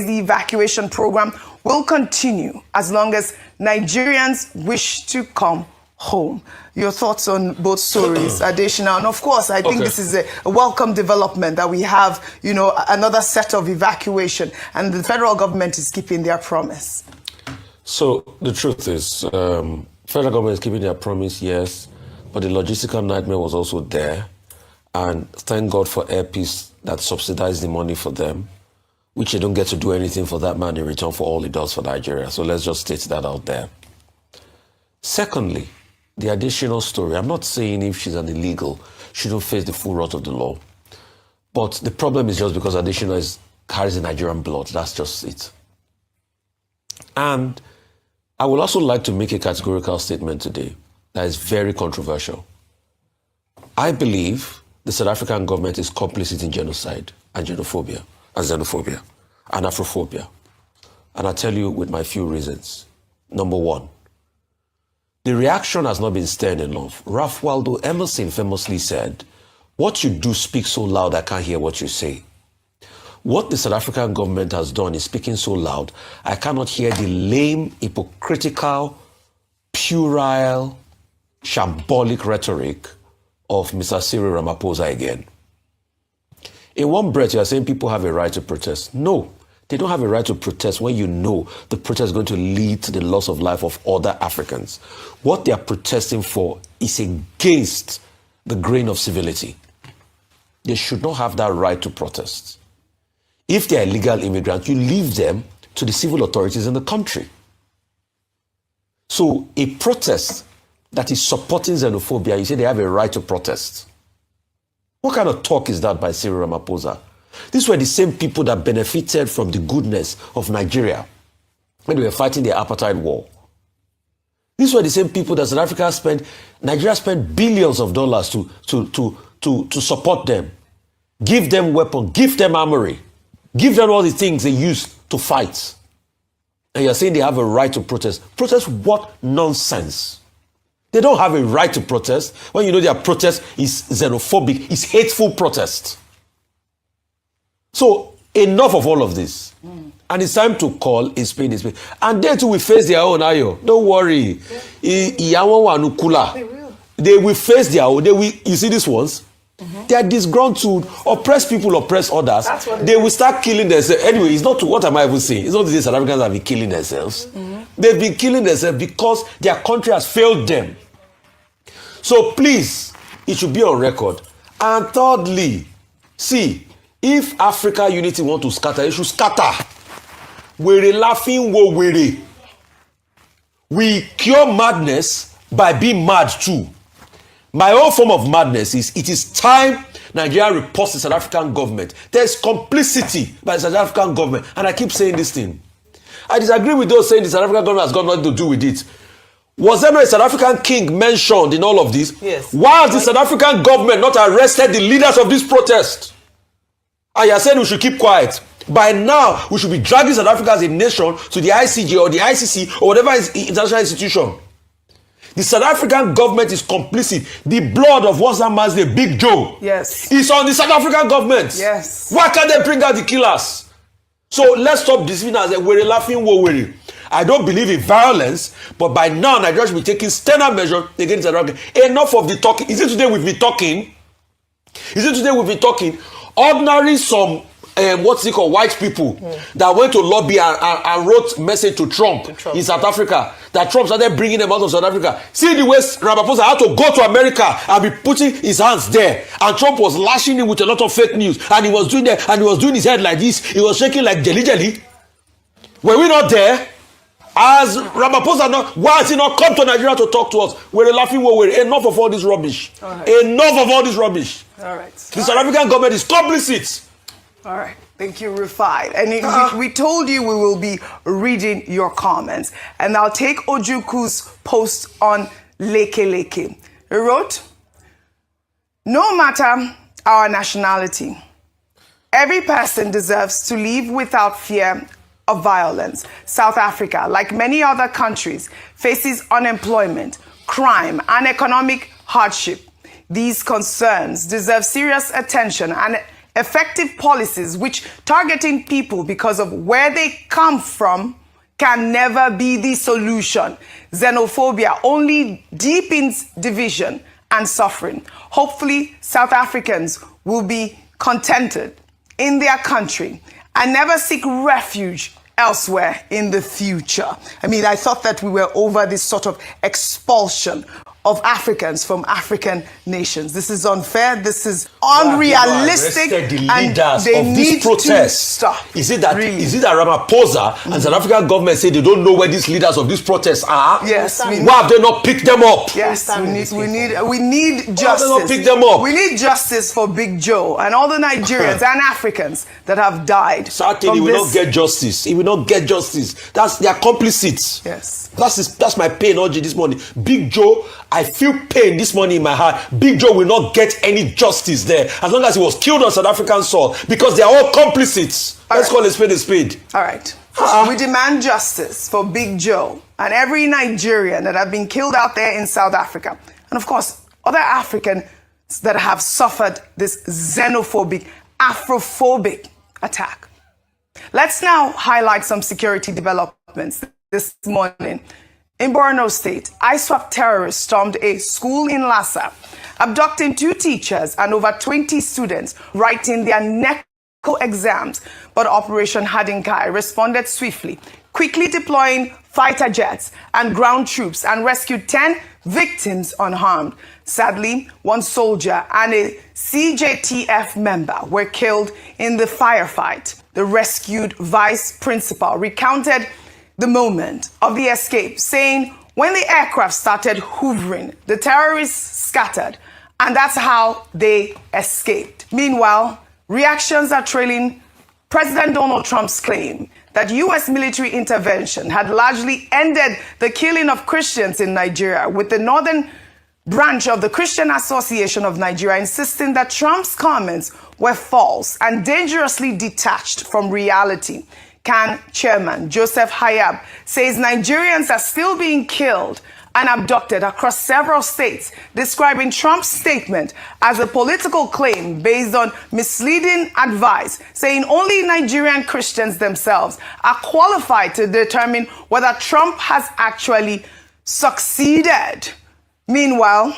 the evacuation program will continue as long as Nigerians wish to come home. Your thoughts on both stories, Adeshina? And of course, I think this is a welcome development that we have, you know, another set of evacuation, and the federal government is keeping their promise. So the truth is, federal government is keeping their promise, yes, but the logistical nightmare was also there. And thank God for Air Peace that subsidized the money for them, which they don't get to do anything for that man in return for all he does for Nigeria. So let's just state that out there. Secondly, the additional story. I'm not saying if she's an illegal, she don't face the full wrath of the law. But the problem is just because additional carries the Nigerian blood. That's just it. And I would also like to make a categorical statement today that is very controversial. I believe the South African government is complicit in genocide and xenophobia and Afrophobia. And I'll tell you with my few reasons. Number one, the reaction has not been stern enough. Ralph Waldo Emerson famously said, "What you do speaks so loud I can't hear what you say." What the South African government has done is speaking so loud, I cannot hear the lame, hypocritical, puerile, shambolic rhetoric of Mr. Cyril Ramaphosa again. In one breath, you are saying people have a right to protest. No, they don't have a right to protest when you know the protest is going to lead to the loss of life of other Africans. What they are protesting for is against the grain of civility. They should not have that right to protest. If they are illegal immigrants, you leave them to the civil authorities in the country. So a protest that is supporting xenophobia, you say they have a right to protest. What kind of talk is that by Cyril Ramaphosa? These were the same people that benefited from the goodness of Nigeria when they were fighting the apartheid war. These were the same people that Nigeria spent billions of dollars to support them, give them weapons, give them armory, give them all the things they used to fight. And you're saying they have a right to protest. Protest what nonsense? They don't have a right to protest when you know their protest is xenophobic, it's hateful protest. So enough of all of this. And it's time to call a spade a spade. And they too will face their own, Ayo. Don't worry. They will face their own. You see these ones? They are disgruntled, oppressed people oppress others. They will start killing themselves. Anyway, it's not what am I even saying? It's not the South Africans have been killing themselves. They've been killing themselves because their country has failed them. So please, it should be on record. And thirdly, see, if Africa unity want to scatter, it should scatter. We're laughing, we're. We cure madness by being mad too. My own form of madness is, it is time Nigeria reports the South African government. There's complicity by the South African government. And I keep saying this thing. I disagree with those saying the South African government has got nothing to do with it. Was there no a South African king mentioned in all of this? Yes. Why has the South African government not arrested the leaders of this protest? And you're saying we should keep quiet. By now, we should be dragging South Africa as a nation to the ICJ or the ICC or whatever international institution. The South African government is complicit. The blood of what's that man's name, Big Joe, yes, is on the South African government. Yes. Why can't they bring out the killers? So let's stop deceiving us. We're laughing, we're. I don't believe in violence, but by now Nigeria should be taking standard measures against South Africa. Enough of the talking. Is it today we've been talking? Ordinary white people that went to lobby and wrote message to Trump in South Africa, that Trump started bringing them out of South Africa. See the way Ramaphosa had to go to America and be putting his hands there, and Trump was lashing him with a lot of fake news, and he was doing that, and he was doing his head like this, he was shaking like jelly. Were we not there? As Ramaphosa, why has he not come to Nigeria to talk to us? We're laughing, we're enough of all this rubbish. Right. Enough of all this rubbish. All right. The South African government is complicit. All right. Thank you, Rufai. And we told you we will be reading your comments. And I'll take Ojuku's post on Leke Leke. He wrote, "No matter our nationality, every person deserves to live without fear of violence. South Africa, like many other countries, faces unemployment, crime, and economic hardship. These concerns deserve serious attention and effective policies which targeting people because of where they come from can never be the solution. Xenophobia only deepens division and suffering. Hopefully, South Africans will be contented in their country and never seek refuge elsewhere in the future. I mean, I thought that we were over this sort of expulsion of Africans from African nations. This is unfair. This is unrealistic. The and leaders they of need this protest. to stop. Is it that really? Is it that Ramaphosa and South African government say they don't know where these leaders of these protests are? Yes. Why have they not picked them up? Yes, we need justice. Why have they not picked them up? We need justice for Big Joe and all the Nigerians and Africans that have died. Certainly, he will not get justice. He will not get justice. They are complicit. Yes. That's my pain, OG, this morning. Big Joe, I feel pain this morning in my heart. Big Joe will not get any justice there as long as he was killed on South African soil because they are all complicit. Let's call a spade a spade. All right. We demand justice for Big Joe and every Nigerian that have been killed out there in South Africa. And of course, other Africans that have suffered this xenophobic, Afrophobic attack. Let's now highlight some security developments this morning. In Borno State, ISWAP terrorists stormed a school in Lassa, abducting 2 teachers and over 20 students writing their NECO exams. But Operation Hadinkai responded swiftly, quickly deploying fighter jets and ground troops and rescued 10 victims unharmed. Sadly, 1 soldier and a CJTF member were killed in the firefight. The rescued vice principal recounted the moment of the escape, saying when the aircraft started hovering, the terrorists scattered, and that's how they escaped. Meanwhile, reactions are trailing President Donald Trump's claim that U.S. military intervention had largely ended the killing of Christians in Nigeria, with the northern branch of the Christian Association of Nigeria insisting that Trump's comments were false and dangerously detached from reality. CAN chairman Joseph Hayab says Nigerians are still being killed and abducted across several states, describing Trump's statement as a political claim based on misleading advice, saying only Nigerian Christians themselves are qualified to determine whether Trump has actually succeeded. Meanwhile,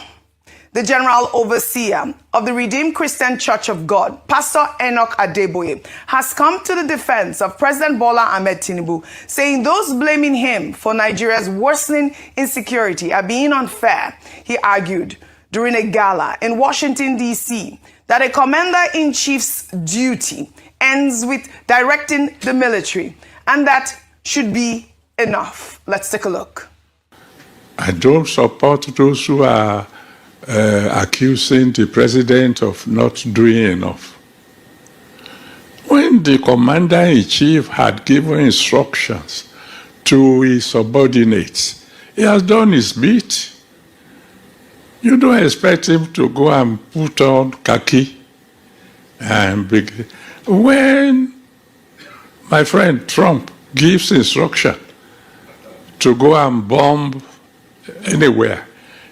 the General Overseer of the Redeemed Christian Church of God, Pastor Enoch Adeboye, has come to the defense of President Bola Ahmed Tinubu, saying those blaming him for Nigeria's worsening insecurity are being unfair. He argued during a gala in Washington, D.C., that a commander-in-chief's duty ends with directing the military, and that should be enough. Let's take a look. I don't support those who are accusing the president of not doing enough. When the commander-in-chief had given instructions to his subordinates, he has done his bit. You don't expect him to go and put on khaki and big. When my friend Trump gives instruction to go and bomb anywhere,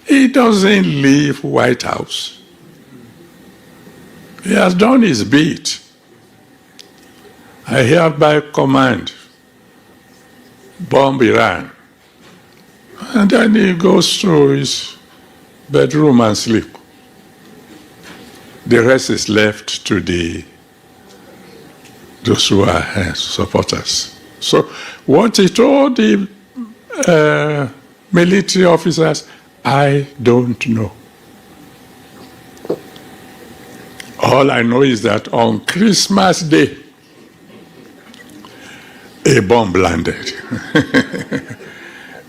he doesn't leave White House. He has done his bit. I hereby command, bomb Iran. And then he goes to his bedroom and sleep. The rest is left to those who are supporters. So what he told the military officers, I don't know. All I know is that on Christmas Day, a bomb landed.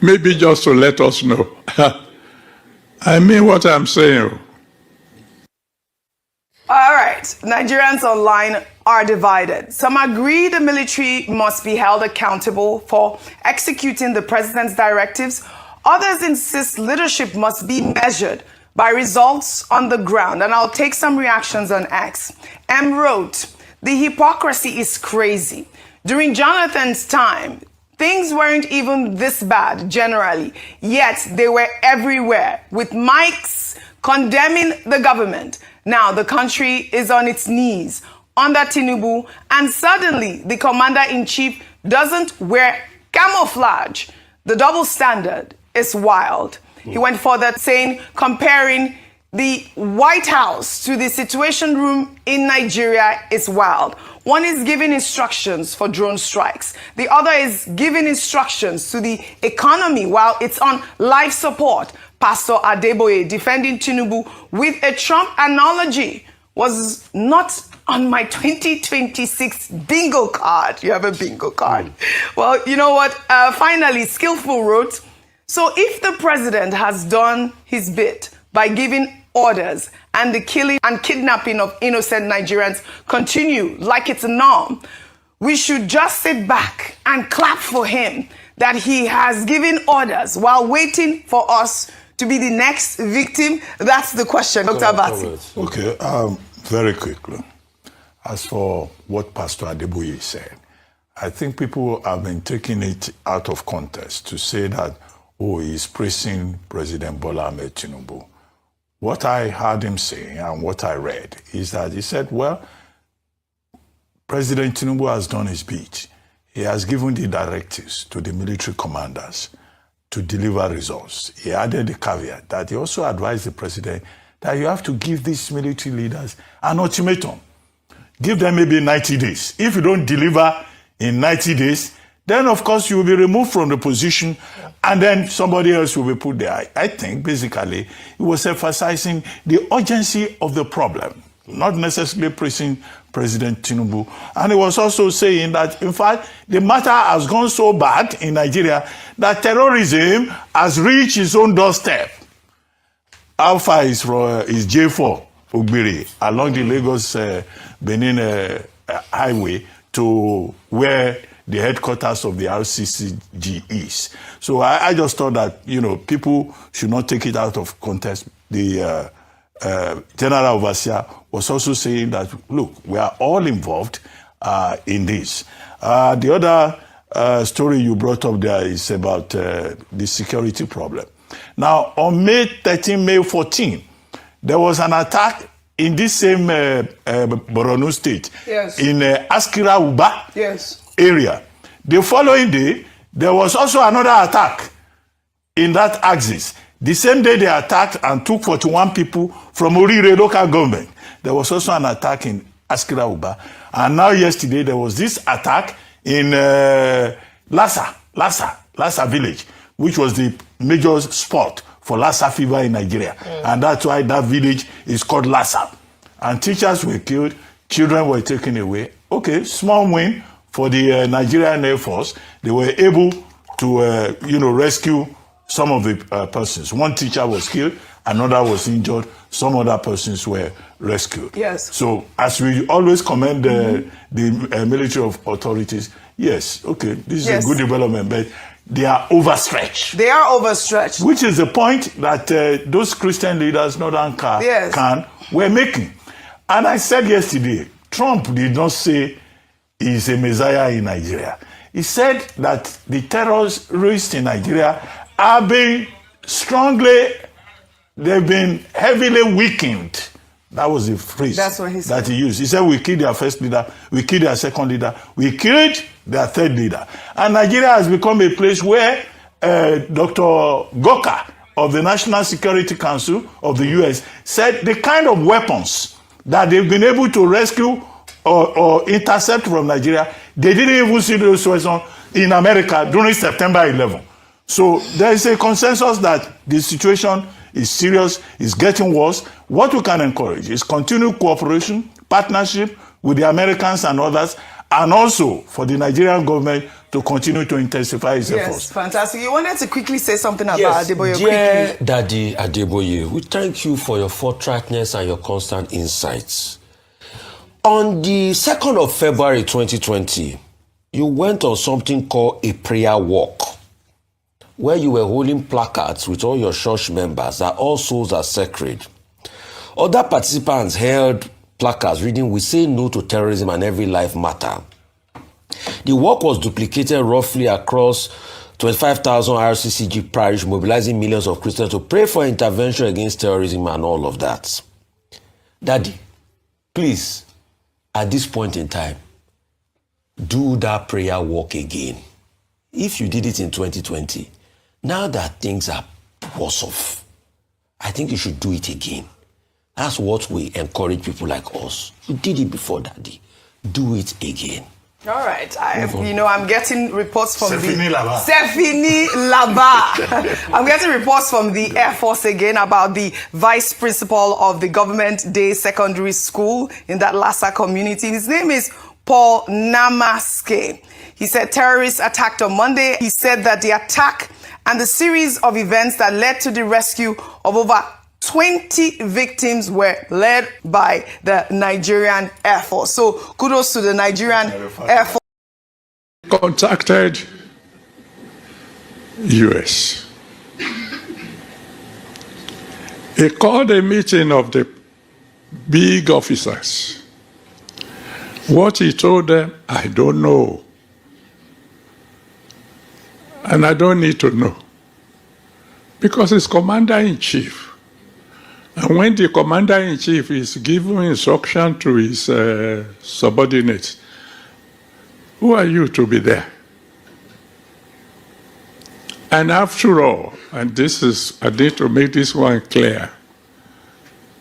Maybe just to let us know. I mean what I'm saying. All right, Nigerians online are divided. Some agree the military must be held accountable for executing the president's directives. Others insist leadership must be measured by results on the ground. And I'll take some reactions on X. M wrote, the hypocrisy is crazy. During Jonathan's time, things weren't even this bad generally, yet they were everywhere, with mics condemning the government. Now the country is on its knees, under Tinubu, and suddenly the commander-in-chief doesn't wear camouflage. The double standard is wild. He went further saying, comparing the White House to the Situation Room in Nigeria is wild. One is giving instructions for drone strikes. The other is giving instructions to the economy while it's on life support. Pastor Adeboye, defending Tinubu with a Trump analogy, was not on my 2026 bingo card. You have a bingo card. Well, you know what? Finally, Skillful wrote, so if the president has done his bit by giving orders and the killing and kidnapping of innocent Nigerians continue like it's a norm, we should just sit back and clap for him that he has given orders while waiting for us to be the next victim. That's the question, Dr. Abasi. Okay, very quickly. As for what Pastor Adeboye said, I think people have been taking it out of context to say that, oh, he's praising President Bola Ahmed Tinubu. What I heard him say and what I read is that he said, well, President Tinubu has done his bit. He has given the directives to the military commanders to deliver results. He added the caveat that he also advised the president that you have to give these military leaders an ultimatum. Give them maybe 90 days. If you don't deliver in 90 days, then of course you will be removed from the position and then somebody else will be put there. I think basically he was emphasizing the urgency of the problem, not necessarily praising President Tinubu. And he was also saying that, in fact, the matter has gone so bad in Nigeria that terrorism has reached its own doorstep. Alpha is J4, Ugbiri, along the Lagos-Benin highway to where the headquarters of the RCCG is. So I just thought that, people should not take it out of context. The General Overseer was also saying that, look, we are all involved in this. The other story you brought up there is about the security problem. Now, on May 13, May 14, there was an attack in this same Borno state, yes, in Askira Uba, yes, area. The following day, there was also another attack in that axis. The same day they attacked and took 41 people from Orire local government. There was also an attack in Askira Uba. And now yesterday, there was this attack in Lassa village, which was the major spot for Lassa fever in Nigeria. And that's why that village is called Lassa. And teachers were killed, children were taken away. Okay, small win for the Nigerian Air Force. They were able to, rescue some of the persons. One teacher was killed, another was injured, some other persons were rescued. Yes. So, as we always commend the military authorities, yes, okay, this is a good development, but they are overstretched. They are overstretched. Which is the point that those Christian leaders, Northern Can, were making. And I said yesterday, Trump did not say he's a messiah in Nigeria. He said that the terrorists in Nigeria are being they've been heavily weakened. That was the phrase that he used. He said, we killed their first leader, we killed their second leader, we killed their third leader. And Nigeria has become a place where Dr. Goka of the National Security Council of the US said the kind of weapons that they've been able to rescue or intercept from Nigeria, they didn't even see those weapons in America during September 11. So there is a consensus that the situation is serious, is getting worse. What we can encourage is continued cooperation, partnership with the Americans and others, and also for the Nigerian government to continue to intensify its efforts. Yes, fantastic. You wanted to quickly say something about Adeboye. Dear Daddy Adeboye, we thank you for your forthrightness and your constant insights. On the 2nd of February 2020, you went on something called a prayer walk, where you were holding placards with all your church members that all souls are sacred. Other participants held placards reading, "We say no to terrorism and every life matter." The work was duplicated roughly across 25,000 RCCG parish, mobilizing millions of Christians to pray for intervention against terrorism and all of that. Daddy, please, at this point in time, do that prayer work again. If you did it in 2020, now that things are worse off, I think you should do it again. That's what we encourage people like us. You did it before, Daddy. Do it again. All right. I'm getting reports from Sefini Laba. Sefini Laba. I'm getting reports from the Air Force again about the vice principal of the Government Day Secondary School in that Lhasa community. His name is Paul Namaske. He said terrorists attacked on Monday. He said that the attack and the series of events that led to the rescue of over 20 victims were led by the Nigerian Air Force. So kudos to the Nigerian Air Force. Contacted US. He called a meeting of the big officers. What he told them, I don't know. And I don't need to know. Because he's commander-in-chief. And when the commander-in-chief is giving instruction to his subordinates, who are you to be there? And after all, and I need to make this one clear,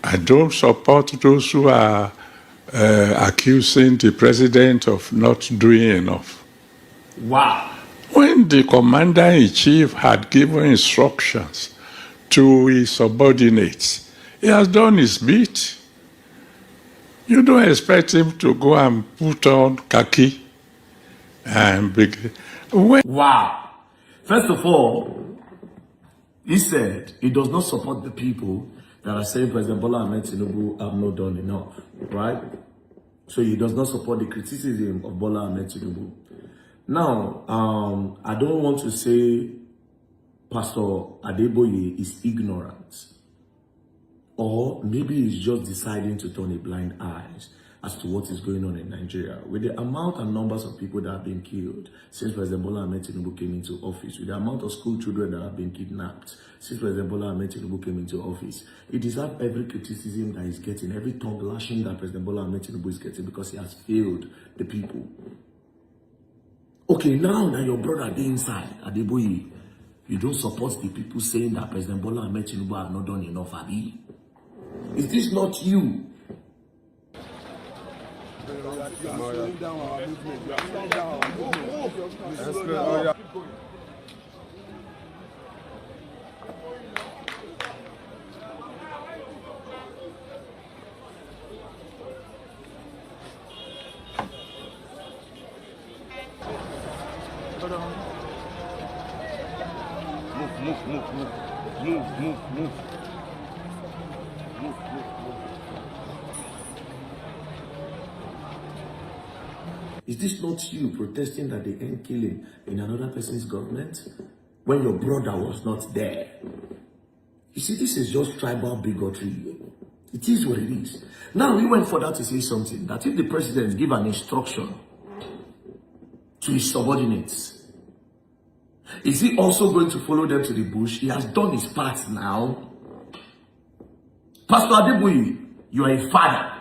I don't support those who are accusing the president of not doing enough. Wow. When the commander-in-chief had given instructions to his subordinates, he has done his bit. You don't expect him to go and put on khaki and Wow. First of all, he said he does not support the people that are saying President Bola Ahmed Tinubu have not done enough, right? So he does not support the criticism of Bola Ahmed Tinubu. Now, I don't want to say Pastor Adeboye is ignorant. Or maybe he's just deciding to turn a blind eye as to what is going on in Nigeria. With the amount and numbers of people that have been killed since President Bola Ahmed Tinubu came into office, with the amount of school children that have been kidnapped since President Bola Ahmed Tinubu came into office, he deserves every criticism that he's getting, every tongue lashing that President Bola Ahmed Tinubu is getting, because he has failed the people. Okay, now that your brother is inside, Adeboye, you don't support the people saying that President Bola Ahmed Tinubu have not done enough, Abi? Is this not you? Move. Is this not you protesting that they end killing in another person's government when your brother was not there? You see, this is just tribal bigotry. It is what it is. Now, he went further to say something, that if the president give an instruction to his subordinates, is he also going to follow them to the bush? He has done his part now. Pastor Adeboye, you are a father.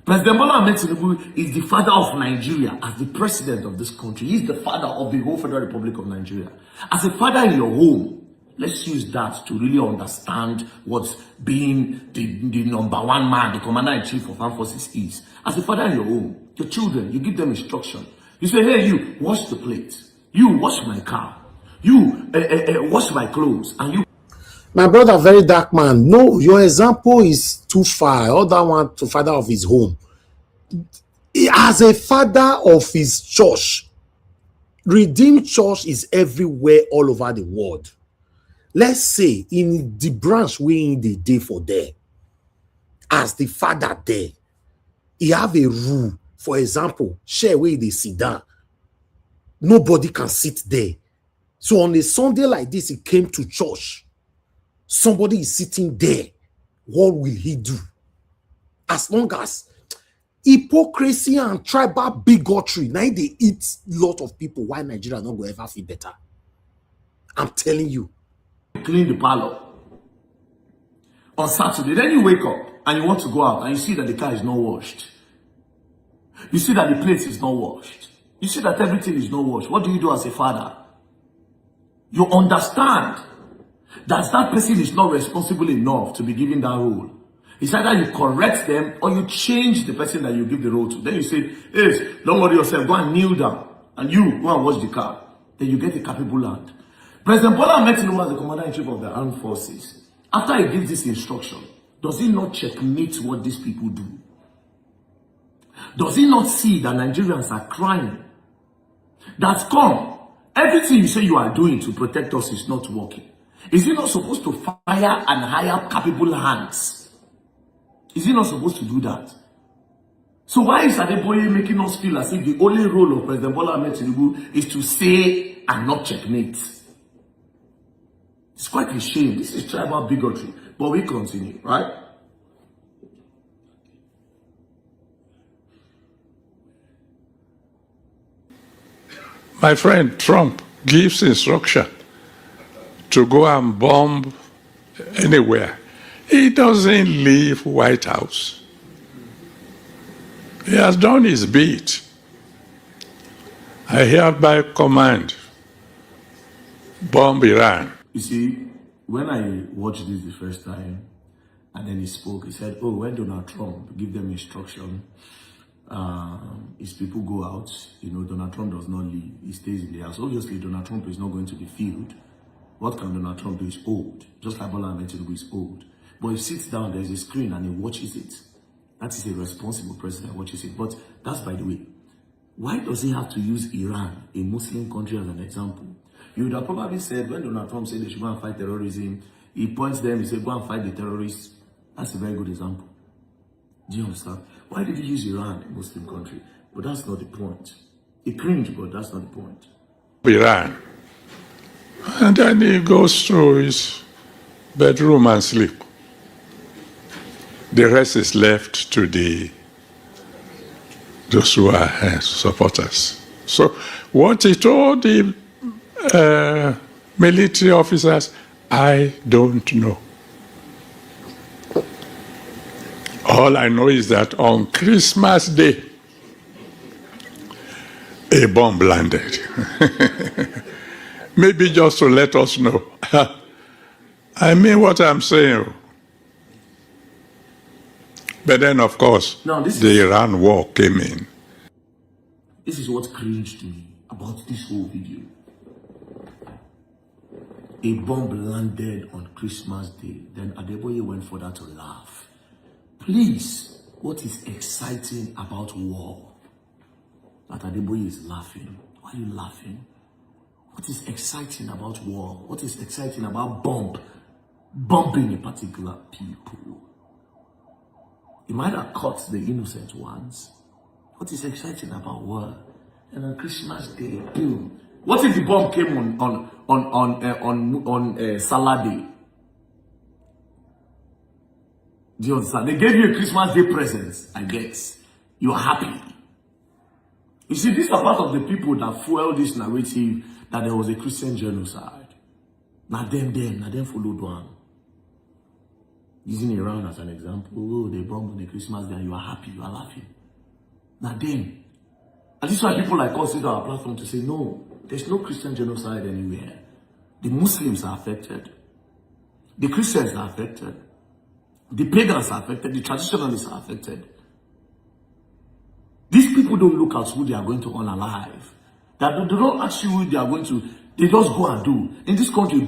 President Bola Ahmed Tinubu is the father of Nigeria as the president of this country. He is the father of the whole Federal Republic of Nigeria. As a father in your home, let's use that to really understand what being the number one man, the commander-in-chief of armed forces is. As a father in your home, your children, you give them instruction. You say, hey, you, wash the plate. You, wash my car. You, wash my clothes. And you... My brother, very dark man. No, your example is too far. Other one to father of his home. As a father of his church, Redeemed Church is everywhere all over the world. Let's say in the branch we in the day for there, as the father there, he have a rule. For example, share where they sit down. Nobody can sit there. So on a Sunday like this, he came to church. Somebody is sitting there. What will he do? As long as hypocrisy and tribal bigotry, now they eat a lot of people. Why Nigeria not going to ever feel better? I'm telling you. Clean the parlor on Saturday. Then you wake up and you want to go out and you see that the car is not washed. You see that the plate is not washed. You see that everything is not washed. What do you do as a father? You understand that that person is not responsible enough to be given that role. It's either you correct them or you change the person that you give the role to. Then you say, hey, don't worry yourself, go and kneel down. And you go and wash the car. Then you get a capable hand. President Bola Ahmed Tinubu as the commander-in-chief of the armed forces. After he gives this instruction, does he not checkmate what these people do? Does he not see that Nigerians are crying? That's come. Everything you say you are doing to protect us is not working. Is he not supposed to fire and hire capable hands? Is he not supposed to do that? So why is Adeboye making us feel as if the only role of President Bola Ahmed Tinubu is to say and not checkmate? It's quite a shame. This is tribal bigotry. But we continue, right? My friend Trump gives instruction to go and bomb anywhere. He doesn't leave White House. He has done his bit. I hereby command, bomb Iran. You see, when I watched this the first time, and then he spoke, he said, oh, when Donald Trump give them instruction, his people go out, Donald Trump does not leave, he stays in the house. Obviously, Donald Trump is not going to the field. What can Donald Trump do? He's old, just like Bola Ahmed Tinubu is old. But he sits down, there's a screen, and he watches it. That is a responsible president, watches it. But that's by the way. Why does he have to use Iran, a Muslim country, as an example? You would have probably said, when Donald Trump said they should go and fight terrorism, he points them, he said, go and fight the terrorists. That's a very good example. Do you understand? Why did he use Iran, a Muslim country? But that's not the point. He cringed, but that's not the point. Iran. And then he goes to his bedroom and sleep. The rest is left to those who are supporters. So what he told the military officers, I don't know. All I know is that on Christmas Day, a bomb landed. Maybe just to let us know. I mean what I'm saying. But then, of course, the Iran war came in. This is what cringed me about this whole video. A bomb landed on Christmas Day. Then Adeboye went further to laugh. Please, what is exciting about war? That Adeboye is laughing. Why are you laughing? What is exciting about war? What is exciting about bombing a particular people? It might have caught the innocent ones. What is exciting about war? And on Christmas Day, boom. What if the bomb came on Saturday? Do you understand? They gave you a Christmas Day present, I guess. You are happy. You see, these are part of the people that fuel this narrative that there was a Christian genocide. Now them followed one. Using Iran as an example, oh, they bombed on a Christmas Day and you are happy, you are laughing. Now then, and this is why people like us use our platform to say, no, there's no Christian genocide anywhere. The Muslims are affected. The Christians are affected. The pagans are affected. The traditionalists are affected. These people don't look at who they are going to unalive. They don't ask you who they are going to. They just go and do. In this country,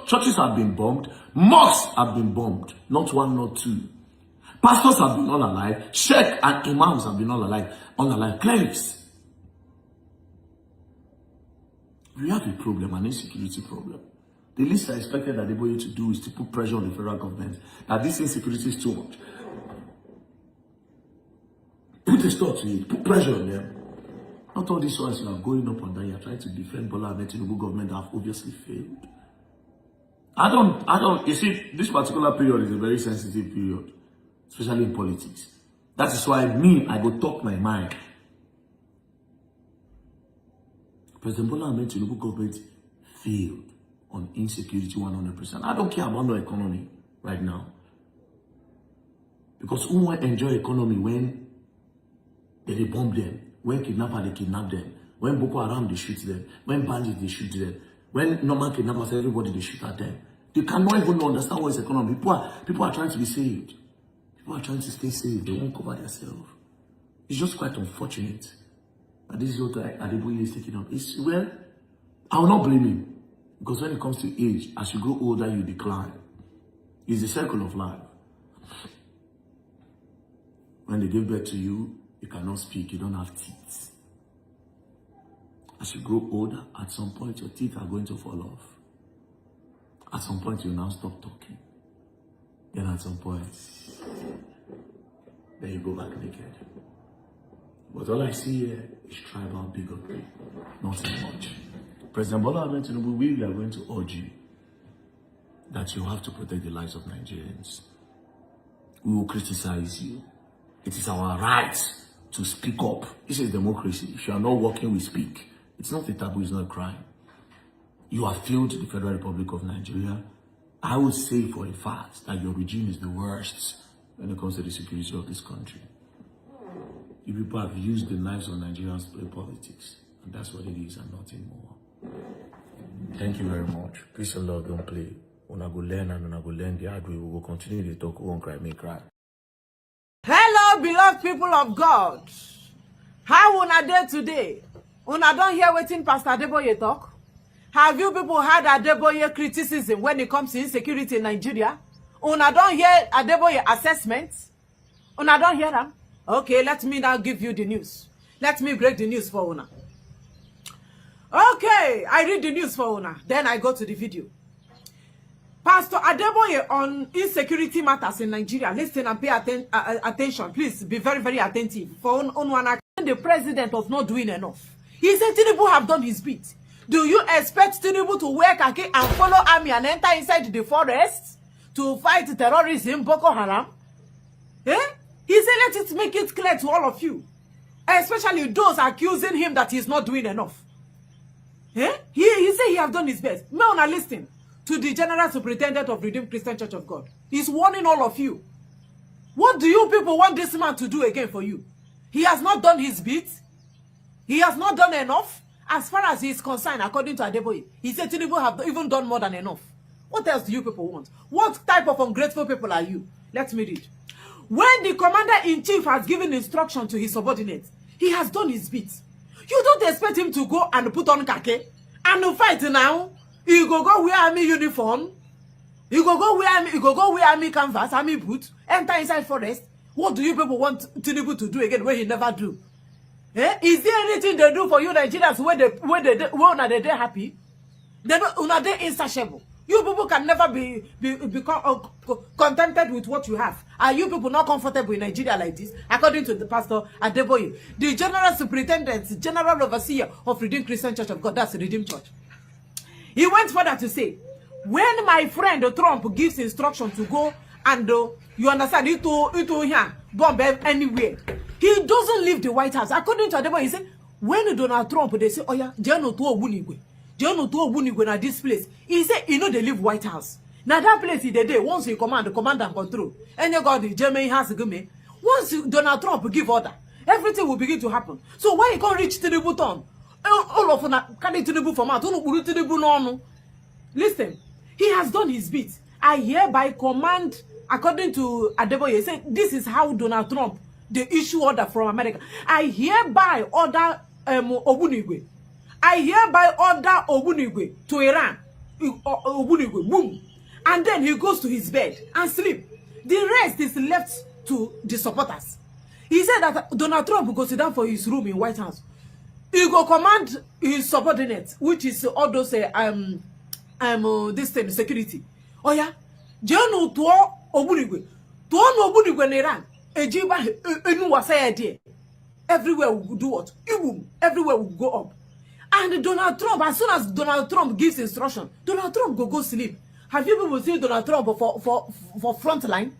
churches have been bombed. Mosques have been bombed. Not one, not two. Pastors have been unalive. Sheikh and imams have been unalive. Clerics. We have a problem, an insecurity problem. The least I expected Adeboye to do is to put pressure on the federal government that this insecurity is too much. Put a stop to it. Put pressure on them. Not all these ones you are going up and down. You are trying to defend Bola Ahmed Tinubu government that have obviously failed. You see, this particular period is a very sensitive period, especially in politics. That is why I go talk my mind. President Bola Ahmed Tinubu government failed on insecurity 100%. I don't care about no economy right now. Because who want enjoy economy when they bomb them, when kidnapper they kidnap them, when Boko Haram they shoot them, when bandits they shoot them, when normal kidnappers everybody they shoot at them. They cannot even understand what is economy. People are trying to be saved. People are trying to stay safe. They won't cover themselves. It's just quite unfortunate. And this is what Adeboye is taking up. It's well, I will not blame him. Because when it comes to age, as you grow older, you decline. It's the circle of life. When they give birth to you, you cannot speak, you don't have teeth. As you grow older, at some point, your teeth are going to fall off. At some point, you now stop talking. Then at some point, then you go back naked. But all I see here is tribal bigotry, nothing much. President Bola Ahmed Tinubu, we are going to urge you that you have to protect the lives of Nigerians. We will criticize you. It is our right to speak up. This is democracy. If you are not working, we speak. It's not a taboo, it's not a crime. You have failed the Federal Republic of Nigeria. I would say for a fact that your regime is the worst when it comes to the security of this country. You people have used the lives of Nigerians to play politics. And that's what it is and nothing more. Thank you very much. Peace and love, don't play. Una go learn and una go learn the hard way. We will continue to talk. We won't cry, make cry. Hello, beloved people of God. How una dey today? Una don't hear wetin Pastor Adeboye talk? Have you people heard Adeboye criticism when it comes to insecurity in Nigeria? Una don't hear Adeboye assessments? Una don't hear them? Okay, let me now give you the news. Let me break the news for una. Okay, I read the news for una. Then I go to the video. Pastor Adeboye on insecurity matters in Nigeria. Listen and pay attention. Please be very, very attentive. For one, the president of not doing enough. He said Tinubu have done his bit. Do you expect Tinubu to wear khaki and follow army and enter inside the forest to fight terrorism, Boko Haram? Eh? He said let it make it clear to all of you, especially those accusing him that he's not doing enough. Eh? He said he have done his best. May una listen to the General Superintendent of Redeemed Christian Church of God. He's warning all of you. What do you people want this man to do again for you? He has not done his bit. He has not done enough. As far as he is concerned, according to Adeboye, he said Tinubu have even done more than enough. What else do you people want? What type of ungrateful people are you? Let me read. When the commander-in-chief has given instruction to his subordinates, he has done his bit. You don't expect him to go and put on khaki and fight now. He go wear army uniform. He go wear army canvas, army boot, enter inside forest. What do you people want Tinubu to do again when he never do? Eh? Is there anything they do for you Nigerians when they happy? They don't insatiable. You people can never be contented with what you have. Are you people not comfortable in Nigeria like this? According to the Pastor Adeboye, the General Superintendent, General Overseer of Redeemed Christian Church of God, that's Redeemed Church. He went further to say, when my friend Trump gives instruction to go and you understand, into here, bomb anywhere, he doesn't leave the White House. According to Adeboye, he said, when Donald Trump, they say, oh yeah, na this place. He said, you know, they leave White House. Now that place is the day, once you command and control, and you got the Germany has to go me. Once Donald Trump give order, everything will begin to happen. So why you can't reach Tinubu town? All of them carry Tinubu from out. No. Listen, he has done his bit. I hereby command, according to Adeboye, he said, this is how Donald Trump, they issue order from America. I hereby order Obunigwe. I hereby order Obunigwe to Iran. Obunigwe, boom. And then he goes to his bed and sleep. The rest is left to the supporters. He said that Donald Trump will go sit down for his room in White House. He go command his subordinates, which is all those this thing, security. Oh yeah, Jeno to Obunigwe. To Obunigwe in Iran. Ejiba enu wasaya there. Everywhere will do what? Everywhere will go up. And Donald Trump, as soon as Donald Trump gives instruction, Donald Trump go sleep. Have you people seen Donald Trump for front line?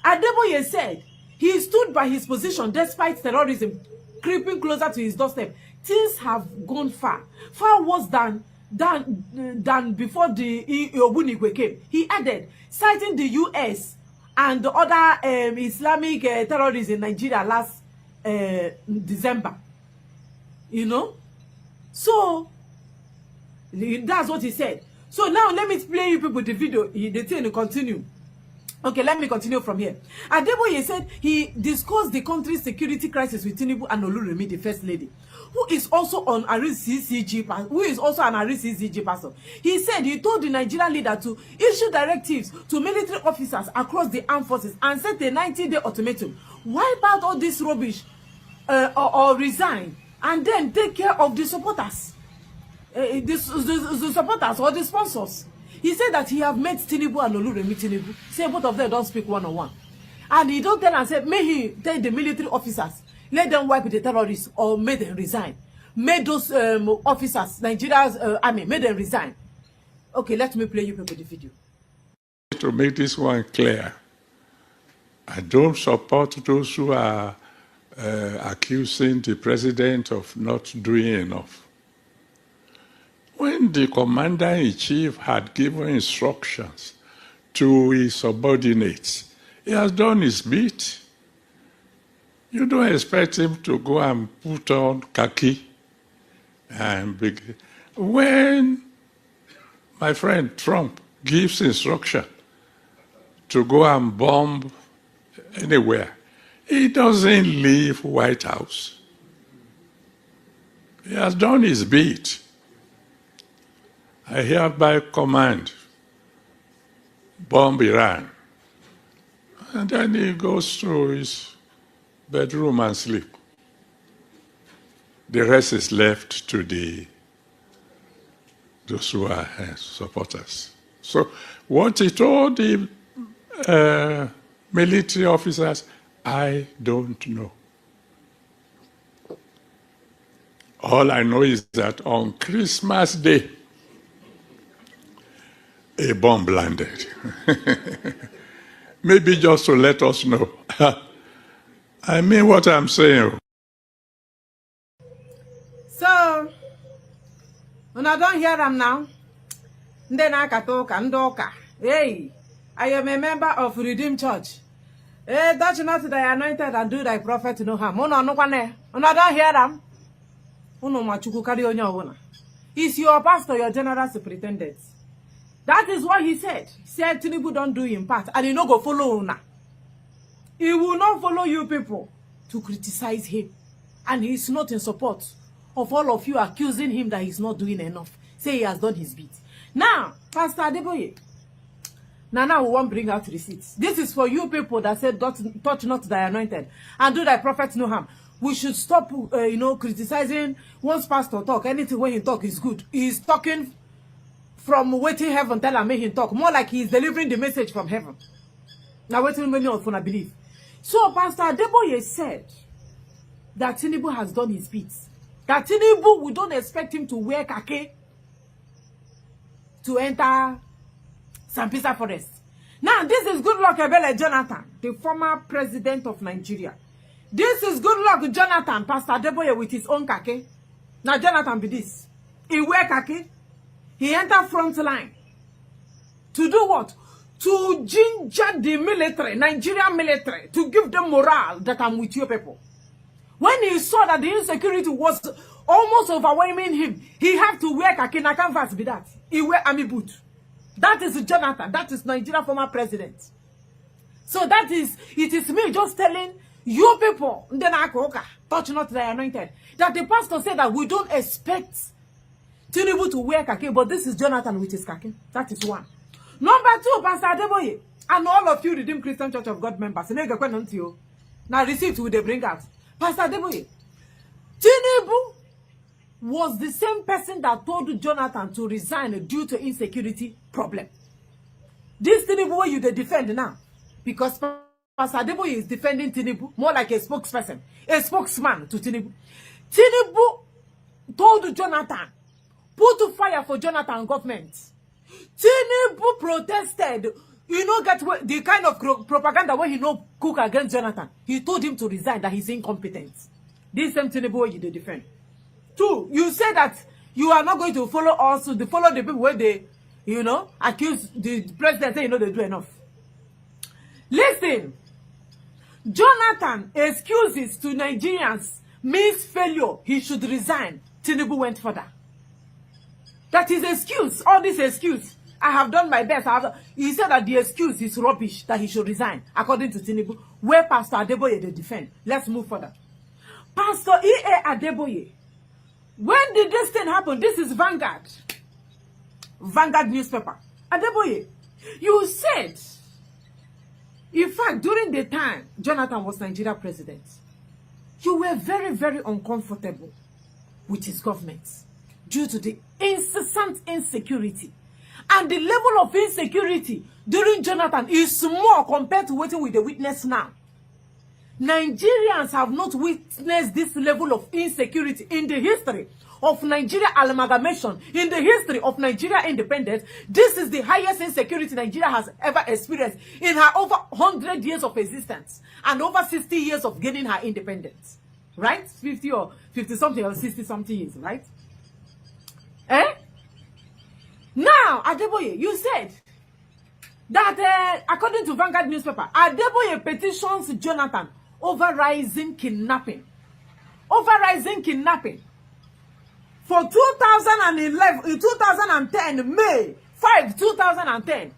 Adeboye said he stood by his position despite terrorism creeping closer to his doorstep. Things have gone far worse than before the Obunigwe came. He added, citing the U.S. and the other Islamic terrorists in Nigeria last December. You know? So, that's what he said. So now let me play you people the video. The thing will continue. Okay, let me continue from here. Adeboye said he discussed the country's security crisis with Tinubu and Oluremi, the first lady, who is also on CCG, who is also an CCG pastor. He said he told the Nigerian leader to issue directives to military officers across the armed forces and set a 90-day ultimatum. Wipe out all this rubbish or resign, and then take care of the supporters, the supporters or the sponsors. He said that he have met Tinubu and Oluremi Tinubu. Say both of them don't speak one-on-one. And he don't tell and say, may he tell the military officers, let them wipe the terrorists or may them resign. May those officers, Nigeria's army, may them resign. Okay, let me play you people the video. To make this one clear, I don't support those who are accusing the president of not doing enough. When the commander-in-chief had given instructions to his subordinates, he has done his bit. You don't expect him to go and put on khaki. When my friend Trump gives instruction to go and bomb anywhere, he doesn't leave White House. He has done his bit. I hereby command, bomb Iran. And then he goes to his bedroom and sleep. The rest is left to those who are supporters. So what he told the military officers, I don't know. All I know is that on Christmas Day, a bomb landed. Maybe just to let us know. I mean what I'm saying. So, when I don't hear them now, then I can talk and doka. Hey, I am a member of Redeemed Church. Hey, touch not thy anointed and do thy prophet no harm. When I don't hear them, it's your pastor, your general superintendent. That is what he said. He said Tinubu don't do in part, and he no go follow una. He will not follow you people to criticize him, and he is not in support of all of you accusing him that he's not doing enough. Say he has done his bit. Now, Pastor Adeboye, now we won't bring out receipts. This is for you people that said, touch not thy anointed and do thy prophet no harm. We should stop, criticizing once pastor talk. Anything when he talk is good. He's talking from waiting heaven, tell him, make him talk. More like he's delivering the message from heaven. Now, waiting many of you believe. So, Pastor Adeboye said that Tinubu has done his bits. That Tinubu, we don't expect him to wear khaki to enter Sambisa Forest. Now, this is Goodluck Ebele Jonathan, the former president of Nigeria. This is Goodluck Jonathan, Pastor Adeboye with his own khaki. Now, Jonathan be this. He wear khaki. He entered front line. To do what? To ginger the military, Nigerian military, to give them morale that I'm with you people. When he saw that the insecurity was almost overwhelming him, he had to wear khaki. Na canvas be that. He wear army boot. That is Jonathan. That is Nigeria former president. So that is, it is me just telling you people, touch not the anointed, that the pastor said that we don't expect Tinubu to wear khaki, but this is Jonathan with his khaki. That is one. Number two, Pastor Adeboye, and all of you Redeemed Christian Church of God members, now receipt will they bring out. Pastor Adeboye, Tinubu was the same person that told Jonathan to resign due to insecurity problem. This Tinubu where you they defend now, because Pastor Adeboye is defending Tinubu more like a spokesperson, a spokesman to Tinubu. Tinubu told Jonathan, put fire for Jonathan government. Tinubu protested. You know, get the kind of propaganda where he no cook against Jonathan. He told him to resign, that he's incompetent. This same Tinubu you they defend. Two, you say that you are not going to follow us, to follow the people where they, accuse the president, say, they do enough. Listen, Jonathan excuses to Nigerians means failure. He should resign. Tinubu went further. That is excuse. All this excuse. I have done my best. He said that the excuse is rubbish, that he should resign, according to Tinubu. Where Pastor Adeboye they defend. Let's move further. Pastor E.A. Adeboye. When did this thing happen? This is Vanguard. Vanguard newspaper. Adeboye, you said, in fact, during the time Jonathan was Nigeria president, you were very, very uncomfortable with his government due to the incessant insecurity. And the level of insecurity during Jonathan is small compared to what we witness now. Nigerians have not witnessed this level of insecurity in the history of Nigeria amalgamation, in the history of Nigeria independence. This is the highest insecurity Nigeria has ever experienced in her over 100 years of existence and over 60 years of gaining her independence. Right? 50 or 50 something or 60 something years, right? Eh? Now, Adeboye, you said that according to Vanguard newspaper, Adeboye petitions Jonathan over rising kidnapping. Over rising kidnapping. For 2011, 2010, May 5, 2010,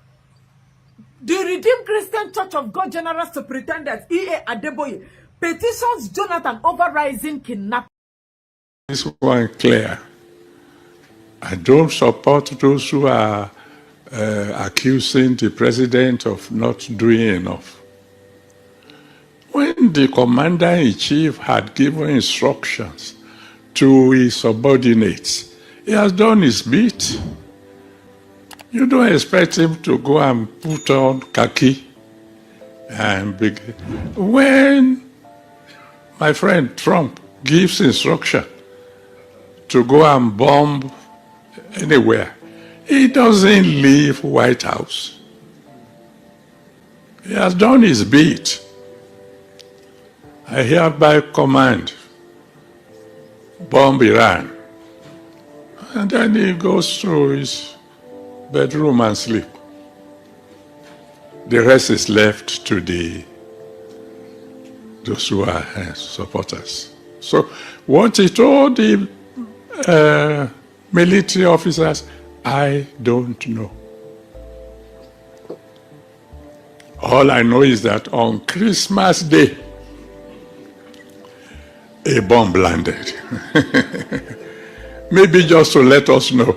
the Redeemed Christian Church of God General Superintendent E.A. Adeboye petitions Jonathan over rising kidnapping. This one clear. I don't support those who are accusing the president of not doing enough. When the commander-in-chief had given instructions to his subordinates, he has done his bit. You don't expect him to go and put on khaki and begin. When my friend Trump gives instruction to go and bomb anywhere, he doesn't leave White House. He has done his bit. I hereby command, bomb Iran. And then he goes to his bedroom and sleep. The rest is left to those who are supporters. So what he told the military officers, I don't know. All I know is that on Christmas Day, a bomb landed. Maybe just to let us know.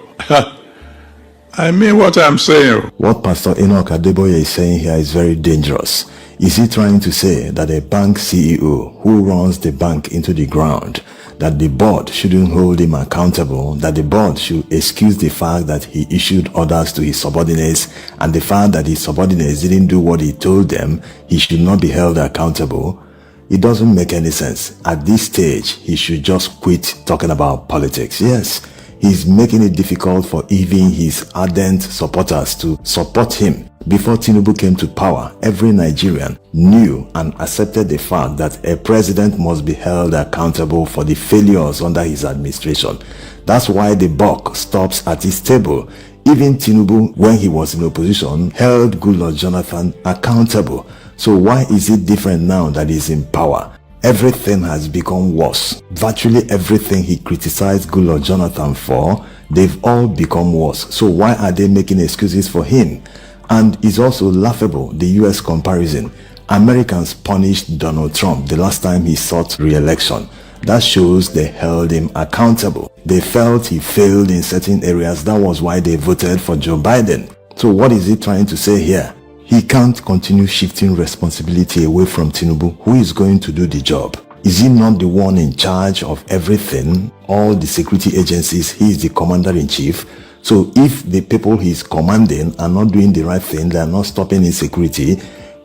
I mean what I'm saying. What Pastor Enoch Adeboye is saying here is very dangerous. Is he trying to say that a bank CEO who runs the bank into the ground, that the board shouldn't hold him accountable, that the board should excuse the fact that he issued orders to his subordinates and the fact that his subordinates didn't do what he told them, he should not be held accountable? It doesn't make any sense. At this stage, he should just quit talking about politics. Yes, he's making it difficult for even his ardent supporters to support him. Before Tinubu came to power, every Nigerian knew and accepted the fact that a president must be held accountable for the failures under his administration. That's why the buck stops at his table. Even Tinubu, when he was in opposition, held Goodluck Jonathan accountable. So why is it different now that he's in power? Everything has become worse. Virtually everything he criticized Goodluck Jonathan for, they've all become worse. So why are they making excuses for him? And it's also laughable, the US comparison. Americans punished Donald Trump the last time he sought re-election. That shows they held him accountable. They felt he failed in certain areas. That was why they voted for Joe Biden. So what is he trying to say here? He can't continue shifting responsibility away from Tinubu. Who is going to do the job? Is he not the one in charge of everything? All the security agencies, he is the commander-in-chief. So if the people he's commanding are not doing the right thing, they are not stopping insecurity,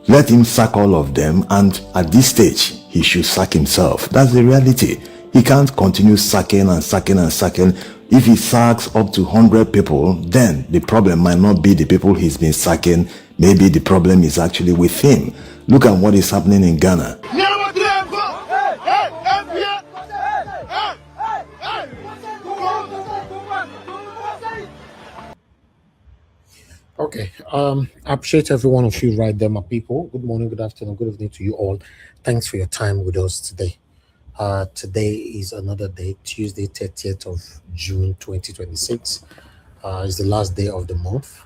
let him sack all of them, and at this stage, he should sack himself. That's the reality. He can't continue sacking and sacking and sacking. If he sacks up to 100 people, then the problem might not be the people he's been sacking. Maybe the problem is actually with him. Look at what is happening in Ghana. Okay. I appreciate every one of you right there, my people. Good morning, good afternoon, good evening to you all. Thanks for your time with us today. Today is another day, Tuesday, 30th of June 2026. Is the last day of the month.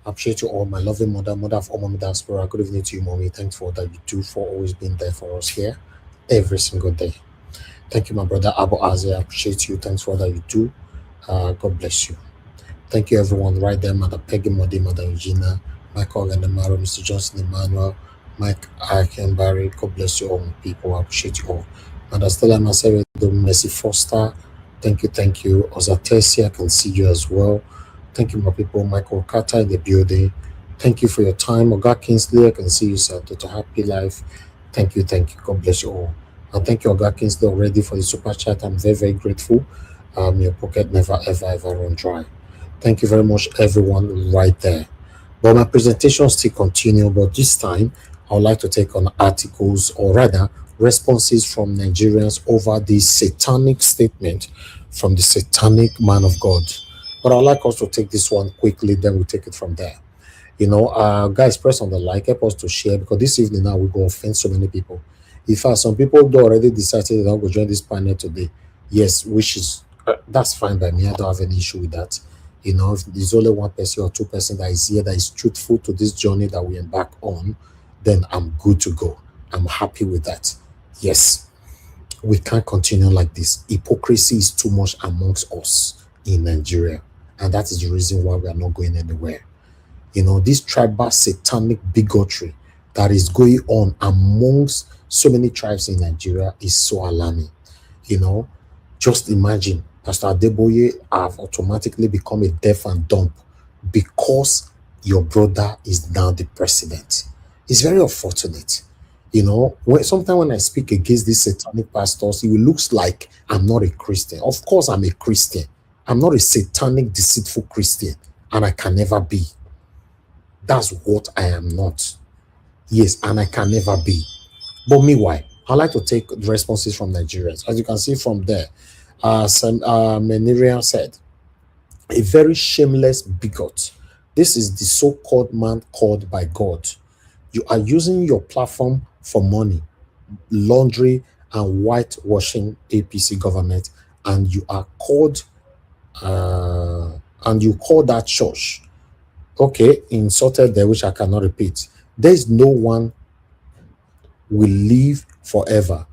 I appreciate you all, my lovely mother, mother of all mommy diaspora. Good evening to you, mommy. Thanks for all that you do, for always being there for us here every single day. Thank you, my brother Abu Azia. I appreciate you. Thanks for all that you do. God bless you. Thank you, everyone, right there, Mother Peggy Modi, Mother Eugenia, Michael Gandamaro, Mr. Johnson Emmanuel, Mike Barry. God bless you all, my people. I appreciate you all. Mother Stella Maseredo, Mercy Foster. Thank you, thank you. Ozatesi, I can see you as well. Thank you, my people. Michael Carter in the building. Thank you for your time. Oga Kingsley, I can see you, sir. Dr. Happy Life. Thank you, thank you. God bless you all. And thank you, Oga Kingsley, already for the super chat. I'm very, very grateful. Your pocket never, ever, ever run dry. Thank you very much, everyone, right there. But my presentation still continue, but this time I would like to take on articles, or rather responses from Nigerians over this satanic statement from the satanic man of God. But I'd like us to take this one quickly, then we'll take it from there. Guys, press on the like, help us to share, because this evening now we go offend so many people. In fact, some people do already decided they're going to join this panel today. Yes, which is that's fine by me. I don't have any issue with that. If there's only one person or two person that is here that is truthful to this journey that we embark on, then I'm good to go. I'm happy with that. Yes, we can't continue like this. Hypocrisy is too much amongst us in Nigeria, and that is the reason why we are not going anywhere. This tribal satanic bigotry that is going on amongst so many tribes in Nigeria is so alarming. Just imagine Pastor Adeboye have automatically become a deaf and dumb because your brother is now the president. It's very unfortunate. Sometimes when I speak against these satanic pastors, it looks like I'm not a Christian. Of course, I'm a Christian. I'm not a satanic, deceitful Christian, and I can never be. That's what I am not. Yes, and I can never be. But meanwhile, I like to take the responses from Nigerians. As you can see from there, Nigerian said, a very shameless bigot. This is the so-called man called by God. You are using your platform for money, laundry, and whitewashing APC government, and you are called, and you call that church. Okay, insulted there, which I cannot repeat. There is no one will live forever.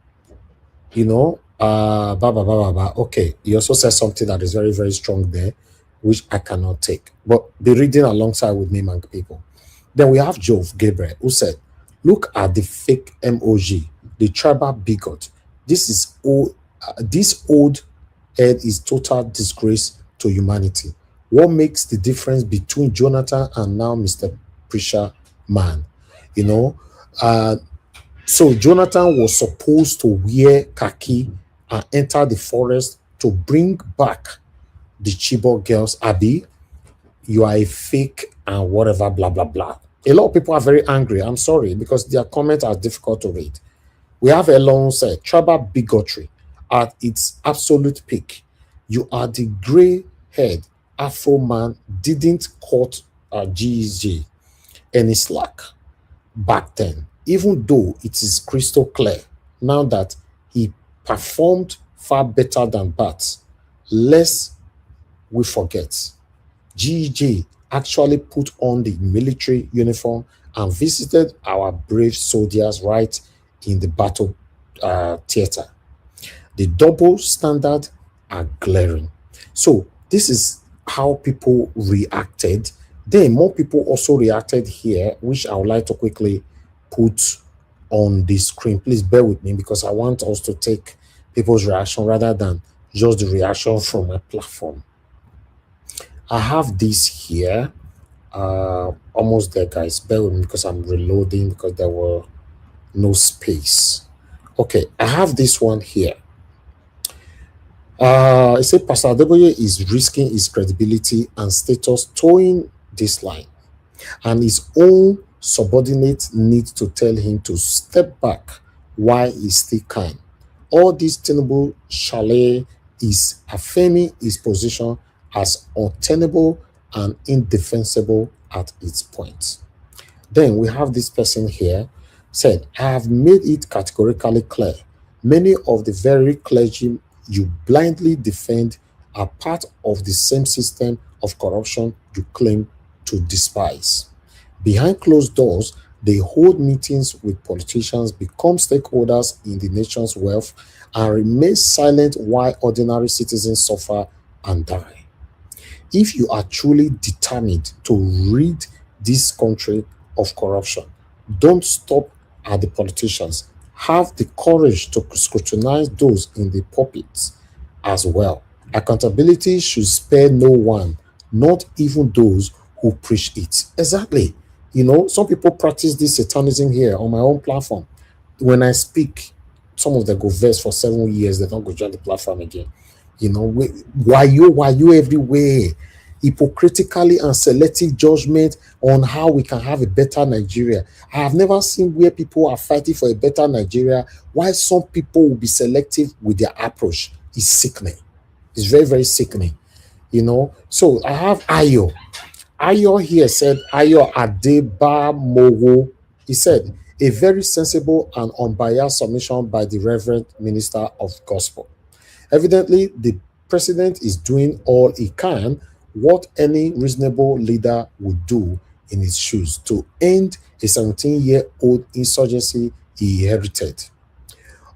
Okay, he also said something that is very, very strong there, which I cannot take. But be reading alongside with me, man, people. Then we have Jove Gabriel, who said, look at the fake MOG, the tribal bigot. This old head is total disgrace to humanity. What makes the difference between Jonathan and now Mr. Preacher Man? So Jonathan was supposed to wear khaki and enter the forest to bring back the Chibok girls. Abi, you are a fake and whatever, blah, blah, blah. A lot of people are very angry. I'm sorry, because their comments are difficult to read. We have Elon said, tribal bigotry at its absolute peak. You are the gray-haired Afro man didn't cut GG any slack back then, even though it is crystal clear now that he performed far better than Bats. Lest we forget, GG actually put on the military uniform and visited our brave soldiers right in the battle theater. The double standard are glaring. So this is how people reacted. Then more people also reacted here, which I would like to quickly put on the screen. Please bear with me, because I want us to take people's reaction rather than just the reaction from my platform. I have this here. Almost there, guys. Bear with me because I'm reloading because there were no space. Okay, I have this one here. It said Pastor Adeboye is risking his credibility and status towing this line, and his own subordinates need to tell him to step back while he still can. All this Tinubu chalet is affirming his position as untenable and indefensible at its point. Then we have this person here said, I have made it categorically clear. Many of the very clergy you blindly defend are part of the same system of corruption you claim to despise. Behind closed doors, they hold meetings with politicians, become stakeholders in the nation's wealth, and remain silent while ordinary citizens suffer and die. If you are truly determined to rid this country of corruption, don't stop at the politicians. Have the courage to scrutinize those in the pulpits as well. Accountability should spare no one, not even those who preach it. Exactly. You know, some people practice this satanism here on my own platform. When I speak, some of them go verse for 7 years, they don't go join the platform again. You know, why you everywhere? Hypocritically and selective judgment on how we can have a better Nigeria. I have never seen where people are fighting for a better Nigeria, why some people will be selective with their approach. It's sickening. It's very, very sickening. You know, so I have Ayo. Ayo here said, Ayo Adeboye. He said, a very sensible and unbiased submission by the Reverend Minister of Gospel. Evidently, the president is doing all he can, what any reasonable leader would do in his shoes, to end a 17-year-old insurgency he inherited.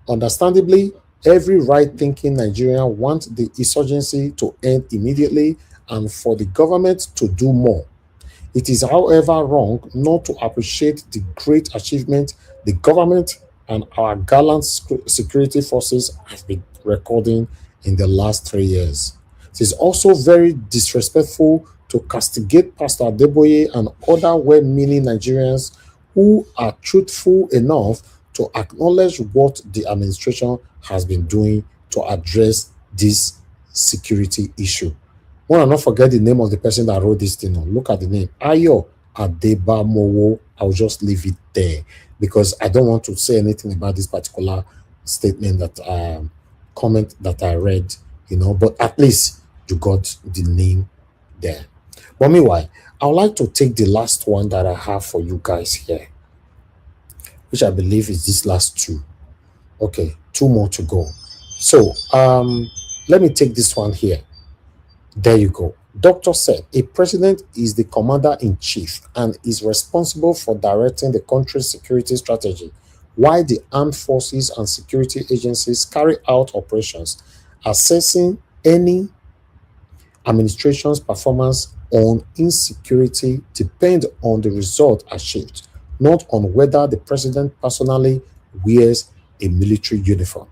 Understandably, every right-thinking Nigerian wants the insurgency to end immediately and for the government to do more. It is, however, wrong not to appreciate the great achievement the government and our gallant security forces have been recording in the last 3 years. It is also very disrespectful to castigate Pastor Adeboye and other well-meaning Nigerians who are truthful enough to acknowledge what the administration has been doing to address this security issue. I want to not forget the name of the person that wrote this thing. Look at the name. Ayo Adeboye. I'll just leave it there because I don't want to say anything about this particular statement that comment that I read, you know, but at least you got the name there. But meanwhile, I would like to take the last one that I have for you guys here, which I believe is this last two. Okay, 2 more to go. So let me take this one here. There you go. Doctor said, a president is the commander-in-chief and is responsible for directing the country's security strategy, while the armed forces and security agencies carry out operations. Assessing any administration's performance on insecurity depends on the result achieved, not on whether the president personally wears a military uniform.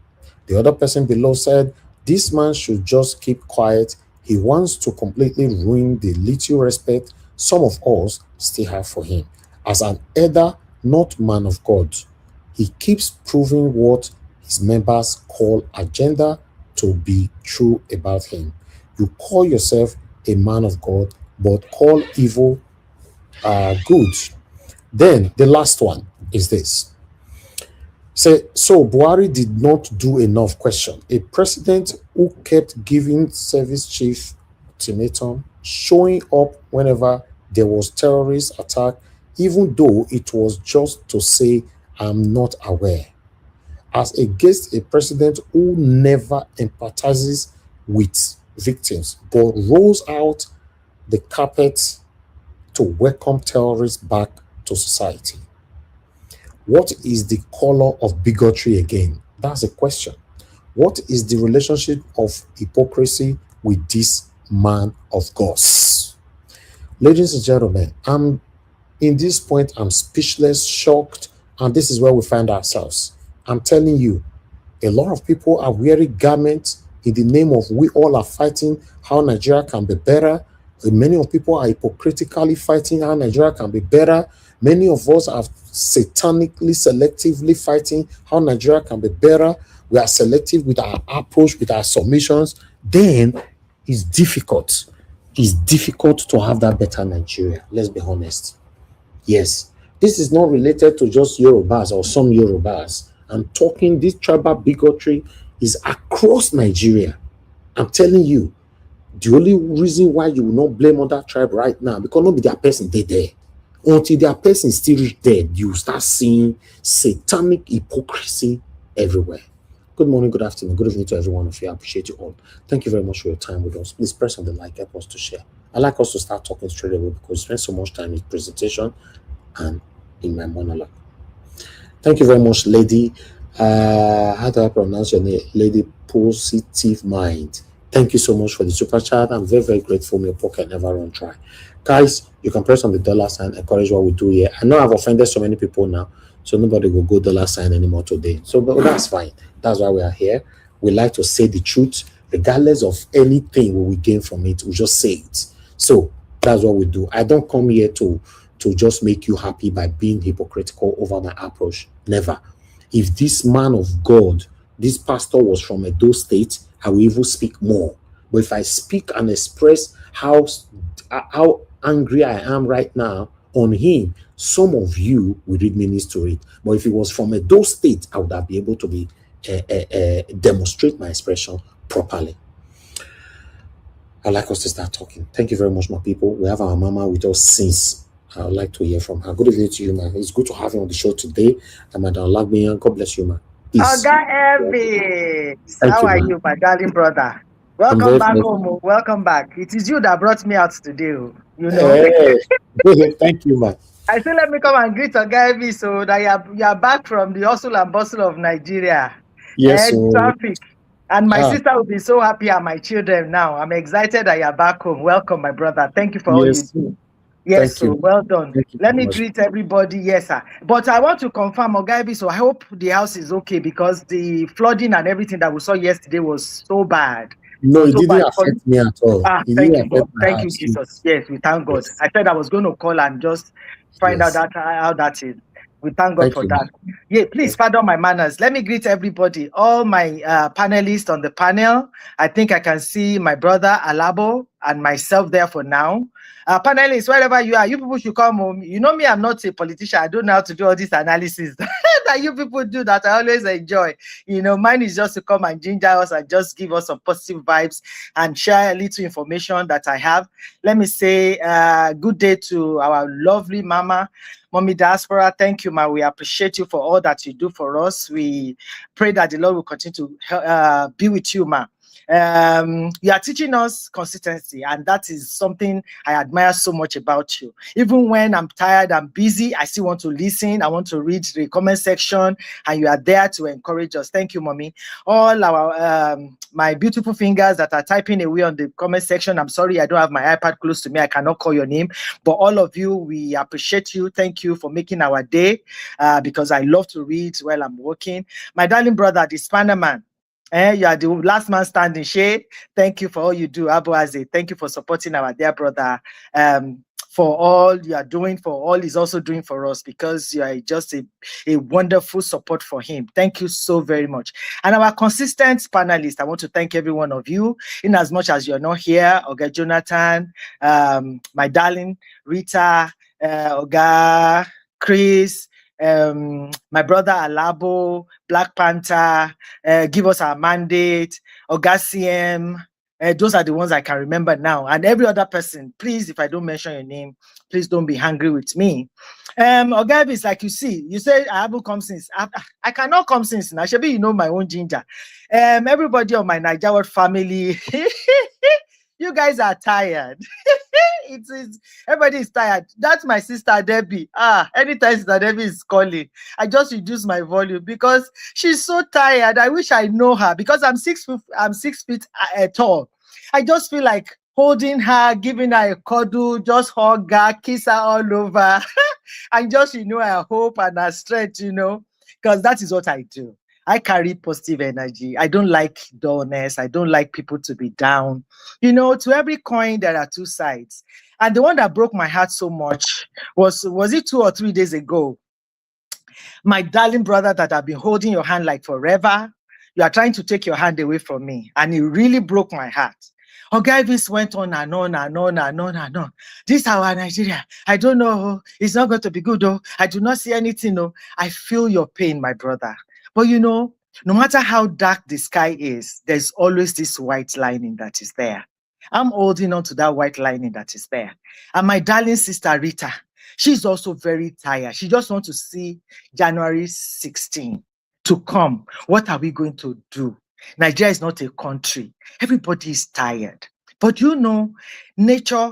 The other person below said, this man should just keep quiet. He wants to completely ruin the little respect some of us still have for him. As an elder, not man of God, he keeps proving what his members call agenda to be true about him. You call yourself a man of God, but call evil good. Then the last one is this. So Buhari did not do enough question. A president who kept giving service chief ultimatum, showing up whenever there was terrorist attack, even though it was just to say, I'm not aware. As against a president who never empathizes with victims, but rolls out the carpet to welcome terrorists back to society. What is the color of bigotry again? That's a question. What is the relationship of hypocrisy with this man of God? Ladies and gentlemen, in this point, I'm speechless, shocked, and this is where we find ourselves. I'm telling you, a lot of people are wearing garments in the name of we all are fighting how Nigeria can be better. Many of people are hypocritically fighting how Nigeria can be better. Many of us are satanically, selectively fighting how Nigeria can be better. We are selective with our approach, with our submissions. Then it's difficult. It's difficult to have that better Nigeria. Let's be honest. Yes, this is not related to just Yorubas or some Yorubas. I'm talking, this tribal bigotry is across Nigeria. I'm telling you, The only reason why you will not blame other tribe right now, because not be their person they there. Until their person still reach there, you start seeing satanic hypocrisy everywhere. Good morning, good afternoon, good evening to every one of you. I appreciate you all. Thank you very much for your time with us. Please press on the like, help us to share. I like us to start talking straight away because we spend so much time in presentation and in my monologue. Thank you very much, lady. How do I pronounce your name? Lady Positive Mind. Thank you so much for the super chat. I'm very, very grateful. My pocket never run dry. Guys, you can press on the dollar sign, encourage what we do here. I know I've offended so many people now, so nobody will go dollar sign anymore today. So, but that's fine. That's why we are here. We like to say the truth, regardless of anything we gain from it. We just say it. So that's what we do. I don't come here to just make you happy by being hypocritical over my approach. Never. If this man of God, this pastor was from Edo State, I will even speak more. But if I speak and express how angry I am right now on him, some of you will read me needs to read. But if it was from Edo State, I would have been able to be demonstrate my expression properly. I'd like us to start talking. Thank you very much, my people. We have our mama with us since. I would like to hear from her. Good evening to you, man. It's good to have you on the show today. Madam Lagbian, God bless you, man. Oga Elvis, how are you, my darling brother? Welcome back home. Welcome back. It is you that brought me out today. You know. Hey, thank you, man. I say let me come and greet Oga Elvis so that you are back from the hustle and bustle of Nigeria. Yes, traffic. And my sister will be so happy, and my children now. I'm excited that you're back home. Welcome, my brother. Thank you for all you do. Yes, so well done. Let me greet everybody. Yes, sir. But I want to confirm, Ogaibi, so I hope the house is okay because the flooding and everything that we saw yesterday was so bad. No, it didn't affect me at all. Thank you, God. Thank you, Jesus. Yes, we thank God. Yes. I said I was going to call and just find out how that is. We thank God for that. Yeah, please pardon my manners. Let me greet everybody, all my panelists on the panel. I think I can see my brother Alabo and myself there for now. Panelists, wherever you are, you people should come home. You know me, I'm not a politician. I don't know how to do all this analysis that you people do that I always enjoy. You know, mine is just to come and ginger us and just give us some positive vibes and share a little information that I have. Let me say good day to our lovely mama, Mommy Diaspora. Thank you, ma. We appreciate you for all that you do for us. We pray that the Lord will continue to be with you, ma. You are teaching us consistency, and that is something I admire so much about you. Even when I'm tired, I'm busy, I still want to listen. I want to read the comment section, and you are there to encourage us. Thank you, mommy. All our my beautiful fingers that are typing away on the comment section. I'm sorry, I don't have my iPad close to me. I cannot call your name, but all of you, we appreciate you. Thank you for making our day, because I love to read while I'm working. My darling brother, the Spanner man. You are the last man standing. Shay, thank you for all you do. Abuaze, thank you for supporting our dear brother. For all you are doing, for all he's also doing for us, because you are just a wonderful support for him. Thank you so very much. And our consistent panelists, I want to thank every one of you, in as much as you're not here. Oga Jonathan, my darling Rita, Oga Chris, my brother Alabo, Black Panther, Give Us Our Mandate, Ogaciem. Those are the ones I can remember now. And every other person, please, if I don't mention your name, please don't be angry with me. Ogabis, like you see, you say I haven't come since. I cannot come since. Now, Shebi, you know my own ginger. Everybody on my Nigerian family, you guys are tired. It is, everybody is tired. That's my sister Debbie. Anytime Sister Debbie is calling, I just reduce my volume because she's so tired. I wish I know her because I'm 6 feet tall. I just feel like holding her, giving her a cuddle, just hug her, kiss her all over, and just, you know, her hope and her strength, you know, because that is what I do. I carry positive energy. I don't like dullness. I don't like people to be down. You know, to every coin, there are two sides. And the one that broke my heart so much was it 2 or 3 days ago? My darling brother that I've been holding your hand like forever, you are trying to take your hand away from me. And it really broke my heart. Ogaivis went on and on and on and on and on. This is our Nigeria. I don't know. It's not going to be good, though. I do not see anything, though. I feel your pain, my brother. But you know, no matter how dark the sky is, there's always this white lining that is there. I'm holding on to that white lining that is there. And my darling sister Rita, she's also very tired. She just wants to see January 16 to come. What are we going to do? Nigeria is not a country. Everybody is tired. But you know, nature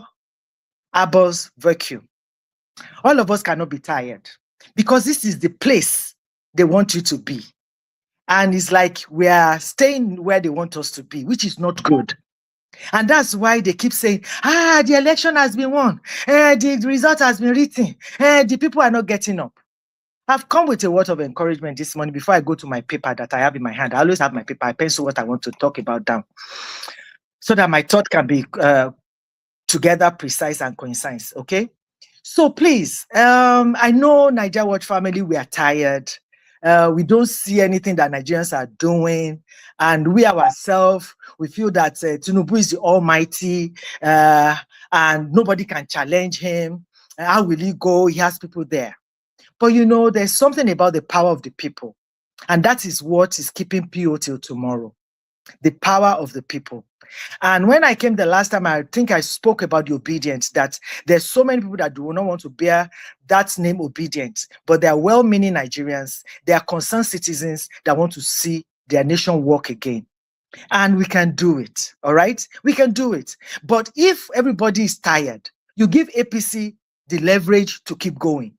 abhors virtue. All of us cannot be tired because this is the place they want you to be. And it's like we are staying where they want us to be, which is not good. And that's why they keep saying, the election has been won. The result has been written. The people are not getting up. I've come with a word of encouragement this morning before I go to my paper that I have in my hand. I always have my paper. I pencil what I want to talk about down so that my thought can be together, precise, and concise. Okay? So please, I know Nigeria Watch family, we are tired. We don't see anything that Nigerians are doing. And we ourselves, we feel that Tinubu is the almighty and nobody can challenge him. How will he go? He has people there. But you know, there's something about the power of the people. And that is what is keeping PO till tomorrow. The power of the people. And when I came the last time, I think I spoke about the obedience, that there's so many people that do not want to bear that name obedience, but they are well-meaning Nigerians. They are concerned citizens that want to see their nation work again. And we can do it, all right? We can do it. But if everybody is tired, you give APC the leverage to keep going.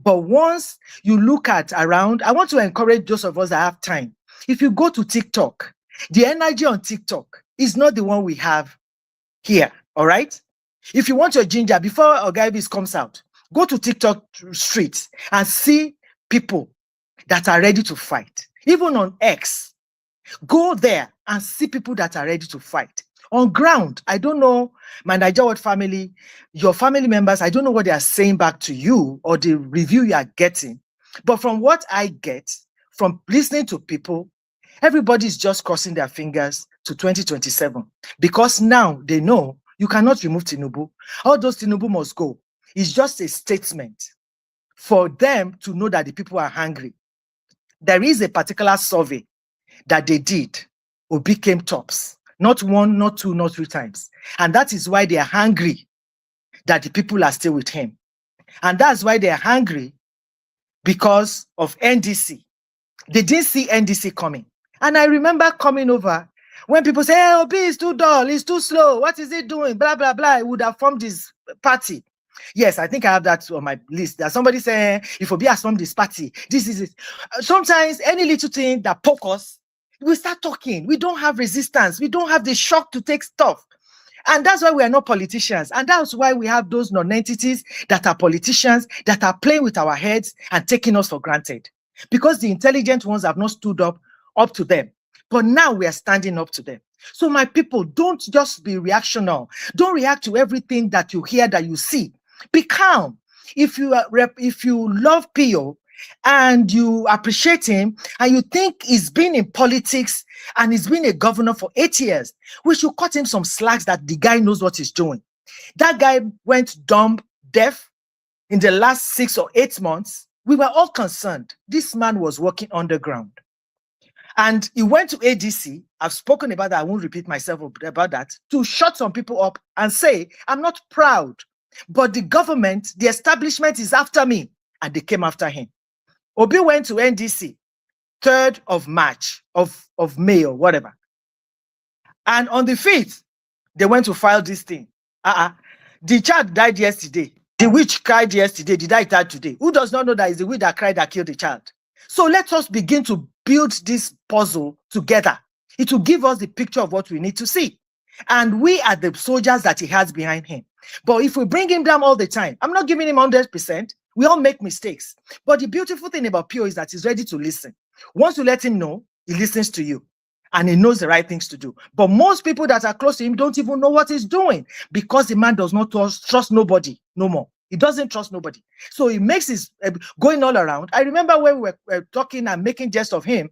But once you look at around, I want to encourage those of us that have time. If you go to TikTok, the energy on TikTok is not the one we have here, all right? If you want your ginger, before Ogaibis comes out, go to TikTok streets and see people that are ready to fight. Even on X, go there and see people that are ready to fight. On ground, I don't know, my Nigerian family, your family members, I don't know what they are saying back to you or the review you are getting. But from what I get, from listening to people, everybody's just crossing their fingers to 2027 because now they know you cannot remove Tinubu. All those Tinubu must go. It's just a statement for them to know that the people are hungry. There is a particular survey that they did. Obi came tops. Not one, not two, not three times. And that is why they are hungry that the people are still with him. And that's why they are hungry because of NDC. They didn't see NDC coming. And I remember coming over when people say, hey, Obi is too dull, he's too slow, what is he doing? Blah, blah, blah. He would have formed this party. Yes, I think I have that on my list. There's somebody saying, if Obi has formed this party, this is it. Sometimes any little thing that poke us, we start talking. We don't have resistance. We don't have the shock to take stuff. And that's why we are not politicians. And that's why we have those non-entities that are politicians that are playing with our heads and taking us for granted. Because the intelligent ones have not stood up to them. But now we are standing up to them. So my people, don't just be reactional. Don't react to everything that you hear, that you see. Be calm. If you love Pio and you appreciate him and you think he's been in politics and he's been a governor for 8 years, we should cut him some slacks that the guy knows what he's doing. That guy went dumb, deaf in the last 6 or 8 months. We were all concerned. This man was working underground. And he went to ADC. I've spoken about that. I won't repeat myself about that. To shut some people up and say, I'm not proud, but the government, the establishment is after me. And they came after him. Obi went to NDC, 3rd of March, of May or whatever. And on the 5th, they went to file this thing. The child died yesterday. The witch cried yesterday. The guy died today. Who does not know that it's the witch that cried that killed the child? So let us begin to build this puzzle together. It will give us the picture of what we need to see. And we are the soldiers that he has behind him. But if we bring him down all the time, I'm not giving him 100%. We all make mistakes. But the beautiful thing about Pio is that he's ready to listen. Once you let him know, he listens to you. And he knows the right things to do. But most people that are close to him don't even know what he's doing because the man does not trust nobody no more. He doesn't trust nobody. So he makes his going all around. I remember when we were talking and making jest of him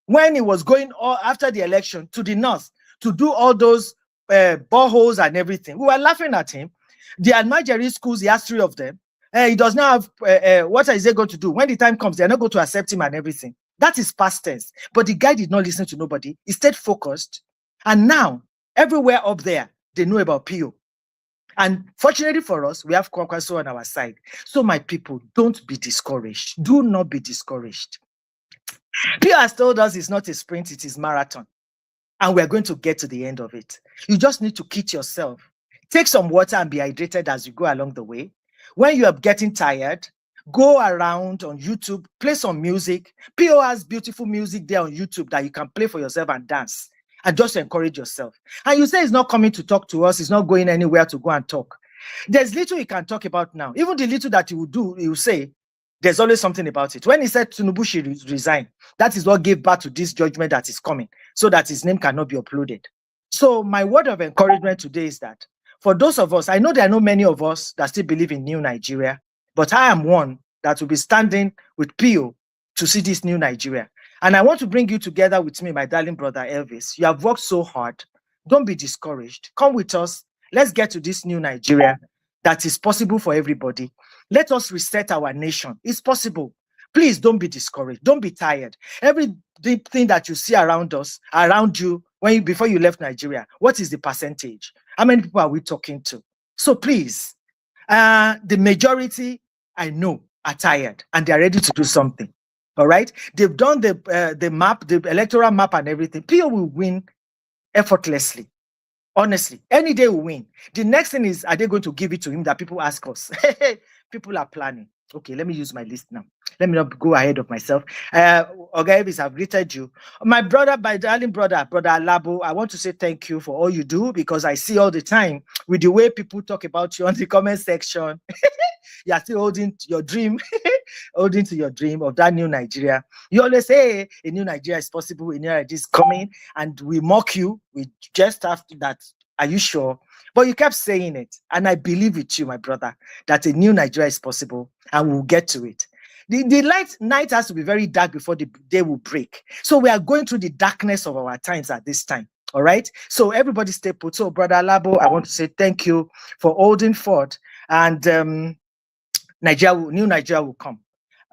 when he was going all after the election to the north to do all those boreholes and everything. We were laughing at him. The Almajiri schools, he has 3 of them. He does not have, what is he going to do? When the time comes, they're not going to accept him and everything. That is past tense. But the guy did not listen to nobody. He stayed focused. And now, everywhere up there, they know about PO. And fortunately for us, we have Kwakwaso on our side. So my people, don't be discouraged. Do not be discouraged. PO has told us it's not a sprint, it is marathon. And we're going to get to the end of it. You just need to kit yourself. Take some water and be hydrated as you go along the way. When you are getting tired, go around on YouTube, play some music. PO has beautiful music there on YouTube that you can play for yourself and dance and just encourage yourself. And you say he's not coming to talk to us, he's not going anywhere to go and talk. There's little he can talk about now. Even the little that he will do, he will say, there's always something about it. When he said Tinubu should resign, that is what gave birth to this judgment that is coming, so that his name cannot be uploaded. So my word of encouragement today is that for those of us, I know there are not many of us that still believe in new Nigeria, but I am one that will be standing with PO to see this new Nigeria. And I want to bring you together with me, my darling brother Elvis. You have worked so hard. Don't be discouraged. Come with us. Let's get to this new Nigeria that is possible for everybody. Let us reset our nation. It's possible. Please don't be discouraged. Don't be tired. Everything that you see around us, around you, before you left Nigeria, what is the percentage? How many people are we talking to? So please, the majority, I know, are tired and they're ready to do something. All right? They've done the map, the electoral map and everything. PO will win effortlessly. Honestly, any day we win. The next thing is, are they going to give it to him that people ask us? People are planning. Okay, let me use my list now. Let me not go ahead of myself. Oga, I've greeted you. My brother, my darling brother Alabo, I want to say thank you for all you do, because I see all the time with the way people talk about you on the comment section. You are still holding to your dream, holding to your dream of that new Nigeria. You always say a new Nigeria is possible, a new Nigeria is coming, and we mock you. We just after that. Are you sure? But you kept saying it, and I believe with you, my brother, that a new Nigeria is possible, and we'll get to it. The night has to be very dark before the day will break. So we are going through the darkness of our times at this time. All right. So everybody stay put. So brother Labo, I want to say thank you for holding forth, and new Nigeria will come.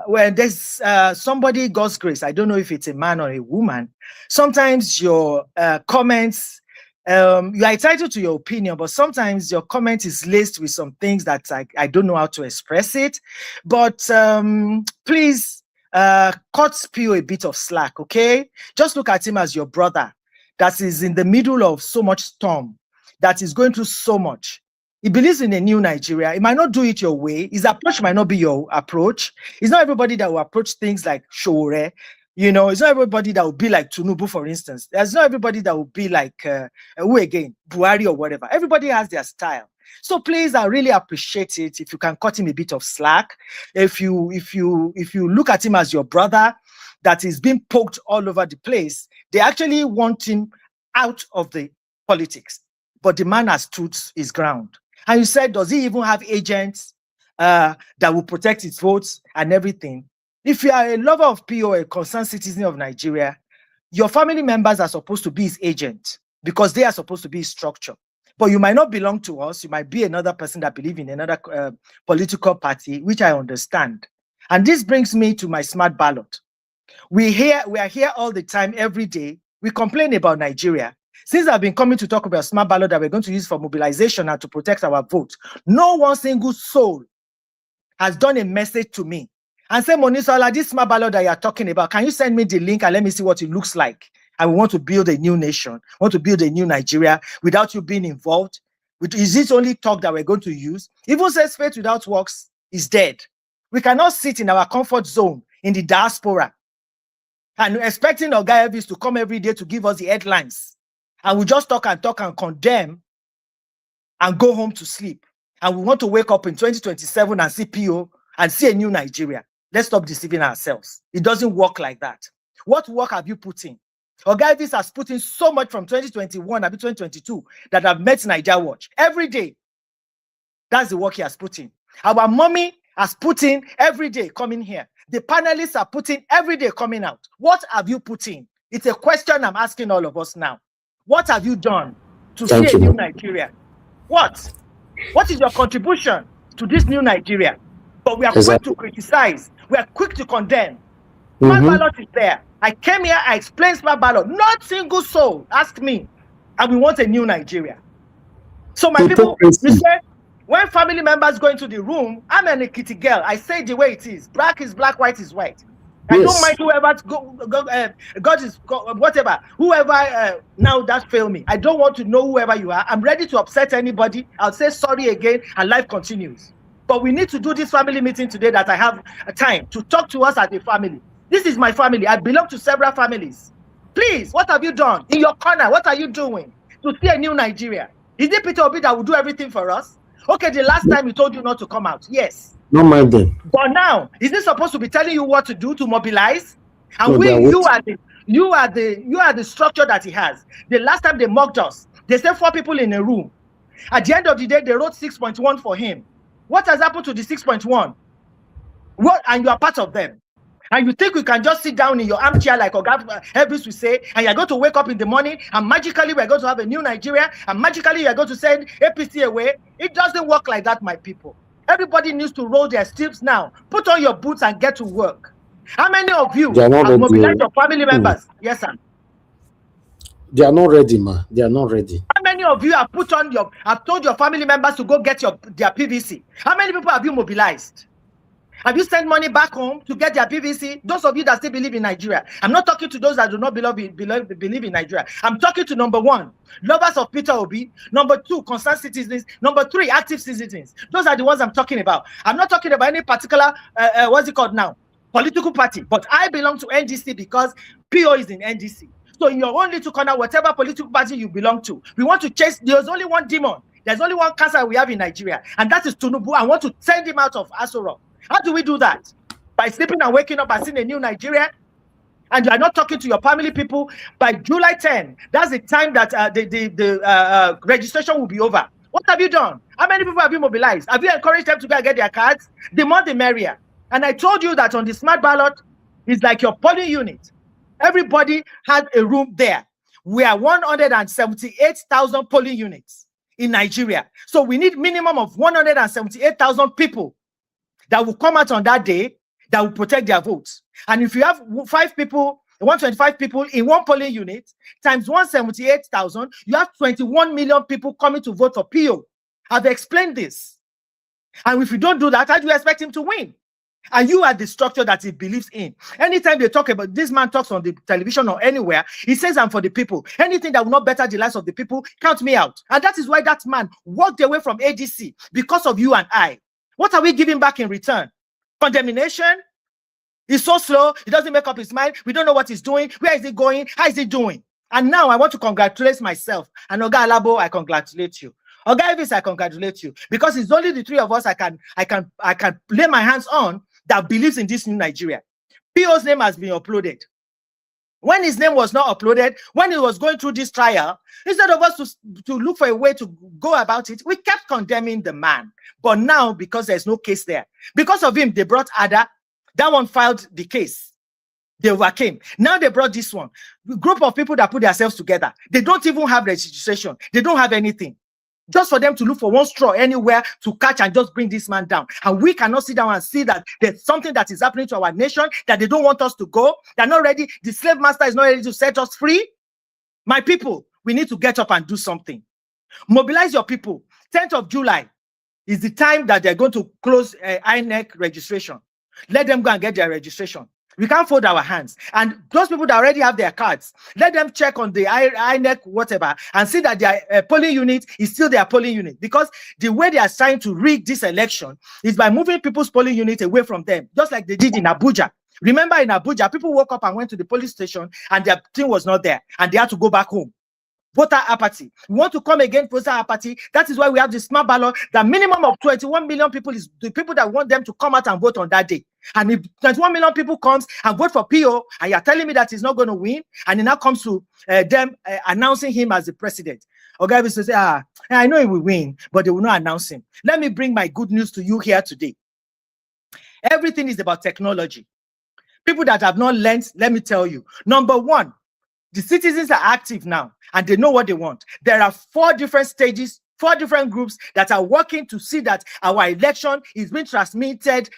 When there's somebody, God's grace, I don't know if it's a man or a woman. Sometimes your comments, you are entitled to your opinion, but sometimes your comment is laced with some things that I don't know how to express it. But please cut PO a bit of slack, okay? Just look at him as your brother that is in the middle of so much storm, that is going through so much. He believes in a new Nigeria. He might not do it your way. His approach might not be your approach. It's not everybody that will approach things like Shore. You know, it's not everybody that will be like Tinubu, for instance. There's not everybody that will be like, who again? Buhari or whatever. Everybody has their style. So please, I really appreciate it if you can cut him a bit of slack. If you look at him as your brother that is being poked all over the place, they actually want him out of the politics. But the man has stood his ground. And you said, does he even have agents that will protect his votes and everything? If you are a lover of PO, a concerned citizen of Nigeria, your family members are supposed to be his agent because they are supposed to be his structure. But you might not belong to us. You might be another person that believes in another political party, which I understand. And this brings me to my smart ballot. We are here all the time, every day. We complain about Nigeria. Since I've been coming to talk about smart ballot that we're going to use for mobilization and to protect our vote, no one single soul has done a message to me and said, Monisola, this smart ballot that you're talking about, can you send me the link and let me see what it looks like? And we want to build a new nation, want to build a new Nigeria without you being involved. Is this only talk that we're going to use? Even says faith without works is dead. We cannot sit in our comfort zone in the diaspora and expecting Oga Elvis to come every day to give us the headlines. And we just talk and condemn and go home to sleep. And we want to wake up in 2027 and see PO and see a new Nigeria. Let's stop deceiving ourselves. It doesn't work like that. What work have you put in? Oga Elvis has put in so much from 2021 to 2022 that I've met Nigeria Watch every day. That's the work he has put in. Our mommy has put in every day coming here. The panelists are putting every day coming out. What have you put in? It's a question I'm asking all of us now. What have you done to see a new Nigeria? What? What is your contribution to this new Nigeria? But we are quick to criticize. We are quick to condemn. Smart ballot is there. I came here, I explained smart ballot. Not single soul asked me. And we want a new Nigeria. So my people, you say, when family members go into the room, I'm an kitty girl. I say the way it is. Black is black, white is white. I don't mind whoever God is whatever. Whoever now that fail me. I don't want to know whoever you are. I'm ready to upset anybody. I'll say sorry again, and life continues. But we need to do this family meeting today that I have a time to talk to us as a family. This is my family. I belong to several families. Please, what have you done? In your corner, what are you doing to see a new Nigeria? Is it Peter Obi that will do everything for us? Okay, the last time we told you not to come out. Yes. No mind them. But now, is this supposed to be telling you what to do to mobilize? And you are the structure that he has. The last time they mocked us, they said 4 people in a room. At the end of the day, they wrote 6.1 for him. What has happened to the 6.1? What? And you are part of them. And you think we can just sit down in your armchair like Govt Hebrews will say, and you're going to wake up in the morning and magically we're going to have a new Nigeria and magically you're going to send APC away? It doesn't work like that, my people. Everybody needs to roll their sleeves now. Put on your boots and get to work. How many of you have mobilized your family members? Yes, sir. They are not ready, ma. They are not ready. How many of you have told your family members to go get their PVC? How many people have you mobilized? Have you sent money back home to get their PVC? Those of you that still believe in Nigeria. I'm not talking to those that do not believe in Nigeria. I'm talking to number 1, lovers of Peter Obi. Number 2, concerned citizens. Number 3, active citizens. Those are the ones I'm talking about. I'm not talking about any particular, what's it called now? Political party. But I belong to NDC because PO is in NDC. So in your own little corner, whatever political party you belong to, we want to chase. There's only one demon. There's only one cancer we have in Nigeria. And that is Tinubu. I want to send him out of Aso Rock. How do we do that? By sleeping and waking up and seeing a new Nigeria? And you are not talking to your family people. By July 10, that's the time that the registration will be over. What have you done? How many people have you mobilized? Have you encouraged them to go and get their cards? The more the merrier. And I told you that on the smart ballot, it's like your polling unit. Everybody has a room there. We are 178,000 polling units in Nigeria. So we need minimum of 178,000 people that will come out on that day that will protect their votes. And if you have 125 people in one polling unit, times 178,000, you have 21 million people coming to vote for PO. I've explained this. And if you don't do that, how do you expect him to win? And you are the structure that he believes in. Anytime they talk about, this man talks on the television or anywhere, he says, I'm for the people. Anything that will not better the lives of the people, count me out. And that is why that man walked away from ADC because of you and I. What are we giving back in return? Condemnation? He's so slow. He doesn't make up his mind. We don't know what he's doing. Where is he going? How is he doing? And now I want to congratulate myself. And Oga Alabo, I congratulate you. Oga Evis, I congratulate you. Because it's only the 3 of us I can lay my hands on that believes in this new Nigeria. PO's name has been uploaded. When his name was not uploaded, when he was going through this trial, instead of us to look for a way to go about it, we kept condemning the man. But now, because there's no case there, because of him, they brought Ada. That one filed the case. They overcame. Now they brought this one. A group of people that put themselves together. They don't even have registration. They don't have anything. Just for them to look for one straw anywhere to catch and just bring this man down. And we cannot sit down and see that there's something that is happening to our nation, that they don't want us to go. They're not ready. The slave master is not ready to set us free. My people, we need to get up and do something. Mobilize your people. 10th of July is the time that they're going to close INEC registration. Let them go and get their registration. We can't fold our hands. And those people that already have their cards, let them check on the INEC whatever and see that their polling unit is still their polling unit. Because the way they are trying to rig this election is by moving people's polling unit away from them, just like they did in Abuja. Remember in Abuja, people woke up and went to the police station and their team was not there and they had to go back home. Voter apathy. We want to come against voter apathy. That is why we have the smart ballot. The minimum of 21 million people is the people that want them to come out and vote on that day. And if 21 million people comes and vote for PO, and you're telling me that he's not going to win, and it now comes to them announcing him as the president. Okay, we say, I know he will win, but they will not announce him. Let me bring my good news to you here today. Everything is about technology. People that have not learned, let me tell you. Number one, the citizens are active now and they know what they want. There are 4 different stages, 4 different groups that are working to see that our election is being transmitted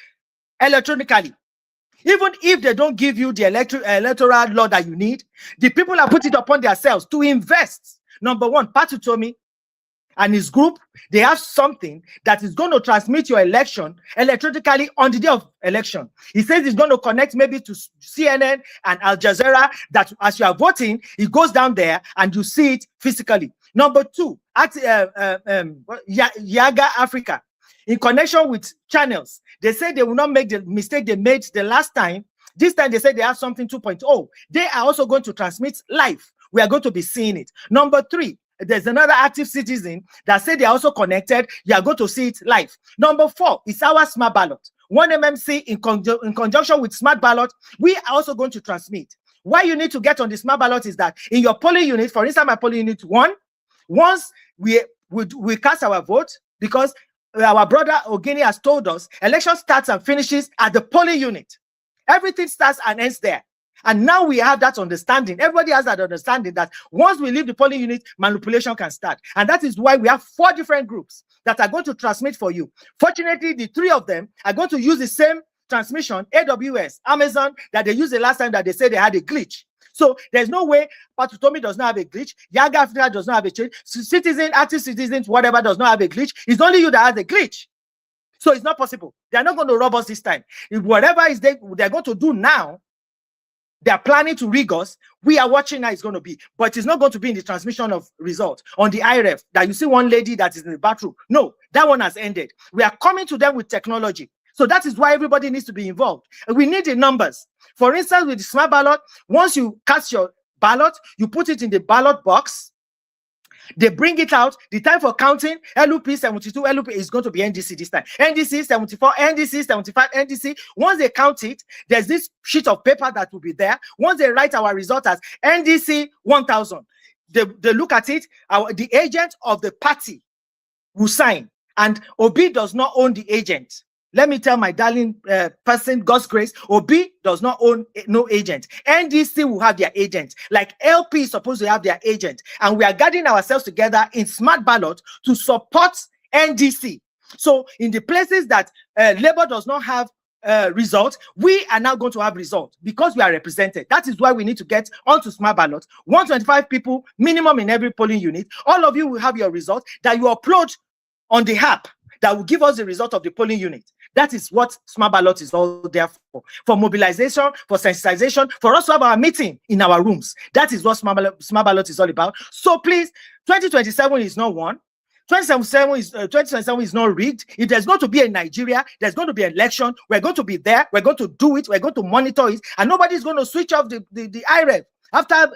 electronically. Even if they don't give you the electoral law that you need, the people have put it upon themselves to invest. Number one, Patu Tomi, and his group, they have something that is going to transmit your election electronically on the day of election. He says it's going to connect maybe to CNN and Al Jazeera, that as you are voting, it goes down there and you see it physically. Number two, at Yaga Africa, in connection with channels, they say they will not make the mistake they made the last time. This time they say they have something 2.0. They are also going to transmit live. We are going to be seeing it. Number three, there's another active citizen that said they are also connected. You are going to see it live. Number four is our smart ballot. 1MMC in conjunction with smart ballot, we are also going to transmit. Why you need to get on the smart ballot is that in your polling unit, for instance, my polling unit 1, once we cast our vote, because our brother Ogini has told us, election starts and finishes at the polling unit. Everything starts and ends there. And now we have that understanding. Everybody has that understanding that once we leave the polling unit, manipulation can start. And that is why we have 4 different groups that are going to transmit for you. Fortunately, the 3 of them are going to use the same transmission, AWS, Amazon, that they used the last time that they said they had a glitch. So there's no way Patutomi does not have a glitch, Yaga Africa does not have a change, citizen, active citizens, whatever does not have a glitch. It's only you that has a glitch. So it's not possible. They're not going to rob us this time. If whatever is they're going to do now, they're planning to rig us. We are watching how it's going to be, but it's not going to be in the transmission of results on the IRF that you see one lady that is in the bathroom. No, that one has ended. We are coming to them with technology. So that is why everybody needs to be involved. We need the numbers. For instance, with the smart ballot, once you cast your ballot, you put it in the ballot box. They bring it out. The time for counting, LUP 72, LUP is going to be NDC this time. NDC 74, NDC 75, NDC. Once they count it, there's this sheet of paper that will be there. Once they write our result as NDC 1000, they look at it. The agent of the party will sign. And Obi does not own the agent. Let me tell my darling person, God's grace, Obi does not own no agent. NDC will have their agent. Like LP is supposed to have their agent. And we are gathering ourselves together in smart ballot to support NDC. So in the places that Labour does not have results, we are now going to have results because we are represented. That is why we need to get onto smart ballot. 125 people minimum in every polling unit. All of you will have your results that you upload on the app that will give us the result of the polling unit. That is what smart ballot is all there for mobilization, for sensitization, for us to have our meeting in our rooms. That is what smart ballot is all about. So please, 2027 is not won. 2027 is not rigged. If there's going to be a Nigeria, there's going to be an election. We're going to be there. We're going to do it. We're going to monitor it. And nobody's going to switch off the IREF. After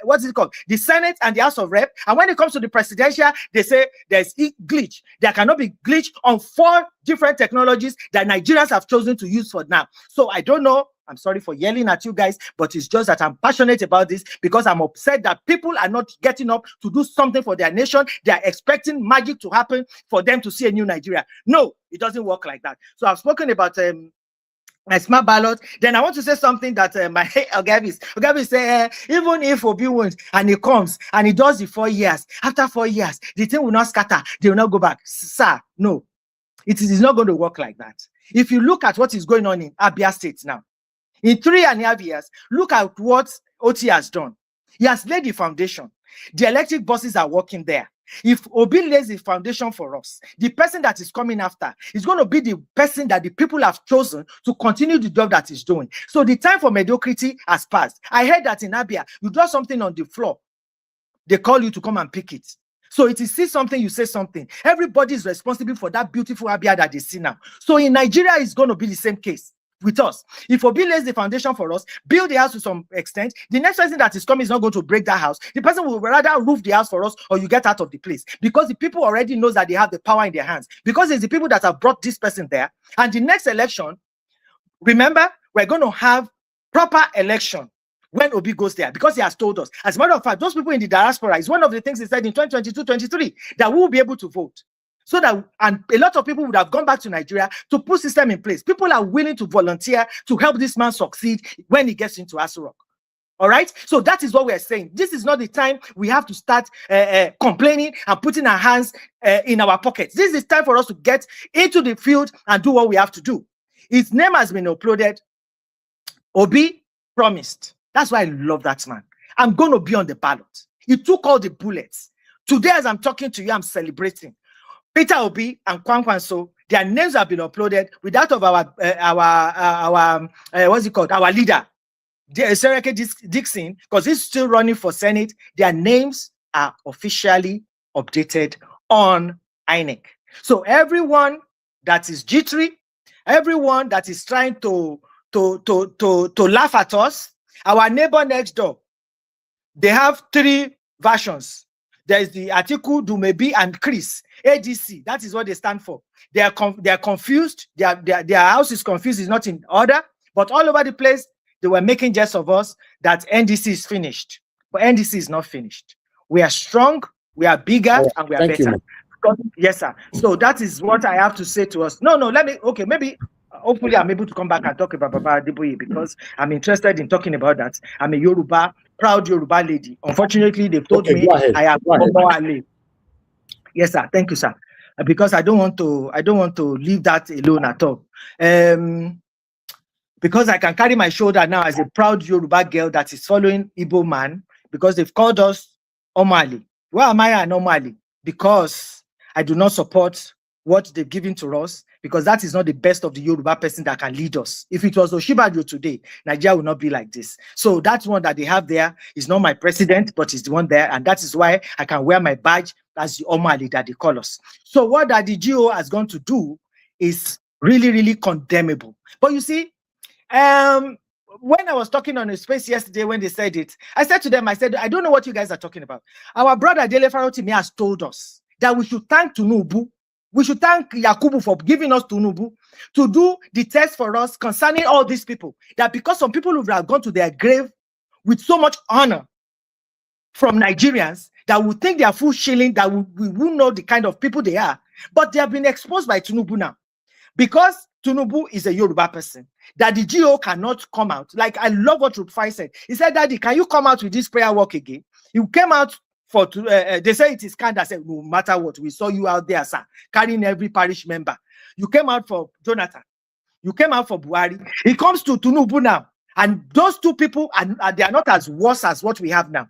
what's it called? The Senate and the House of Rep. And when it comes to the presidential, they say there's glitch. There cannot be glitch on 4 different technologies that Nigerians have chosen to use for now. So I don't know. I'm sorry for yelling at you guys, but it's just that I'm passionate about this because I'm upset that people are not getting up to do something for their nation. They are expecting magic to happen for them to see a new Nigeria. No, it doesn't work like that. So I've spoken about my smart ballot. Then I want to say something that my Ogabi say, even if Obi wins and he comes and he does the 4 years, after 4 years, the thing will not scatter. They will not go back. Sir, no, it is not going to work like that. If you look at what is going on in Abia State now, in 3.5 years, look at what OT has done. He has laid the foundation. The electric buses are working there. If Obi lays the foundation for us, the person that is coming after is going to be the person that the people have chosen to continue the job that he's doing. So the time for mediocrity has passed. I heard that in Abia, you draw something on the floor, they call you to come and pick it. So it is see something, you say something. Everybody is responsible for that beautiful Abia that they see now. So in Nigeria, it's going to be the same case with us. If Obi lays the foundation for us, build the house to some extent, the next person that is coming is not going to break that house. The person will rather roof the house for us, or you get out of the place, because the people already knows that they have the power in their hands, because it's the people that have brought this person there. And the next election, remember, we're going to have proper election when Obi goes there, because he has told us. As a matter of fact, those people in the diaspora, is one of the things he said in 2022-23, that we will be able to vote. So that, and a lot of people would have gone back to Nigeria to put system in place. People are willing to volunteer to help this man succeed when he gets into Aso Rock. All right. So that is what we are saying. This is not the time we have to start complaining and putting our hands in our pockets. This is time for us to get into the field and do what we have to do. His name has been uploaded. Obi promised. That's why I love that man. I'm going to be on the ballot. He took all the bullets. Today, as I'm talking to you, I'm celebrating. Peter Obi and Kwankwanso, their names have been uploaded with that of our what's it called? Our leader, Sereke Dixon, because he's still running for Senate. Their names are officially updated on INEC. So everyone that is jittery, everyone that is trying to laugh at us, our neighbor next door, they have 3 versions. There is the Atiku, Dumebi, and Chris. ADC, that is what they stand for. They are confused. Their house is confused. It's not in order. But all over the place, they were making jest of us that NDC is finished. But NDC is not finished. We are strong, we are bigger, and we are better. Yes, sir. So that is what I have to say to us. No, maybe hopefully I'm able to come back and talk about Baba Adeboye, because I'm interested in talking about that. I'm a Yoruba, proud Yoruba lady. Unfortunately, they've told me I am Omoale. Yes, sir. Thank you, sir. Because I don't want to leave that alone at all. Because I can carry my shoulder now as a proud Yoruba girl that is following Igbo man, because they've called us Omali. Why am I an Omali? Because I do not support what they've given to us, because that is not the best of the Yoruba person that can lead us. If it was Oshibajo today, Nigeria would not be like this. So that one that they have there is not my president, but is the one there, and that is why I can wear my badge as the Omali that they call us. So what that the GO has gone to do is really, really condemnable. But you see, when I was talking on a space yesterday, when they said it, I said to them, I said, I don't know what you guys are talking about. Our brother Dele Farotimi has told us that we should thank Tinubu. We should thank Yakubu for giving us Tinubu to do the test for us concerning all these people. That because some people who have gone to their grave with so much honor from Nigerians, that we think they are full shilling, that we will know the kind of people they are. But they have been exposed by Tinubu now. Because Tinubu is a Yoruba person, that the GO cannot come out. Like, I love what Rufai said. He said, Daddy, can you come out with this prayer work again? He came out for, they say it is kind of said, no matter what, we saw you out there, sir, carrying every parish member. You came out for Jonathan. You came out for Buhari. He comes to Tinubu now. And those two people, they are not as worse as what we have now.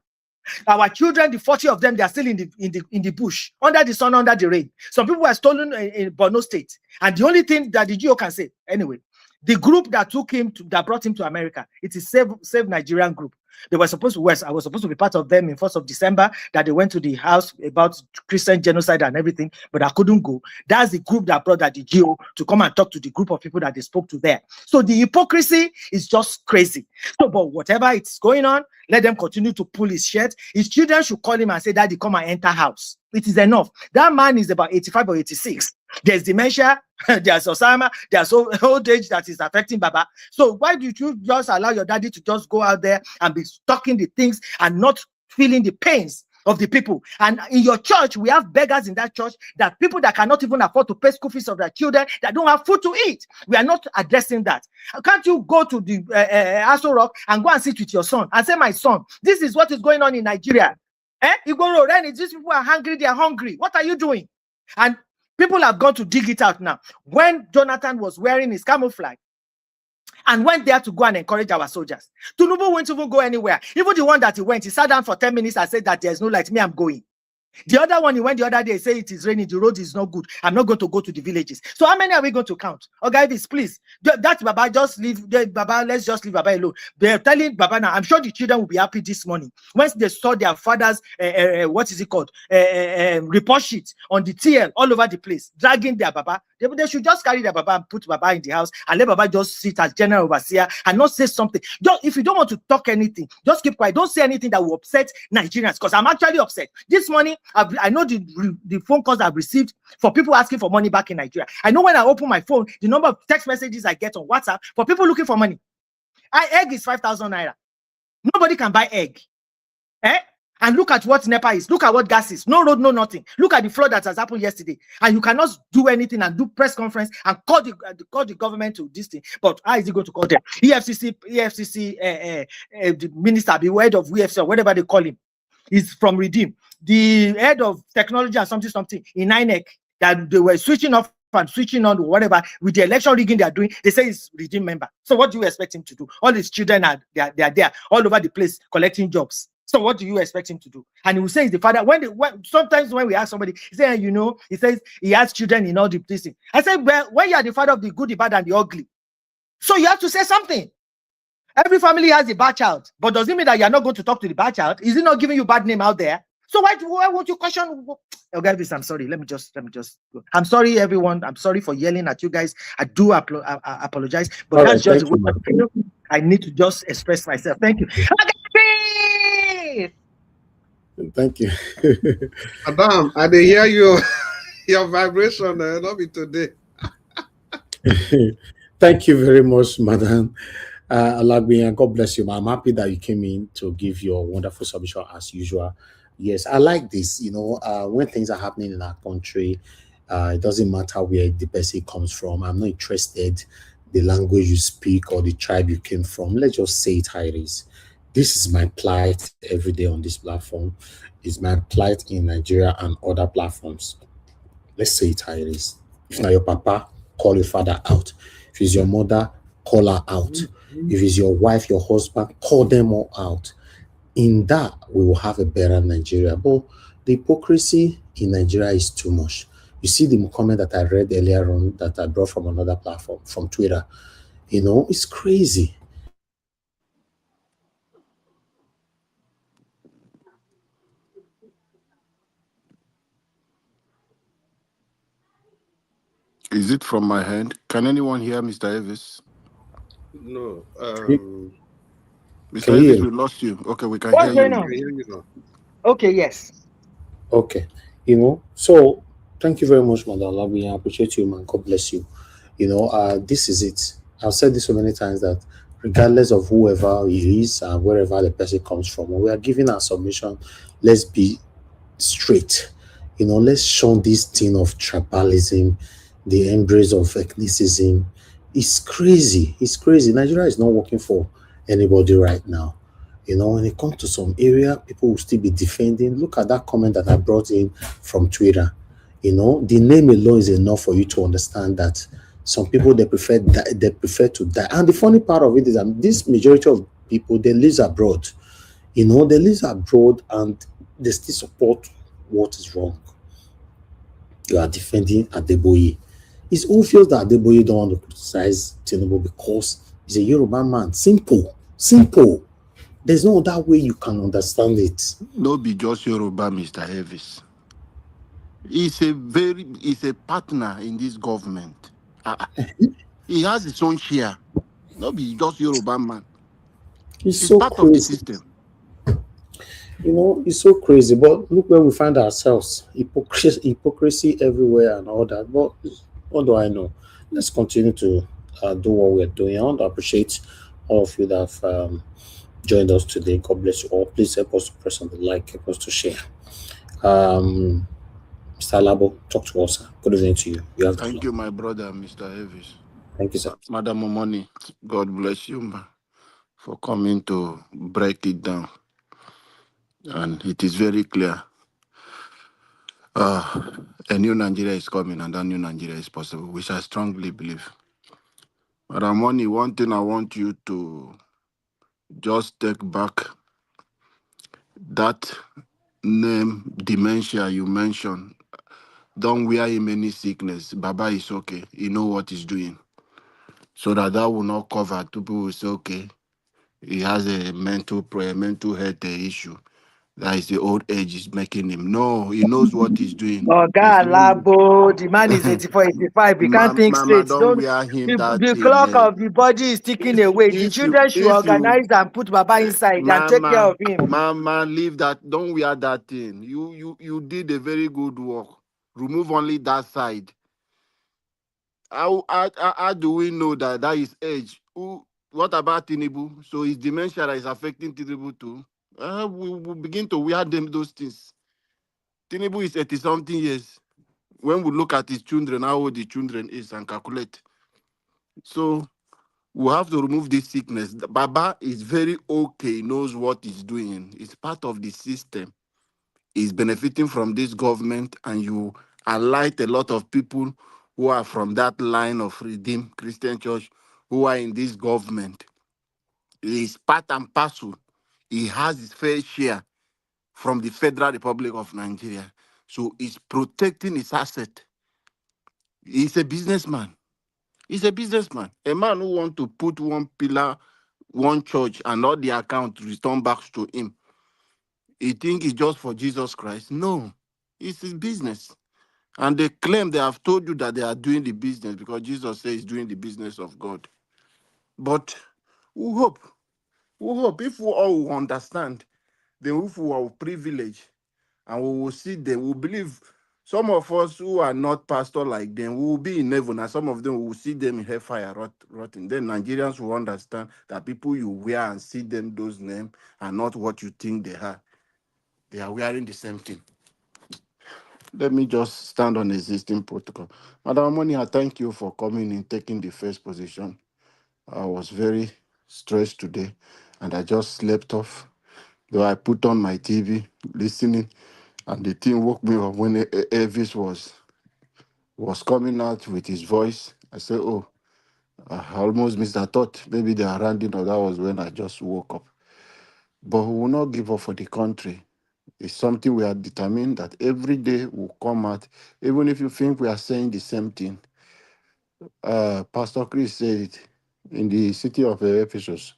Our children, the 40 of them, they are still in the bush, under the sun, under the rain. Some people were stolen in Borno State. And the only thing that the GO can say, anyway, the group that that brought him to America, it is Save Nigerian group. They were supposed to, I was supposed to be part of them in 1st of December, that they went to the house about Christian genocide and everything, but I couldn't go. That's the group that brought the GO to come and talk to the group of people that they spoke to there. So the hypocrisy is just crazy. So, but whatever it's going on, let them continue to pull his shirt. His children should call him and say, Daddy, come and enter house. It is enough. That man is about 85 or 86. There's dementia, there's Osama, there's old age that is affecting Baba. So why do you just allow your daddy to just go out there and be talking the things and not feeling the pains of the people? And in your church, we have beggars in that church, that people that cannot even afford to pay school fees of their children, that don't have food to eat. We are not addressing that. Can't you go to the Aso Rock and go and sit with your son and say, my son, this is what is going on in Nigeria. You go to these people are hungry, they are hungry. What are you doing? And people have gone to dig it out now. When Jonathan was wearing his camouflage and went there to go and encourage our soldiers, Tinubu won't even go anywhere. Even the one that he went, he sat down for 10 minutes and said that there's no light. Me, I'm going. The other one, he went the other day, say it is raining, the road is not good. I'm not going to go to the villages. So how many are we going to count? Okay, please. That Baba, just leave Baba, let's just leave Baba alone. They're telling Baba now, I'm sure the children will be happy this morning. Once they saw their father's, what is it called? Report sheet on the TL all over the place, dragging their Baba. They should just carry their Baba and put Baba in the house and let Baba just sit as general overseer and not say something. If you don't want to talk anything, just keep quiet. Don't say anything that will upset Nigerians, because I'm actually upset. This morning, I know the phone calls I've received for people asking for money back in Nigeria. I know when I open my phone, the number of text messages I get on WhatsApp for people looking for money. Egg is 5,000 naira. Nobody can buy egg. And look at what NEPA is. Look at what gas is. No road, no nothing. Look at the flood that has happened yesterday. And you cannot do anything and do press conference and call the government to this thing. But how is he going to call them? EFCC, the minister, the head of EFCC, or whatever they call him, is from Redeem. The head of technology and something in INEC, that they were switching off and switching on, whatever, with the election rigging they are doing, they say he's Redeem member. So what do you expect him to do? All his children they are there all over the place collecting jobs. So what do you expect him to do? And he will say he's the father. Sometimes when we ask somebody, he says, he says he has children in all the places. I said, well, when you are the father of the good, the bad, and the ugly, so you have to say something. Every family has a bad child, but does it mean that you are not going to talk to the bad child? Is it not giving you bad name out there? So why won't you question? Okay, I'm sorry. Let me just go. I'm sorry, everyone. I'm sorry for yelling at you guys. I do apologize, but All that's right, just what I need to just express myself. Thank you. Thank you. Madam, I did hear your vibration, not be today. Thank you very much, Madam Alagbiyan. God bless you. I'm happy that you came in to give your wonderful submission as usual. Yes, I like this. When things are happening in our country, it doesn't matter where the person comes from. I'm not interested the language you speak or the tribe you came from. Let's just say it how it is. This is my plight every day on this platform. It's my plight in Nigeria and other platforms. Let's say it how it is. If not your papa, call your father out. If it's your mother, call her out. If it's your wife, your husband, call them all out. In that, we will have a better Nigeria. But the hypocrisy in Nigeria is too much. You see the comment that I read earlier on that I brought from another platform, from Twitter. It's crazy. Is it from my hand? Can anyone hear Mr. Evis? No. Mr. Evis, we lost you. Okay, we can hear you. Okay, yes. Okay. So thank you very much, Madam Labi. I appreciate you, man. God bless you. This is it. I've said this so many times that regardless of whoever it is and wherever the person comes from, when we are giving our submission, let's be straight. Let's shun this thing of tribalism, the embrace of ethnicism. It's crazy. It's crazy. Nigeria is not working for anybody right now. When it comes to some area, people will still be defending. Look at that comment that I brought in from Twitter. The name alone is enough for you to understand that some people they prefer to die. And the funny part of it is that this majority of people they live abroad. They live abroad and they still support what is wrong. You are defending Adeboye. It's obvious that Adeboye don't want to criticize Tinubu because he's a Yoruba man. Simple. There's no other way you can understand it. No be just Yoruba, Mr. Evis. He's a partner in this government. He has his own share. No be just Yoruba man. It's He's so part crazy. of the system. It's so crazy. But look where we find ourselves. Hypocrisy everywhere and all that. But what do I know? Let's continue to do what we're doing. I want to appreciate all of you that have joined us today. God bless you all. Please help us to press on the like, help us to share. Mr. Labo, talk to us. Good evening to you. Thank you, my brother, Mr. Evis. Thank you, sir. Madam Omoni, God bless you, man, for coming to break it down. And it is very clear. A new Nigeria is coming, and that new Nigeria is possible, which I strongly believe. Madam Omoni, one thing I want you to just take back that name, dementia you mentioned. Don't wear him any sickness. Baba is okay. He know what he's doing. So that will not cover. People will say, okay, he has a mental health issue. That is the old age is making him. No, he knows what he's doing. Oh God, Labo, the man is 84, 85. He can't think Mama, straight. don't wear him The clock of the body is ticking away. The children should organize and put Baba inside and take care of him. Mama, leave that. Don't wear that thing. You did a very good work. Remove only that side. How do we know that is age? What about Tinubu? So is dementia that is affecting Tinubu too? We will begin to wear those things. Tinubu is 80-something years. When we look at his children, how old the children is and calculate. So we have to remove this sickness. Baba is very okay, knows what he's doing. It's part of the system. He's benefiting from this government, and you alight a lot of people who are from that line of Redeemed Christian Church who are in this government. It's part and parcel. he has his fair share from the Federal Republic of Nigeria. So he's protecting his asset. He's a businessman. He's a businessman. A man who wants to put one pillar, one church, and all the account return back to him. He think it's just for Jesus Christ. No, it's his business. And they claim they have told you that they are doing the business because Jesus says he's doing the business of God. But we hope if we all will understand, then if we are privileged and we will see them, we believe some of us who are not pastor like them, we will be in heaven, and some of them we will see them in hellfire rotting. Then Nigerians will understand that people you wear and see them those names are not what you think they are. They are wearing the same thing. Let me just stand on existing protocol. Madam Moni, I thank you for coming in, taking the first position. I was very stressed today, and I just slept off. Though I put on my TV, listening, and the thing woke me up when Elvis was coming out with his voice. I said, "Oh, I almost missed. I thought maybe they are rounding up." That was when I just woke up. But we will not give up for the country. It's something we are determined that every day will come out, even if you think we are saying the same thing. Pastor Chris said it in the city of Ephesus.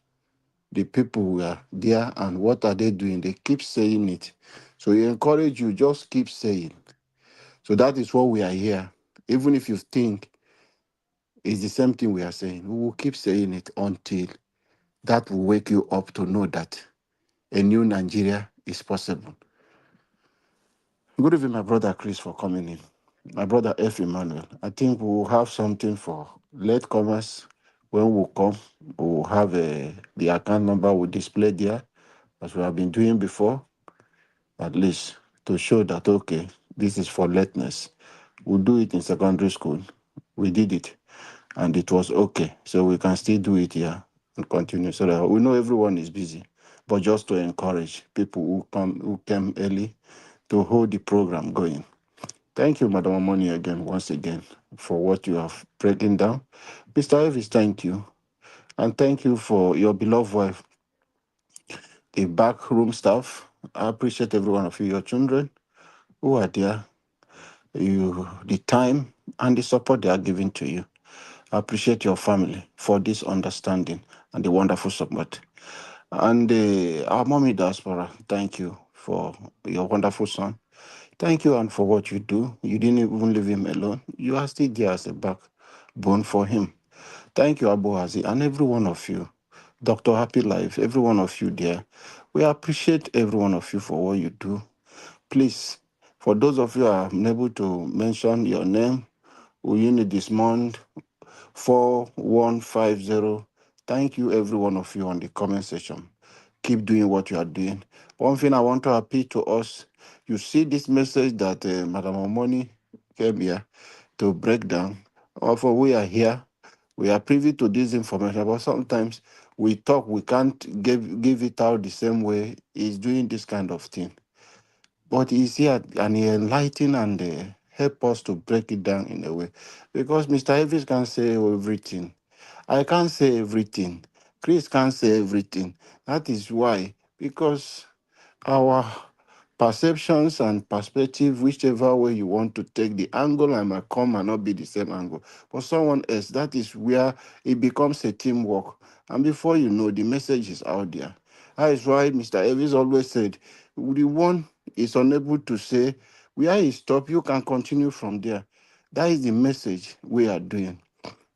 The people were there, and what are they doing? They keep saying it. So he encourage you, just keep saying. So that is what we are here. Even if you think it's the same thing we are saying, we will keep saying it until that will wake you up to know that a new Nigeria is possible. Good evening, my brother Chris, for coming in. My brother F. Emmanuel. I think we will have something for latecomers. When we come, we will have the account number we display there, as we have been doing before, at least to show that, okay, this is for lateness. We do it in secondary school. We did it, and it was okay. So we can still do it here and continue. So that we know everyone is busy, but just to encourage people who came early to hold the program going. Thank you, Madam Amoni, once again, for what you have breaking down. Mr. Elvis, thank you. And thank you for your beloved wife, the backroom staff. I appreciate every one of you, your children who are there, the time and the support they are giving to you. I appreciate your family for this understanding and the wonderful support. And our mommy diaspora, thank you for your wonderful son. Thank you, and for what you do. You didn't even leave him alone. You are still there as a backbone for him. Thank you, Abu Hazi, and every one of you. Dr. Happy Life, every one of you there. We appreciate every one of you for what you do. Please, for those of you who are unable to mention your name, we need this month, 4150. Thank you, every one of you on the comment section. Keep doing what you are doing. One thing I want to appeal to us, you see this message that Madam Omoni came here to break down. For we are here, we are privy to this information, but sometimes we talk, we can't give it out the same way. He's doing this kind of thing. But he's here and he enlighten and help us to break it down in a way. Because Mr. Elvis can say everything. I can't say everything. Chris can't say everything. That is why. Because our perceptions and perspective, whichever way you want to take the angle, I might come and not be the same angle. But someone else, that is where it becomes a teamwork. And before you know, the message is out there. That is why Mr. Elvis always said, the one is unable to say, where he stop, you can continue from there. That is the message we are doing.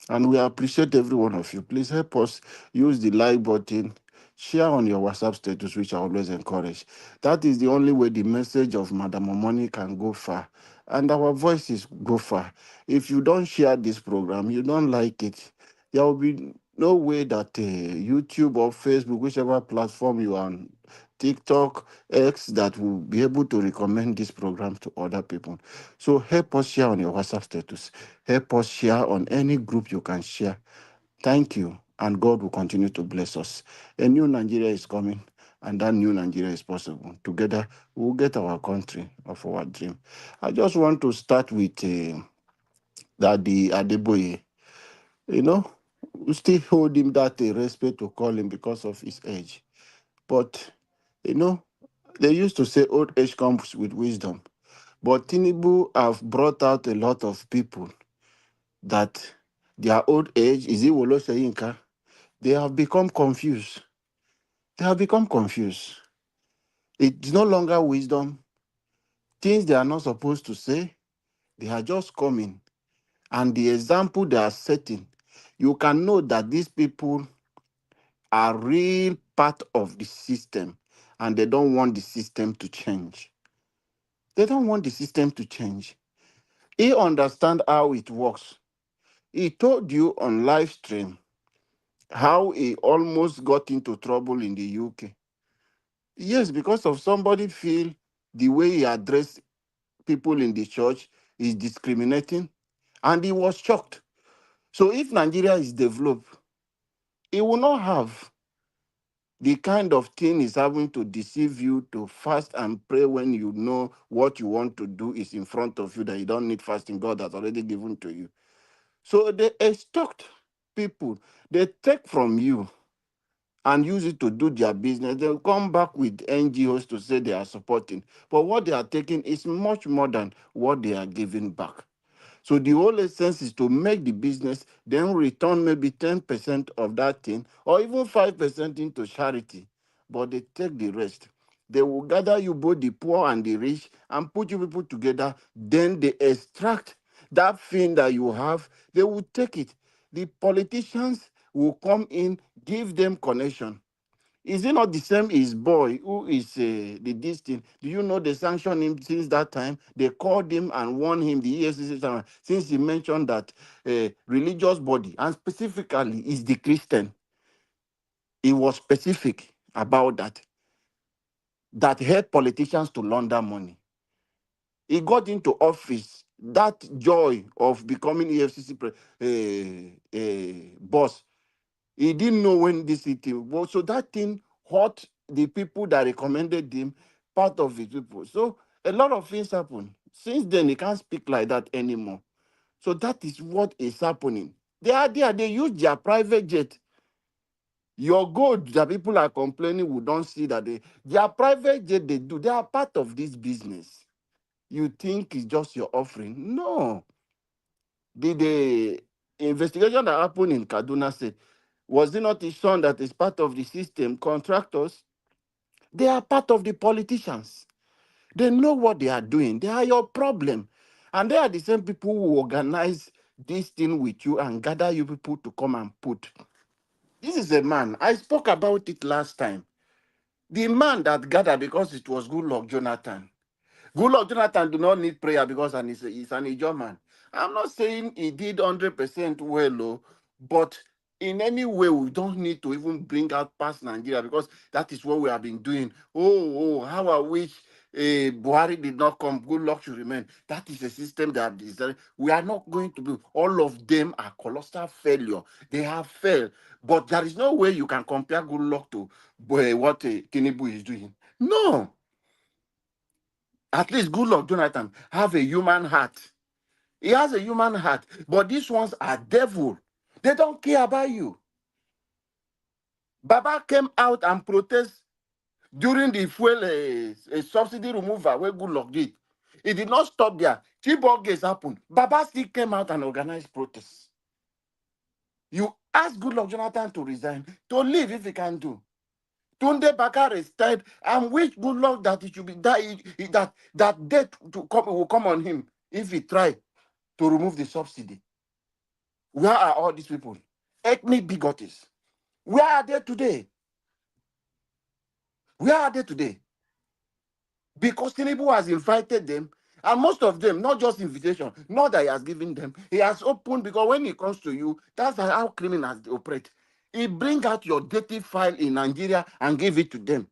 And we appreciate every one of you. Please help us use the like button, share on your WhatsApp status, which I always encourage. That is the only way the message of Madam Omoni can go far. And our voices go far. If you don't share this program, you don't like it, there will be no way that YouTube or Facebook, whichever platform you are on, TikTok, X, that will be able to recommend this program to other people. So help us share on your WhatsApp status. Help us share on any group you can share. Thank you, and God will continue to bless us. A new Nigeria is coming, and that new Nigeria is possible. Together, we'll get our country of our dream. I just want to start with that the Adeboye. You know, we still hold him that respect to call him because of his age. But You know, they used to say old age comes with wisdom. But Tinubu have brought out a lot of people that their old age, is it Wolo Soyinka? They have become confused. They have become confused. It's no longer wisdom. Things they are not supposed to say, they are just coming. And the example they are setting, you can know that these people are real part of the system and they don't want the system to change. They don't want the system to change. He understand how it works. He told you on live stream how he almost got into trouble in the UK. Yes, because of somebody feel the way he addressed people in the church is discriminating, and he was shocked. So if Nigeria is developed, it will not have the kind of thing is having to deceive you to fast and pray when you know what you want to do is in front of you, that you don't need fasting. God has already given to you. So they extort people. They take from you and use it to do their business. They'll come back with NGOs to say they are supporting. But what they are taking is much more than what they are giving back. So the whole essence is to make the business, then return maybe 10% of that thing, or even 5% into charity. But they take the rest. They will gather you both the poor and the rich and put you people together. Then they extract that thing that you have. They will take it. The politicians will come in, give them connection. Is it not the same his boy who is this thing? Do you know they sanctioned him since that time? They called him and warned him, the EFCC, since he mentioned that religious body, and specifically is the Christian. He was specific about that, that helped politicians to launder money. He got into office, that joy of becoming EFCC boss. He didn't know when this thing was. So that thing hurt the people that recommended him, part of his people. So a lot of things happen. Since then, he can't speak like that anymore. So that is what is happening. They are there. They use their private jet. Your gold that people are complaining, we don't see that their private jet they do. They are part of this business. You think it's just your offering? No. The investigation that happened in Kaduna State, was it not his son that is part of the system? Contractors, they are part of the politicians. They know what they are doing. They are your problem. And they are the same people who organize this thing with you and gather you people to come and put. This is a man. I spoke about it last time. The man that gathered because it was Goodluck Jonathan. Goodluck Jonathan do not need prayer because he's an Ijaw man. I'm not saying he did 100% well, but in any way, we don't need to even bring out past Nigeria because that is what we have been doing. How I wish Buhari did not come. Good luck should remain. That is a system that have designed. We are not going to do. All of them are colossal failure. They have failed. But there is no way you can compare good luck to what Tinubu is doing. No. At least Goodluck Jonathan have a human heart. He has a human heart. But these ones are devil. They don't care about you. Baba came out and protest during the fuel subsidy removal where Goodluck did. It did not stop there. Chibok case happened. Baba still came out and organized protests. You ask Goodluck Jonathan to resign, to leave if he can do. Tunde Bakare said, and which good luck that it should be that death will come on him if he try to remove the subsidy. Where are all these people? Ethnic bigots. Where are they today? Where are they today? Because Tinubu has invited them, and most of them, not just invitation, not that he has given them, he has opened, because when it comes to you, that's how criminals operate. He bring out your dirty file in Nigeria and give it to them.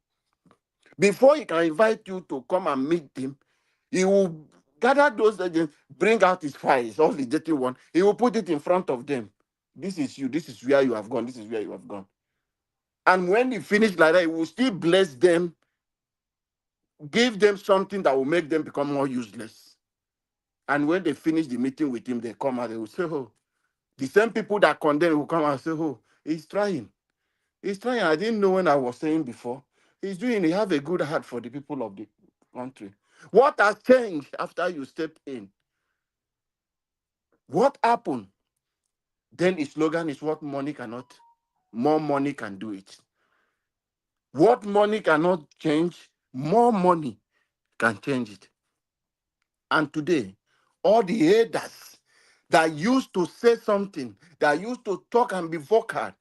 Before he can invite you to come and meet him, he will gather those agents, bring out his files, all the dirty one. He will put it in front of them. This is you. This is where you have gone. This is where you have gone. And when he finish like that, he will still bless them, give them something that will make them become more useless. And when they finish the meeting with him, they come out, they will say, oh, the same people that condemn will come out and say, oh, he's trying. He's trying. I didn't know when I was saying before. He's doing, he have a good heart for the people of the country. What has changed after you stepped in? What happened? Then his slogan is what money cannot, more money can do it. What money cannot change, more money can change it. And today, all the haters that used to say something, that used to talk and be vocal,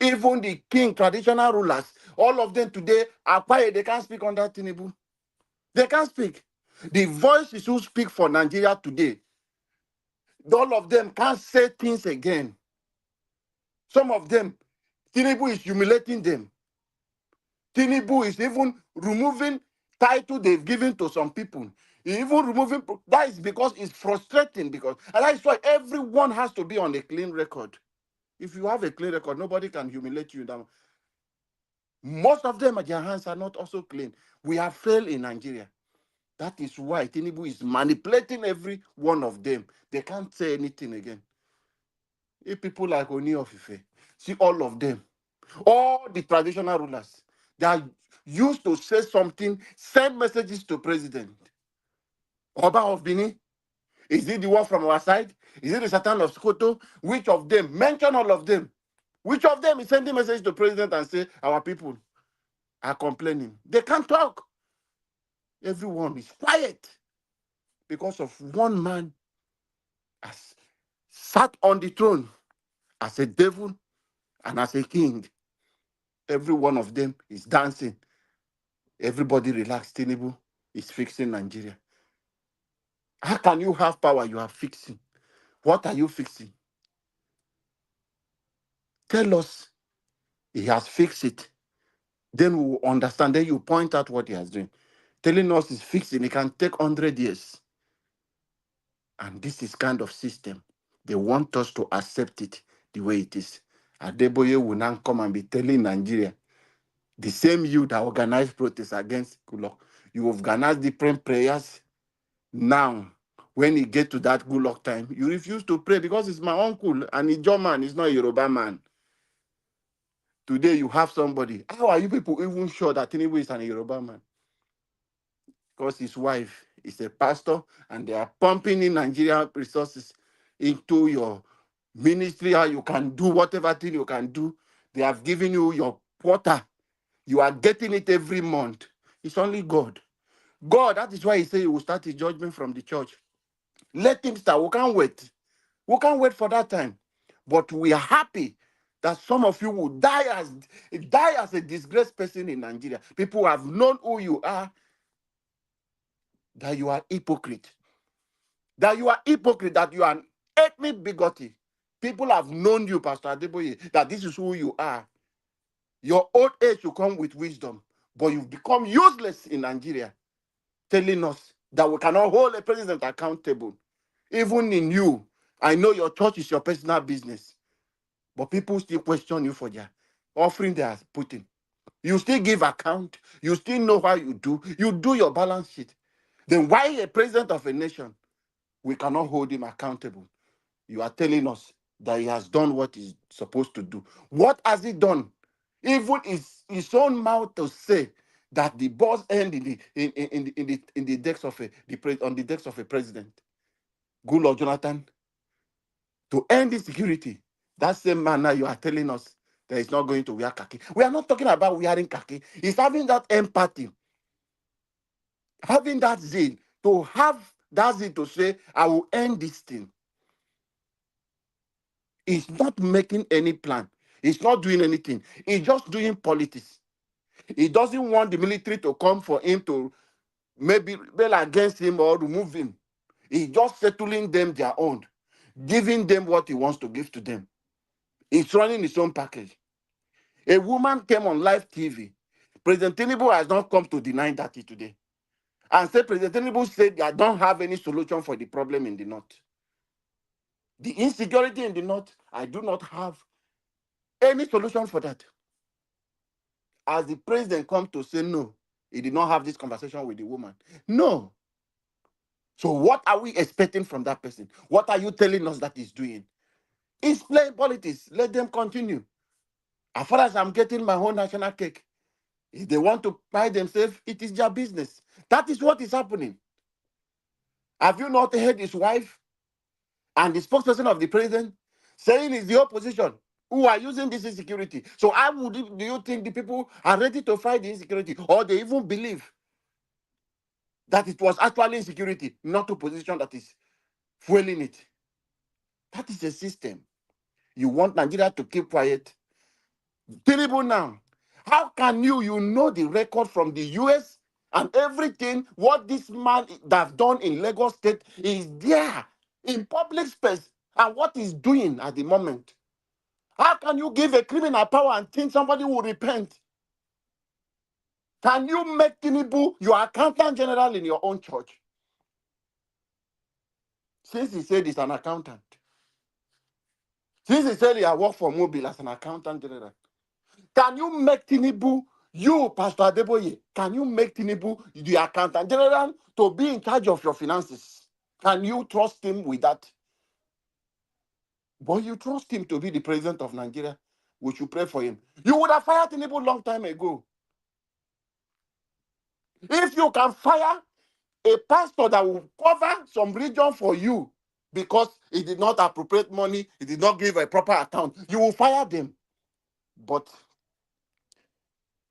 even the king, traditional rulers, all of them today are quiet. They can't speak under Tinubu. They can't speak. The voices who speak for Nigeria today, all of them can't say things again. Some of them, Tinubu is humiliating them. Tinubu is even removing title they've given to some people. Even removing, that is because it's frustrating, because, and that's why everyone has to be on a clean record. If you have a clean record, nobody can humiliate you. Now, most of them, their hands are not also clean. We have failed in Nigeria. That is why Tinubu is manipulating every one of them. They can't say anything again. If people like Oni of Ife, see all of them, all the traditional rulers, they are used to say something, send messages to president. Oba of Bini, is it the one from our side? Is it the Satan of Sokoto? Which of them? Mention all of them. Which of them is sending message to president and say our people are complaining? They can't talk. Everyone is quiet because of one man has sat on the throne as a devil and as a king. Every one of them is dancing. Everybody relax. Tinubu is fixing Nigeria. How can you have power? You are fixing. What are you fixing? Tell us he has fixed it. Then we will understand. Then you point out what he has done. Telling us he's fixing, it can take 100 years. And this is kind of system. They want us to accept it the way it is. Adeboye will now come and be telling Nigeria, the same you that organized protests against Goodluck, you organize different prayers. Now, when you get to that Goodluck time, you refuse to pray because it's my uncle and he's German, he's not a Yoruba man. Today you have somebody. How are you people even sure that Tinubu is an Yoruba man? Because his wife is a pastor and they are pumping in Nigerian resources into your ministry, how you can do whatever thing you can do. They have given you your quota. You are getting it every month. It's only God. God, that is why he said he will start his judgment from the church. Let him start. We can't wait. We can't wait for that time. But we are happy that some of you will die as a disgraced person in Nigeria. People have known who you are, that you are hypocrite. That you are hypocrite, that you are an ethnic bigoted. People have known you, Pastor Adeboye, that this is who you are. Your old age will come with wisdom, but you've become useless in Nigeria, telling us that we cannot hold a president accountable. Even in you, I know your church is your personal business, but people still question you for their offering they are putting. You still give account. You still know how you do. You do your balance sheet. Then why a president of a nation, we cannot hold him accountable? You are telling us that he has done what he's supposed to do. What has he done? Even his own mouth to say that the boss end in the decks of on the decks of a president. Good Lord Jonathan, to end insecurity. That same man now you are telling us that he's not going to wear khaki. We are not talking about wearing khaki. He's having that empathy, having that zeal, to have that zeal to say, I will end this thing. He's not making any plan. He's not doing anything. He's just doing politics. He doesn't want the military to come for him to maybe rebel against him or remove him. He's just settling them their own, giving them what he wants to give to them. He's running his own package. A woman came on live TV. President Tinubu has not come to deny that today. And said President Tinubu said, I don't have any solution for the problem in the north. The insecurity in the north, I do not have any solution for that. As the president come to say no, he did not have this conversation with the woman. No. So what are we expecting from that person? What are you telling us that he's doing? He's playing politics. Let them continue. As far as I'm getting my whole national cake, If they want to buy themselves, it is their business. That is what is happening. Have you not heard his wife and the spokesperson of the president saying it's the opposition who are using this insecurity? So how would do you think the people are ready to fight the insecurity, or they even believe that it was actually insecurity, not opposition that is fueling it? That is a system. You want Nigeria to keep quiet? Terrible now. How can you know the record from the US and everything, what this man has done in Lagos State is there in public space, and what he's doing at the moment? How can you give a criminal power and think somebody will repent? Can you make Tinubu your accountant general in your own church? Since he said he's an accountant. Since he said he has worked for Mobile as an accountant general. Can you make Tinubu, you, Pastor Adeboye, can you make Tinubu the accountant general to be in charge of your finances? Can you trust him with that? But you trust him to be the president of Nigeria. We should pray for him. You would have fired Tinubu long time ago. If you can fire a pastor that will cover some region for you because he did not appropriate money, he did not give a proper account, you will fire them. But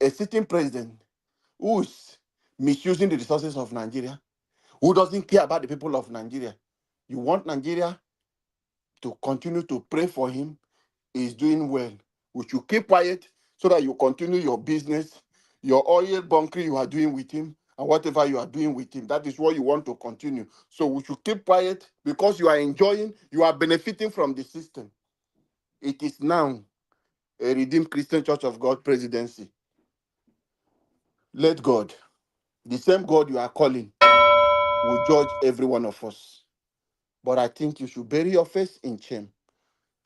a sitting president who is misusing the resources of Nigeria, who doesn't care about the people of Nigeria, you want Nigeria to continue to pray for him. He's doing well. We should keep quiet so that you continue your business, your oil bunkering you are doing with him, and whatever you are doing with him. That is what you want to continue. So we should keep quiet because you are enjoying, you are benefiting from the system. It is now a Redeemed Christian Church of God presidency. Let God, the same God you are calling, will judge every one of us. But I think you should bury your face in shame.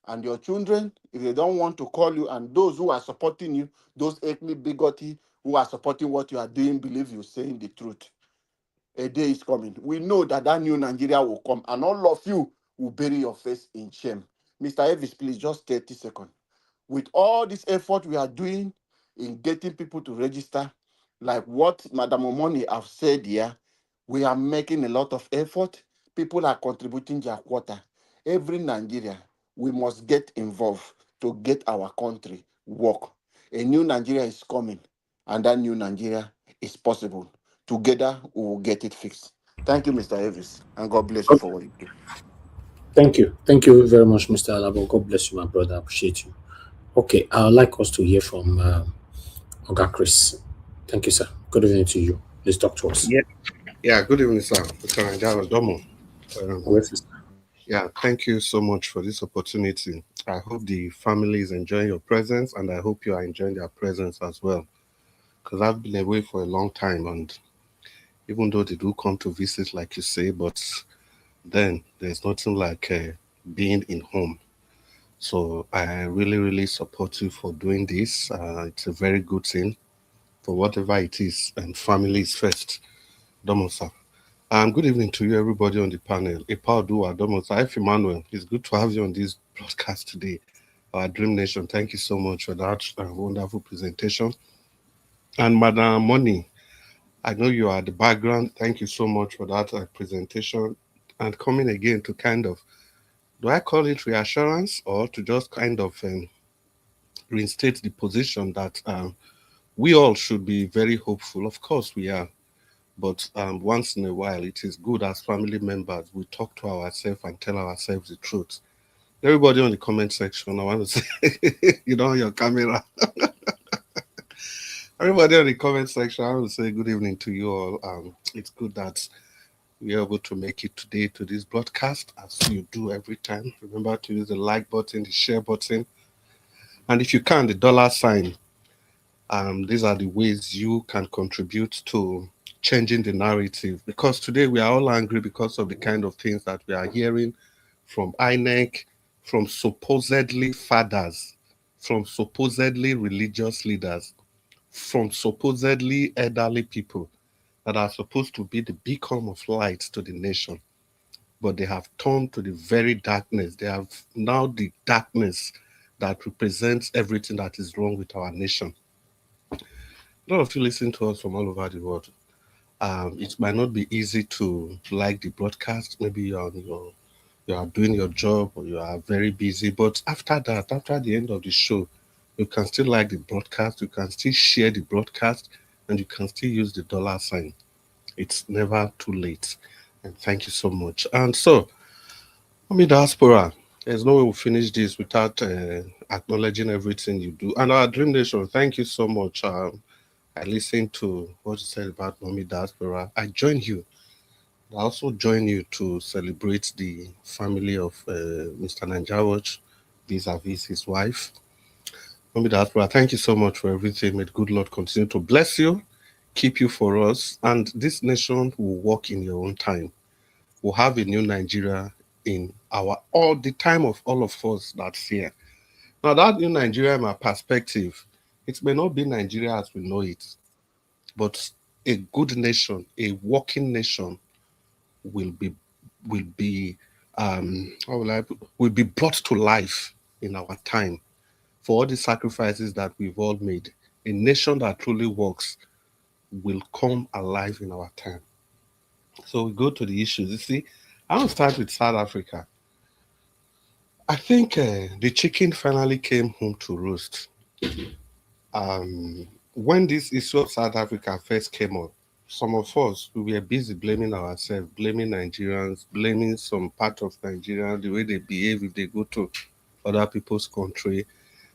And your children, if they don't want to call you, and those who are supporting you, those ethnic bigoted who are supporting what you are doing, believe you're saying the truth. A day is coming. We know that that new Nigeria will come, and all of you will bury your face in shame. Mr. Elvis, please, just 30 seconds. With all this effort we are doing in getting people to register, like what Madam Omoni have said here, we are making a lot of effort. People are contributing their quota. Every Nigeria, we must get involved to get our country work. A new Nigeria is coming, and that new Nigeria is possible. Together, we will get it fixed. Thank you, Mr. Elvis, and God bless you for what you do. Thank you. Thank you very much, Mr. Alabo. God bless you, my brother. I appreciate you. Okay, I would like us to hear from Oga Chris. Thank you, sir. Good evening to you. Please talk to us. Yeah. Good evening, sir. That was Domo. Yeah, thank you so much for this opportunity. I hope the family is enjoying your presence, and I hope you are enjoying their presence as well. Because I've been away for a long time, and even though they do come to visit, like you say, but then there's nothing like being in home. So I really, really support you for doing this. It's a very good thing for whatever it is, and family is first. Domosa. Good evening to you, everybody on the panel. Epaudu Domosa, F. Emmanuel, it's good to have you on this broadcast today. Our Dream Nation, thank you so much for that wonderful presentation. And Madam Money, I know you are at the background. Thank you so much for that presentation. And coming again to kind of, do I call it reassurance, or to just kind of reinstate the position that we all should be very hopeful. Of course we are. But once in a while, it is good as family members, we talk to ourselves and tell ourselves the truth. Everybody on the comment section, I want to say, you know, your camera. Everybody on the comment section, I want to say good evening to you all. It's good that we're able to make it today to this broadcast, as you do every time. Remember to use the like button, the share button, and if you can, the dollar sign. These are the ways you can contribute to changing the narrative, because today we are all angry because of the kind of things that we are hearing from INEC, from supposedly fathers, from supposedly religious leaders, from supposedly elderly people that are supposed to be the beacon of light to the nation, but they have turned to the very darkness. They have now the darkness that represents everything that is wrong with our nation. A lot of you listen to us from all over the world. It might not be easy to like the broadcast. Maybe you are doing your job or you are very busy. But after that, after the end of the show, you can still like the broadcast. You can still share the broadcast, and you can still use the dollar sign. It's never too late. And thank you so much. And so, diaspora, there's no way we'll finish this without acknowledging everything you do. And our Dream Nation, thank you so much. I listened to what you said about Mommy Diaspora. I join you. I also join you to celebrate the family of Mr. Nanjawaj vis-a-vis his wife. Mommy Diaspora, thank you so much for everything. May the good Lord continue to bless you, keep you for us, and this nation will walk in your own time. We'll have a new Nigeria in all the time of all of us that's here. Now, that new Nigeria, in my perspective, it may not be Nigeria as we know it, but a good nation, a working nation, will be will be will be brought to life in our time for all the sacrifices that we've all made. A nation that truly works will come alive in our time. So we go to the issues. You see, I want to start with South Africa. I think the chicken finally came home to roost. When this issue of South Africa first came up, some of us, we were busy blaming ourselves, blaming Nigerians, blaming some part of Nigeria, the way they behave if they go to other people's country.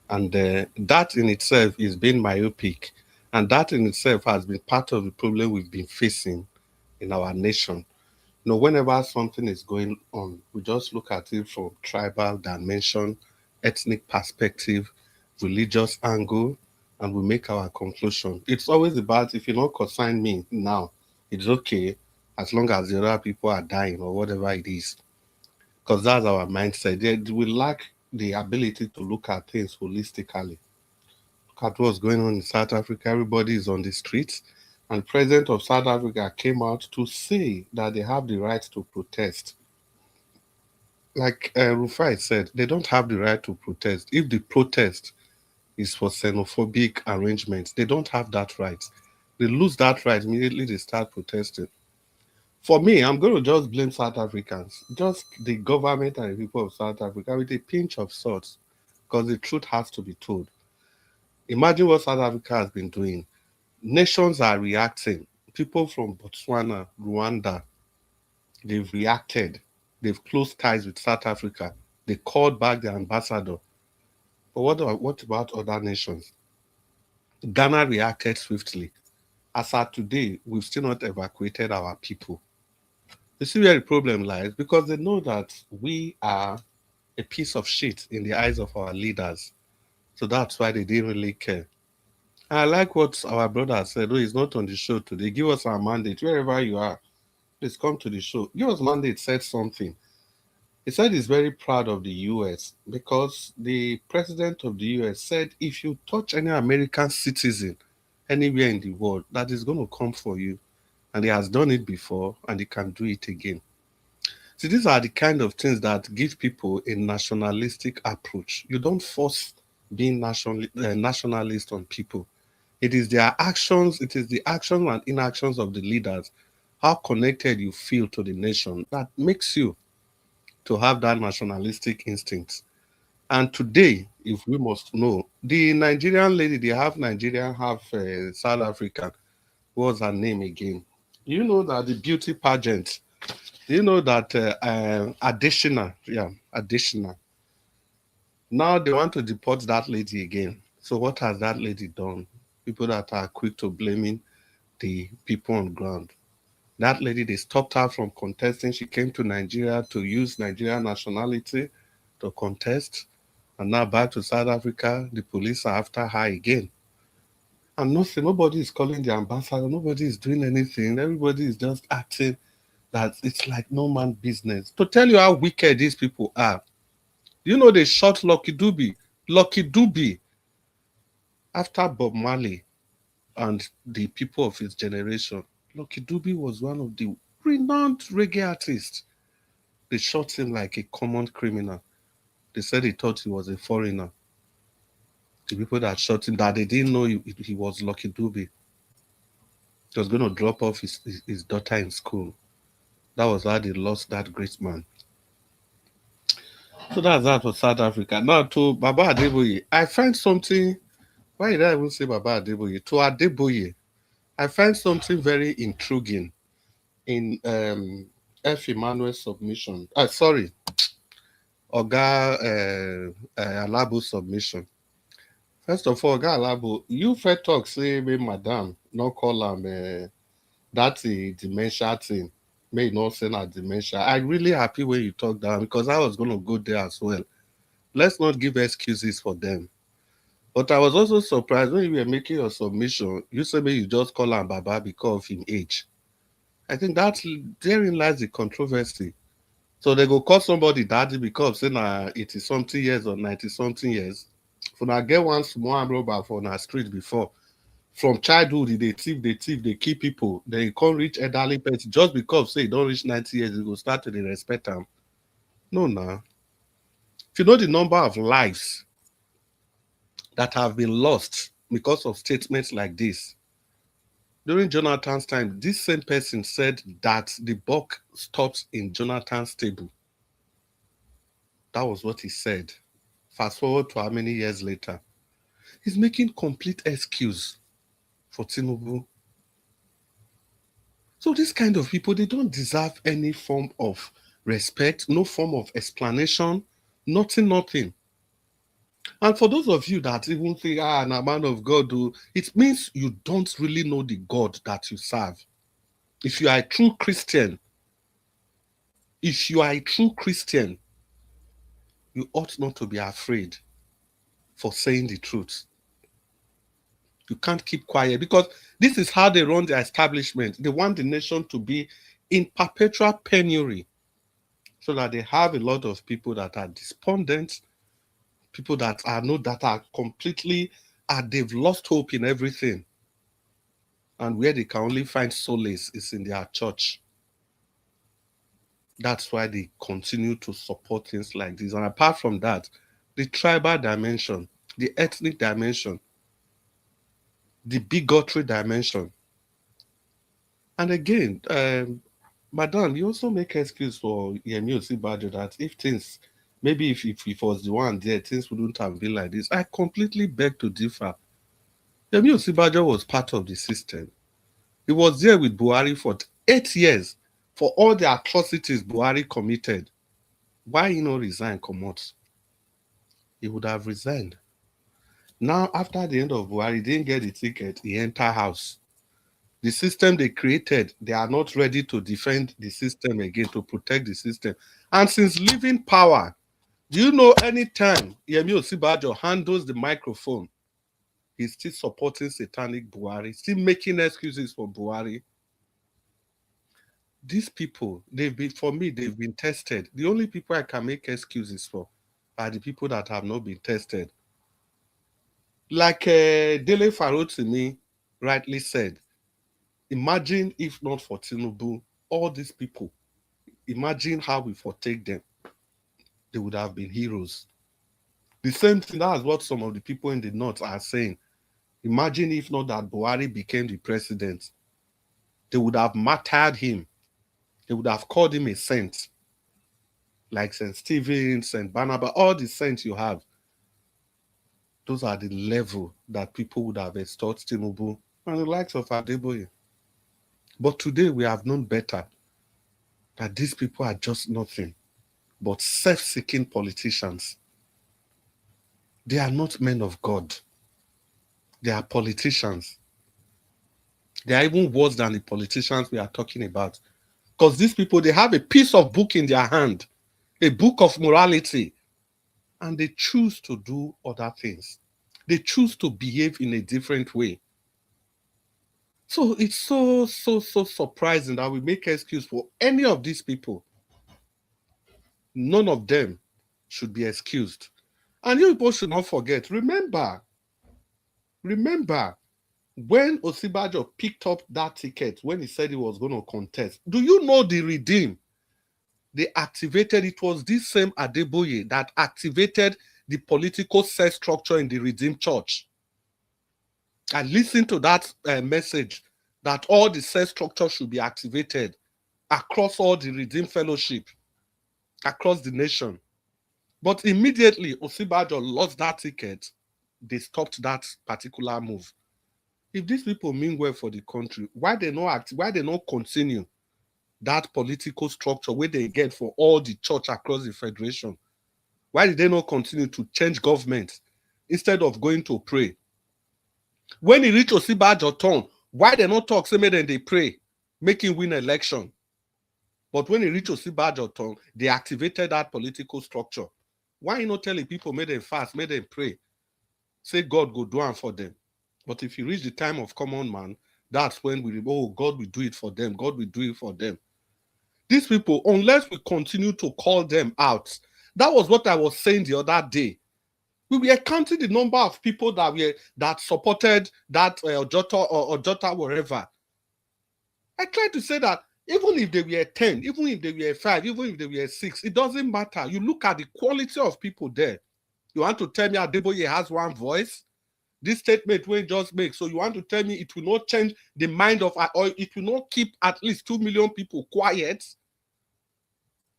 And that in itself is being myopic. And that in itself has been part of the problem we've been facing in our nation. Whenever something is going on, we just look at it from tribal dimension, ethnic perspective, religious angle, and we make our conclusion. It's always about, if you don't consign me now, it's okay as long as the other people are dying or whatever it is. Because that's our mindset. We lack the ability to look at things holistically. Look at what's going on in South Africa. Everybody is on the streets. And the president of South Africa came out to say that they have the right to protest. Like Rufai said, they don't have the right to protest. If the protest is for xenophobic arrangements, they don't have that right. They lose that right immediately they start protesting. For me, I'm going to just blame South Africans, just the government and the people of South Africa with a pinch of salt, because the truth has to be told. Imagine what South Africa has been doing. Nations are reacting. People from Botswana, Rwanda, they've reacted. They've closed ties with South Africa. They called back the ambassador. But what about other nations? Ghana reacted swiftly. As of today, we've still not evacuated our people. You see where the problem lies? Because they know that we are a piece of shit in the eyes of our leaders. So that's why they didn't really care. I like what our brother said. Oh, he's not on the show today. Give us our mandate. Wherever you are, please come to the show. Give us mandate said something. He said he's very proud of the US because the president of the US said if you touch any American citizen anywhere in the world, that is going to come for you. And he has done it before and he can do it again. See, these are the kind of things that give people a nationalistic approach. You don't force being nationalist on people. It is their actions, it is the actions and inactions of the leaders, how connected you feel to the nation, that makes you to have that nationalistic instinct. And today, if we must know, the Nigerian lady, they have Nigerian, have South African. What's her name again? You know that the beauty pageant, you know that additional. Now they want to deport that lady again. So what has that lady done? People that are quick to blaming the people on ground. That lady, they stopped her from contesting. She came to Nigeria to use Nigerian nationality to contest. And now back to South Africa, the police are after her again. And nothing, nobody is calling the ambassador, nobody is doing anything. Everybody is just acting that it's like no man business. To tell you how wicked these people are, you know they shot Lucky Dube. Lucky Dube, after Bob Marley and the people of his generation, Lucky Dube was one of the renowned reggae artists. They shot him like a common criminal. They said he thought he was a foreigner. The people that shot him, that they didn't know he was Lucky Dube. He was going to drop off his daughter in school. That was how they lost that great man. So that's that for South Africa. Now to Baba Adeboye, I find something. Why did I even say Baba Adeboye? To Adeboye, I find something very intriguing in F. Emmanuel's submission. Sorry, Oga Alabo's submission. First of all, Oga Alabo, you first talk say me madam, no call am that's a dementia thing. May not say na dementia. I'm really happy when you talk down because I was going to go there as well. Let's not give excuses for them. But I was also surprised when you were making your submission. You said maybe you just call him Baba because of his age. I think that's therein lies the controversy. So they go call somebody daddy because say na 80-something years or 90-something years. For now get one small robber for na street before. From childhood, they thief, they kill people. They can't reach elderly person just because say don't reach 90 years, they go start to respect them. No, nah. If you know the number of lives that have been lost because of statements like this, during Jonathan's time, this same person said that the buck stops in Jonathan's table. That was what he said. Fast forward to how many years later? He's making complete excuse for Tinubu. So this kind of people, they don't deserve any form of respect, no form of explanation, nothing. And for those of you that even think, I'm a man of God, it means you don't really know the God that you serve. If you are a true Christian, you ought not to be afraid for saying the truth. You can't keep quiet because this is how they run their establishment. They want the nation to be in perpetual penury so that they have a lot of people that are despondent, people that are completely, they've lost hope in everything. And where they can only find solace is in their church. That's why they continue to support things like this. And apart from that, the tribal dimension, the ethnic dimension, the bigotry dimension. And again, Madam, you also make excuse for Yemi Osinbajo that if things, maybe if he was the one there, things wouldn't have been like this. I completely beg to differ. Yemi Osinbajo was part of the system. He was there with Buhari for 8 years for all the atrocities Buhari committed. Why he not resign, come out? He would have resigned. Now, after the end of Buhari, he didn't get the ticket, he entered house. The system they created, they are not ready to defend the system again, to protect the system. And since leaving power, do you know anytime Yemi Osinbajo handles the microphone, he's still supporting satanic Buhari, still making excuses for Buhari? These people, they've been tested. The only people I can make excuses for are the people that have not been tested. Like Dele Farotimi rightly said, imagine if not for Tinubu, all these people, imagine how we forsake them. They would have been heroes. The same thing, that's what some of the people in the north are saying. Imagine if not that Buhari became the president. They would have martyred him. They would have called him a saint. Like St. Stephen, St. Barnabas, all the saints you have. Those are the level that people would have extolled Tinubu and the likes of Adeboye. But today we have known better that these people are just nothing but self-seeking politicians. They are not men of God. They are politicians. They are even worse than the politicians we are talking about. Because these people, they have a piece of book in their hand, a book of morality, and they choose to do other things. They choose to behave in a different way. So it's so surprising that we make excuse for any of these people. None of them should be excused. And you people should not forget, remember, when Osinbajo picked up that ticket, when he said he was going to contest, do you know the redeem? They activated, it was this same Adeboye that activated the political set structure in the Redeemed Church. I listened to that message that all the cell structures should be activated across all the Redeemed Fellowship, across the nation. But immediately Osibajo lost that ticket, they stopped that particular move. If these people mean well for the country, why they not continue that political structure where they get for all the church across the federation? Why did they not continue to change government instead of going to pray? When he reach Osibajo turn, why they not talk, say make them they pray, make him win election? But when he reach Osibajo turn, they activated that political structure. Why you not telling people, make them fast, make them pray, say God go do it for them? But if you reach the time of common man, that's when we, oh, God will do it for them. God will do it for them. These people, unless we continue to call them out, that was what I was saying the other day. We were counting the number of people that supported that Ojota wherever. I tried to say that even if they were 10, even if they were 5, even if they were 6, it doesn't matter. You look at the quality of people there. You want to tell me Adeboye has one voice? This statement won't just make. So you want to tell me it will not change the mind of, or it will not keep at least 2 million people quiet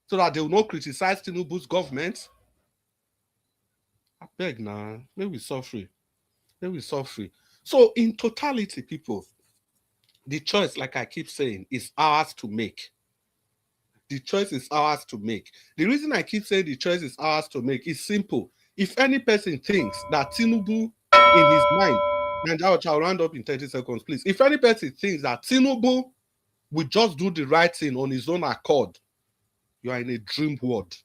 so that they will not criticize Tinubu's government? I beg now, may we suffer. May we suffer. So in totality, people, the choice, like I keep saying, is ours to make. The choice is ours to make. The reason I keep saying the choice is ours to make is simple. If any person thinks that Tinubu in his mind, and I'll round up in 30 seconds, please. If any person thinks that Tinubu will just do the right thing on his own accord, you are in a dream world.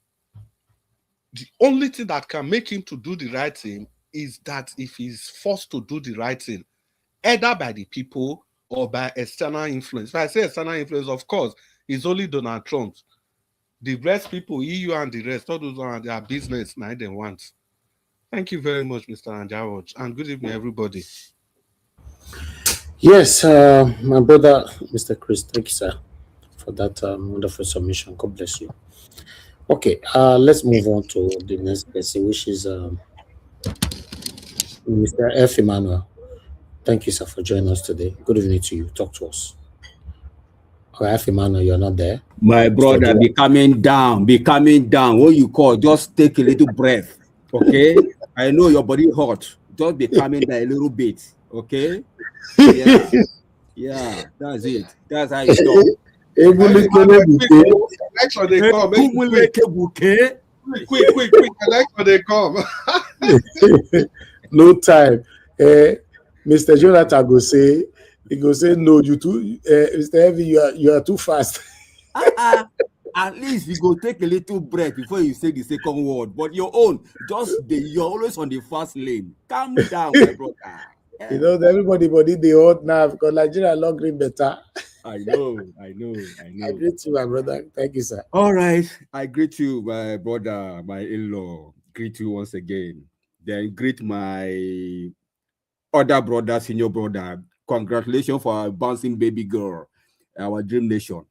The only thing that can make him to do the right thing is that if he's forced to do the right thing, either by the people or by external influence. If I say external influence, of course, it's only Donald Trump. The rest people, EU and the rest, all those are their business, now they want. Thank you very much, Mr. Anjawaj, and good evening, everybody. Yes, my brother, Mr. Chris, thank you, sir, for that wonderful submission. God bless you. Okay, let's move on to the next person, which is Mr. F. Emmanuel. Thank you, sir, for joining us today. Good evening to you. Talk to us. F. Emmanuel, you're not there. My brother, be coming down. What you call, just take a little breath, okay? I know your body hot. Just be coming down a little bit, okay? Yeah, yeah, that's it. That's how it's done. Election they come. Quick. Election they come. No time. Mr. Jonathan go say, no, you too, Mr. Heavy, you are too fast. At least you go take a little breath before you say the second word. But your own, you're always on the fast lane. Calm down, my brother. Yeah. You know, everybody they hot now because Nigeria long green better. I know. I greet you, my brother. Thank you, sir. All right. I greet you, my brother, my in-law. Greet you once again. Then greet my other brother, senior brother. Congratulations for our bouncing baby girl, our dream nation.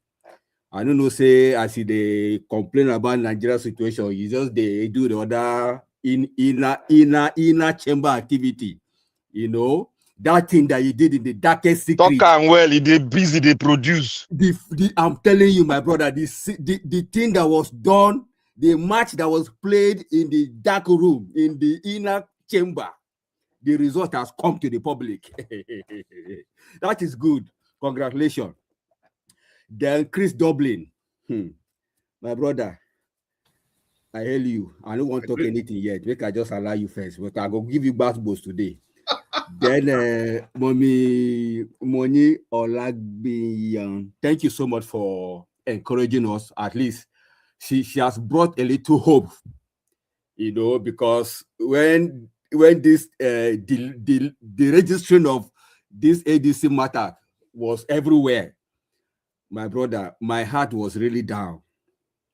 I don't know, say, as they complain about Nigeria situation, you just they do the other inner chamber activity. You know, that thing that you did in the darkest secret. Talk and well, they busy, they produce. I'm telling you, my brother, the thing that was done, the match that was played in the dark room, in the inner chamber, the result has come to the public. That is good. Congratulations. Then Chris Dublin. My brother, I hail you. I don't want to talk anything yet. Make I just allow you first, but I go give you bass balls today. Then Mommy Moni Olagbiyan, thank you so much for encouraging us. At least she has brought a little hope, you know, because when this the registration of this ADC matter was everywhere, my brother, my heart was really down.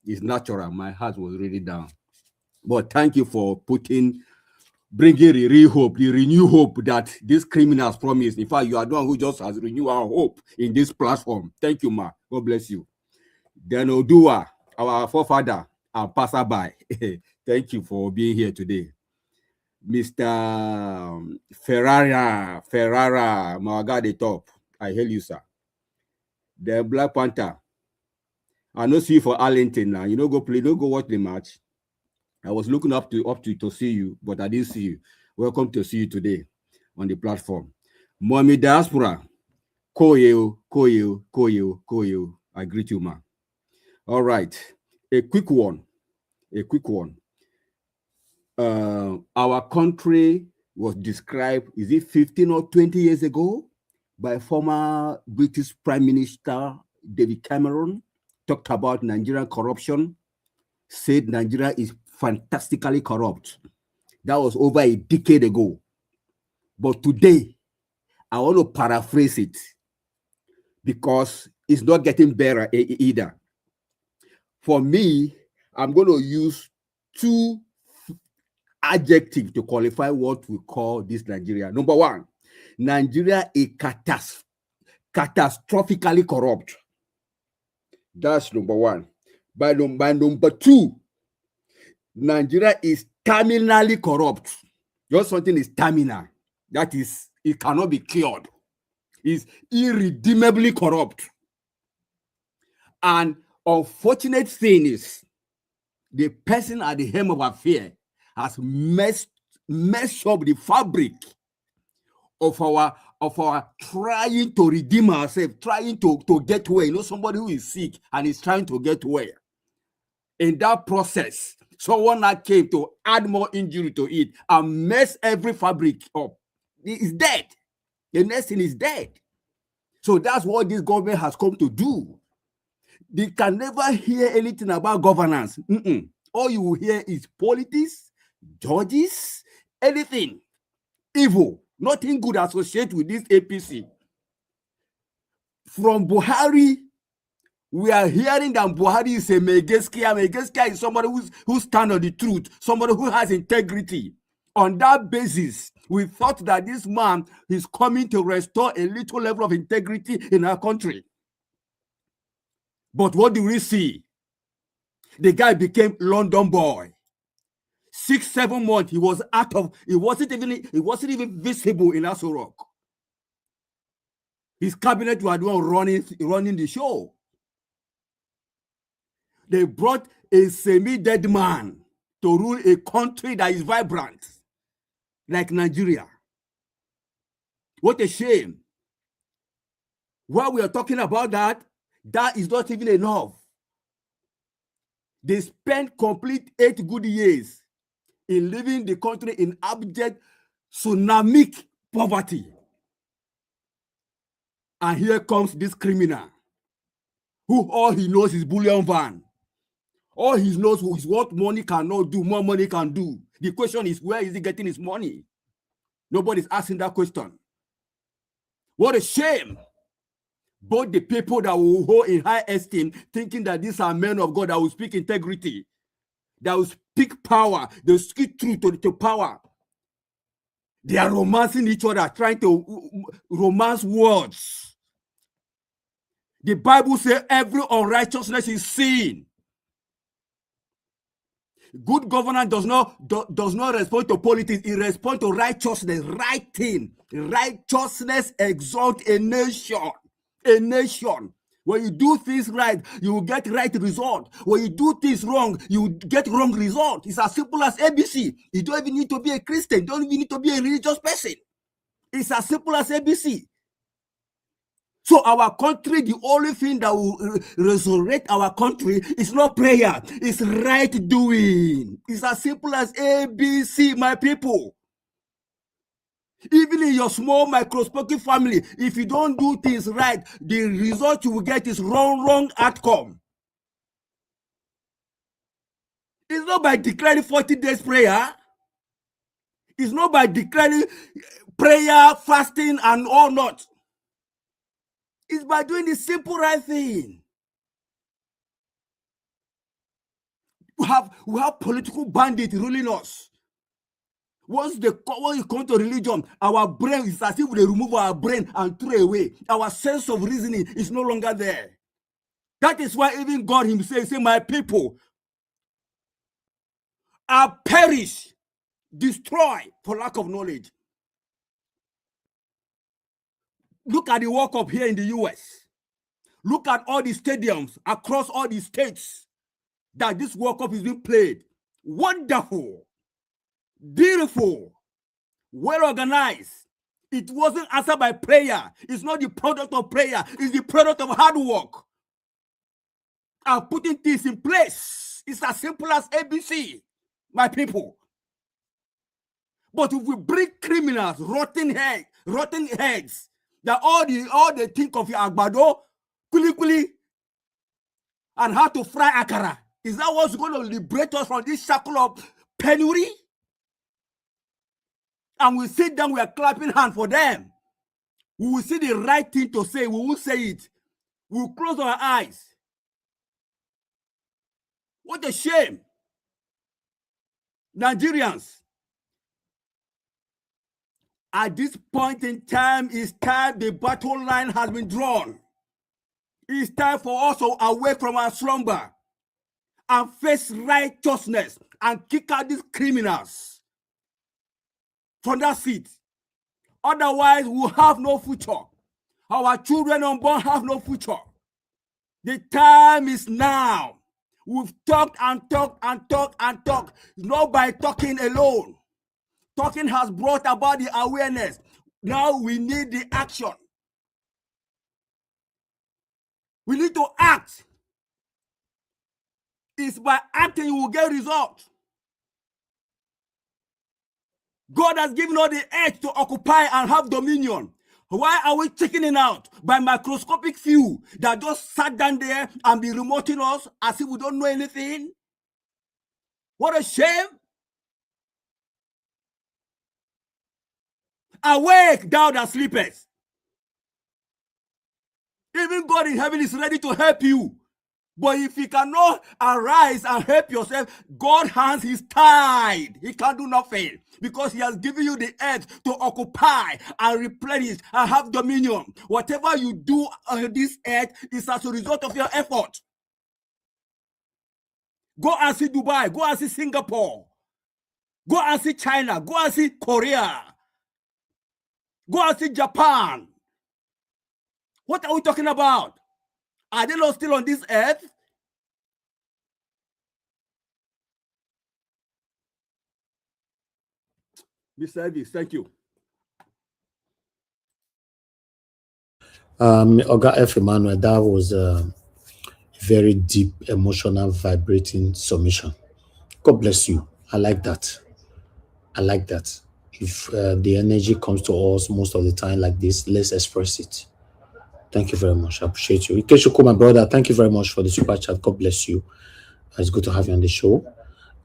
It's natural. My heart was really down. But thank you for bringing the real hope, the renewed hope that these criminals promised. In fact, you are the one who just has renewed our hope in this platform. Thank you, ma. God bless you. Then Odua, our forefather and passerby. Thank you for being here today. Mr. Ferrara, my God, the top. I hail you, sir. The Black Panther. I no see you for Arlington now. You know, go play, no go watch the match. I was looking up to see you, but I didn't see you. Welcome to see you today on the platform. Mommy Diaspora. Koyo. I greet you, man. All right. A quick one. Our country was described, is it 15 or 20 years ago, by former British Prime Minister David Cameron, talked about Nigerian corruption, said Nigeria is fantastically corrupt. That was over a decade ago. But today, I want to paraphrase it because it's not getting better either. For me, I'm going to use two adjectives to qualify what we call this Nigeria. Number one, Nigeria is catastrophically corrupt. That's number one. By number two, Nigeria is terminally corrupt. Just something is terminal. That is, it cannot be cured. It's irredeemably corrupt. And unfortunate thing is, the person at the helm of affair has messed up the fabric of our trying to redeem ourselves, trying to get well. You know, somebody who is sick and is trying to get well. In that process, someone that came to add more injury to it and mess every fabric up. It is dead. The next thing is dead. So that's what this government has come to do. They can never hear anything about governance. All you will hear is politics, judges, anything. Evil. Nothing good associated with this APC. From Buhari, we are hearing that Buhari is a Megeskia. Megeskia is somebody who stands on the truth, somebody who has integrity. On that basis, we thought that this man is coming to restore a little level of integrity in our country. But what do we see? The guy became London boy. 6-7 months, he was out of, it wasn't even visible in Aso Rock. His cabinet were the one running the show. They brought a semi-dead man to rule a country that is vibrant, like Nigeria. What a shame. While we are talking about that, that is not even enough. They spent complete 8 good years in living the country in abject tsunamic poverty. And here comes this criminal, who all he knows is bullion van. All he knows is what money cannot do, more money can do. The question is, where is he getting his money? Nobody's asking that question. What a shame. Both the people that will hold in high esteem, thinking that these are men of God that will speak integrity, that will speak power, they will speak truth to power. They are romancing each other, trying to romance words. The Bible says every unrighteousness is sin. Good governance does not respond to politics. It responds to righteousness, right thing. Righteousness exalts a nation. A nation. When you do things right, you will get right result. When you do things wrong, you will get wrong result. It's as simple as ABC. You don't even need to be a Christian. You don't even need to be a religious person. It's as simple as ABC. So our country, the only thing that will resurrect our country is not prayer. It's right doing. It's as simple as ABC, my people. Even in your small microscopic family, if you don't do things right, the result you will get is wrong outcome. It's not by declaring 40 days prayer. It's not by declaring prayer, fasting, and all not. It's by doing the simple right thing. We have political bandits ruling us. Once you come to religion, our brain is as if they remove our brain and throw away. Our sense of reasoning is no longer there. That is why even God himself said, my people are perished, destroyed for lack of knowledge. Look at the World Cup here in the US. Look at all the stadiums across all the states that this World Cup is being played. Wonderful, beautiful, well organized. It wasn't answered by prayer. It's not the product of prayer. It's the product of hard work and putting things in place. It's as simple as ABC, my people. But if we bring criminals, rotten heads, that all they think of your agbado, kuli, and how to fry akara, is that what's going to liberate us from this shackle of penury? And we sit down, we are clapping hands for them. We will see the right thing to say. We will say it. We will close our eyes. What a shame. Nigerians, at this point in time, it's time the battle line has been drawn. It's time for us to awake from our slumber and face righteousness and kick out these criminals from that seat. Otherwise, we'll have no future. Our children unborn have no future. The time is now. We've talked and talked and talked and talked. Not by talking alone. Talking has brought about the awareness. Now we need the action. We need to act. It's by acting you will get results. God has given us the edge to occupy and have dominion. Why are we checking it out by microscopic few that just sat down there and be remoting us as if we don't know anything? What a shame. Awake, thou that sleepest. Even God in heaven is ready to help you. But if you cannot arise and help yourself, God's hands is tied. He can't do nothing because he has given you the edge to occupy and replenish and have dominion. Whatever you do on this earth is as a result of your effort. Go and see Dubai. Go and see Singapore. Go and see China. Go and see Korea. Go and see Japan. What are we talking about? Are they not still on this earth? Mr. Elvis, thank you. Oga F. Emmanuel, that was a very deep, emotional, vibrating submission. God bless you. I like that. I like that. If the energy comes to us most of the time like this, let's express it. Thank you very much. I appreciate you. Ikechukwu, my brother, thank you very much for the super chat. God bless you. It's good to have you on the show.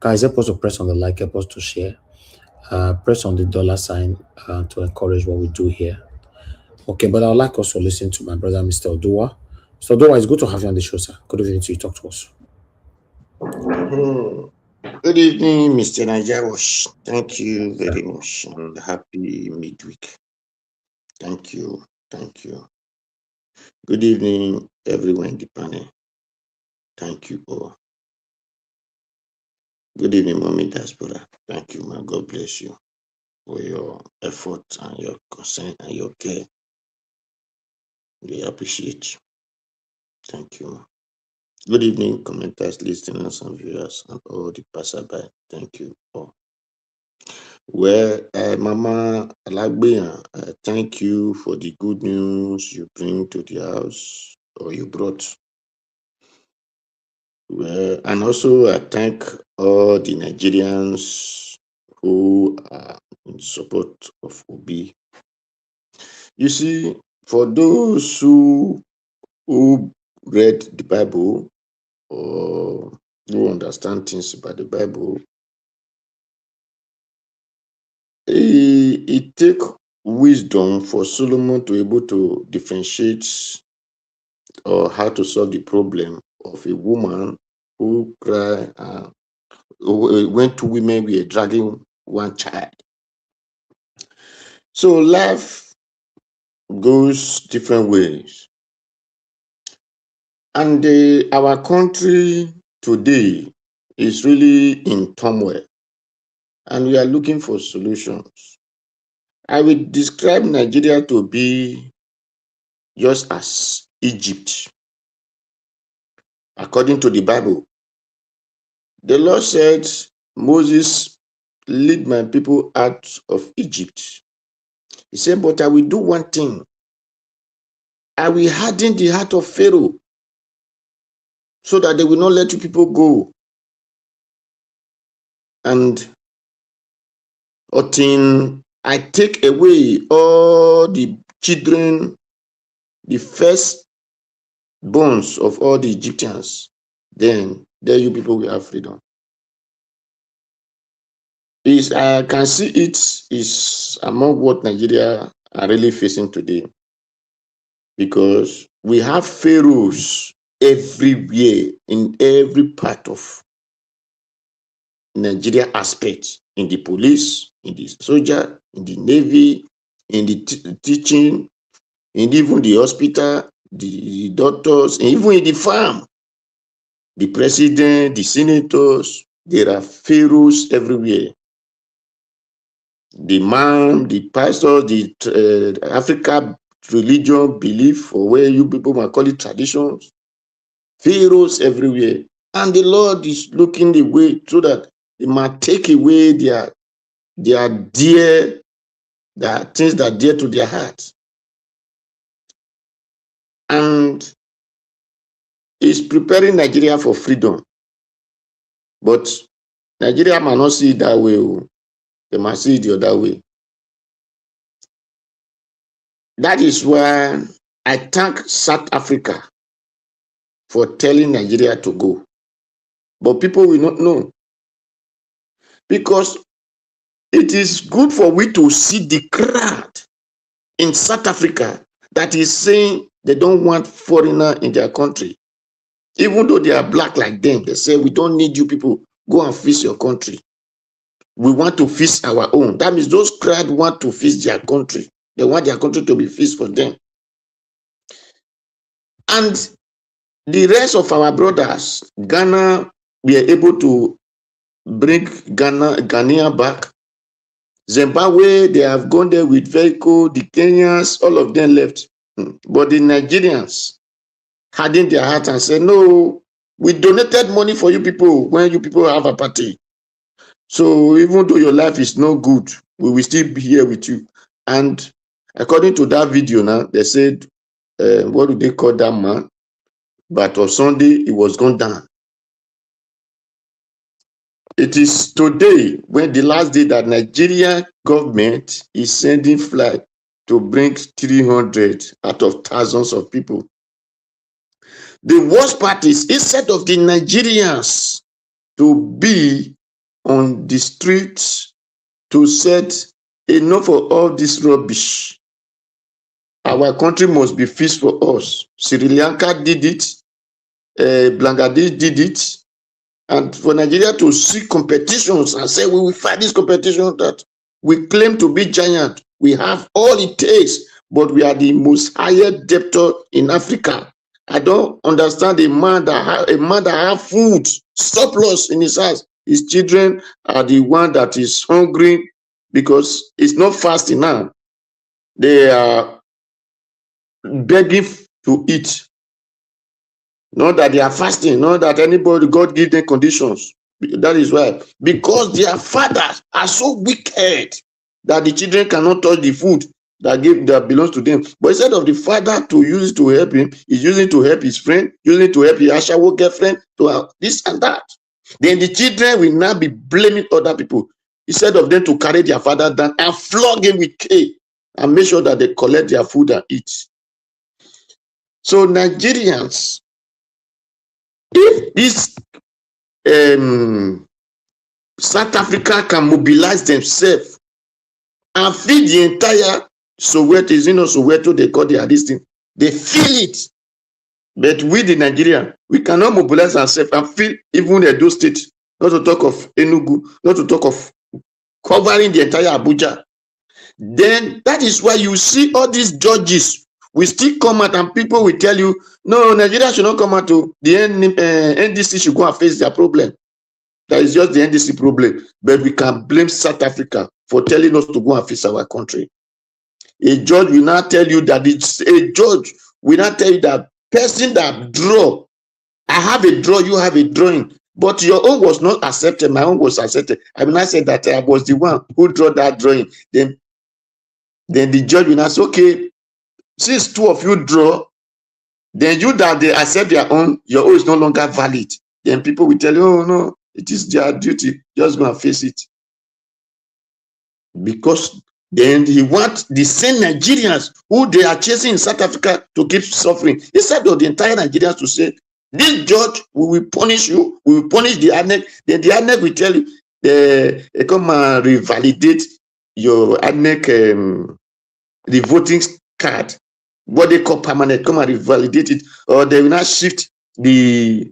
Guys, help us to press on the like, help us to share. Press on the $sign to encourage what we do here. Okay, but I would like us to listen to my brother, Mr. Oduwa. Mr. Oduwa, it's good to have you on the show, sir. Good evening to you. Talk to us. Good evening, Mr. Nigerians. Thank you very much and happy midweek. Thank you. Thank you. Good evening, everyone in the panel. Thank you all. Good evening, Mommy Diaspora. Thank you, man. God bless you for your effort and your concern and your care. We appreciate you. Thank you. Good evening, commenters, listeners, and viewers, and all the passerby. Thank you all. Well, Mama Alagbeya, thank you for the good news you bring to the house, or you brought. Well, and also I thank all the Nigerians who are in support of Obi. You see, for those who read the Bible or who understand things about the Bible, it takes wisdom for Solomon to be able to differentiate or how to solve the problem of a woman who cried when two women were dragging one child. So life goes different ways. And our country today is really in turmoil. And we are looking for solutions. I will describe Nigeria to be just as Egypt. According to the Bible, the Lord said, Moses, lead my people out of Egypt. He said, but I will do one thing. I will harden the heart of Pharaoh so that they will not let you people go. And until I take away all the children, the first bones of all the Egyptians, then there you people will have freedom. I can see it is among what Nigeria are really facing today, because we have pharaohs everywhere in every part of Nigeria aspect, in the police, in the soldier, in the navy, in the teaching, in even the hospital, the doctors, and even in the farm, the president, the senators. There are pharaohs everywhere. The man, the pastor, the Africa religion belief, or where you people might call it traditions, pharaohs everywhere. And the Lord is looking away so that he might take away their dear, the things that are dear to their hearts. And he's preparing Nigeria for freedom. But Nigeria might not see it that way. They might see it the other way. That is why I thank South Africa for telling Nigeria to go. But people will not know. Because it is good for we to see the crowd in South Africa that is saying they don't want foreigner in their country. Even though they are black like them, they say, we don't need you people. Go and fix your country. We want to fix our own. That means those crowd want to fix their country. They want their country to be fixed for them. And the rest of our brothers, Ghana, we are able to bring Ghanaian back. Zimbabwe, they have gone there with vehicle. The Kenyans, all of them left. But the Nigerians hardened their heart and said, no, we donated money for you people when you people have a party. So even though your life is no good, we will still be here with you. And according to that video now, they said, what do they call that man? But on Sunday, it was gone down. It is today, when the last day, that Nigeria government is sending flight to bring 300 out of thousands of people. The worst part is, instead of the Nigerians to be on the streets to set enough of all this rubbish, our country must be fixed for us. Sri Lanka did it, Bangladesh did it, and for Nigeria to see competitions and say, we will fight this competition that we claim to be giant. We have all it takes, but we are the most highest debtor in Africa. I don't understand a man that have food surplus in his house. His children are the one that is hungry because it's not fasting now. They are begging to eat. Not that they are fasting, not that anybody, God give them conditions. That is why. Because their fathers are so wicked that the children cannot touch the food that belongs to them. But instead of the father to use it to help him, he's using it to help his friend, using it to help his Ashawo girlfriend, to this and that. Then the children will now be blaming other people instead of them to carry their father down and flog him with cane and make sure that they collect their food and eat. So Nigerians, if this South Africa can mobilize themselves and feed the entire Soweto, Soweto, they call this thing, they feel it. But we, the Nigerian, we cannot mobilize ourselves and feel even Edo State, not to talk of Enugu, not to talk of covering the entire Abuja. Then that is why you see all these judges will still come out and people will tell you, no, Nigeria should not come out to the NDC should go and face their problem. That is just the NDC problem. But we can blame South Africa for telling us to go and face our country. A judge will now tell you that it's a judge we now tell you that person that draw, I have a draw, you have a drawing, but your own was not accepted, my own was accepted. I will not say that I was the one who drew that drawing. Then the judge will not say, okay, since two of you draw, then you that they accept their own, your own is no longer valid. Then people will tell you, oh no, it is their duty, just go and face it. Because then he wants the same Nigerians who they are chasing in South Africa to keep suffering. Instead of the entire Nigerians to say, this judge, we will punish you, we will punish the ANEC. Then the ANEC will tell you, come and revalidate your ANEC, the voting card, what they call permanent, come and revalidate it, or they will not shift the,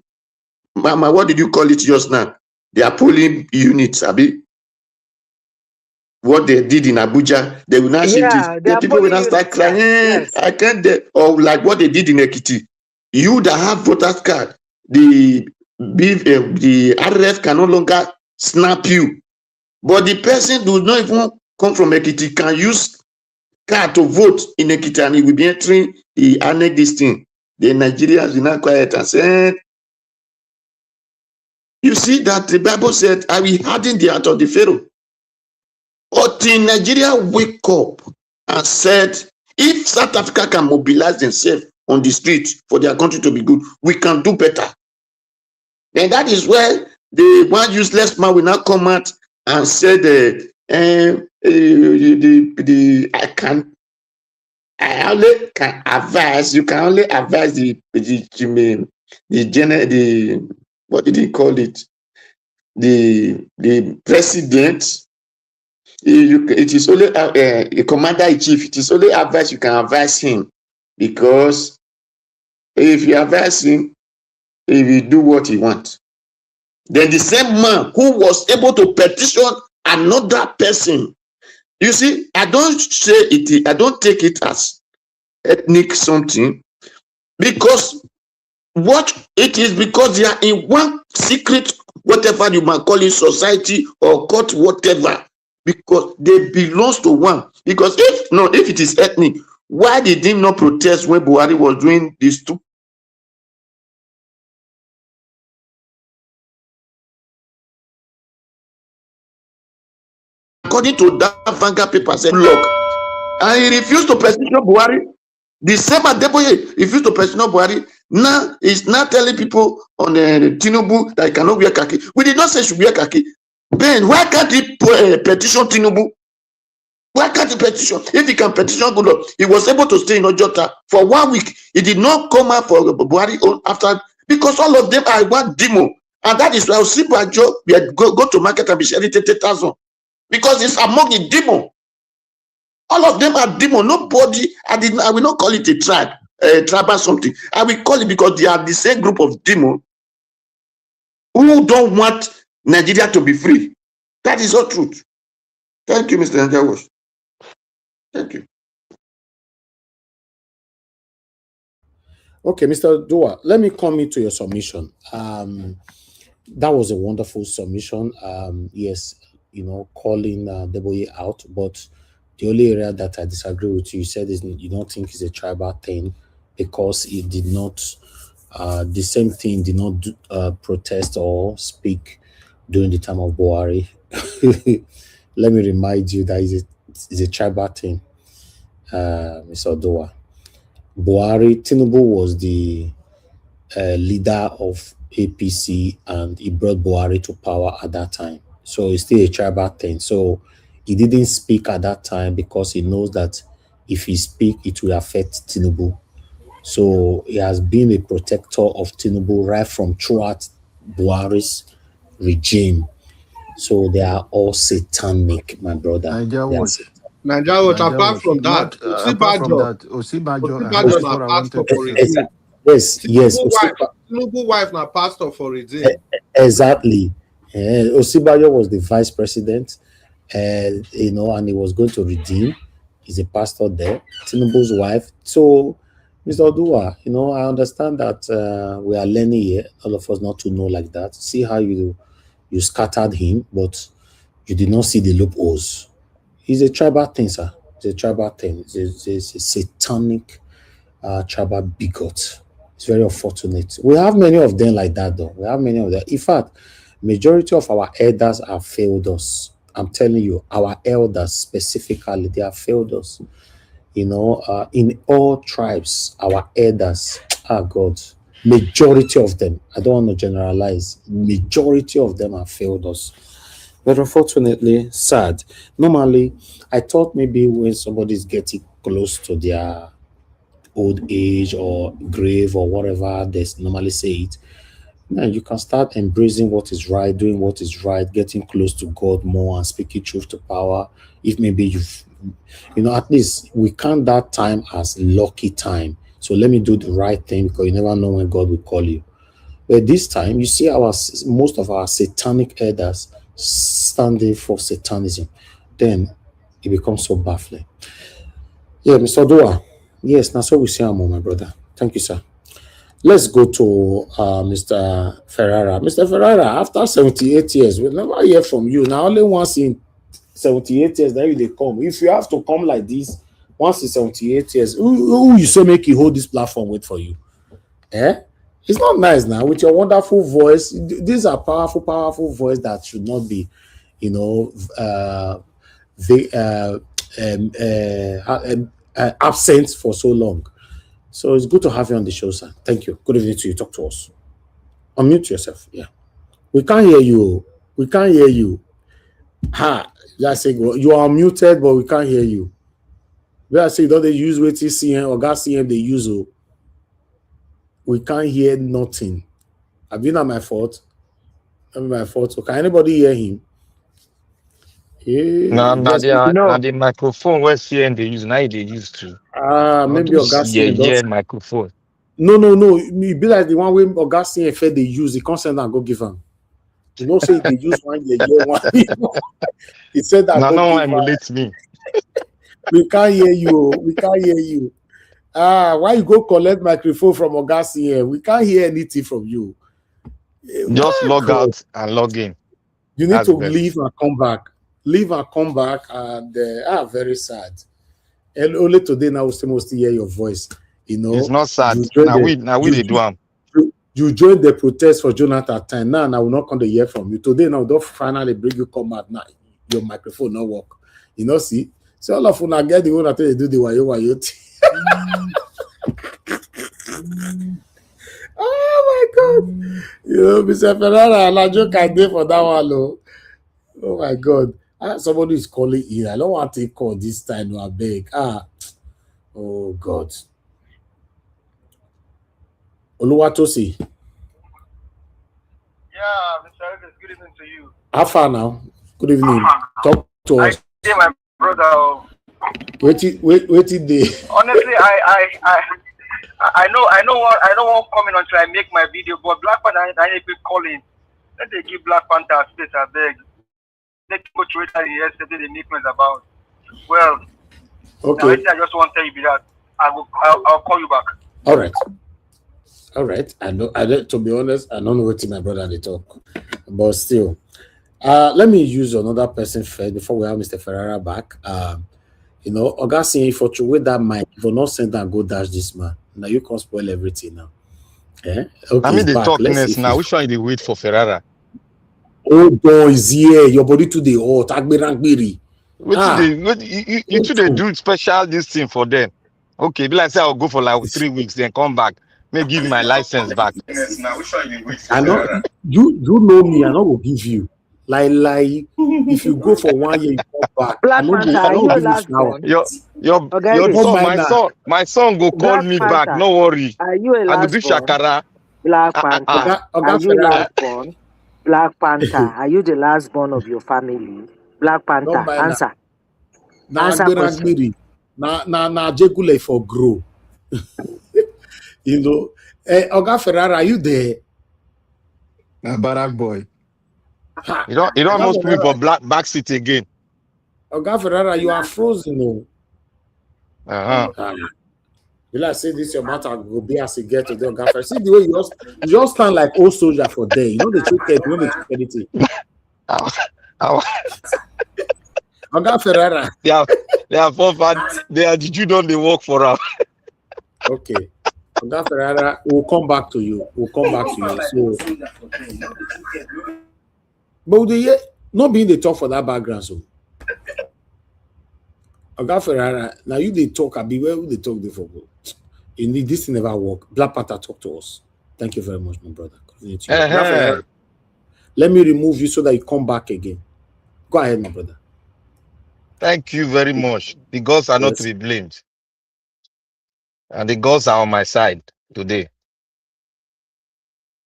mama, what did you call it just now? Their polling units, Abi. What they did in Abuja, they will not shift it. The people will not start crying, yes. I can't, or like what they did in Ekiti. You that have voters card, the RF can no longer snap you. But the person does not even come from Ekiti, can use card to vote in Ekiti, and he will be entering the ANEC this thing. The Nigerians will not quiet and say, you see that the Bible said, I will harden the heart of the Pharaoh. Until Nigeria wake up and said, if South Africa can mobilize themselves on the street for their country to be good, we can do better. And that is where the one useless man will now come out and say I only can advise, you can only advise the what did he call it? The president. It is only a commander-in-chief. It is only advice you can advise him, because if you advise him, he will do what he wants. Then the same man who was able to petition another person, you see, I don't say it, I don't take it as ethnic something, because what it is, because they are in one secret, whatever you might call it, society or court, whatever. Because they belong to one. Because if it is ethnic, why did they not protest when Buhari was doing this too? According to that Vanguard paper, said look, and he refused to petition Buhari. The same Adeboye refused to petition Buhari. Now he's not telling people on Tinubu that he cannot wear khaki. We did not say he should wear khaki. Ben, why can't he petition Tinubu? Why can't he petition? If he can petition Goodluck, he was able to stay in Ojota for 1 week. He did not come out for Buhari after, because all of them are one demo. And that is why Osibajo go to market and be sharing 30,000. Because it's among the demo. All of them are demo. Nobody, I will not call it a tribe, or something. I will call it because they are the same group of demo who don't want Nigeria to be free. That is all truth. Thank you, Mr. Njawosh. Thank you. Okay, Mr. Dua, let me come into your submission. That was a wonderful submission. Yes, calling Adeboye out, but the only area that I disagree with you said is you don't think it's a tribal thing, because it did not, the same thing did not protest or speak during the time of Buhari. Let me remind you that it's a tribal thing, Mr. Dua. Tinubu was the leader of APC, and he brought Buhari to power at that time. So it's still a tribal thing. So he didn't speak at that time because he knows that if he speaks, it will affect Tinubu. So he has been a protector of Tinubu right from throughout Buhari's regime. So they are all satanic, my brother. Nigeria, apart from that, Osibajo na pastor for regime. Yes. Tinubu wife na pastor for regime. Exactly. Osibajo was the vice president, and he was going to redeem. He's a pastor there. Tinubu's wife. So, Mr. Odua, I understand that we are learning here, all of us not to know like that. See how you scattered him, but you did not see the loopholes. It's a tribal thing, sir. It's a tribal thing. It's a satanic tribal bigots. It's very unfortunate. We have many of them like that, though. We have many of them. In fact, majority of our elders have failed us. I'm telling you, our elders specifically, they have failed us. You know, in all tribes, our elders, God, majority of them, I don't want to generalize, majority of them have failed us. But unfortunately, sad. Normally, I thought maybe when somebody's getting close to their old age or grave or whatever they normally say it, now you can start embracing what is right, doing what is right, getting close to God more and speaking truth to power. If maybe at least we count that time as lucky time. So let me do the right thing because you never know when God will call you. But this time, you see most of our satanic elders standing for Satanism. Then it becomes so baffling. Yeah, Mr. Doa. Yes, that's what we say, my brother. Thank you, sir. Let's go to Mr. Ferrara. Mr. Ferrara, after 78 years, we never hear from you. Now, only once in 78 years, then they come. If you have to come like this, once in 78 years, who you say make you hold this platform wait for you? It's not nice now with your wonderful voice. These are powerful voice that should not be, absent for so long. So it's good to have you on the show, sir. Thank you. Good evening to you. Talk to us. Unmute yourself. Yeah. We can't hear you. We can't hear you. You are muted, but we can't hear you. We are saying, don't they use what CM or gas CM they use? We can't hear nothing. Have been at my fault? My fault. So can anybody hear him? Now the microphone where CN they use, now they use to. Maybe Augustine microphone. No. It be like the one where Augustine they use the consent and go give them. You know, say they use one year one. He said that. No one emulates me. We can't hear you. We can't hear you. Why you go collect microphone from Augustine? We can't hear anything from you. Just log out and log in. You need to leave and come back. Leave and come back, and very sad. And only today now we still hear your voice. It's not sad. Now we they do them. You joined the protest for Jonathan time. Now I will not come to hear from you. Today now don't finally bring you come out now. Your microphone not work. See? So all of you now get the one that they do the wayo. Oh my God. Mr. Ferrara, I joke I did for that one. Oh my God. Somebody is calling in. I don't want to call this time. No, I beg. Oh God. Oluwatosi. Yeah, Mr. Evans, good evening to you. How far now? Good evening. Talk to us. I see my brother. Wait day. Honestly, I know what coming until I make my video, but Black Panther I need to calling. Let they give Black Panther space, I beg. Let go to it yesterday the movements about. Well, okay. I just want to tell you that I'll call you back. All right. I know. To be honest, I don't know what my brother they talk, but still, let me use another person first before we have Mr. Ferrara back. Augustine, if you with that mic, if you not send and go dash this man, now you can't spoil everything now. Okay, I mean, the talk next now. Which one they wait for Ferrara? Oh, boys, yeah, your body to the hot. You two they do special this thing for them. Okay, be like say I'll go for like 3 weeks, then come back. May give my license back. Now, which one you wait for? I know you know me. I know will give you. Like if you go for 1 year, you come back. Black Panther, are you last born? My son go call me back. No worry. Are you a last born? Shakara. Black Panther, are you last born? Black Panther, are you the last born of your family? Black Panther, answer. Answer question. Na jegule for grow. Oga Ferrara, are you there? Barack boy. You don't almost put me for back seat again. Oga Ferrara, you are frozen. Will I say this your matter go be as you get to the Oga Ferrara? See the way you just stand like old soldier for there. You know the trick, you know the trick anything. Oga Ferrara. They are for fun. They are the you don't they work for us. Okay. Oga Ferrara, we'll come back to you. We'll come back to you. So, but the not being the talk for that background, so Oga Ferrara, now you they talk, I be where they talk before. You need this thing never work. Black Panther talk to us. Thank you very much, my brother. Oga Ferrara, let me remove you so that you come back again. Go ahead, my brother. Thank you very much. The gods are not to be blamed. And the gods are on my side today.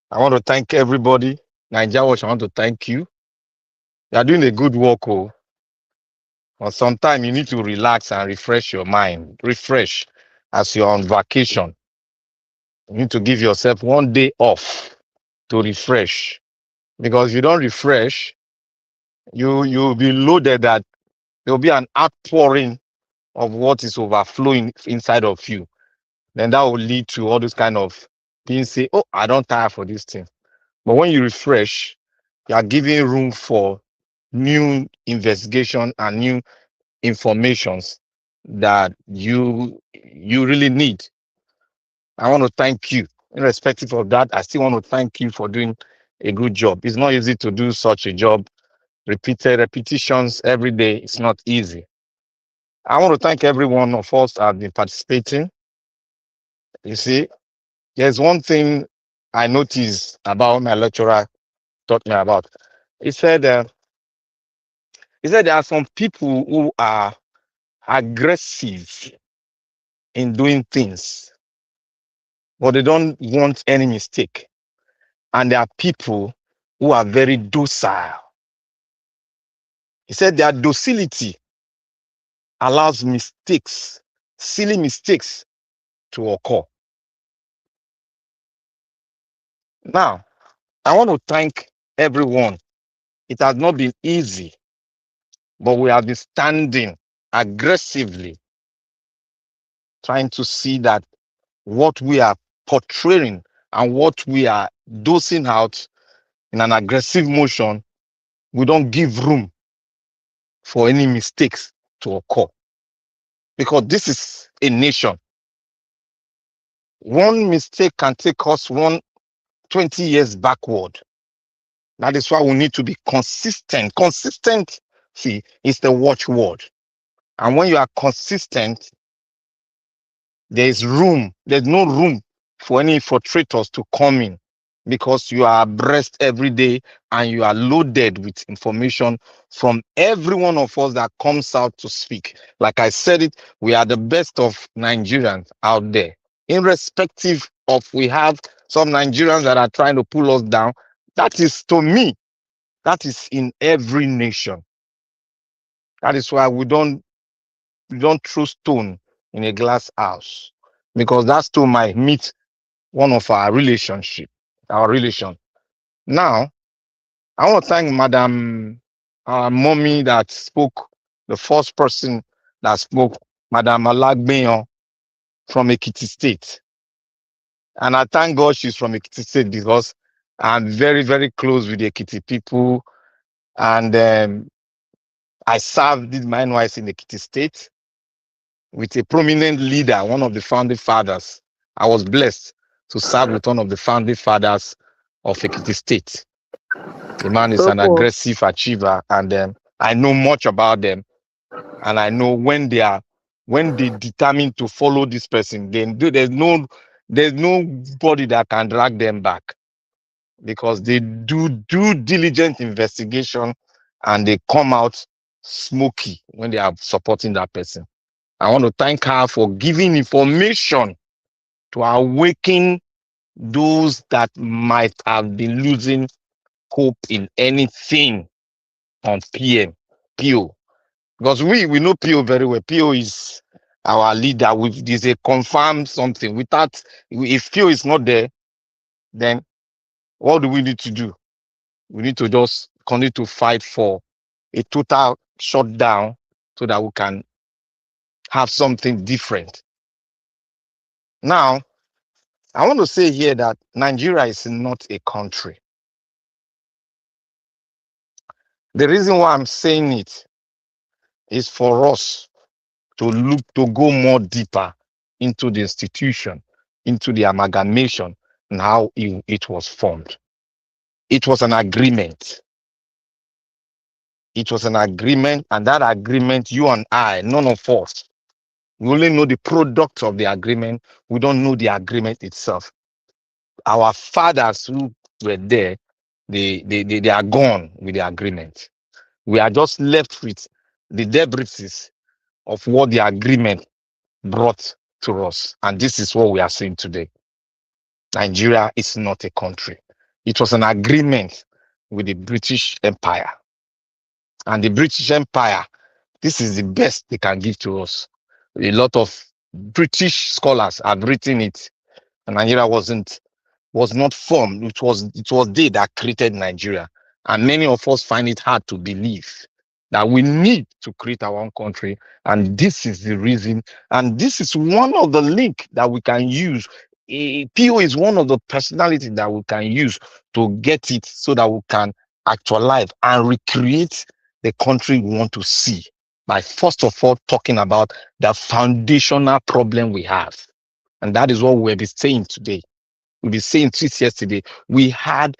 I want to thank everybody. Nigeria Watch, I want to thank you. You are doing a good work, oh. But sometimes you need to relax and refresh your mind. Refresh as you're on vacation. You need to give yourself 1 day off to refresh. Because if you don't refresh, you'll be loaded that there'll be an outpouring of what is overflowing inside of you. Then that will lead to all this kind of being say, oh, I don't tire for this thing. But when you refresh, you are giving room for new investigation and new informations that you really need. I want to thank you. Irrespective of that, I still want to thank you for doing a good job. It's not easy to do such a job. Repetitions every day. It's not easy. I want to thank every one of us that have been participating. You see, there's one thing I noticed about my lecturer taught me about. He said there are some people who are aggressive in doing things, but they don't want any mistake. And there are people who are very docile. He said their docility allows mistakes, silly mistakes, to occur. Now, I want to thank everyone. It has not been easy, but we have been standing aggressively, trying to see that what we are portraying and what we are dosing out in an aggressive motion, we don't give room for any mistakes to occur. Because this is a nation. One mistake can take us 20 years backward. That is why we need to be consistent. Consistency is the watchword. And when you are consistent, there's no room for any infiltrators to come in, because you are abreast every day and you are loaded with information from every one of us that comes out to speak. Like I said it, we are the best of Nigerians out there. Irrespective of we have some Nigerians that are trying to pull us down. That is, to me, that is in every nation. That is why we don't throw stone in a glass house, because that stone might meet one of our relation. Now, I want to thank Madam Mommy that spoke, the first person that spoke, Madam Alagbeyon from Ekiti State. And I thank God she's from Ekiti State, because I'm very, very close with the Ekiti people. And I did my NYC in Ekiti State with a prominent leader, one of the founding fathers. I was blessed to serve with one of the founding fathers of Ekiti State. The man is an aggressive achiever, and I know much about them. And I know when they determine to follow this person, there's nobody that can drag them back, because they do due diligent investigation and they come out smoky when they are supporting that person. I want to thank her for giving information to awaken those that might have been losing hope in anything on PO. Because we know PO very well. PO is our leader. There's a confirmed something. Without, if PO is not there, then what do we need to do? We need to just continue to fight for a total shutdown so that we can have something different. Now, I want to say here that Nigeria is not a country. The reason why I'm saying it is for us to go more deeper into the institution, into the amalgamation, and how it was formed. It was an agreement. It was an agreement, and that agreement, you and I, none of us, we only know the product of the agreement. We don't know the agreement itself. Our fathers who were there, they are gone with the agreement. We are just left with the debris of what the agreement brought to us. And this is what we are seeing today. Nigeria is not a country. It was an agreement with the British Empire. And the British Empire, this is the best they can give to us. A lot of British scholars have written it. And Nigeria was not formed. It was they that created Nigeria. And many of us find it hard to believe that we need to create our own country. And this is the reason. And this is one of the link that we can use. PO is one of the personalities that we can use to get it so that we can actualize and recreate the country we want to see. By first of all talking about the foundational problem we have. And that is what we'll be saying today. We'll be saying this yesterday. We have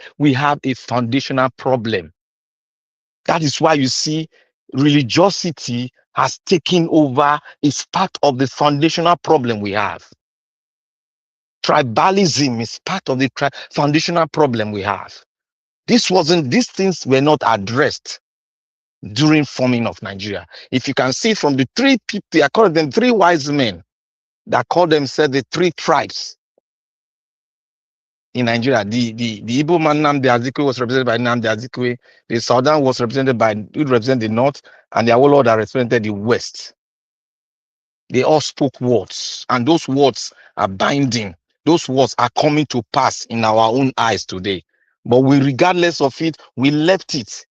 a foundational problem. That is why you see religiosity has taken over. It's part of the foundational problem we have. Tribalism is part of the foundational problem we have. These things were not addressed during forming of Nigeria. If you can see from the three people, I call them three wise men that call themselves the three tribes in Nigeria. The Igbo man Nnamdi Azikiwe was represented by Nnamdi Azikiwe. The Southern was represented by who represented the North, and the Awolowo that represented the West. They all spoke words, and those words are binding. Those words are coming to pass in our own eyes today. But regardless of it, we left it.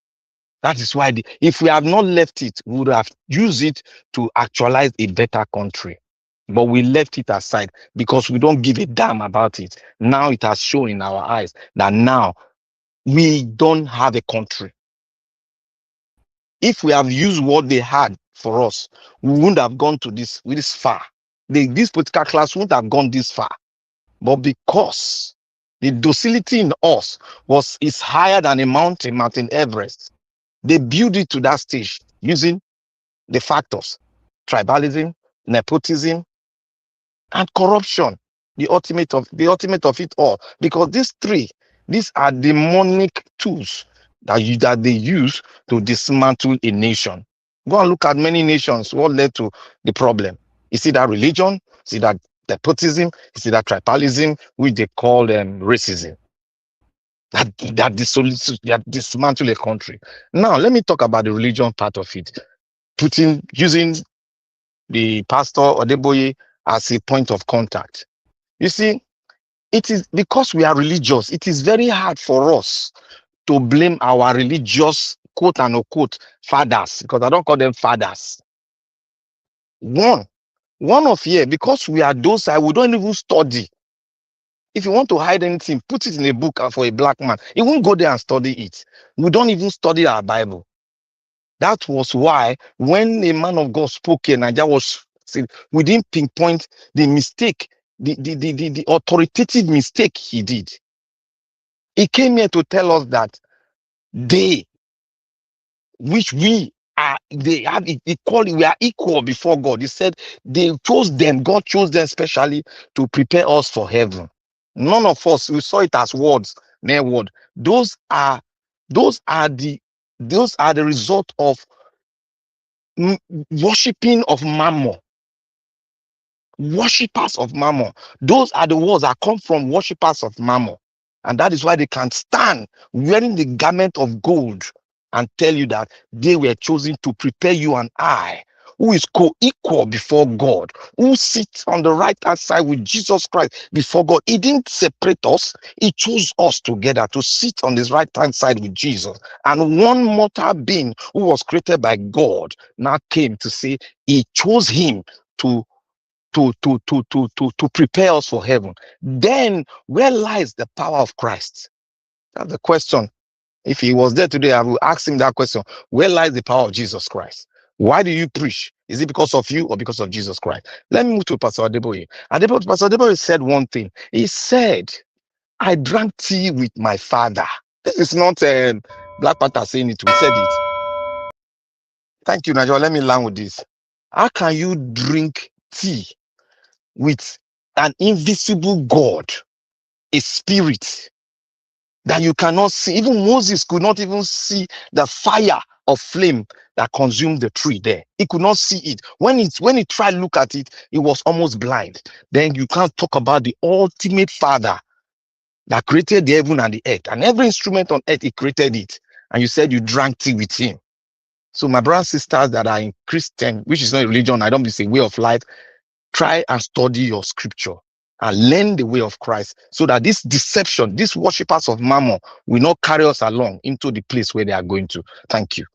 That is why if we have not left it, we would have used it to actualize a better country. But we left it aside because we don't give a damn about it. Now it has shown in our eyes that now we don't have a country. If we have used what they had for us, we wouldn't have gone to this far. This political class wouldn't have gone this far. But because the docility in us is higher than a mountain, Mount Everest, they build it to that stage using the factors: tribalism, nepotism, and corruption. The ultimate of it all. Because these are demonic tools that they use to dismantle a nation. Go and look at many nations. What led to the problem? Is it that religion? Is it that nepotism? Is it that tribalism, which they call racism? That dismantle a country. Now, let me talk about the religion part of it. Using the pastor Adeboye as a point of contact. You see, it is because we are religious, it is very hard for us to blame our religious, quote and unquote, fathers, because I don't call them fathers. One of here, because we are docile, we don't even study. If you want to hide anything, put it in a book for a black man. He won't go there and study it. We don't even study our Bible. That was why when a man of God spoke here, Nigeria was, we didn't pinpoint the mistake, the authoritative mistake he did. He came here to tell us that they have equality, we are equal before God. He said God chose them specially to prepare us for heaven. None of us, we saw it as words, mere word. Those are the result of worshipping of mammon. Worshippers of mammon. Those are the words that come from worshippers of mammon. And that is why they can stand wearing the garment of gold and tell you that they were chosen to prepare you and I, who is co-equal before God, who sits on the right hand side with Jesus Christ before God. He didn't separate us. He chose us together to sit on his right hand side with Jesus. And one mortal being who was created by God now came to say he chose him to prepare us for heaven. Then where lies the power of Christ? That's the question. If he was there today, I will ask him that question. Where lies the power of Jesus Christ? Why do you preach Is it because of you or because of Jesus Christ? Let me move to Pastor Adeboye. Pastor Adeboye said one thing. He said, I drank tea with my father. This is not Black Panther saying it. We said it. Thank you, Nigel. Let me land with this. How can you drink tea with an invisible God, a spirit that you cannot see? Even Moses could not even see the fire of flame that consumed the tree there. He could not see it. When he tried to look at it, he was almost blind. Then you can't talk about the ultimate Father that created the heaven and the earth. And every instrument on earth, he created it. And you said you drank tea with him. So my brothers and sisters that are in Christian, which is not a religion, I don't believe it's a way of life, try and study your scripture and learn the way of Christ so that this deception, these worshippers of Mammon will not carry us along into the place where they are going to. Thank you.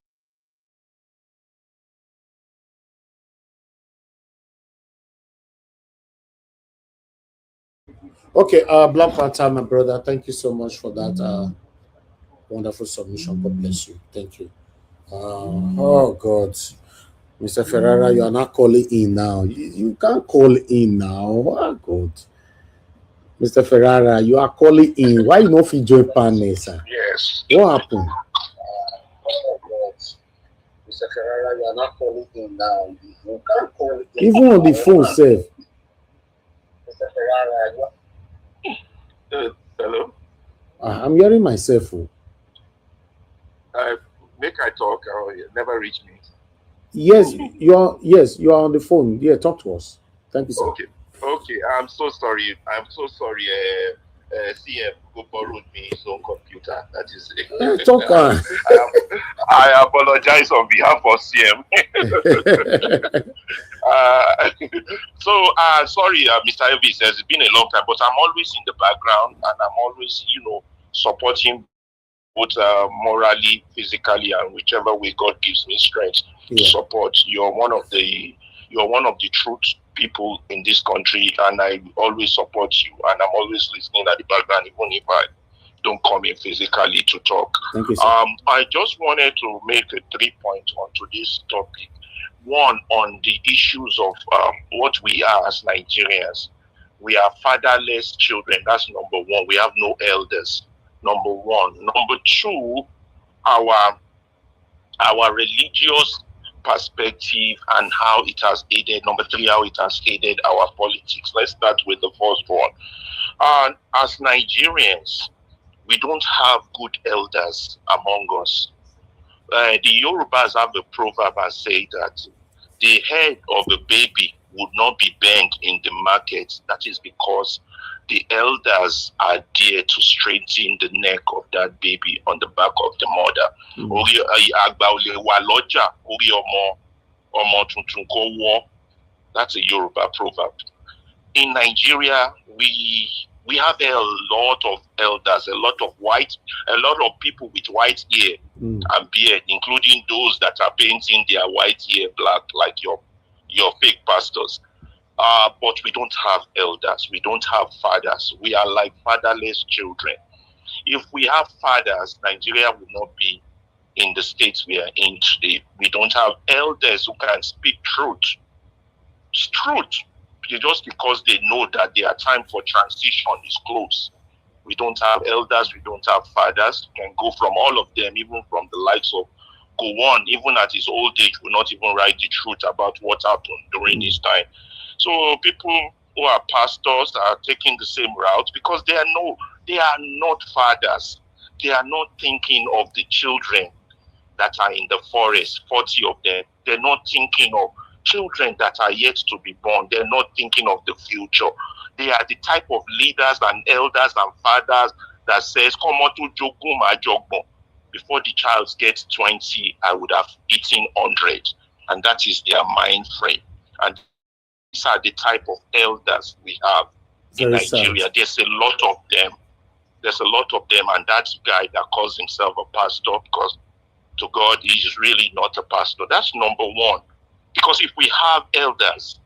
Okay, Black Panther, my brother, thank you so much for that wonderful submission. God bless you. Thank you. Oh God, Mr. Ferrara, you are not calling in now. You can't call in now. Oh God, Mr. Ferrara, you are calling in. Why you not fit join panel, sir? Yes. What happened? Mr. Ferrara, you are not calling in now. You can't call in. Even on the phone, sir. Mr. Ferrara, hello? I'm hearing myself. Make I talk, or you never reach me. Yes, you are on the phone. Yeah, talk to us. Thank you, sir. Okay. I'm so sorry. CM go borrowed me his own computer. That is it. Talk I apologize on behalf of CM. Sorry, Mr. Elvis. It's been a long time, but I'm always in the background and I'm always, supporting both morally, physically, and whichever way God gives me strength to support. You're one of the truth people in this country, and I always support you, and I'm always listening at the background, even if I don't come in physically to talk. Thank you, sir. I just wanted to make a 3 points onto this topic. One, on the issues of what we are as Nigerians. We are fatherless children. That's number one. We have no elders. Number one. Number two, our religious perspective and how it has aided. Number three, how it has aided our politics. Let's start with the first one. As Nigerians, we don't have good elders among us. The Yorubas have a proverb and say that the head of a baby would not be bent in the market. That is because the elders are there to straighten the neck of that baby on the back of the mother. That's a Yoruba proverb. In Nigeria, we have a lot of elders, a lot of people with white hair and beard, including those that are painting their white hair black, like your fake pastors. But we don't have elders. We don't have fathers. We are like fatherless children. If we have fathers, Nigeria will not be in the states we are in today. We don't have elders who can speak truth. It's truth. Just because they know that their time for transition is close. We don't have elders. We don't have fathers. We can go from all of them, even from the likes of Gowon, even at his old age, will not even write the truth about what happened during his time. So people who are pastors are taking the same route because they are not fathers. They are not thinking of the children that are in the forest, 40 of them. They're not thinking of children that are yet to be born. They're not thinking of the future. They are the type of leaders and elders and fathers that says, come on to Joguma Jogbo. Before the child gets 20, I would have eaten 100. And that is their mind frame. And these are the type of elders we have in Nigeria. There's a lot of them. And that guy that calls himself a pastor, because to God, he is really not a pastor. That's number one. Because if we have elders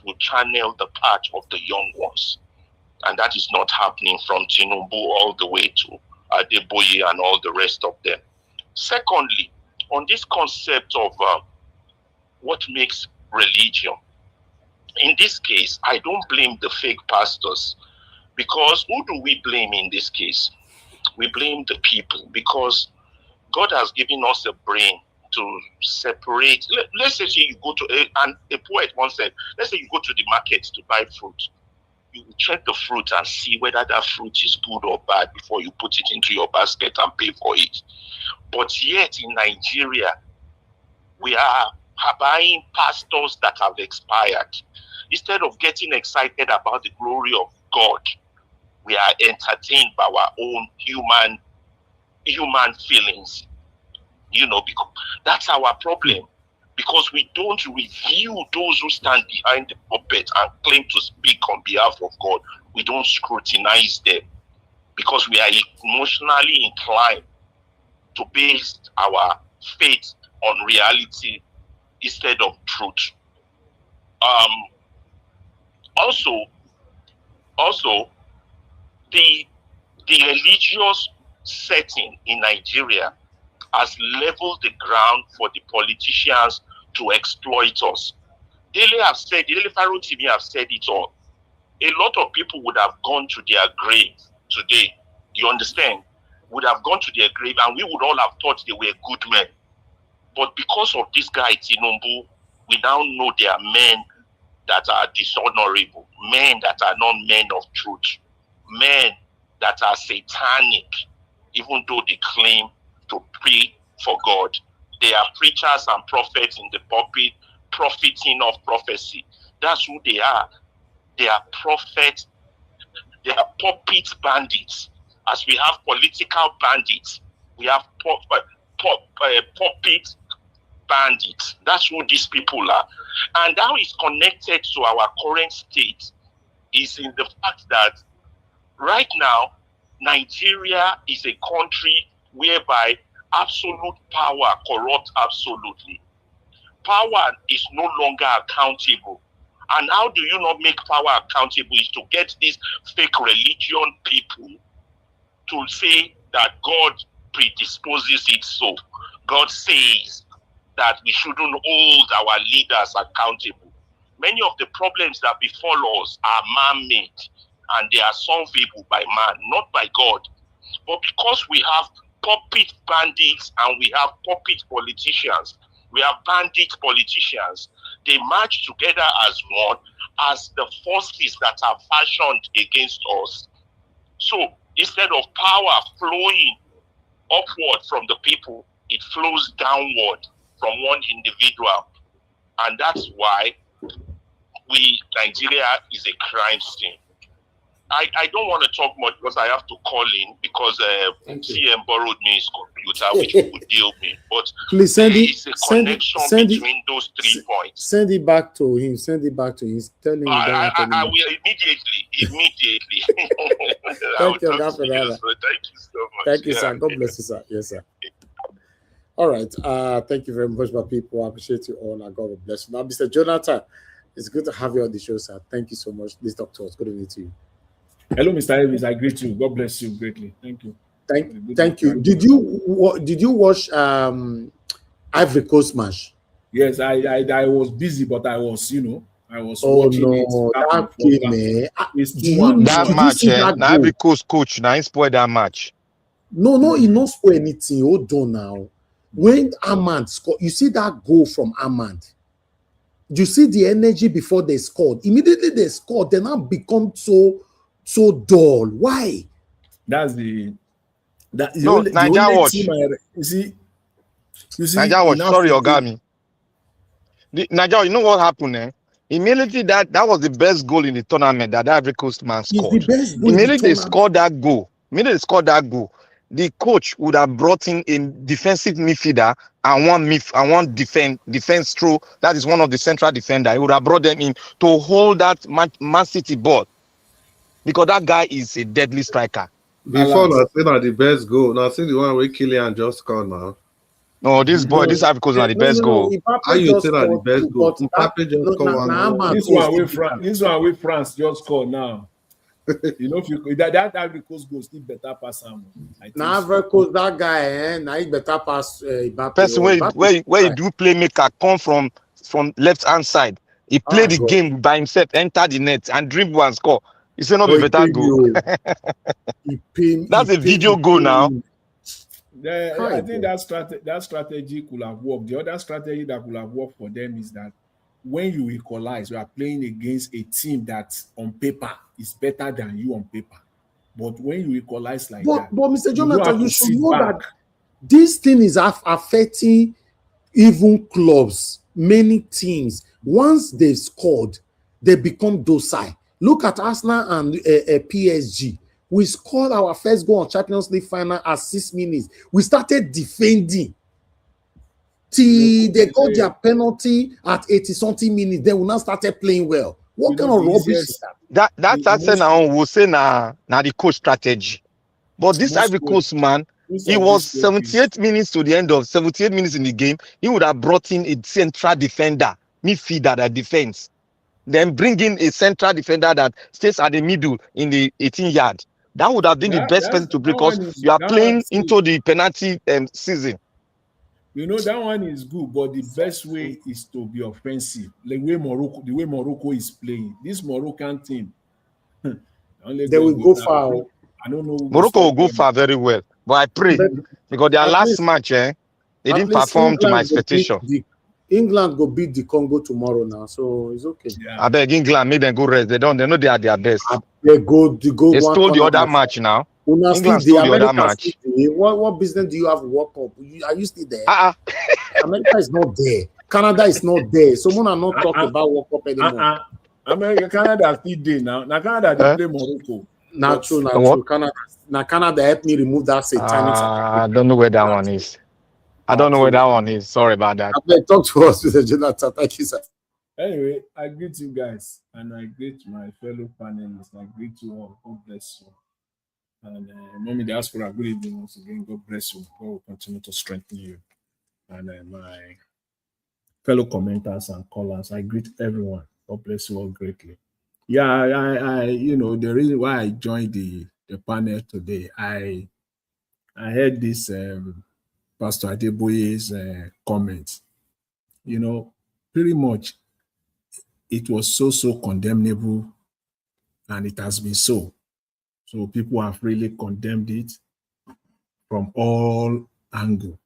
will channel the path of the young ones. And that is not happening from Tinubu all the way to Adeboye and all the rest of them. Secondly, on this concept of what makes religion. In this case, I don't blame the fake pastors, because who do we blame in this case? We blame the people, because God has given us a brain to separate. Let's say you go to, and a poet once said, let's say you go to the market to buy fruit. You check the fruit and see whether that fruit is good or bad before you put it into your basket and pay for it. But yet in Nigeria, we are buying pastors that have expired. Instead of getting excited about the glory of God, we are entertained by our own human feelings. Because that's our problem. Because we don't review those who stand behind the pulpit and claim to speak on behalf of God. We don't scrutinize them, because we are emotionally inclined to base our faith on reality instead of truth. Also, the religious setting in Nigeria has leveled the ground for the politicians to exploit us. Daily Pharaoh TV have said it all. A lot of people would have gone to their grave today. You understand? Would have gone to their grave, and we would all have thought they were good men. But because of this guy Tinubu, we now know they are men that are dishonorable, men that are not men of truth, men that are satanic, even though they claim to pray for God. They are preachers and prophets in the pulpit, profiting of prophecy. That's who they are. They are prophets. They are pulpit bandits. As we have political bandits, we have pulpit bandits. That's who these people are. And how it's connected to our current state is in the fact that right now, Nigeria is a country whereby absolute power corrupts absolutely. Power is no longer accountable. And how do you not make power accountable? Is to get these fake religion people to say that God predisposes it so. God says that we shouldn't hold our leaders accountable. Many of the problems that befall us are man-made, and they are solvable by man, not by God. But because we have puppet bandits and we have puppet politicians, we have bandit politicians, they march together as one, as the forces that are fashioned against us. So instead of power flowing upward from the people, it flows downward from one individual. And that's why Nigeria is a crime scene. I don't want to talk much because I have to call in because CM borrowed me his computer, which we would deal with. But please there is a connection between those 3 points. Send it back to him. Send it back to him. Tell him I will immediately. Thank you, God, for that. Thank you so much. Thank you, sir. God bless you, sir. Yes, sir. All right. Thank you very much, my people. I appreciate you all. God will bless you. Now, Mr. Jonathan, it's good to have you on the show, sir. Thank you so much. This doctor was good to meet you. Hello, Mr. Elvis. I greet you. God bless you greatly. Thank you. Thank you. Did you watch Ivory Coast match? Yes, I was busy, but I was watching it. That match, the Ivory Coast coach, now he spoiled that match. No, he not spoil anything. Hold on now. When Ahmad scored, you see that goal from Ahmad. You see the energy before they scored. Immediately they scored, they now become so dull. Why? That's the Niger watch. You see, Niger watch. Sorry, Ogami. Niger, you know what happened? Immediately that was the best goal in the tournament that Ivory Coast man scored. Immediately they scored that goal. The coach would have brought in a defensive midfielder and one defense throw. That is one of the central defender. He would have brought them in to hold that Man City ball. Because that guy is a deadly striker. Before I say that the best goal. Now see the one where Kylian just scored now. No, this Ivory Coast is the best goal. How you say that the best goal? Mbappe just scored one goal. This one with France just scored now. You know, if that Ivory Coast goal still better pass him. Now Ivory Coast, that guy, now he better pass Mbappe. Person where you do playmaker come from from left hand side. He played the God. game by himself, enter the net and dribble and score. He said, "No But be he better paid goal." you. He That's a video goal now. I think that strategy could have worked. The other strategy that could have worked for them is that when you equalize, you are playing against a team that on paper is better than you on paper. But when you equalize like that, but Mr. you don't have Jonathan, to you should sit know back. that this thing is affecting even clubs, many teams. Once they've scored, they become docile. Look at Arsenal and PSG. We scored our first goal on Champions League final at 6 minutes. We started defending till they got their penalty at 80-something minutes. Then we now started playing well. What kind of rubbish is that? That's Arsenal will say now the coach strategy. But this Ivory Coast man, he was 78 minutes to the end of 78 minutes in the game. He would have brought in a central defender, midfielder that defends. Then bring in a central defender that stays at the middle in the 18-yard. That would have been the best person to bring because you are playing into the penalty season. You know, that one is good, but the best way is to be offensive. The way Morocco is playing. This Moroccan team, they will go far. I don't know. Morocco will go far very well. But I pray because their last match, they didn't perform to my expectation. England go beat the Congo tomorrow now, so it's okay. I beg England, make them go rest. They know they are their best. They stole the other match now. England stole the other match. What business do you have World Cup? Are you still there? America is not there. Canada is not there. Someone are not talking about World Cup anymore. America, Canada still there now. Now Canada they play Morocco. Not true. Canada helped me remove that satanic. I don't know where that one is. I don't know where that one is. Sorry about that. Talk to us, Mr. Jonathan. Thank you, sir. Anyway, I greet you guys and I greet my fellow panelists. I greet you all. God bless you. And Mommy Diaspora, good evening once again. God bless you. God will continue to strengthen you. And my fellow commenters and callers, I greet everyone. God bless you all greatly. Yeah, I you know, the reason why I joined the panel today, I heard this Pastor Adeboye's comments. You know, pretty much it was so condemnable, and it has been so. So people have really condemned it from all angles.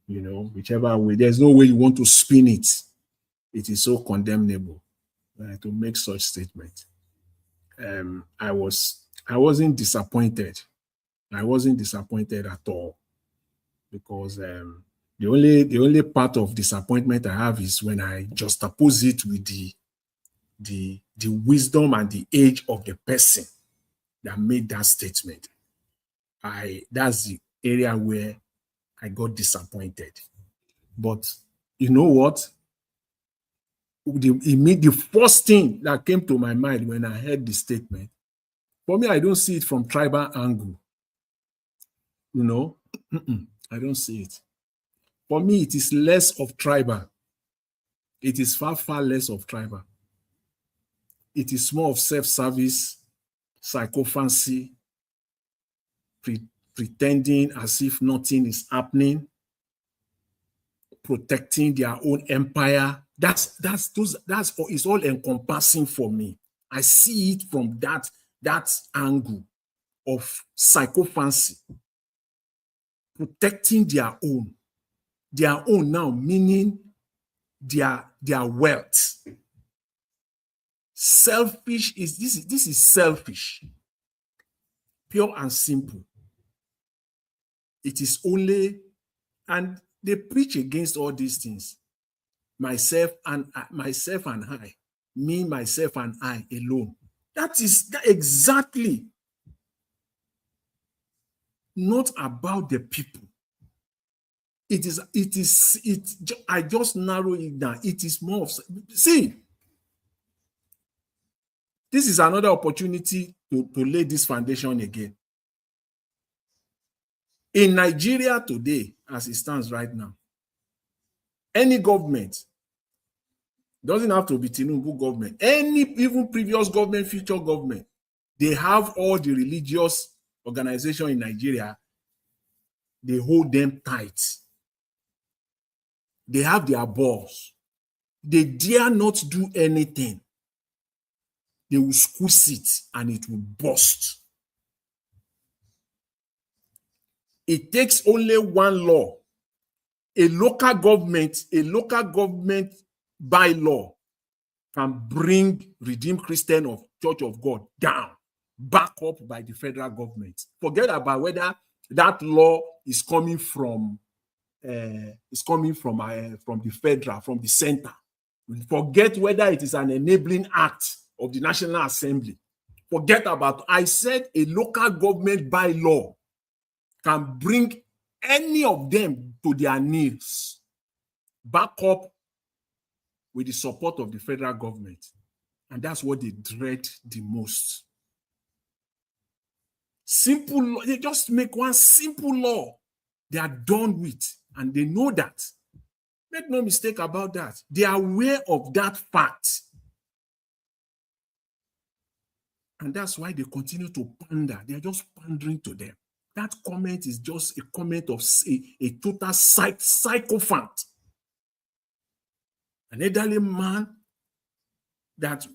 You know, whichever way, there's no way you want to spin it. It is so condemnable to make such statement. I wasn't disappointed. I wasn't disappointed at all, because the only part of disappointment I have is when I juxtapose it with the wisdom and the age of the person that made that statement. That's the area where I got disappointed. But you know what? The first thing that came to my mind when I heard the statement, for me, I don't see it from tribal angle. You know, I don't see it. For me, it is less of tribal. It is far less of tribal. It is more of self-service, psychophancy, pretending as if nothing is happening, protecting their own empire. That's it's all encompassing for me. I see it from that angle of psychophancy, protecting their own now, meaning their wealth. Selfish this is selfish, pure and simple. It is only, and they preach against all these things. Myself and I, me, myself and I alone. That exactly not about the people. I just narrow it down. It is more of, see, this is another opportunity to lay this foundation again. In Nigeria today, as it stands right now, any government, doesn't have to be Tinubu government, any even previous government, future government, they have all the religious organizations in Nigeria, they hold them tight. They have their boss. They dare not do anything. They will squeeze it and it will burst. It takes only one law. A local government bylaw can bring Redeemed Christian of Church of God down, back up by the federal government. Forget about whether that law is coming from the federal, from the center. Forget whether it is an enabling act of the National Assembly. Forget about, I said a local government bylaw can bring any of them to their knees, back up with the support of the federal government. And that's what they dread the most. Simple law, they just make one simple law. They are done with, and they know that. Make no mistake about that. They are aware of that fact. And that's why they continue to pander. They are just pandering to them. That comment is just a comment of a total psychopath. An elderly man that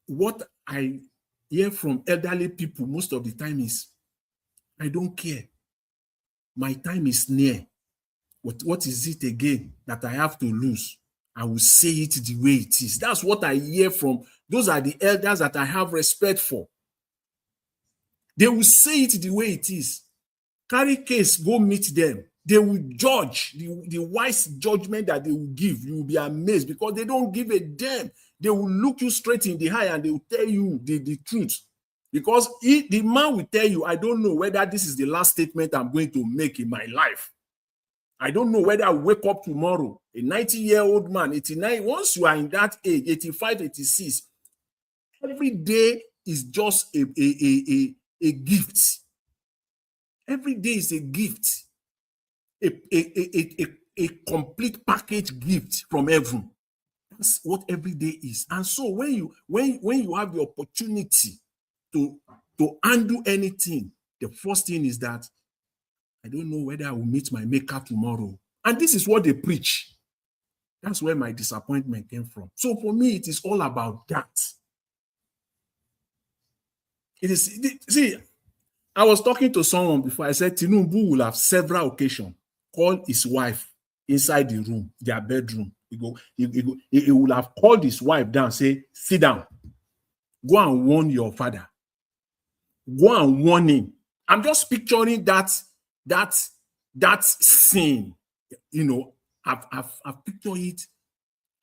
what I hear from elderly people most of the time is, I don't care. My time is near. What is it again that I have to lose? I will say it the way it is. That's what I hear from. Those are the elders that I have respect for. They will say it the way it is. Carry case, go meet them. They will judge, the wise judgment that they will give. You will be amazed because they don't give a damn. They will look you straight in the eye and they will tell you the truth. Because the man will tell you, I don't know whether this is the last statement I'm going to make in my life. I don't know whether I wake up tomorrow, a 90-year-old man, 89, once you are in that age, 85, 86, every day is just a gift. Every day is a gift, a complete package gift from heaven. That's what every day is. And so when you have the opportunity to undo anything, the first thing is that I don't know whether I will meet my maker tomorrow. And this is what they preach. That's where my disappointment came from. So for me, it is all about that. It is, see, I was talking to someone before. I said Tinubu will have several occasions call his wife inside the room, their bedroom. He will have called his wife down, say, sit down, go and warn your father. Go and warn him. I'm just picturing that scene. You know, I've pictured it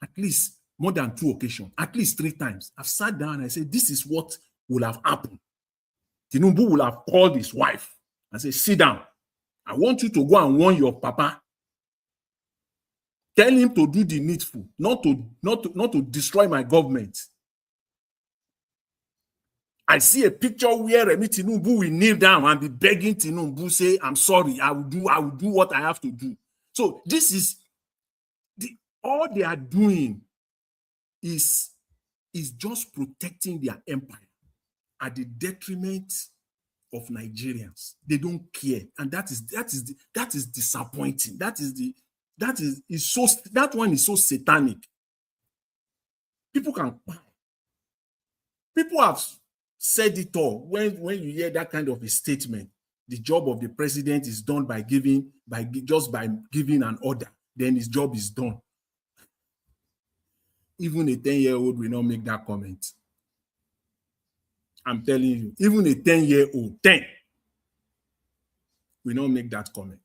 at least more than 2 occasions, at least 3 times. I've sat down and I said, this is what will have happened. Tinubu will have called his wife and say, sit down. I want you to go and warn your papa. Tell him to do the needful, not to destroy my government. I see a picture where Remi Tinubu will kneel down and be begging Tinubu, say, I'm sorry, I will do what I have to do. So this is all they are doing is just protecting their empire at the detriment of Nigerians. They don't care, and that is disappointing. That one is so satanic. People have said it all. When you hear that kind of a statement, the job of the president is done by giving an order, then his job is done. Even a 10-year-old will not make that comment. I'm telling you, even a 10-year-old, 10, will not make that comment.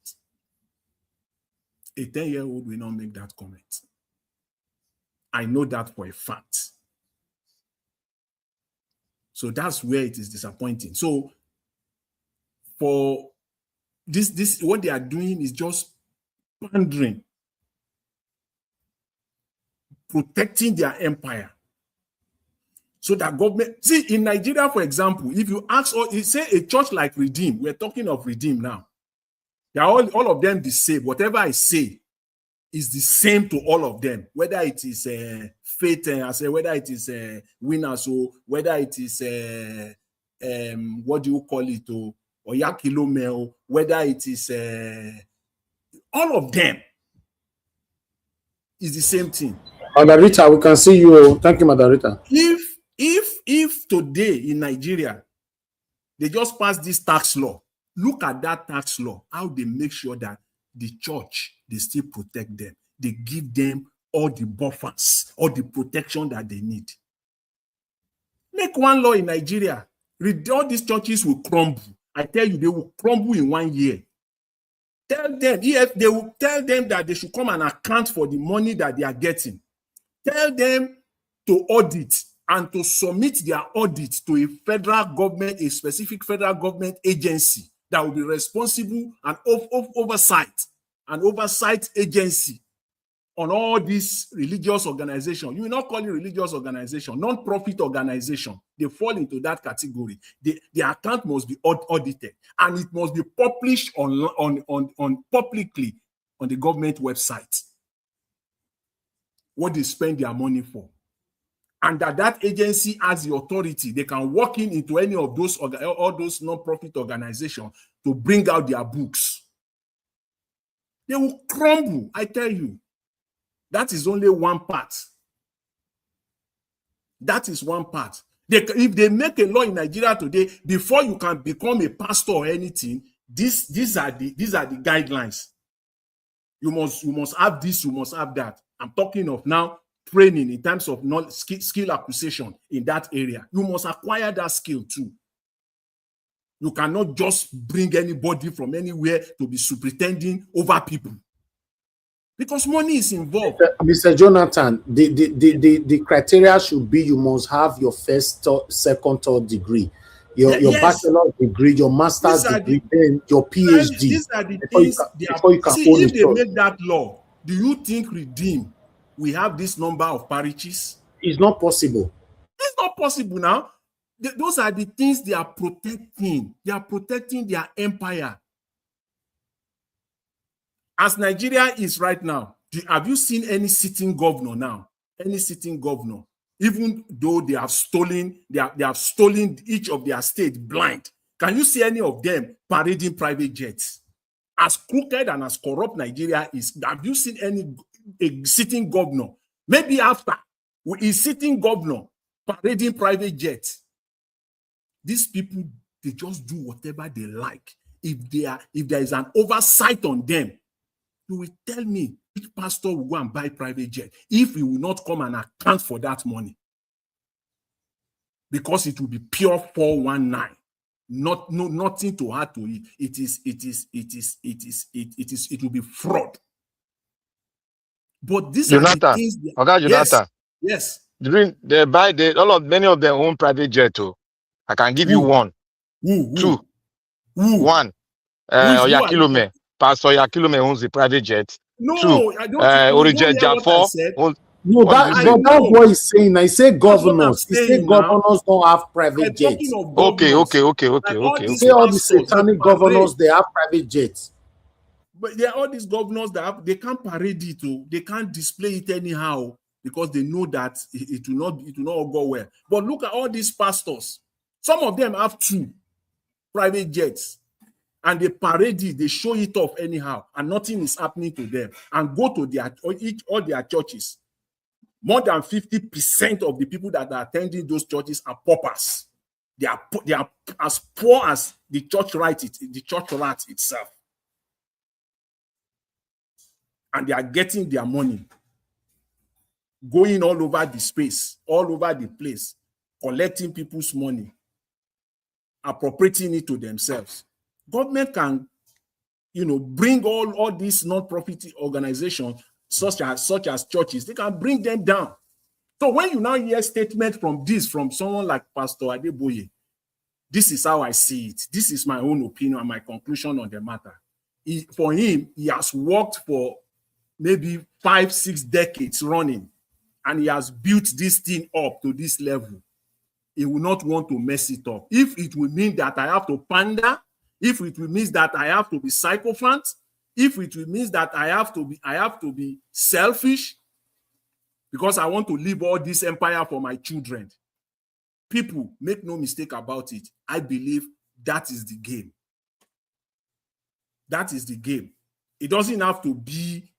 A 10-year-old will not make that comment. I know that for a fact. So that's where it is disappointing. So for this what they are doing is just pandering, protecting their empire. So that government, see, in Nigeria, for example, if you ask, or you say a church like Redeem, we're talking of Redeem now. They are all of them the same. Whatever I say is the same to all of them, whether it is faith, I say, whether it is winners, or whether it is what do you call it, or yakilome, whether it is all of them is the same thing. Margarita, we can see you. Thank you, Margarita. If today in Nigeria they just pass this tax law, look at that tax law, how they make sure that the church, they still protect them. They give them all the buffers, all the protection that they need. Make one law in Nigeria, all these churches will crumble. I tell you, they will crumble in 1 year. Tell them, if they will tell them that they should come and account for the money that they are getting. Tell them to audit and to submit their audit to a federal government, a specific federal government agency that will be responsible and an oversight agency on all these religious organizations. You will not call it religious organization, non-profit organization. They fall into that category. The account must be audited and it must be published publicly on the government website. What they spend their money for. And that agency has the authority. They can walk into any of those all those non-profit organizations to bring out their books. They will crumble, I tell you. That is only one part. That is one part. If they make a law in Nigeria today, before you can become a pastor or anything, these are the guidelines. You must have this, you must have that. I'm talking of now training in terms of skill acquisition in that area. You must acquire that skill too. You cannot just bring anybody from anywhere to be superintending over people. Because money is involved. Mr. Jonathan, the criteria should be you must have your first, second, third degree. Your bachelor's degree, your master's degree, then your PhD. These are the things if they make that law, do you think Redeem we have this number of parishes? It's not possible. It's not possible now. Those are the things they are protecting. They are protecting their empire. As Nigeria is right now, have you seen any sitting governor now? Any sitting governor? Even though they have stolen each of their state blind. Can you see any of them parading private jets? As crooked and as corrupt Nigeria is, have you seen a sitting governor? Maybe after is sitting governor parading private jets. These people, they just do whatever they like. If there is an oversight on them, you will tell me which pastor will go and buy private jet if he will not come and account for that money. Because it will be pure 419. Nothing to add to it. It will be fraud. But these are the things. Jonathan. Yes. Many of them own private jet too. I can give you one. Two. One. Oyakilome. Pastor Oyakilome owns the private jet. No, two. I don't think No, that's what he's saying. I say governors. He say governors don't have private jets. Okay. Say all the satanic governors, they have private jets. But there are all these governors that they can't parade it. They can't display it anyhow because they know that it will not go well. But look at all these pastors. Some of them have 2 private jets. And they parade it, they show it off anyhow, and nothing is happening to them. And go to all their churches. More than 50% of the people that are attending those churches are paupers. They are as poor as the church rat itself. And they are getting their money, going all over the space, all over the place, collecting people's money, appropriating it to themselves. Government can, bring all these non-profit organizations, such as churches, they can bring them down. So when you now hear statement from someone like Pastor Adeboye, this is how I see it. This is my own opinion and my conclusion on the matter. For him, he has worked for maybe 5-6 decades running, and he has built this thing up to this level. He will not want to mess it up. If it will mean that I have to pander, if it will mean that I have to be sycophant, if it will mean that I have to be selfish because I want to leave all this empire for my children. People, make no mistake about it. I believe that is the game. That is the game. It doesn't have to be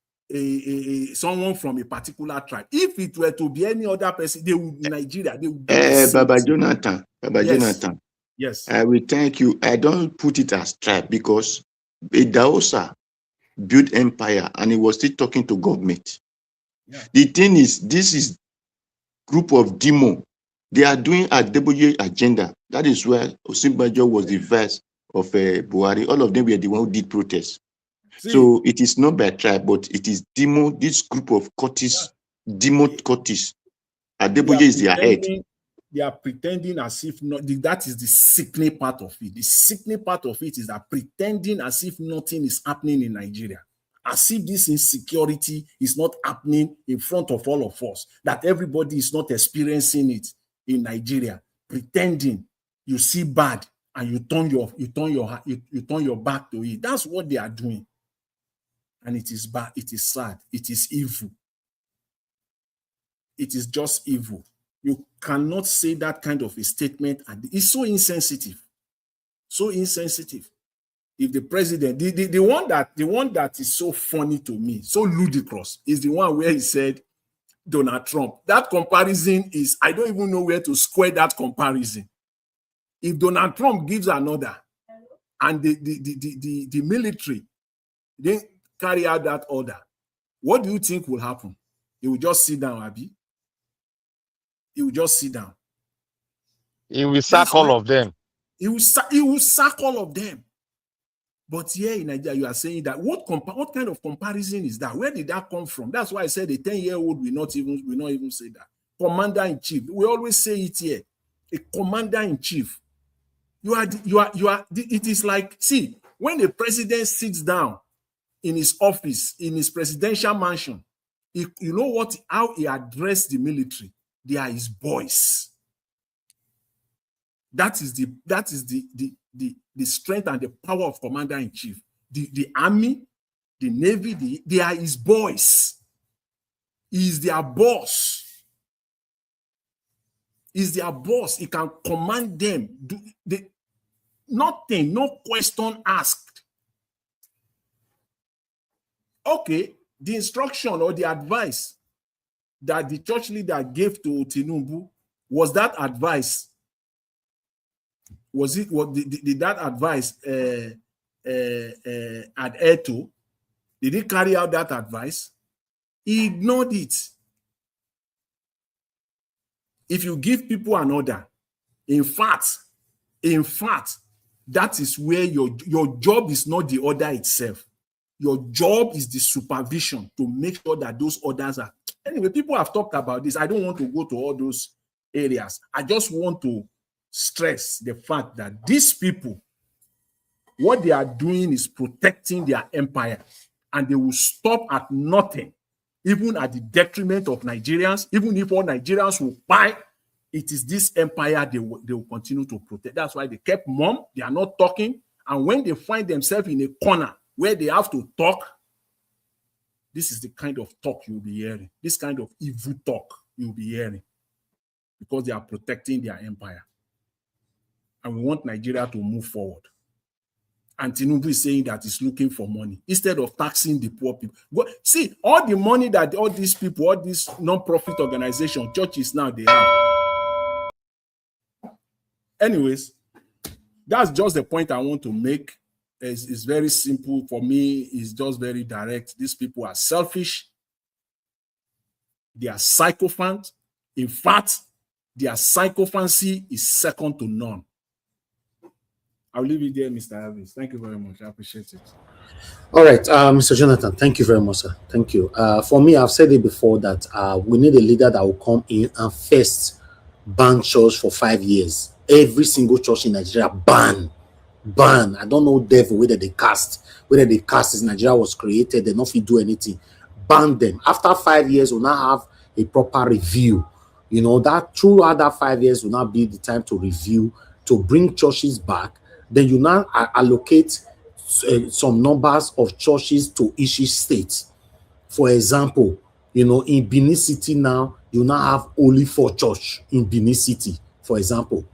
someone from a particular tribe. If it were to be any other person, they would Nigeria, they would do the same Baba thing. Jonathan, Yes. I will thank you. I don't put it as tribe because Idahosa built empire and he was still talking to government. Yeah. The thing is, this is group of demo. They are doing Adeboye agenda. That is where Osinbajo was the vice of Buhari. All of them were the one who did protest. So it is not by tribe, but it is demo. This group of Curtis, demo Curtis. Adeboye is their head. They are pretending as if not. That is the sickening part of it. The sickening part of it is that pretending as if nothing is happening in Nigeria, as if this insecurity is not happening in front of all of us, that everybody is not experiencing it in Nigeria. Pretending you see bad and you turn your back to it. That's what they are doing, and it is bad. It is sad. It is evil. It is just evil. You cannot say that kind of a statement, and it's so insensitive. So insensitive. If the president, the one that is so funny to me, so ludicrous, is the one where he said Donald Trump. That comparison is, I don't even know where to square that comparison. If Donald Trump gives an order and the military then carry out that order, what do you think will happen? He will just sit down, Abi. He will just sit down. He will sack all of them. He will sack all of them. But here in Nigeria, you are saying that what kind of comparison is that? Where did that come from? That's why I said a 10-year-old will not even say that. Commander-in-chief. We always say it here. A commander-in-chief. It is like, see, when the president sits down in his office, in his presidential mansion, you know how he addressed the military. They are his boys. That is the strength and the power of commander-in-chief. The army, the navy, they are his boys. He is their boss. He's their boss. He can command them. Nothing, no question asked. Okay, the instruction or the advice that the church leader gave to Tinubu, was that advice? Did that advice adhere to? Did he carry out that advice? He ignored it. If you give people an order, in fact, that is where your job is not the order itself. Your job is the supervision to make sure that those orders are. Anyway, people have talked about this. I don't want to go to all those areas. I just want to stress the fact that these people, what they are doing is protecting their empire, and they will stop at nothing, even at the detriment of Nigerians. Even if all Nigerians will buy, it is this empire they will continue to protect. That's why they kept mum. They are not talking. And when they find themselves in a corner where they have to talk, this is the kind of talk you'll be hearing. This kind of evil talk you'll be hearing, because they are protecting their empire. And we want Nigeria to move forward. And Tinubu is saying that he's looking for money instead of taxing the poor people. See, all the money that all these people, all these non-profit organizations, churches now, they have. Anyways, that's just the point I want to make. It's very simple for me. It's just very direct. These people are selfish. They are sycophants. In fact, their sycophancy is second to none. I'll leave it there, Mr. Elvis. Thank you very much. I appreciate it. All right, Mr. Jonathan, thank you very much, sir. Thank you. For me, I've said it before that we need a leader that will come in and first ban church for 5 years. Every single church in Nigeria, ban. I don't know devil whether they cast as Nigeria was created, they not fit do anything. Ban them. After 5 years, we'll now have a proper review. You know, that throughout that 5 years will now be the time to review, to bring churches back. Then you now allocate some numbers of churches to each state. For example, you know, in Benin City now, you now have only 4 churches in Benin City, for example,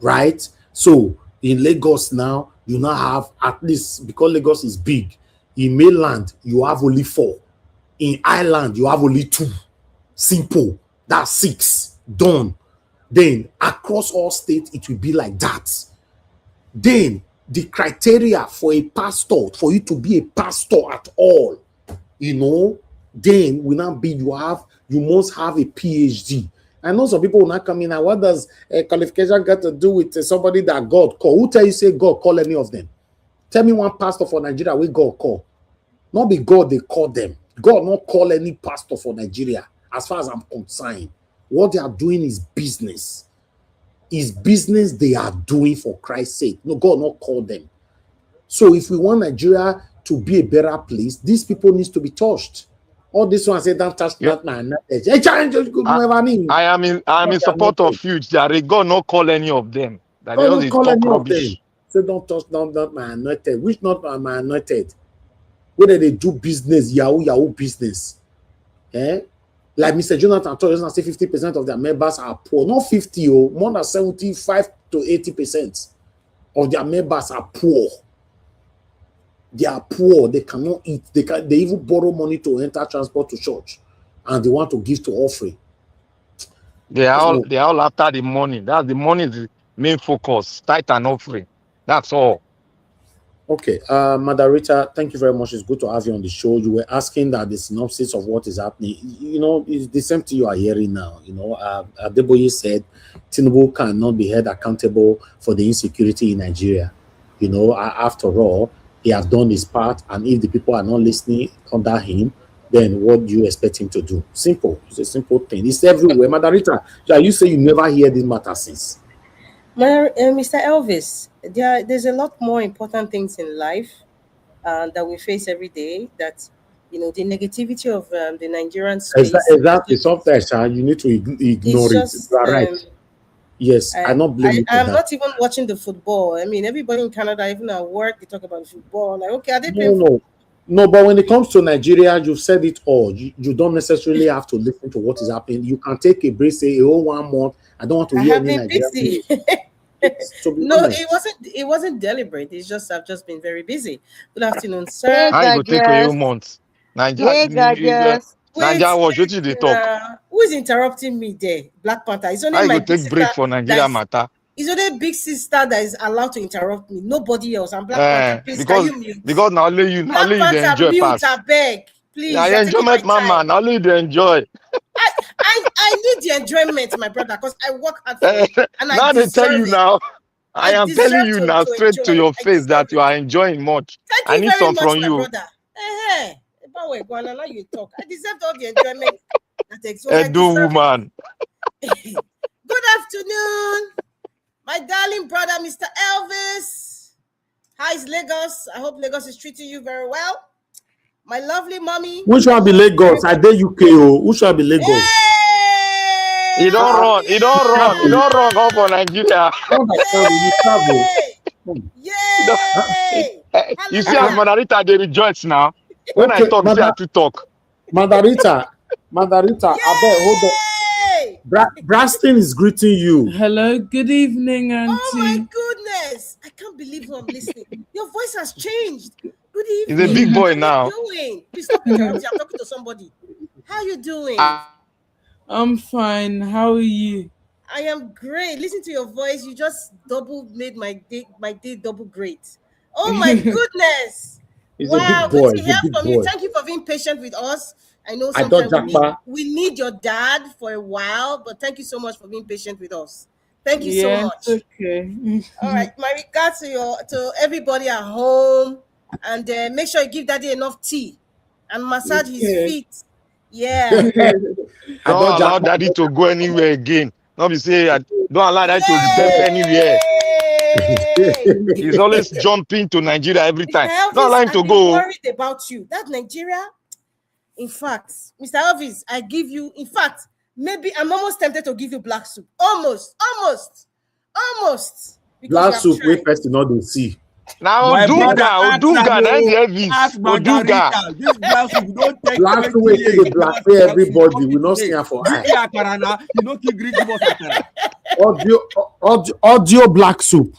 right? So in Lagos now, you now have, at least because Lagos is big, in mainland, you have only 4. In Ireland, you have only 2. Simple. That's 6. Done. Then across all states, it will be like that. Then the criteria for a pastor, for you to be a pastor at all, then will not be you must have a PhD. I know some people will not come in. Now, what does a qualification got to do with somebody that God call? Who tell you say God call any of them? Tell me one pastor for Nigeria where God call. Not be God they call them. God not call any pastor for Nigeria. As far as I'm concerned, what they are doing is business. Is business they are doing for Christ's sake. No, God not call them. So if we want Nigeria to be a better place, these people needs to be touched. All this one say don't touch that man. I am in support of youth. God not call any of them. That God they don't only call talk any of rubbish. them. Say don't touch that man anointed. Which not my anointed? Whether they do business, Yahoo business. Like Mr. Jonathan told us, say 50% of their members are poor. Not 50, more than 75 to 80% of their members are poor. They are poor. They cannot eat. They even borrow money to enter transport to church, and they want to give to offering. They are all after the money. That's the money is the main focus. Tithe and offering. That's all. Okay, Mother Rita, thank you very much. It's good to have you on the show. You were asking that the synopsis of what is happening. It's the same thing you are hearing now. Adeboye said Tinubu cannot be held accountable for the insecurity in Nigeria. After all, he has done his part, and if the people are not listening under him, then what do you expect him to do? Simple. It's a simple thing. It's everywhere. Mother Rita, you say you never hear this matter since. Mr. Elvis, there's a lot more important things in life that we face every day. That the negativity of the Nigerian space. Exactly. Sometimes you need to ignore it. You are right. Yes, I don't blame you for I'm that. not even watching the football. I mean, everybody in Canada, even at work, they talk about football. Like, okay, are they paying? No, but when it comes to Nigeria, you've said it all. You don't necessarily have to listen to what is happening. You can take a break, say, 1 month. I don't want to hear any Nigerian busy. No, it wasn't deliberate. It's just I've just been very busy. Good afternoon, sir. How you go take a month? Nigeria watch what they talk. Who is interrupting me there? Black Panther. It's only How you my go take break for Nigeria matter? It's only big sister that is allowed to interrupt me. Nobody else. I'm Black Panther. Please, can you mute? Because now only you enjoy mute, I beg. Please. Yeah, enjoyment, man. Now only you enjoy. I need the enjoyment, my brother, because I work hard for it. And now I they tell you it. now. I am telling you now straight to your face that you are enjoying much. Thank you very much, from my you. brother. Now you talk. I deserved all the enjoyment that woman. Good afternoon, my darling brother, Mr. Elvis. How is Lagos? I hope Lagos is treating you very well. My lovely mommy. Which one be Lagos? I did UK. Which one be Lagos? Hey! He don't run. He don't run off for Nigeria. Yay! You see, as Margarita, they rejoice now. When I talk, say I to talk. Margarita, I bet, hold on. Braston is greeting you. Hello, good evening, Auntie. Oh my goodness! I can't believe who I'm listening. Your voice has changed. Good evening. He's a big boy now. How are you doing? Please stop interrupting. I'm talking to somebody. How are you doing? I'm fine. How are you? I am great. Listen to your voice. You just made my day double great. Oh my goodness. He's wow, a big boy. good to hear from you. Thank you for being patient with us. I know sometimes we need your dad for a while, but thank you so much for being patient with us. Thank you so much. Okay. All right. My regards to everybody at home, and make sure you give daddy enough tea and massage his feet. Yeah. Don't allow daddy to go anywhere again. Not be say don't allow daddy to step anywhere. He's always jumping to Nigeria every time. Don't allow him to go. I'm worried about you. That Nigeria, in fact, Mr. Elvis, I give you, in fact, maybe I'm almost tempted to give you black soup. Almost. Black soup, wait first to not see. Now, Oduga, ask Margarita. This black soup, don't take black soup, wait black pay everybody. We not see for eye. You don't keep give us audio black soup.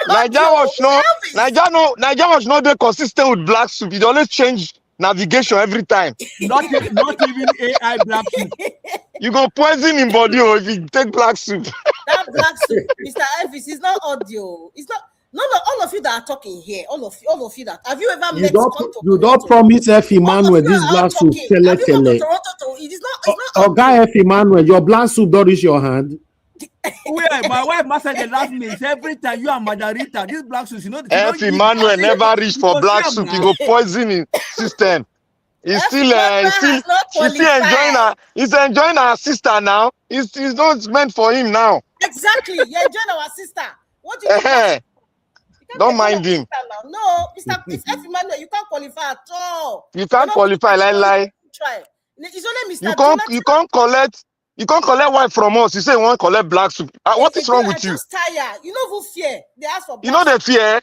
Nigeria was not the consistent with black soup. It always change navigation every time. Not even AI black soup. You go poison in body if you take black soup. That black soup, Mr. Elvis, is not audio. It's not. No, all of you that are talking here, all of you that have you ever met You don't promise F. Emmanuel this black soup. Have you come to Toronto? It is not. Guy F. Emmanuel, your black soup don't reach your hand. Wait, my wife must say the last means every time you and Margarita, this black soup, you know. F. Emmanuel never reach for black soup. He go poison in system. He's still enjoying her sister now. It's not meant for him now. Exactly. You're enjoying our sister. What do you think? Don't mind him. No, Mr. F. Emmanuel, you can't qualify at all. You can't qualify, lie. Try. It's only Mr. You can't collect wife from us. You say you want to collect black soup. What is wrong with you? Just tired. You know who fear? They ask for black You know they fear?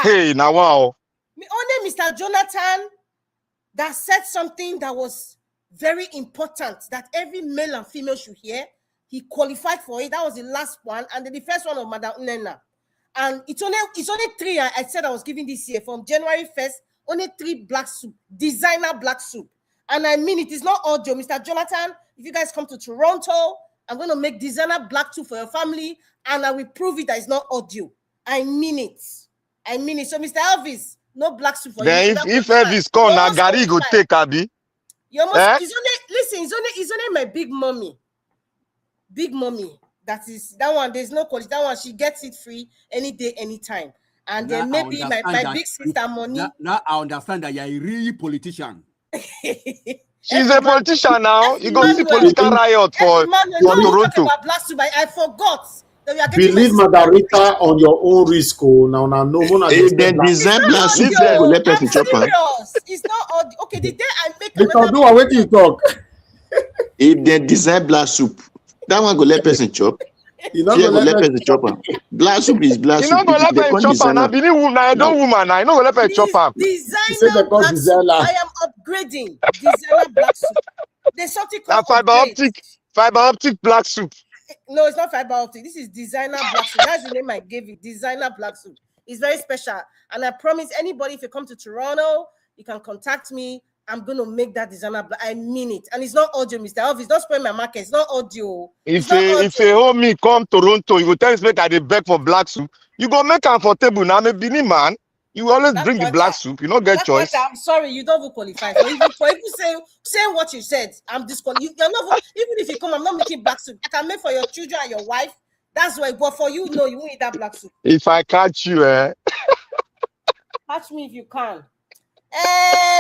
Hey, now wow. Only Mr. Jonathan that said something that was very important that every male and female should hear. He qualified for it. That was the last one. And then the first one of Madam Nena. And it's only 3 I said I was giving this year. From January 1st, only 3 black soup. Designer black soup. And I mean it is not audio. Mr. Jonathan, if you guys come to Toronto, I'm going to make designer black soup for your family. And I will prove it that it's not audio. I mean it. So Mr. Elvis, no black soup for then you. If Elvis come, now Gary go take Abi. It's only my big mommy. Big mommy. That one. There's no college. That one, she gets it free any day, anytime. And then maybe my big sister money. Now I understand that you're a real politician. She's a politician now. You go see political riot for Toronto. I forgot. Believe Margarita on your own risk. Now no one. If they design black soup, they will let person chop. It's not okay. The day I make another do what you talk. If they design black soup, that one go let person chop. You know, go let person chop. Black soup is black soup. You know, go let person chop. I believe woman. I don't woman. I know go let person chop. Designer black soup. I am upgrading. Designer black soup. There's something called fiber optic black soup. No, it's not fiber optic. This is designer black soup. That's the name I gave it. Designer black soup. It's very special. And I promise anybody, if you come to Toronto, you can contact me. I'm going to make that designer black. I mean it. And it's not audio, Mr. Elvis. Don't spoil my market. It's not audio. If a homie come Toronto, you go tell me I dey beg for black soup. You go make am for table now. I'm a Benin man. You always bring the black soup. You don't get choice. I'm sorry, you don't even qualify. For even saying what you said, I'm disqualified. You're not even if you come, I'm not making black soup. I can make for your children and your wife. That's why. But for you, no, you won't eat that black soup. If I catch you, catch me if you can.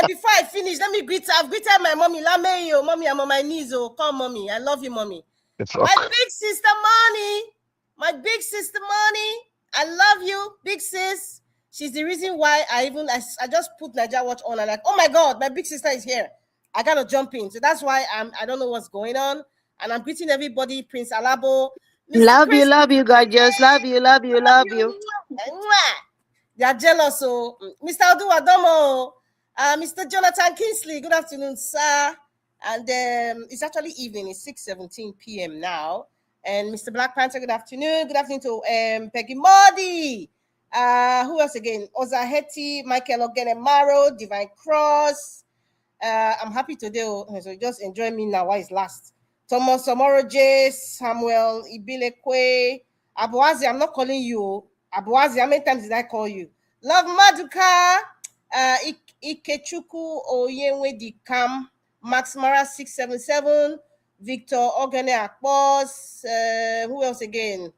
Before I finish, let me I've greeted my mommy. Mommy, I'm on my knees. Oh, come, mommy. I love you, mommy. My big sister, Money. My big sister, Money. I love you, big sis. She's the reason why I just put Nigeria Watch on and like, oh my God, my big sister is here. I gotta jump in. So that's why I don't know what's going on. And I'm greeting everybody, Prince Alabo. Love you, gorgeous. Love you. They are jealous. So, Mr. Oduwadomo, Mr. Jonathan Kingsley, good afternoon, sir. And it's actually evening. It's 6:17 p.m. now. And Mr. Black Panther, good afternoon. Good afternoon to Peggy Modi. Who else again? Ozaheti, Michael Ogenemaro, Divine Cross. I'm happy today. So just enjoy me now while it's last. Thomas Samoro J, Samuel Ibilekwe, Abuazi. I'm not calling you Abuazi. How many times did I call you? Love Maduka, Ikechuku Oyenwe Dikam, Max Mara 677, Victor Ogene Akbos. Who else again?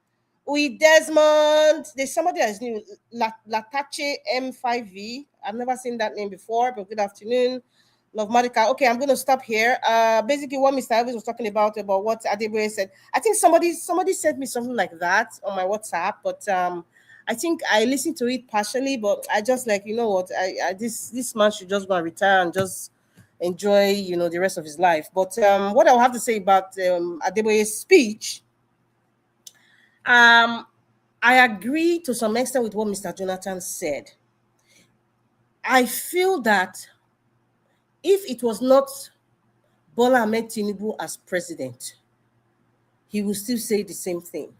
Desmond. There's somebody that's new. Latache M5V. I've never seen that name before, but good afternoon. Love Marika. Okay, I'm going to stop here. Basically, what Mr. Elvis was talking about what Adeboye said. I think somebody sent me something like that on my WhatsApp, but I think I listened to it partially, but I just like, you know what, this man should just go and retire and just enjoy, the rest of his life. But what I'll have to say about Adeboye's speech, I agree to some extent with what Mr. Jonathan said. I feel that if it was not Bola Ahmed Tinubu as president, he will still say the same thing.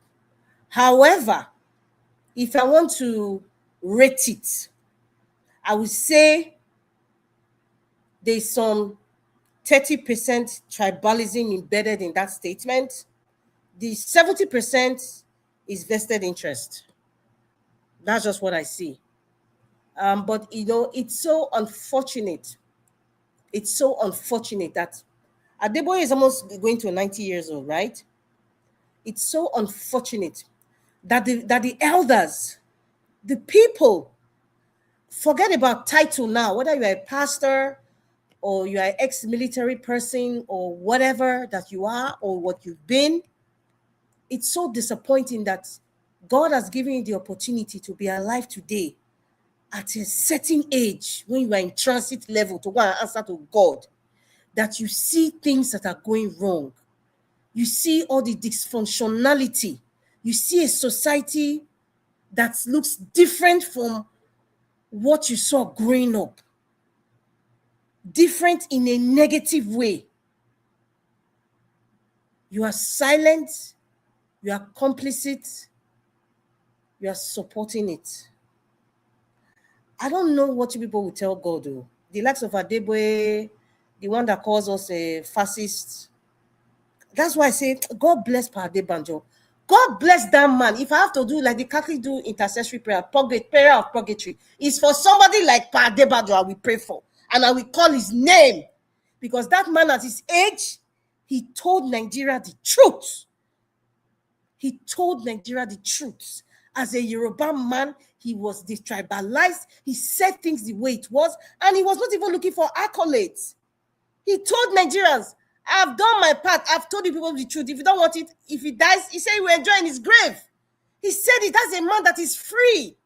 However, if I want to rate it, I would say there's some 30% tribalism embedded in that statement. The 70% is vested interest. That's just what I see. But you know, it's so unfortunate. It's so unfortunate that Adeboye is almost going to 90 years old, right? It's so unfortunate that the elders, the people, forget about title now, whether you're a pastor or you're an ex-military person or whatever that you are or what you've been. It's so disappointing that God has given you the opportunity to be alive today at a certain age when you are in transit level to go and answer to God, that you see things that are going wrong. You see all the dysfunctionality. You see a society that looks different from what you saw growing up. Different in a negative way. You are silent. You are complicit. You are supporting it. I don't know what you people will tell God, though. The likes of Adeboye, the one that calls us a fascist. That's why I say, God bless Pa Adebanjo. God bless that man. If I have to do like the Catholic do intercessory prayer, prayer of purgatory, it's for somebody like Pa Adebanjo I will pray for. And I will call his name. Because that man at his age, he told Nigeria the truth. He told Nigeria the truth. As a Yoruba man, he was detribalized. He said things the way it was. And he was not even looking for accolades. He told Nigerians, I've done my part. I've told you people the truth. If you don't want it, if he dies, he said he will enjoy in his grave. He said it as a man that is free.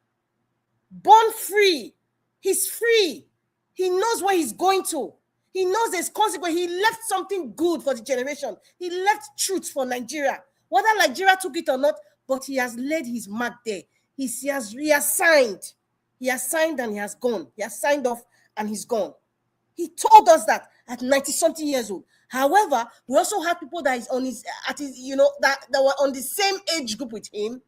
Born free. He's free. He knows where he's going to. He knows there's consequence. He left something good for the generation. He left truth for Nigeria. Whether Nigeria took it or not, but he has laid his mark there. He has signed. He has signed and he has gone. He has signed off and he's gone. He told us that at 90-something years old. However, we also have people that is on his, that were on the same age group with him,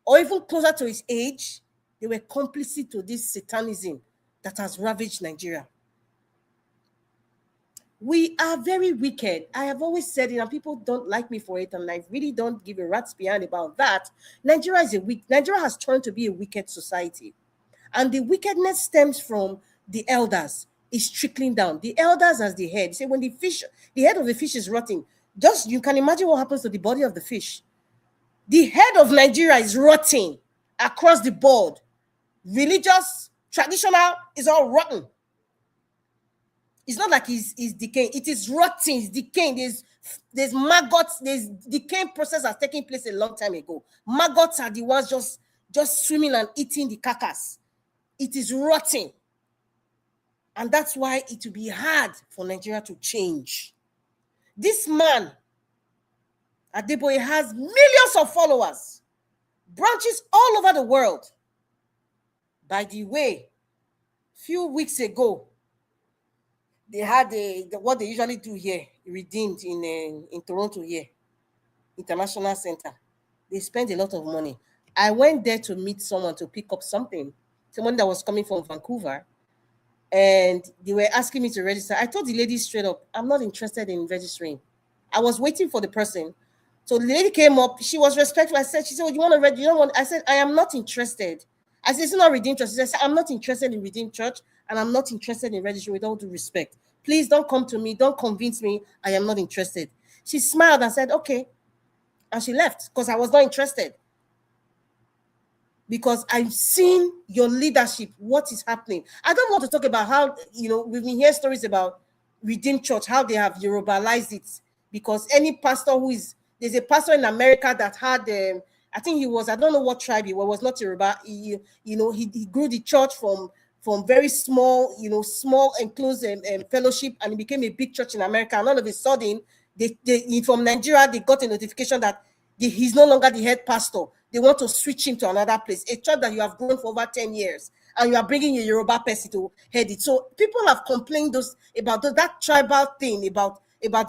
or even closer to his age. They were complicit to this satanism that has ravaged Nigeria. We are very wicked. I have always said it, and people don't like me for it, and I really don't give a rat's behind about that. Nigeria has turned to be a wicked society. And the wickedness stems from the elders. Is trickling down. The elders as the head. Say when the head of the fish is rotting, just you can imagine what happens to the body of the fish. The head of Nigeria is rotting across the board. Religious, traditional is all rotten. It's not like it's decaying. It is rotting. It's decaying. There's maggots. There's decaying process has taken place a long time ago. Maggots are the ones just swimming and eating the carcass. It is rotting. And that's why it will be hard for Nigeria to change. This man, Adeboye, has millions of followers, branches all over the world. By the way, a few weeks ago, they had what they usually do here, redeemed in Toronto here, International Center. They spend a lot of money. I went there to meet someone to pick up someone that was coming from Vancouver. And they were asking me to register. I told the lady straight up, I'm not interested in registering. I was waiting for the person. So the lady came up. She was respectful. She said, well, you want to register? You don't want? I said, I am not interested. I said, it's not Redeemed Church. She said, I'm not interested in Redeemed Church, and I'm not interested in registering with all due respect. Please don't come to me. Don't convince me. I am not interested. She smiled and said, okay. And she left because I was not interested. Because I've seen your leadership, what is happening. I don't want to talk about how, we've been hearing stories about Redeemed Church, how they have Yorubalized it. Because any pastor there's a pastor in America that had, I think he was, I don't know what tribe he was not Yoruba. He grew the church from very small, small enclosed fellowship, and it became a big church in America. And all of a sudden, from Nigeria, they got a notification that he's no longer the head pastor. They want to switch him to another place, a church that you have grown for over 10 years, and you are bringing a Yoruba person to head it. So people have complained about that tribal thing about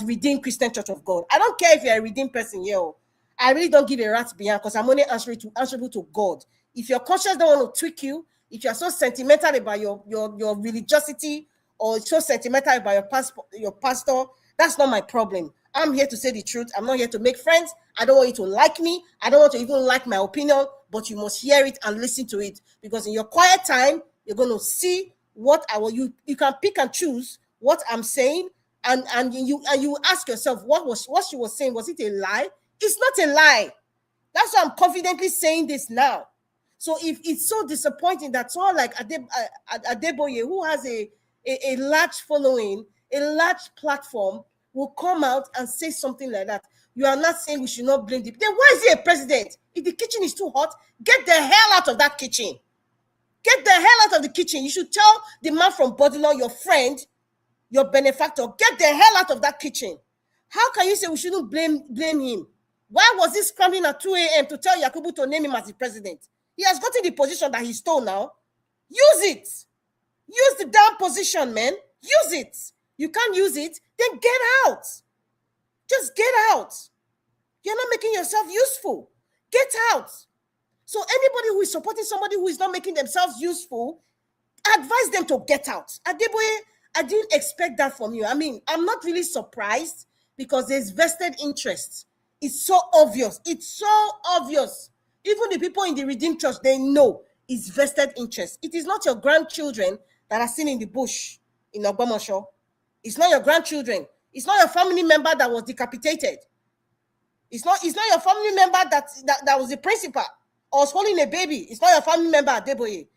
Redeemed Christian Church of God. I don't care if you're a redeemed person here. I really don't give a rat's behind, because I'm only answerable to God. If your conscience don't want to tweak you, if you're so sentimental about your religiosity or so sentimental about your pastor, that's not my problem. I'm here to say the truth. I'm not here to make friends. I don't want you to like me. I don't want to even like my opinion, but you must hear it and listen to it, because in your quiet time, you're going to see what I will. You can pick and choose what I'm saying, and you ask yourself, what she was saying, was it a lie? It's not a lie. That's why I'm confidently saying this now. So if it's so disappointing that someone like Adeboye, who has a large following, a large platform, will come out and say something like that, you are not saying we should not blame the... Then why is he a president? If the kitchen is too hot, get the hell out of that kitchen. Get the hell out of the kitchen. You should tell the man from Bodilon, your friend, your benefactor, get the hell out of that kitchen. How can you say we shouldn't blame him? Why was he scrambling at 2 a.m. to tell Yakubu to name him as the president? He has gotten the position that he stole now. Use it. Use the damn position, man. Use it. You can't use it, then get out. Just get out. You're not making yourself useful. Get out. So anybody who is supporting somebody who is not making themselves useful, advise them to get out. Adeboye, I didn't expect that from you. I mean, I'm not really surprised, because there's vested interest. It's so obvious. It's so obvious. Even the people in the Redeemed Church, they know it's vested interest. It is not your grandchildren that are seen in the bush in Ogbomoso. It's not your grandchildren. It's not your family member that was decapitated. It's not your family member that was the principal or was holding a baby. It's not your family member, Adeboye.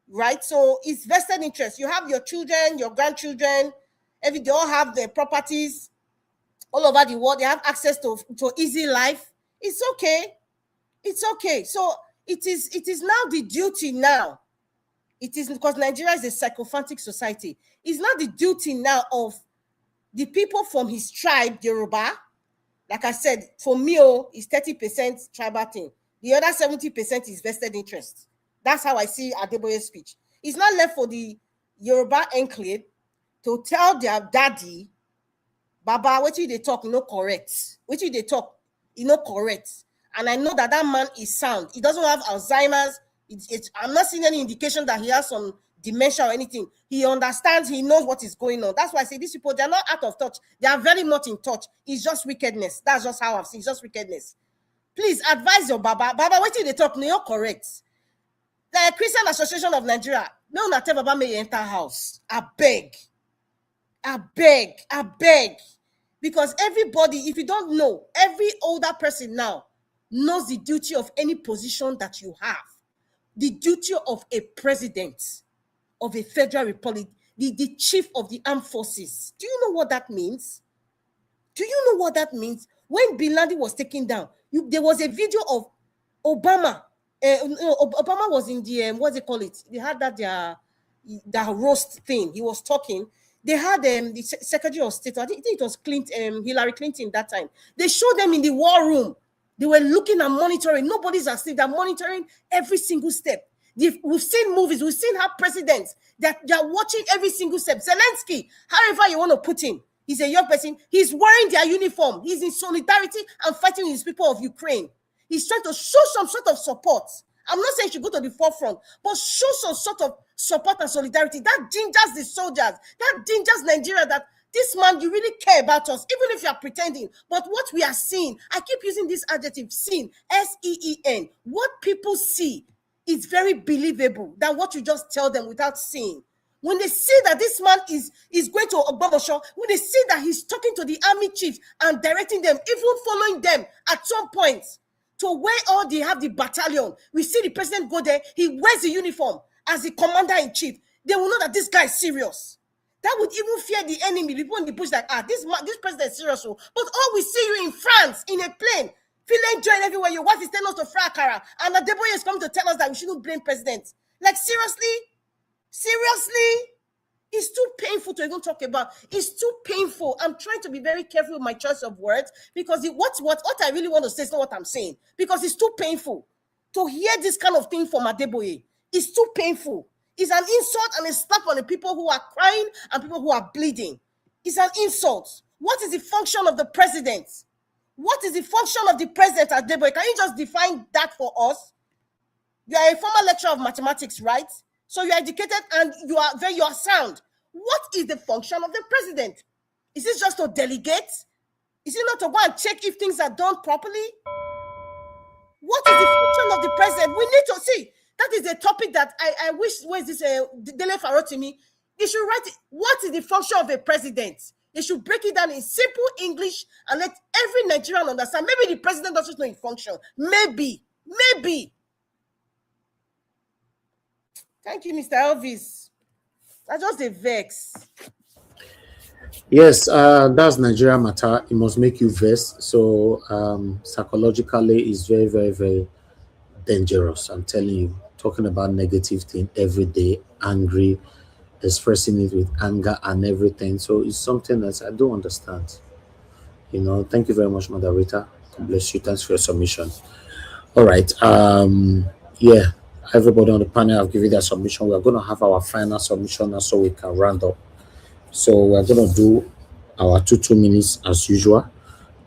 Right? So it's vested interest. You have your children, your grandchildren, they all have their properties all over the world. They have access to easy life. It's okay. It's okay. So it is now the duty now. It is, because Nigeria is a sycophantic society. It's not the duty now of the people from his tribe, Yoruba. Like I said, for me, it's 30% tribal thing. The other 70% is vested interest. That's how I see Adeboye's speech. It's not left for the Yoruba enclave to tell their daddy, Baba, what you they talk, correct. What you they talk, correct. And I know that man is sound. He doesn't have Alzheimer's. I'm not seeing any indication that he has some dementia or anything. He understands, he knows what is going on. That's why I say these people, they're not out of touch. They are very much in touch. It's just wickedness. That's just how I've seen. It's just wickedness. Please advise your Baba. Baba, what you they talk, you're correct. The Christian Association of Nigeria, no not tell Baba may enter house. I beg. Because everybody, if you don't know, every older person now knows the duty of any position that you have. The duty of a president of a federal republic, the chief of the armed forces. Do you know what that means? Do you know what that means? When Bin Laden was taken down, there was a video of Obama. Obama was in the, what do they call it? They had that roast thing. He was talking. They had the Secretary of State, I think it was Hillary Clinton that time. They showed them in the war room. They were looking and monitoring. Nobody's asleep. They're monitoring every single step. We've seen movies. We've seen how presidents, that they're watching every single step. Zelensky, however you want to put him, he's a young person. He's wearing their uniform. He's in solidarity and fighting with his people of Ukraine. He's trying to show some sort of support. I'm not saying he should go to the forefront, but show some sort of support and solidarity. That gingers the soldiers. That gingers Nigeria, that this man, you really care about us, even if you are pretending. But what we are seeing, I keep using this adjective, seen, S-E-E-N. What people see is very believable than what you just tell them without seeing. When they see that this man is going to Ogbomoso, when they see that he's talking to the army chiefs and directing them, even following them at some point, to where all they have the battalion. We see the president go there, he wears the uniform as the commander-in-chief. They will know that this guy is serious. That would even fear the enemy. People in the bush like, this president is serious. But we see you in France, in a plane, feeling joy everywhere. Your wife is telling us to fry akara, and Adeboye is coming to tell us that we shouldn't blame presidents. Like, seriously? Seriously? It's too painful to even talk about. It's too painful. I'm trying to be very careful with my choice of words, because what I really want to say is not what I'm saying, because it's too painful to hear this kind of thing from Adeboye. It's too painful. It's an insult and a slap on the people who are crying and people who are bleeding. It's an insult. What is the function of the president? What is the function of the president, Adeboye? Can you just define that for us? You are a former lecturer of mathematics, right? So you are educated and you are sound. What is the function of the president? Is it just to delegate? Is it not to go and check if things are done properly? What is the function of the president? We need to see. That is a topic that I wish, where's this Dele Farotimi? They should write it. What is the function of a president? They should break it down in simple English and let every Nigerian understand. Maybe the president doesn't know his function. Maybe. Thank you, Mr. Elvis. That's just a vex. Yes, that's Nigeria matter. It must make you vex. So psychologically, it's very, very, very dangerous. I'm telling you, talking about negative thing every day, angry, expressing it with anger and everything. So it's something that I don't understand. Thank you very much, moderator. God bless you. Thanks for your submission. All right. Yeah, everybody on the panel have given their submission. We are going to have our final submission now so we can round up. So we're going to do our 2 minutes as usual.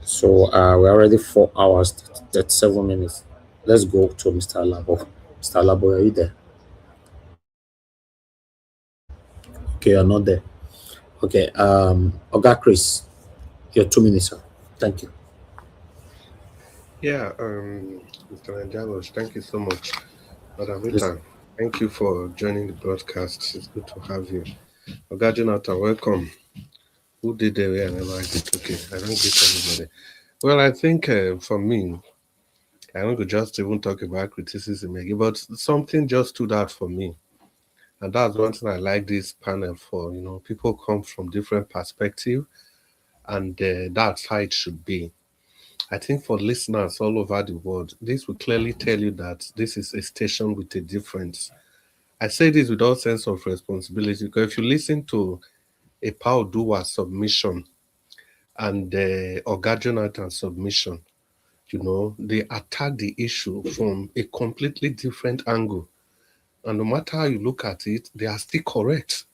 So we're already 4 hours, 37 minutes. Let's go to Mr. Labo. Mr. Labo, are you there? Okay, you're not there. Okay, Oga Chris, your 2 minutes, sir. Thank you. Yeah, Mr. Angelos, thank you so much. Madam Rita, thank you for joining the broadcast. It's good to have you. Oga Jonathan, welcome. Who did the way I never did? Okay, I don't get anybody. Well, I think for me, I don't go just even talk about criticism again, but something just stood out for me. And that's one thing I like this panel for. People come from different perspectives, and that's how it should be. I think for listeners all over the world, this will clearly tell you that this is a station with a difference. I say this with all sense of responsibility, because if you listen to a Paul Dua submission and Oga Jonathan submission, they attack the issue from a completely different angle. And no matter how you look at it, they are still correct.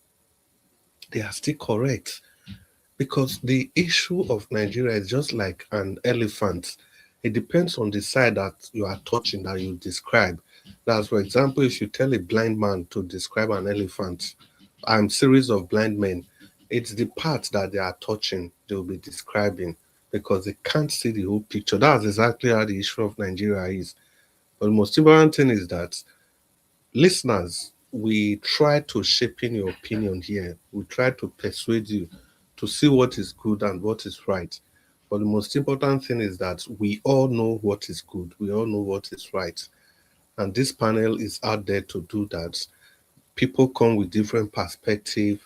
Because the issue of Nigeria is just like an elephant. It depends on the side that you are touching, that you describe. That's, for example, if you tell a blind man to describe an elephant, series of blind men, it's the part that they are touching they'll be describing, because they can't see the whole picture. That's exactly how the issue of Nigeria is. But the most important thing is that listeners, we try to shape in your opinion here. We try to persuade you to see what is good and what is right. But the most important thing is that we all know what is good. We all know what is right. And this panel is out there to do that. People come with different perspectives,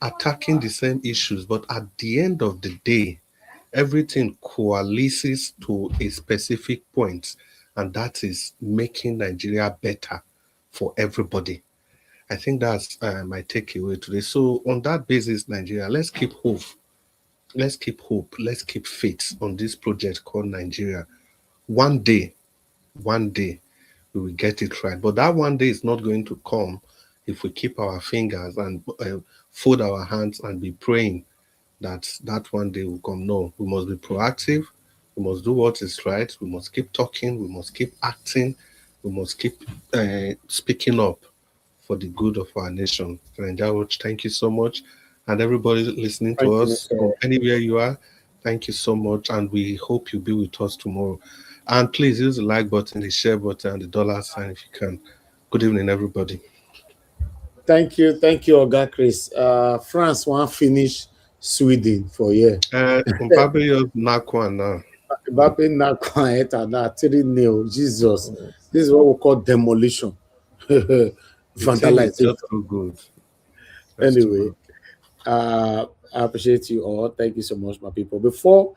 attacking the same issues, but at the end of the day, everything coalesces to a specific point, and that is making Nigeria better for everybody. I think that's my takeaway today. So on that basis, Nigeria, let's keep hope. Let's keep hope. Let's keep faith on this project called Nigeria. One day, we will get it right. But that one day is not going to come if we keep our fingers and fold our hands and be praying that one day will come. No, we must be proactive. We must do what is right. We must keep talking. We must keep acting. We must keep speaking up for the good of our nation. Thank you so much. And everybody listening to us from anywhere you are, thank you so much. And we hope you'll be with us tomorrow. And please use the like button, the share button, and the dollar sign if you can. Good evening, everybody. Thank you, Oga Chris. France won't finish Sweden for you. Mbappe Nakwan now. Mbappe Nakwan that 3-0. Jesus, this is what we call demolition. Vandalization. It's just so good. Anyway, I appreciate you all. Thank you so much, my people. Before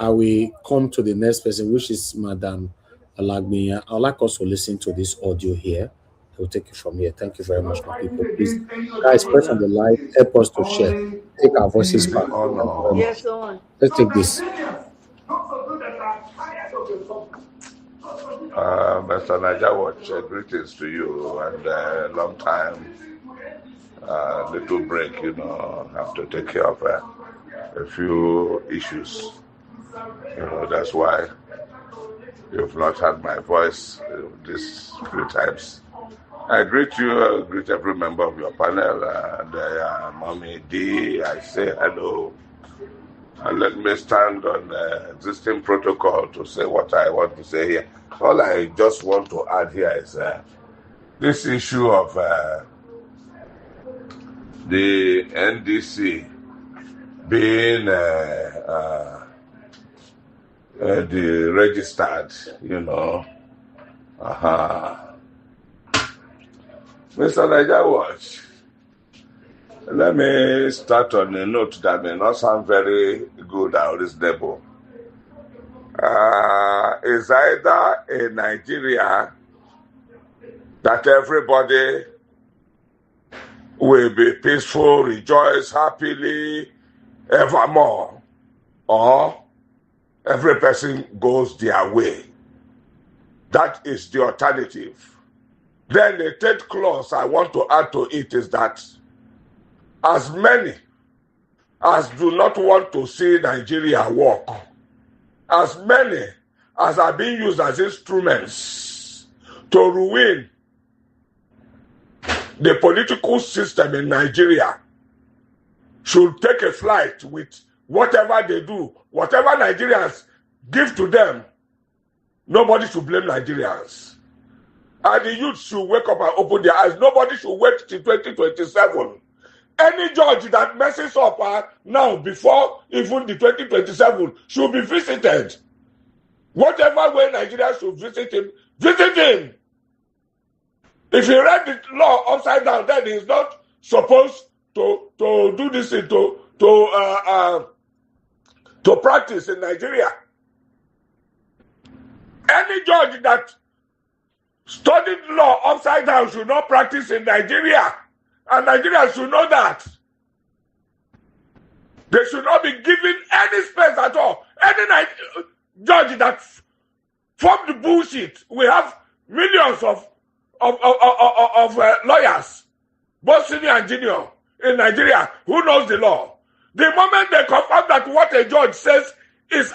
we come to the next person, which is Madam Alagmiya, I'd like us to listen to this audio here. We'll take it from here. Thank you very much, my people. Please, guys, press on the like, help us to share, take our voices back. Yes, on. Let's take this. Mr. Naija Watch, greetings to you, and long time, little break, have to take care of a few issues. That's why you've not heard my voice these few times. I greet you, I greet every member of your panel, and Mommy D. I say hello. And let me stand on existing protocol to say what I want to say here. All I just want to add here is this issue of the NDC being the registered, Mr. Niger Watch, let me start on a note that may not sound very good or reasonable. Is either in Nigeria that everybody will be peaceful, rejoice happily, evermore, or every person goes their way. That is the alternative. Then the third clause I want to add to it is that as many as do not want to see Nigeria work, as many as are being used as instruments to ruin the political system in Nigeria, should take a flight with whatever they do, whatever Nigerians give to them. Nobody should blame Nigerians. And the youth should wake up and open their eyes. Nobody should wait till 2027. Any judge that messes up now before even the 2027 should be visited. Whatever way Nigeria should visit him, visit him. If he read the law upside down, then he's not supposed to do this to practice in Nigeria. Any judge that studied law upside down should not practice in Nigeria. And Nigerians should know that. They should not be given any space at all. Any judge that formed bullshit. We have millions of lawyers, both senior and junior, in Nigeria who knows the law. The moment they confirm that what a judge says is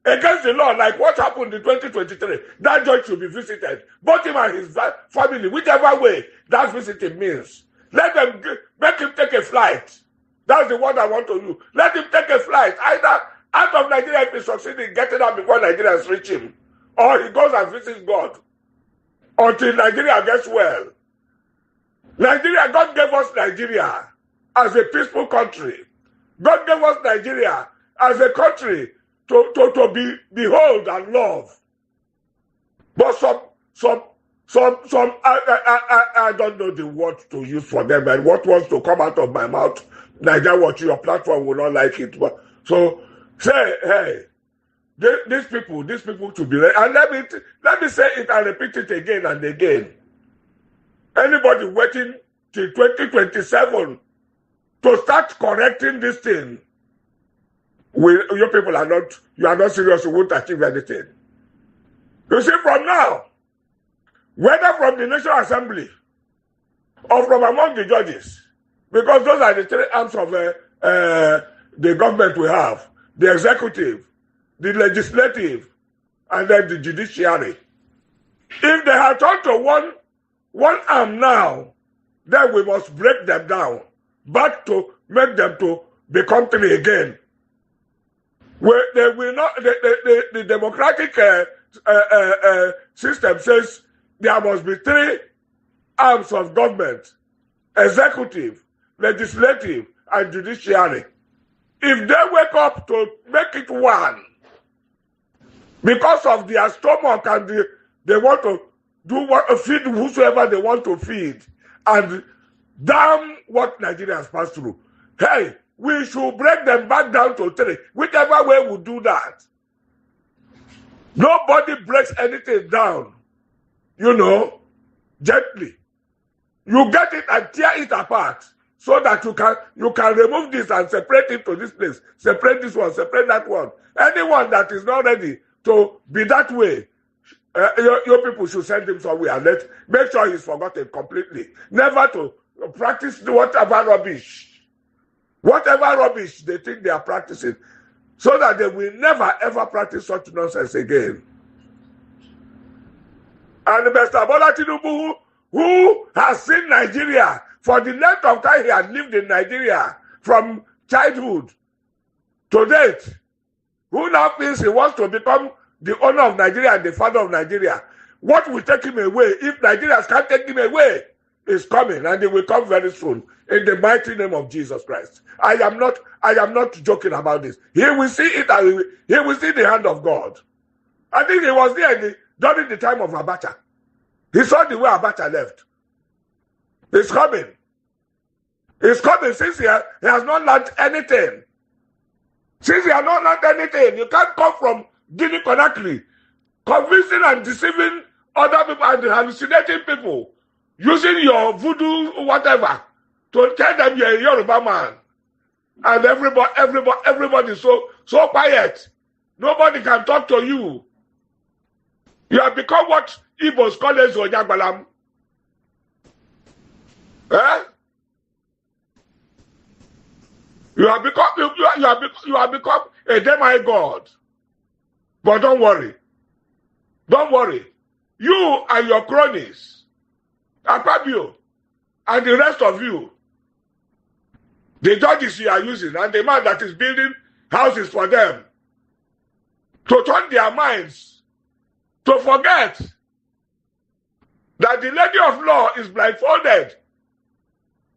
against the law, like what happened in 2023, that judge should be visited. Both him and his family, whichever way that visiting means. Let them make him take a flight. That's the word I want to use. Let him take a flight, either out of Nigeria if he succeeds in getting out before Nigerians reach him, or he goes and visits God until Nigeria gets well. Nigeria, God gave us Nigeria as a peaceful country. God gave us Nigeria as a country to behold and love. But some I don't know the word to use for them, and what wants to come out of my mouth, Niger Watch, your platform will not like it. But so say, hey, these people should be ready. And let me say it and repeat it again and again. Anybody waiting till 2027 to start correcting this thing, your people you are not serious, you won't achieve anything. You see, from now, whether from the National Assembly or from among the judges, because those are the three arms of the government we have, the executive, the legislative, and then the judiciary. If they have turned to one arm now, then we must break them down, back to make them to become three again. Where they will not, the democratic system says there must be three arms of government: executive, legislative, and judiciary. If they wake up to make it one, because of their stomach and they want to feed whosoever they want to feed, and damn what Nigerians pass through. Hey, we should break them back down to three. Whichever way we do that. Nobody breaks anything down, gently. You get it and tear it apart so that you can remove this and separate it to this place, separate this one, separate that one. Anyone that is not ready to be that way, your people should send him somewhere and make sure he's forgotten completely. Never to practice whatever rubbish they think they are practicing, so that they will never ever practice such nonsense again. And Mr. Bola Tinubu, who has seen Nigeria for the length of time he had lived in Nigeria from childhood to date, who now thinks he wants to become the owner of Nigeria and the father of Nigeria. What will take him away if Nigerians can't take him away is coming, and it will come very soon in the mighty name of Jesus Christ. I am not joking about this. He will see it, and he will see the hand of God. I think he was there during the time of Abacha. He saw the way Abacha left. It's coming. It's coming since he has not learned anything. Since he has not learned anything, you can't come from Guinea Conakry, convincing and deceiving other people and hallucinating people, using your voodoo whatever to tell them you're a Yoruba man. And everybody is so quiet. Nobody can talk to you. You have become what Igbos call Ezojagbalam. Eh? You have become a demigod. But don't worry. Don't worry. You and your cronies, Akpabio, and the rest of you, the judges you are using, and the man that is building houses for them, to turn their minds to forget that the lady of law is blindfolded.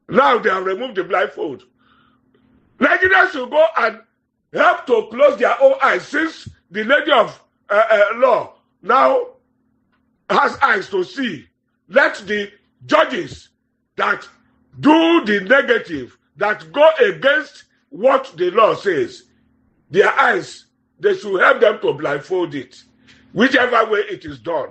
Now they have removed the blindfold. Nigerians should go and help to close their own eyes, since the lady of law now has eyes to see. Let the judges that do the negative, that go against what the law says, their eyes, they should help them to blindfold it. Whichever way it is done.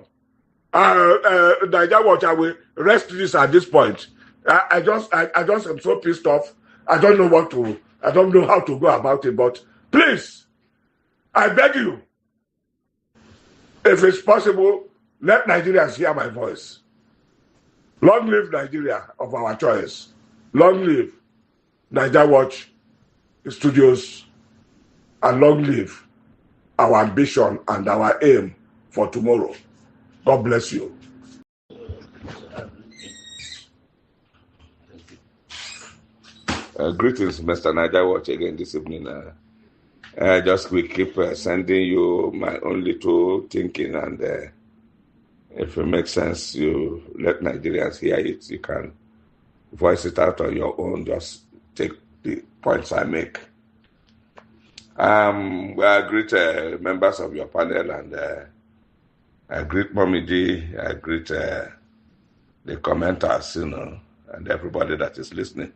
Nigeria Watch, I will rest this at this point. I just am so pissed off. I don't know how to go about it, but please, I beg you, if it's possible, let Nigerians hear my voice. Long live Nigeria of our choice. Long live Nigeria Watch Studios, and long live our ambition and our aim for tomorrow. God bless you. Greetings, Mr. Nigeria Watch, again this evening. Just we keep sending you my own little thinking, and if it makes sense, you let Nigerians hear it. You can voice it out on your own. Just take the points I make. I greet members of your panel, and I greet Mommy D. I greet the commenters, and everybody that is listening.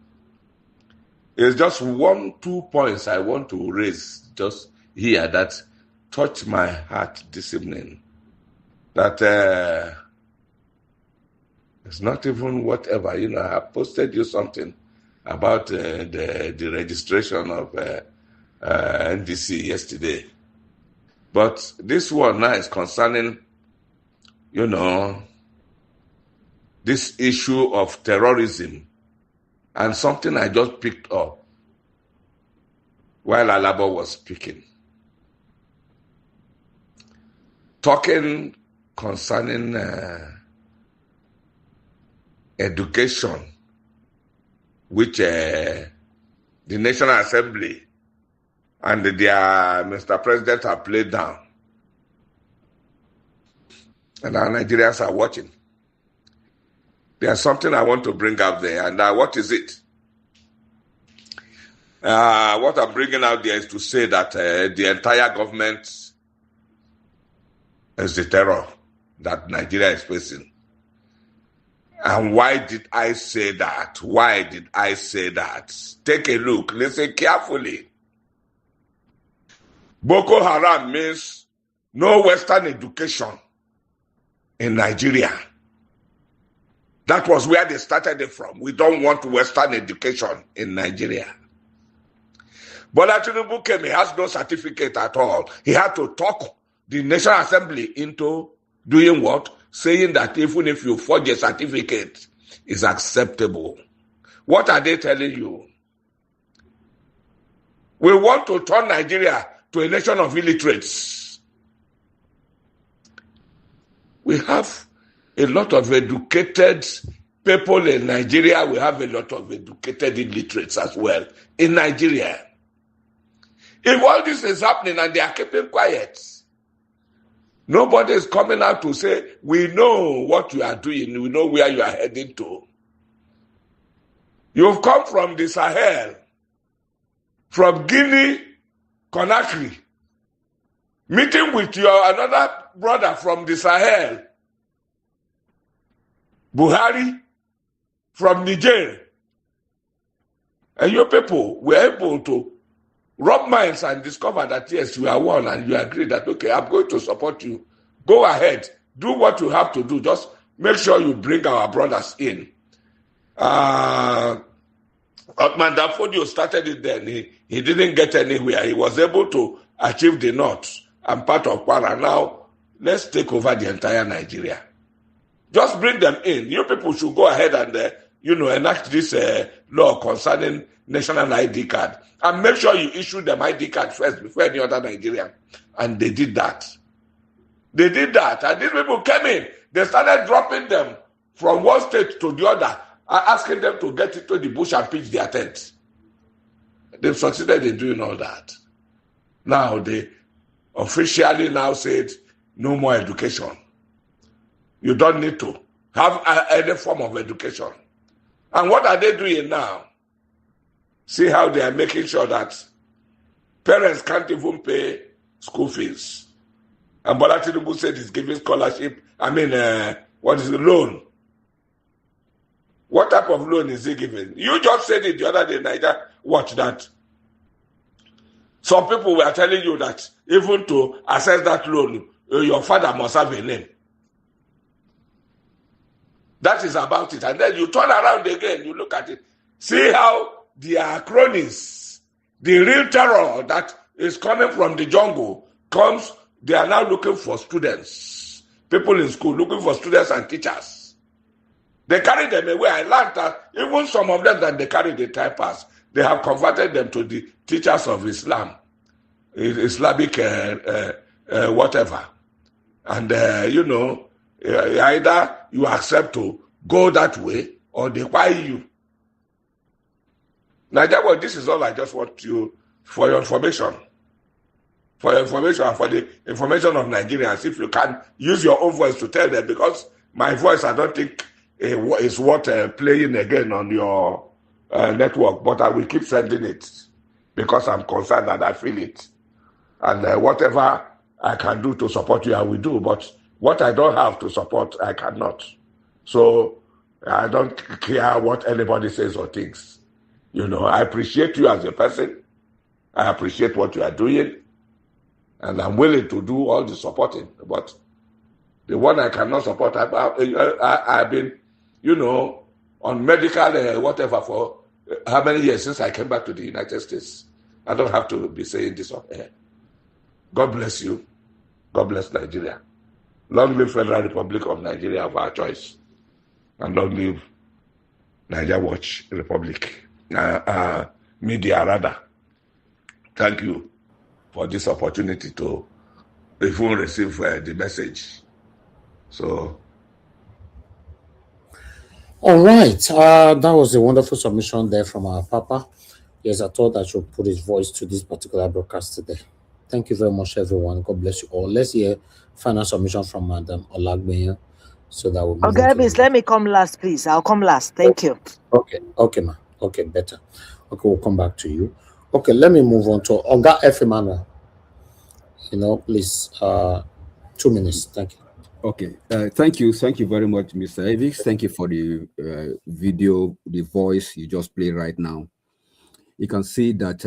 It's just 1-2 points I want to raise just here that touch my heart this evening. That it's not even whatever. I posted you something about the registration of NDC yesterday. But this one now is concerning, this issue of terrorism, and something I just picked up while Alaba was speaking. Talking concerning education, which the National Assembly and their Mr. President have played down. And our Nigerians are watching. There's something I want to bring up there, and what is it? What I'm bringing out there is to say that the entire government is the terror that Nigeria is facing. And why did I say that? Why did I say that? Take a look. Listen carefully. Boko Haram means no Western education in Nigeria. That was where they started it from. We don't want Western education in Nigeria. But Tinubu came, he has no certificate at all. He had to talk the National Assembly into doing what? Saying that even if you forge a certificate, it's acceptable. What are they telling you? We want to turn Nigeria to a nation of illiterates. We have a lot of educated people in Nigeria. We have a lot of educated illiterates as well in Nigeria. If all this is happening and they are keeping quiet, nobody is coming out to say, we know what you are doing, we know where you are heading to. You've come from the Sahel, from Guinea, Conakry, meeting with your another brother from the Sahel, Buhari, from Niger. And your people were able to rub minds and discover that, yes, you are one, and you agree that, okay, I'm going to support you. Go ahead. Do what you have to do. Just make sure you bring our brothers in. Mandafodio started it then. He didn't get anywhere. He was able to achieve the north and part of Kwara. Now, let's take over the entire Nigeria. Just bring them in. You people should go ahead and, enact this law concerning national ID card. And make sure you issue them ID card first before any other Nigerian. And they did that. They did that. And these people came in. They started dropping them from one state to the other, asking them to get into the bush and pitch their tents. They've succeeded in doing all that. Now they officially now said, no more education. You don't need to have any form of education. And what are they doing now? See how they are making sure that parents can't even pay school fees. And Bola Tinubu said he's giving scholarship. What is the loan? What type of loan is he giving? You just said it the other day, Niger. Watch that. Some people were telling you that even to access that loan, your father must have a name. That is about it. And then you turn around again, you look at it. See how their cronies, the real terror that is coming from the jungle comes, they are now looking for students. People in school looking for students and teachers. They carry them away. I learned that even some of them that they carry the typers, they have converted them to the teachers of Islam, Islamic whatever. And, either you accept to go that way or they fire you. Nigeria, this is all I just want you, for your information. For your information and for the information of Nigerians, if you can use your own voice to tell them, because my voice, I don't think is worth playing again on your network, but I will keep sending it because I'm concerned and I feel it. And whatever I can do to support you, I will do. But what I don't have to support, I cannot. So I don't care what anybody says or thinks. I appreciate you as a person. I appreciate what you are doing. And I'm willing to do all the supporting. But the one I cannot support, I've been, on medical whatever for how many years since I came back to the United States. I don't have to be saying this on air. God bless you. God bless Nigeria. Long live Federal Republic of Nigeria of our choice. And long live Niger Watch Republic. Media rather. Thank you for this opportunity to even receive the message. So. All right. That was a wonderful submission there from our Papa. Yes, I thought I should put his voice to this particular broadcast today. Thank you very much, everyone. God bless you all. Let's hear final submission from Madam Olagbenyo, so that we'll Okay, Miss, let me come last, please. I'll come last. Thank you. Okay, ma. Okay, better. Okay, we'll come back to you. Okay, let me move on to Oga F. Emmanuel. Please, 2 minutes. Thank you. Okay, thank you very much, Mr. Evix. Thank you for the video, the voice you just played right now. You can see that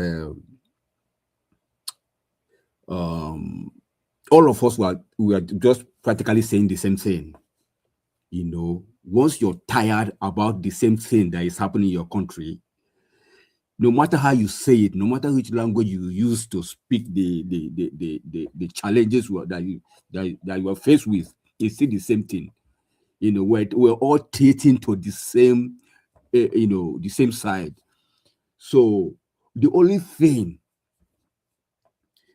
all of us we are just practically saying the same thing. Once you're tired about the same thing that is happening in your country, no matter how you say it, no matter which language you use to speak the challenges that you are faced with, it's still the same thing. We're all tilting to the same, the same side. So the only thing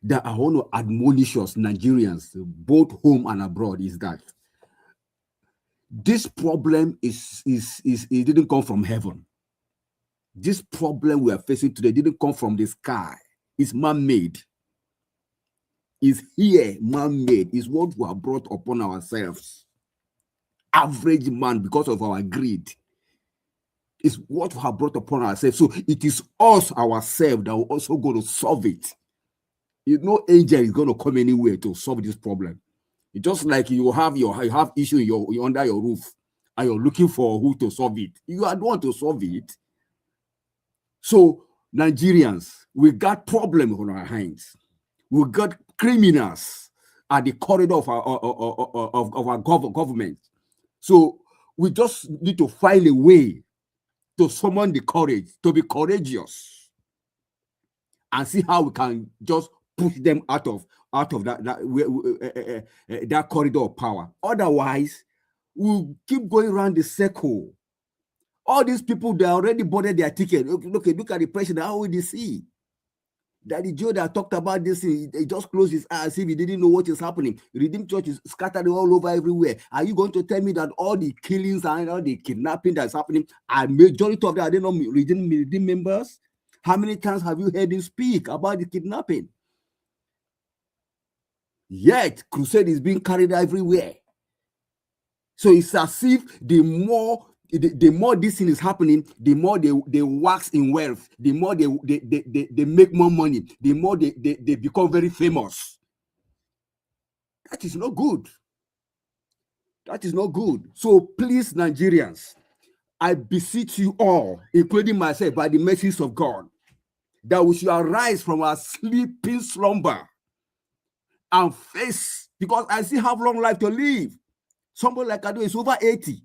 that I want to admonish us Nigerians, both home and abroad, is that This problem it didn't come from heaven. This problem we are facing today didn't come from the sky. It's man-made. It's here, man-made. It's what we have brought upon ourselves. Average man, because of our greed, is what we have brought upon ourselves. So it is us ourselves that will also go to solve it. No angel is going to come anywhere to solve this problem. It's just like you have issue under your roof, and you're looking for who to solve it. You are the one to solve it. So Nigerians, we got problems on our hands. We got criminals at the corridor of our government. So we just need to find a way to summon the courage, to be courageous, and see how we can just push them out of that corridor of power. Otherwise, we'll keep going around the circle. All these people, they already bought their ticket. Look at the president. How will they see? Daddy Joe that talked about this, he just closed his eyes as if he didn't know what is happening. Redeemed Church is scattered all over everywhere. Are you going to tell me that all the killings and all the kidnapping that's happening, a majority of them are they not redeemed members? How many times have you heard him speak about the kidnapping? Yet, crusade is being carried everywhere. So it's as if the more this thing is happening, the more they wax in wealth, the more they make more money, the more they become very famous. That is not good. That is not good. So please, Nigerians, I beseech you all, including myself, by the mercies of God, that we should arise from our sleeping slumber and face, because I still have long life to live. Somebody like Adeboye is over 80.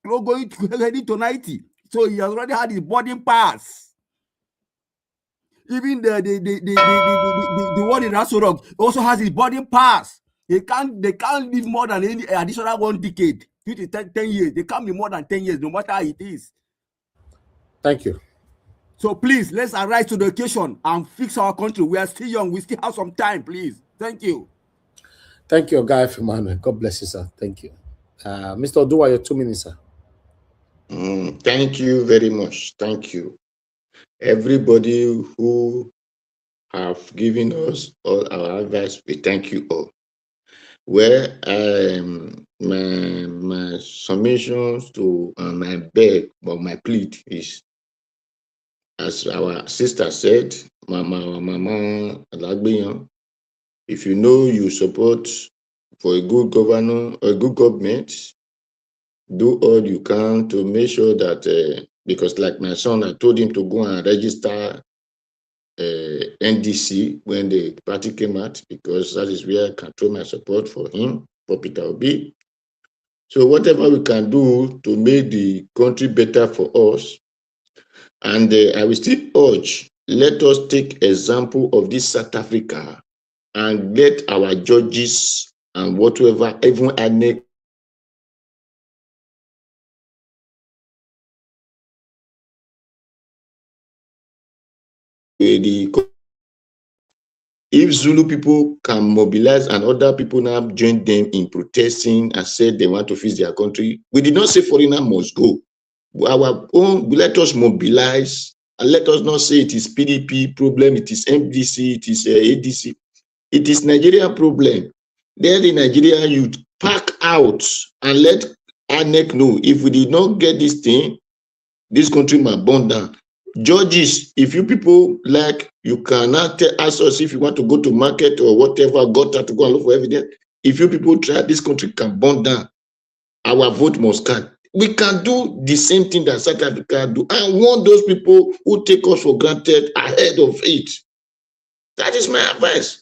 Heading to 90, so he has already had his boarding pass. Even the one in Asorok also has his boarding pass. They can't live more than any additional 1 decade. 10 years. They can't be more than 10 years, no matter how it is. Thank you. So please, let's arise to the occasion and fix our country. We are still young. We still have some time, please. Thank you. Thank you, Guy Emmanuel. God bless you, sir. Thank you. Mr. Odua, your 2 minutes, sir. Thank you very much. Thank you. Everybody who have given us all our advice, we thank you all. Where my summations to my beg or my plea is, as our sister said, Mama Adeboye, if you know you support for a good governor or a good government, do all you can to make sure that, because like my son, I told him to go and register NDC when the party came out, because that is where I can throw my support for him, for Peter Obi. So whatever we can do to make the country better for us, and I will still urge, let us take example of this South Africa and let our judges and whatever, even INEC, if Zulu people can mobilize and other people now join them in protesting and said they want to fix their country, we did not say foreigner must go. Our own, let us mobilize and let us not say it is PDP problem, it is MDC, it is ADC. It is Nigeria problem. Then the Nigerian youth pack out and let INEC know, if we did not get this thing, this country might burn down. Judges, if you people like, you cannot ask us if you want to go to market or whatever, got to go and look for evidence. If you people try, this country can burn down. Our vote must count. We can do the same thing that South Africa do. I want those people who take us for granted ahead of it. That is my advice.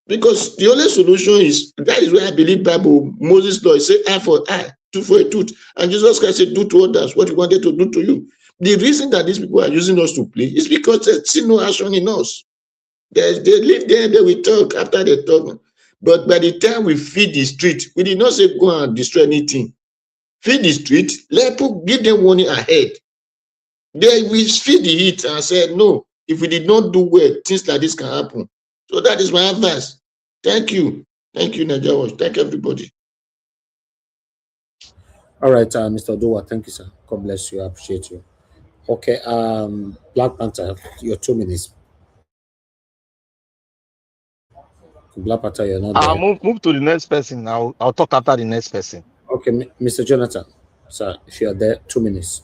Because the only solution is, that is where I believe Bible, Moses' law, say eye for eye, tooth for a tooth. And Jesus Christ said, do to others what he wanted to do to you. The reason that these people are using us to play is because they see no action in us. They live there, they will talk after they talk. But by the time we feed the street, we did not say go and destroy anything. Feed the street, let people give them warning ahead. They will feed the heat and say, no, if we did not do well, things like this can happen. So that is my advice. Thank you. Thank you, Nigerians. Thank everybody. All right, Mr. Odowa, thank you, sir. God bless you. I appreciate you. Okay, Black Panther, your 2 minutes. Black Panther, you're not I'll there. move to the next person. I'll talk after the next person. Okay, Mr. Jonathan, sir, if you're there, 2 minutes.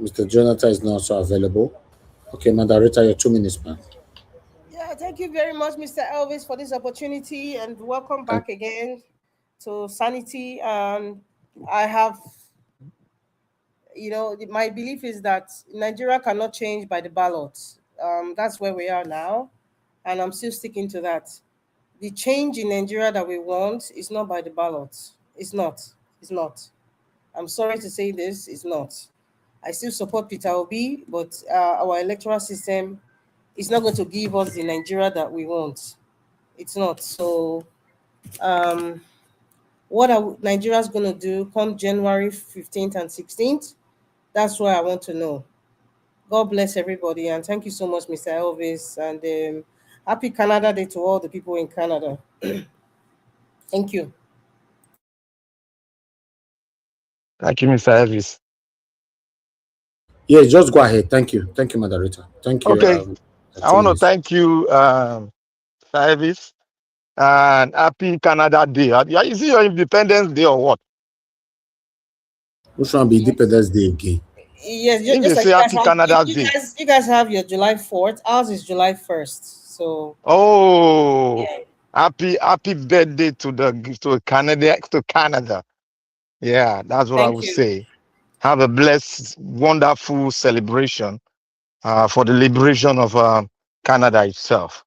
Mr. Jonathan is not also available. Okay, Madam your 2 minutes, man. Yeah, thank you very much, Mr. Elvis, for this opportunity, and welcome back again to Sanity. I have, my belief is that Nigeria cannot change by the ballot. That's where we are now, and I'm still sticking to that. The change in Nigeria that we want is not by the ballot. It's not. It's not. I'm sorry to say this, it's not. I still support Peter Obi, but our electoral system is not going to give us the Nigeria that we want. It's not. So, what are Nigerians going to do come January 15th and 16th? That's what I want to know. God bless everybody, and thank you so much, Mr. Elvis, and happy Canada Day to all the people in Canada. Thank you. Thank you, Mr. Elvis. Yeah, just go ahead. Thank you. Thank you, moderator. Thank you. Okay. I want to thank you, Mr. Elvis, and happy Canada Day. Is it your Independence Day or what? Which one be Independence Day again? Yes, If just they like say happy Canada Day. you guys have your July 4th. Ours is July 1st. So happy birthday to Canada. Yeah, that's what I thank would you. say. Have a blessed, wonderful celebration for the liberation of Canada itself.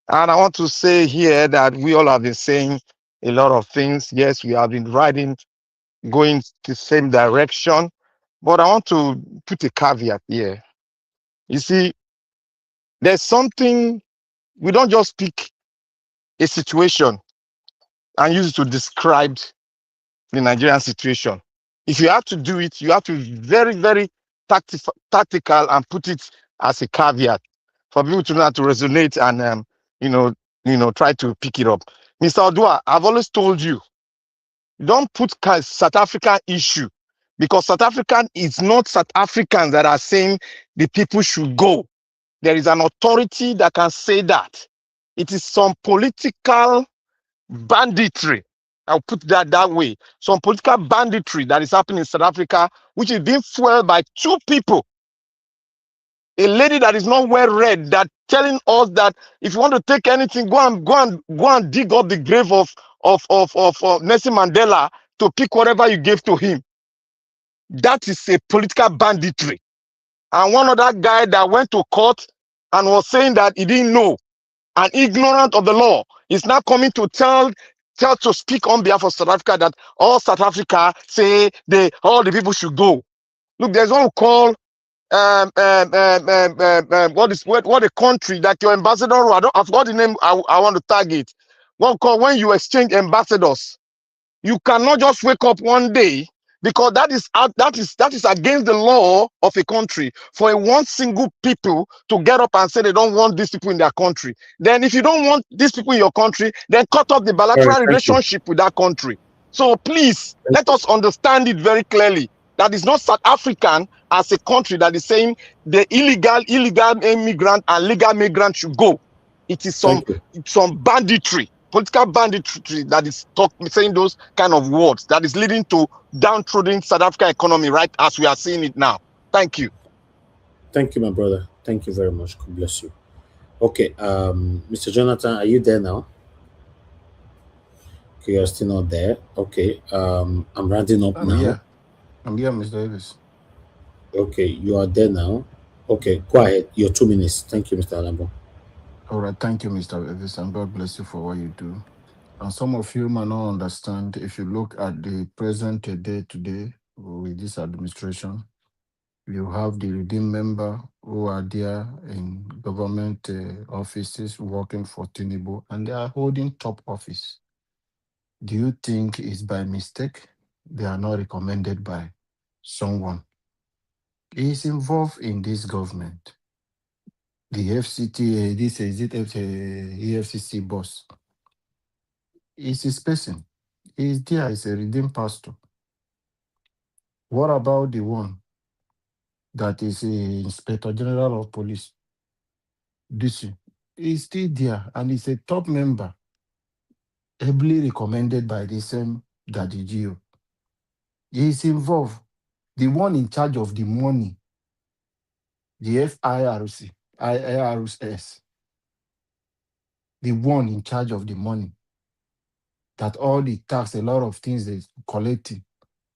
And I want to say here that we all have been saying a lot of things. Yes, we have been going the same direction. But I want to put a caveat here. You see, there's something, we don't just pick a situation and use it to describe the Nigerian situation. If you have to do it, you have to be very, very tactical and put it as a caveat for people to know how to resonate and try to pick it up. Mr. Odua, I've always told you, don't put South African issue, because South African is not South Africans that are saying the people should go. There is an authority that can say that. It is some political banditry. I'll put that way. Some political banditry that is happening in South Africa, which is being fueled by two people. A lady that is not well read, that telling us that if you want to take anything, go and dig up the grave of Nelson Mandela to pick whatever you gave to him. That is a political banditry. And one other guy that went to court and was saying that he didn't know, and ignorant of the law, is now coming to to speak on behalf of South Africa, that all South Africa say all the people should go. Look, there's one who call what the country that your ambassador, I forgot the name I want to target. One call when you exchange ambassadors. You cannot just wake up one day, because that is against the law of a country, for a one single people to get up and say they don't want these people in their country. Then if you don't want these people in your country, then cut off the bilateral relationship with that country. So please, let us understand it very clearly. That is not South African as a country that is saying the illegal immigrant and legal migrant should go. It is some banditry, political banditry, that is saying those kind of words, that is leading to downtrodden South African economy, right as we are seeing it now. Thank you. Thank you, my brother. Thank you very much. God bless you. Okay, Mr. Jonathan, are you there now? Okay, you're still not there. Okay, I'm rounding up now. Here. I'm here, Mr. Davis. Okay, you are there now. Okay, go ahead. Your 2 minutes. Thank you, Mr. Alambo. All right, thank you, Mr. Davis, and God bless you for what you do. And some of you might not understand, if you look at the present day today with this administration, you have the redeemed member who are there in government offices working for Tinubu, and they are holding top office. Do you think it's by mistake they are not recommended by someone? He is involved in this government. The FCT, EFCC boss, is his person. He's there. He's a redeemed pastor. What about the one that is a Inspector General of Police? DC. He's still there, and he's a top member, heavily recommended by the same Daddy Gio. He's involved. The one in charge of the money, the IRS, the one in charge of the money, that all the tax, a lot of things they collecting,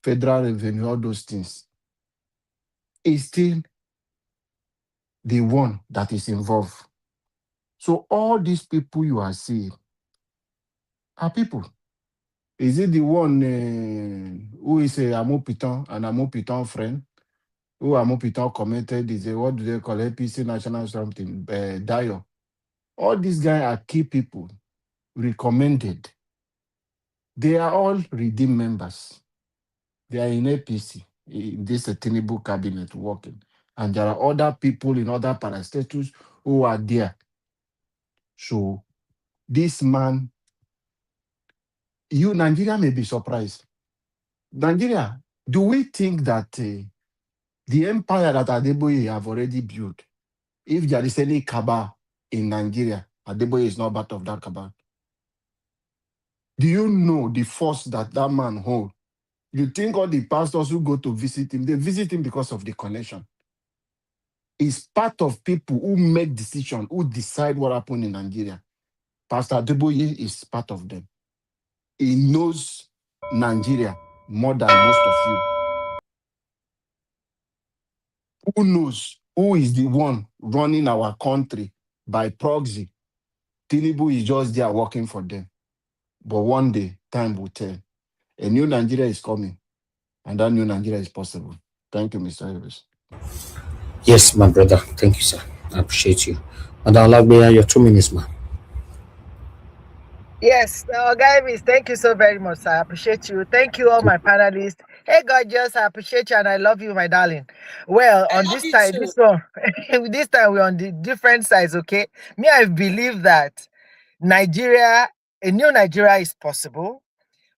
federal revenue, all those things, is still the one that is involved. So all these people you are seeing are people. Is it the one who is a Amopiton, an Amopiton friend, who Amopiton commented, is a, what do they call it, APC National something, Dio? All these guys are key people, recommended. They are all redeemed members. They are in APC, in this Tinubu cabinet working. And there are other people in other parastatals who are there. So this man, Nigeria may be surprised. Nigeria, do we think that the empire that Adeboye have already built, if there is any cabal in Nigeria, Adeboye is not part of that cabal? Do you know the force that man holds? You think all the pastors who go to visit him, they visit him because of the connection. He's part of people who make decisions, who decide what happened in Nigeria. Pastor Adeboye is part of them. He knows Nigeria more than most of you. Who knows who is the one running our country by proxy? Tinubu is just there working for them. But one day, time will tell. A new Nigeria is coming, and that new Nigeria is possible. Thank you, Mr. Elvis. Yes, my brother. Thank you, sir. I appreciate you. Madam Lagbeya, your 2 minutes, ma. Yes, guys, thank you so very much. I appreciate you. Thank you, all my panelists. Hey, gorgeous, I appreciate you and I love you, my darling. Well, on this side, this one, this time we're on the different sides, okay? Me, I believe that Nigeria, a new Nigeria is possible.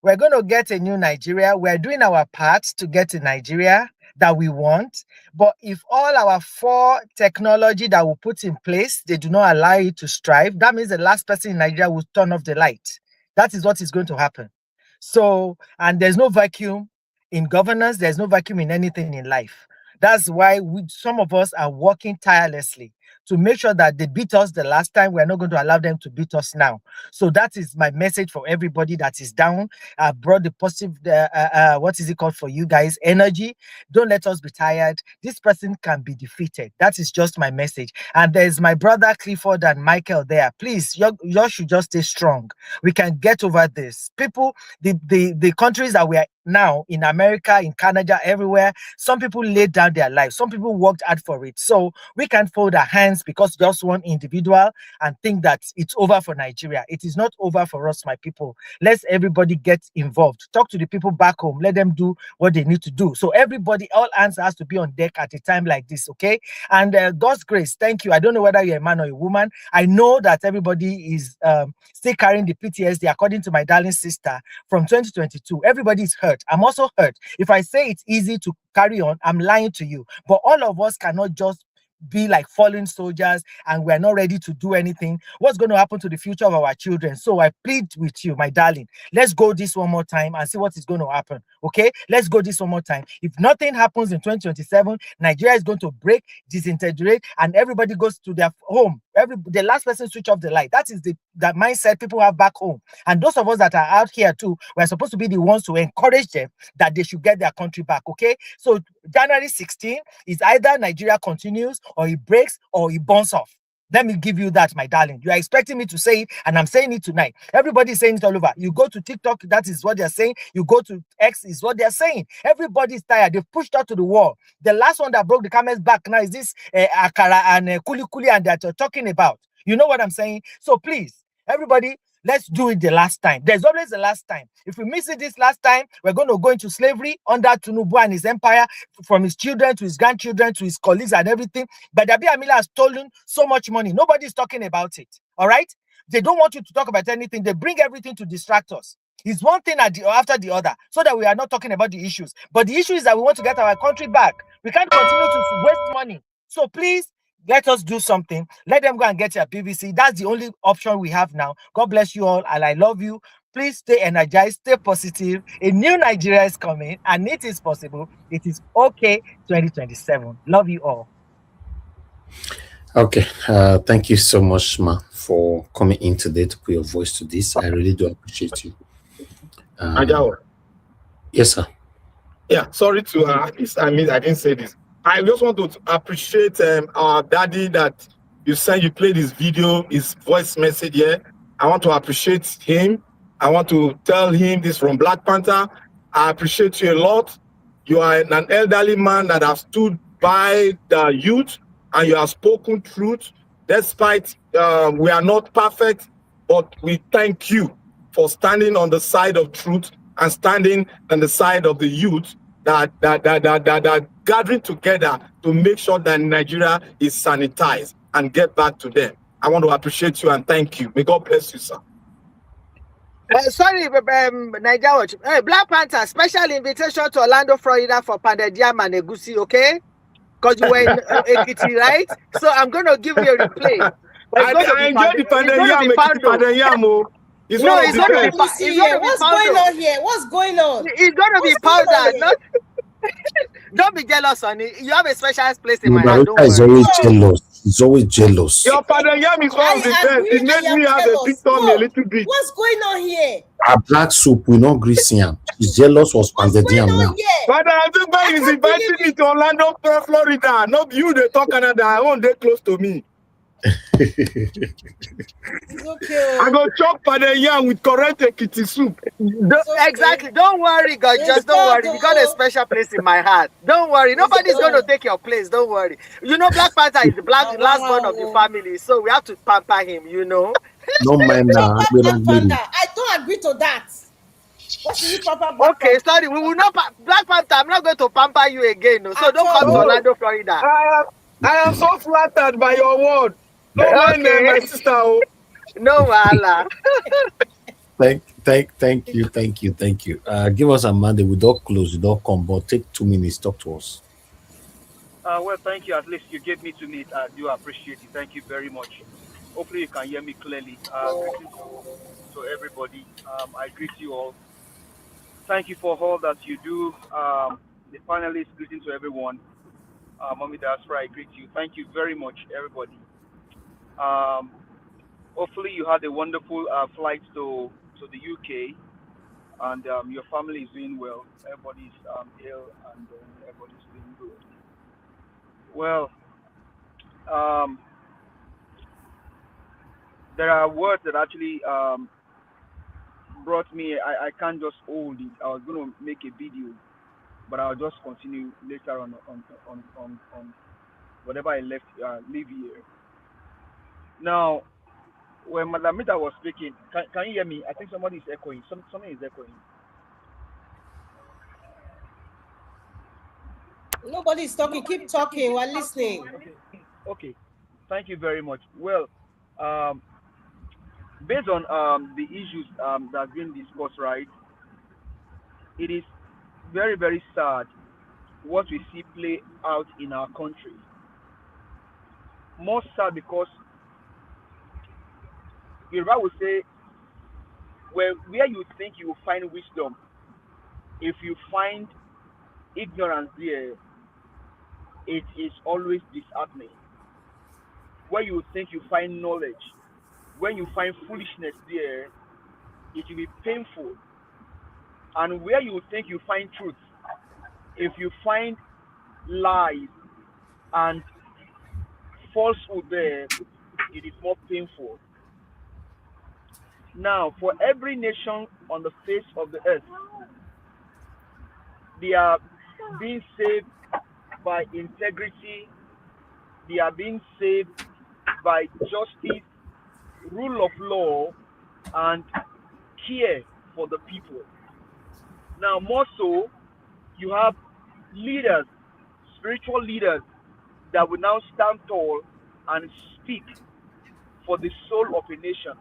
We're going to get a new Nigeria. We're doing our part to get to Nigeria that we want. But if all our 4 technology that we put in place, they do not allow it to strive, that means the last person in Nigeria will turn off the light. That is what is going to happen. So, and there's no vacuum in governance. There's no vacuum in anything in life. That's why some of us are working tirelessly to make sure that they beat us the last time. We're not going to allow them to beat us now. So that is my message for everybody that is down. I brought the positive, what is it called for you guys? Energy. Don't let us be tired. This person can be defeated. That is just my message. And there's my brother Clifford and Michael there. Please, you should just stay strong. We can get over this. People, the countries that we are now in America, in Canada, everywhere, some people laid down their lives. Some people worked hard for it. So we can't fold our hands because just one individual and think that it's over for Nigeria. It is not over for us, my people. Let's everybody get involved. Talk to the people back home. Let them do what they need to do. So everybody, all hands has to be on deck at a time like this, okay? And God's grace, thank you. I don't know whether you're a man or a woman. I know that everybody is still carrying the PTSD, according to my darling sister, from 2022. Everybody is hurt. I'm also hurt. If I say it's easy to carry on, I'm lying to you. But all of us cannot just be like fallen soldiers and we're not ready to do anything. What's going to happen to the future of our children? So I plead with you, my darling, let's go this one more time and see what is going to happen. Okay, let's go this one more time. If nothing happens in 2027, Nigeria is going to break, disintegrate, and everybody goes to their home. The last person switch off the light. That is that mindset people have back home. And those of us that are out here too, we're supposed to be the ones to encourage them that they should get their country back. Okay, so January 16 is either Nigeria continues or it breaks or it burns off. Let me give you that, my darling. You are expecting me to say it, and I'm saying it tonight. Everybody is saying it all over. You go to TikTok, that is what they're saying. You go to X, is what they're saying. Everybody's tired. They've pushed out to the wall. The last one that broke the camel's back now is this Akara and Kuli Kuli, and that you're talking about. You know what I'm saying? So please, everybody, let's do it the last time. There's always the last time. If we miss it this last time, we're going to go into slavery under Tinubu and his empire, from his children to his grandchildren to his colleagues and everything. But Dabi Amila has stolen so much money. Nobody's talking about it. All right? They don't want you to talk about anything. They bring everything to distract us. It's one thing after the other, so that we are not talking about the issues. But the issue is that we want to get our country back. We can't continue to waste money. So please, let us do something. Let them go and get your PVC. That's the only option we have now. God bless you all, and I love you. Please stay energized, stay positive. A new Nigeria is coming, and it is possible. It is okay. 2027. Love you all. Okay, thank you so much, Ma, for coming in today to put your voice to this. I really do appreciate you. Ajawa. Yes, sir. Yeah, sorry to I didn't say this. I just want to appreciate our daddy that you played his video, his voice message here. I want to appreciate him. I want to tell him this from Black Panther. I appreciate you a lot. You are an elderly man that has stood by the youth and you have spoken truth. Despite we are not perfect, but we thank you for standing on the side of truth and standing on the side of the youth that gathering together to make sure that Nigeria is sanitized and get back to them. I want to appreciate you and thank you. May God bless you, sir. Sorry, Niger Watch. Hey, Black Panther, special invitation to Orlando, Florida for Pounded Yam and Egusi, okay? Because you were in Ekiti, right? So I'm going to give you a replay. I enjoyed the Pounded Yam. It's going to be What's going on here? What's going on? It's going to be powder. Not... Don't be jealous, honey. You have a special place in my heart. Don't worry. Is always jealous. He's always jealous. Your Pounded Yam is one of the best. It made me have a picture a little bit. What's going on here? Our black soup will not grease him. He's jealous was Pounded Yam now. But Adeboye is inviting me to Orlando, Florida. Not you, they talk Canada. I want they close to me. Okay. I go chop Pounded Yam with correct Ekiti soup. Exactly. Don't worry, God. Just don't worry. You got a special place in my heart. Don't worry. Nobody's going to take your place. Don't worry. You know, Black Panther is the last born of the family, so we have to pamper him. You know. No mind now. I don't agree to that. Okay, sorry. We will not. Black Panther, I'm not going to pamper you again. No. So don't come to Orlando, Florida. I am so flattered by your word. No mind, my sister. No, Allah. Thank you. Give us a Monday. We don't close. We don't come, but take 2 minutes. Talk to us. Well, thank you. At least you gave me 2 minutes. I do appreciate it. Thank you very much. Hopefully you can hear me clearly. Greetings to everybody. I greet you all. Thank you for all that you do. The panelists, greeting to everyone. Mommy Diaspora, I greet you. Thank you very much, everybody. Hopefully you had a wonderful flight to the UK, and your family is doing well. Everybody's ill, and everybody's doing good. Well, there are words that actually brought me. I can't just hold it. I was going to make a video, but I'll just continue later on whatever I leave here. Now, when Madam Mita was speaking, can you hear me? I think somebody is echoing. Something is echoing. Nobody's talking. Keep talking. We're listening. Okay. Thank you very much. Well, based on the issues that have been discussed, right, it is very, very sad what we see play out in our country. More sad because Yoruba would say, where you think you will find wisdom, if you find ignorance there, it is always disheartening. Where you think you find knowledge, when you find foolishness there, it will be painful. And where you think you find truth, if you find lies and falsehood there, it is more painful. Now, for every nation on the face of the earth, they are being saved by integrity, they are being saved by justice, rule of law, and care for the people. Now, more so, you have leaders, spiritual leaders, that will now stand tall and speak for the soul of a nation.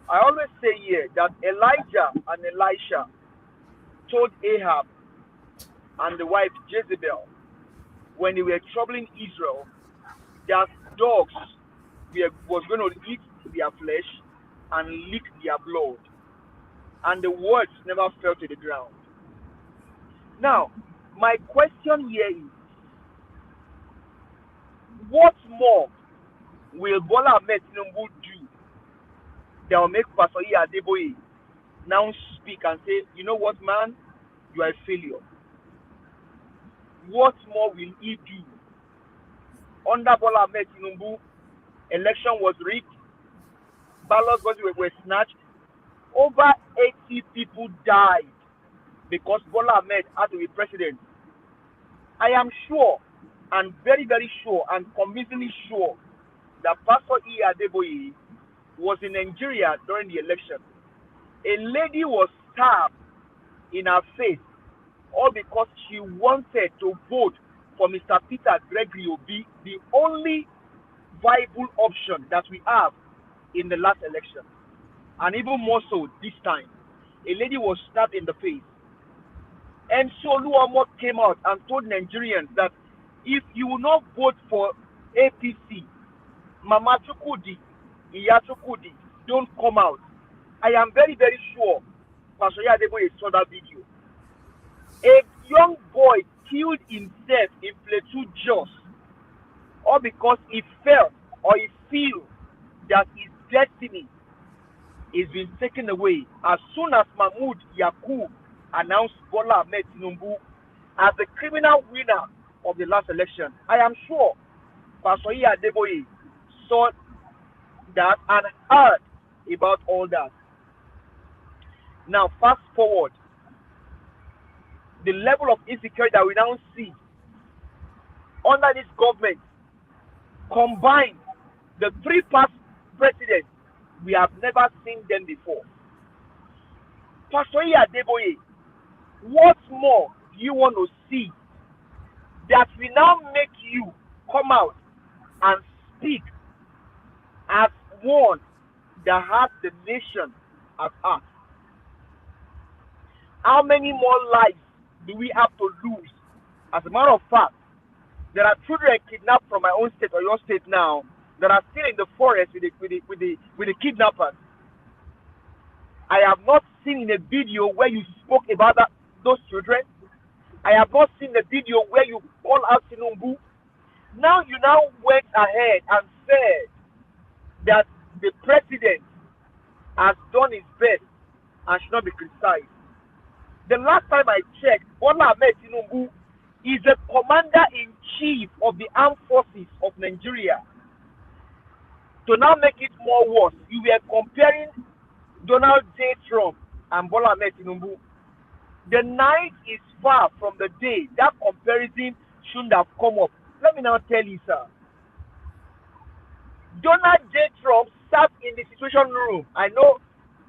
I always say here that Elijah and Elisha told Ahab and the wife Jezebel when they were troubling Israel that dogs was going to eat their flesh and lick their blood. And the words never fell to the ground. Now, my question here is, what more will Bola Ahmed Tinubu do that will make Pastor Adeboye now speak and say, you know what, man, you are a failure? What more will he do? Under Bola Ahmed Tinubu, election was rigged, ballots were snatched, over 80 people died because Bola Ahmed had to be president. I am sure, and very, very sure, and convincingly sure, that Pastor Adeboye was in Nigeria during the election. A lady was stabbed in her face, all because she wanted to vote for Mr. Peter Gregory Obi, the only viable option that we have in the last election. And even more so this time. A lady was stabbed in the face. And so Luomo came out and told Nigerians that if you will not vote for APC, Mama Chukudi, Iya Chukudi, don't come out. I am very, very sure Pastor Adeboye saw that video. A young boy killed himself in Plateau Jos, all because he felt or he feels that his destiny is being taken away as soon as Mahmoud Yakub announced Bola Ahmed Tinubu as the criminal winner of the last election. I am sure Pastor Adeboye saw that and heard about all that. Now, fast forward, the level of insecurity that we now see under this government, combined the three past presidents, we have never seen them before. Pastor Adeboye, what more do you want to see that will now make you come out and speak as one that has the nation at heart? How many more lives do we have to lose? As a matter of fact, there are children kidnapped from my own state or your state now that are still in the forest with the kidnappers. I have not seen in a video where you spoke about those children. I have not seen the video where you call out Tinubu. Now you went ahead and said that the president has done his best and should not be criticized. The last time I checked, Bola Ahmed Tinubu is the commander-in-chief of the armed forces of Nigeria. To now make it more worse, you were comparing Donald J. Trump and Bola Ahmed Tinubu. The night is far from the day that comparison shouldn't have come up. Let me now tell you, sir. Donald J. Trump sat in the Situation Room. I know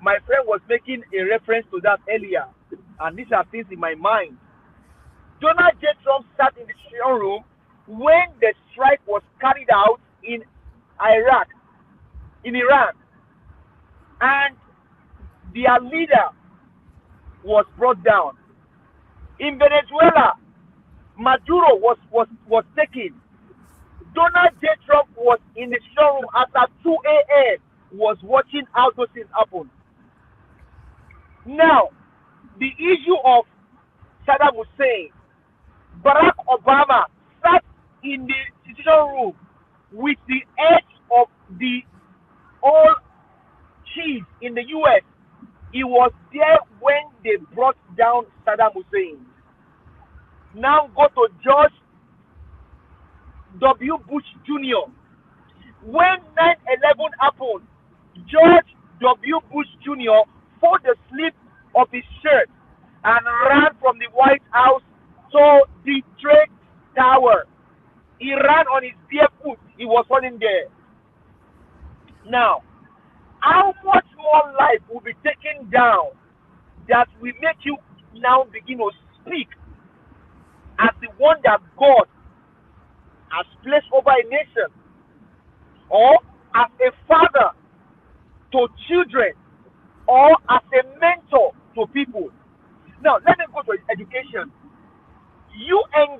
my friend was making a reference to that earlier, and these are things in my mind. Donald J. Trump sat in the Situation Room when the strike was carried out in Iraq, in Iran, and their leader was brought down. In Venezuela, Maduro was taken. Donald J. Trump was in the showroom after 2 a.m. was watching how those things happen. Now, the issue of Saddam Hussein, Barack Obama sat in the Situation Room with the head of the all chiefs in the U.S. He was there when they brought down Saddam Hussein. Now go to George W. Bush Jr. When 9/11 happened, George W. Bush Jr. folded the sleeve of his shirt and ran from the White House to the Trade Tower. He ran on his bare foot. He was running there. Now, how much more life will be taken down that will make you now begin to speak as the one that God has placed over a nation, or as a father to children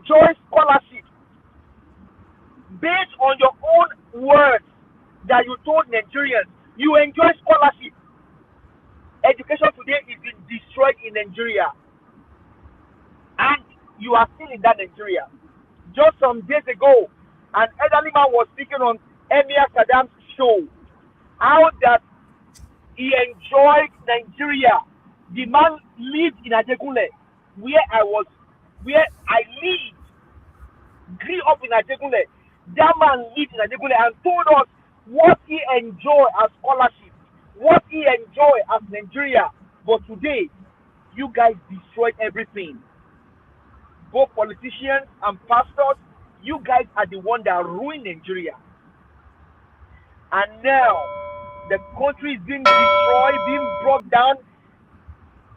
enjoy scholarship based on your own words that you told Nigerians. You enjoy scholarship. Education today is being destroyed in Nigeria, and you are still in that Nigeria. Just some days ago, an elderly man was speaking on Emir Saddam's show, how that he enjoyed Nigeria. The man lived in Ajegunle, where I lived, grew up in Ajegunle. That man lived in Ajegunle and told us what he enjoyed as scholarship, what he enjoyed as Nigeria. But today, you guys destroyed everything. Both politicians and pastors, you guys are the one that ruined Nigeria. And now, the country is being destroyed, being brought down.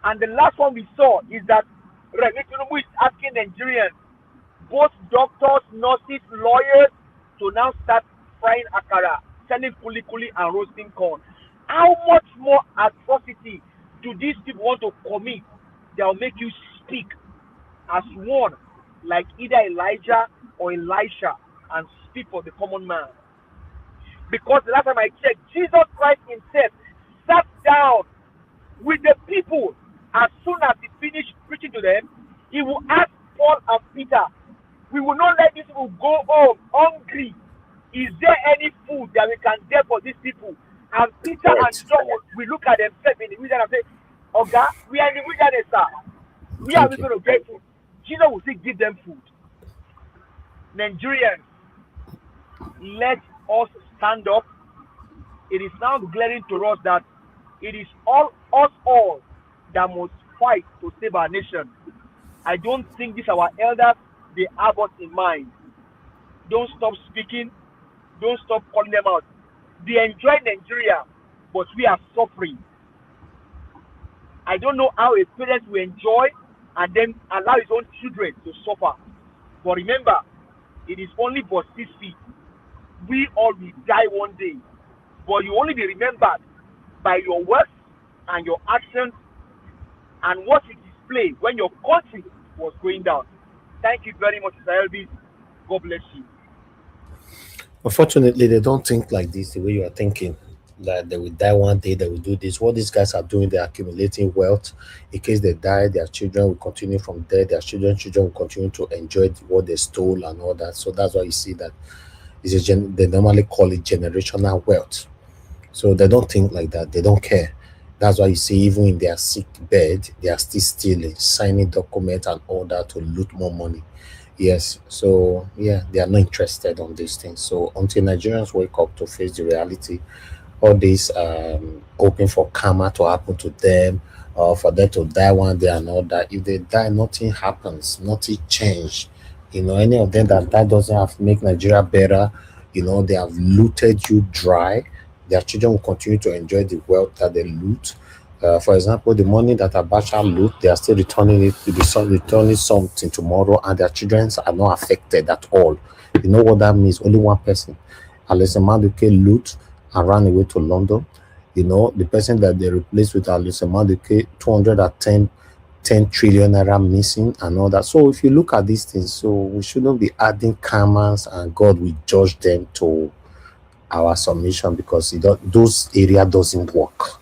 And the last one we saw is that Tinubu is asking Nigerians, both doctors, nurses, lawyers, to now start frying akara, selling kuli and roasting corn. How much more atrocity do these people want to commit that will make you speak as one, like either Elijah or Elisha, and speak for the common man? Because the last time I checked, Jesus Christ himself sat down with the people. As soon as he finished preaching to them, he will ask Paul and Peter, we will not let these people go home hungry. Is there any food that we can get for these people? And Peter and John will look at themselves in the wilderness and say, okay, we are in the wilderness, sir. Where are we going to get food? Jesus will say, give them food. Nigerians, let us stand up. It is now glaring to us that it is us all that must fight to save our nation. I don't think these our elders, they have us in mind. Don't stop speaking. Don't stop calling them out. They enjoy Nigeria, but we are suffering. I don't know how a parent will enjoy and then allow his own children to suffer. But remember, it is only for 6 feet. We all will die one day. But you only be remembered by your words and your actions and what you display when your country was going down. Thank you very much, Mr. Elvis. God bless you. Unfortunately, they don't think like this the way you are thinking, that they will die one day, they will do this. What these guys are doing, they're accumulating wealth. In case they die, their children will continue from there. Their children will continue to enjoy what they stole and all that. So that's why you see that they normally call it generational wealth. So they don't think like that. They don't care. That's why you see even in their sick bed, they are still stealing, signing documents and all that to loot more money. Yes, so yeah, they are not interested on these things. So until Nigerians wake up to face the reality, all this hoping for karma to happen to them, or for them to die one day and all that. If they die, nothing happens, nothing change. Any of them that doesn't have to make Nigeria better. They have looted you dry. Their children will continue to enjoy the wealth that they loot. For example, the money that Abacha loot, they are still returning it to the returning something tomorrow, and their children are not affected at all. You know what that means? Only one person, Alison Maduke, loot and ran away to London. The person that they replaced with Alison Maduke, 10 trillion naira missing and all that. So if you look at these things, so we shouldn't be adding karmas, and God will judge them to our submission, because those area doesn't work.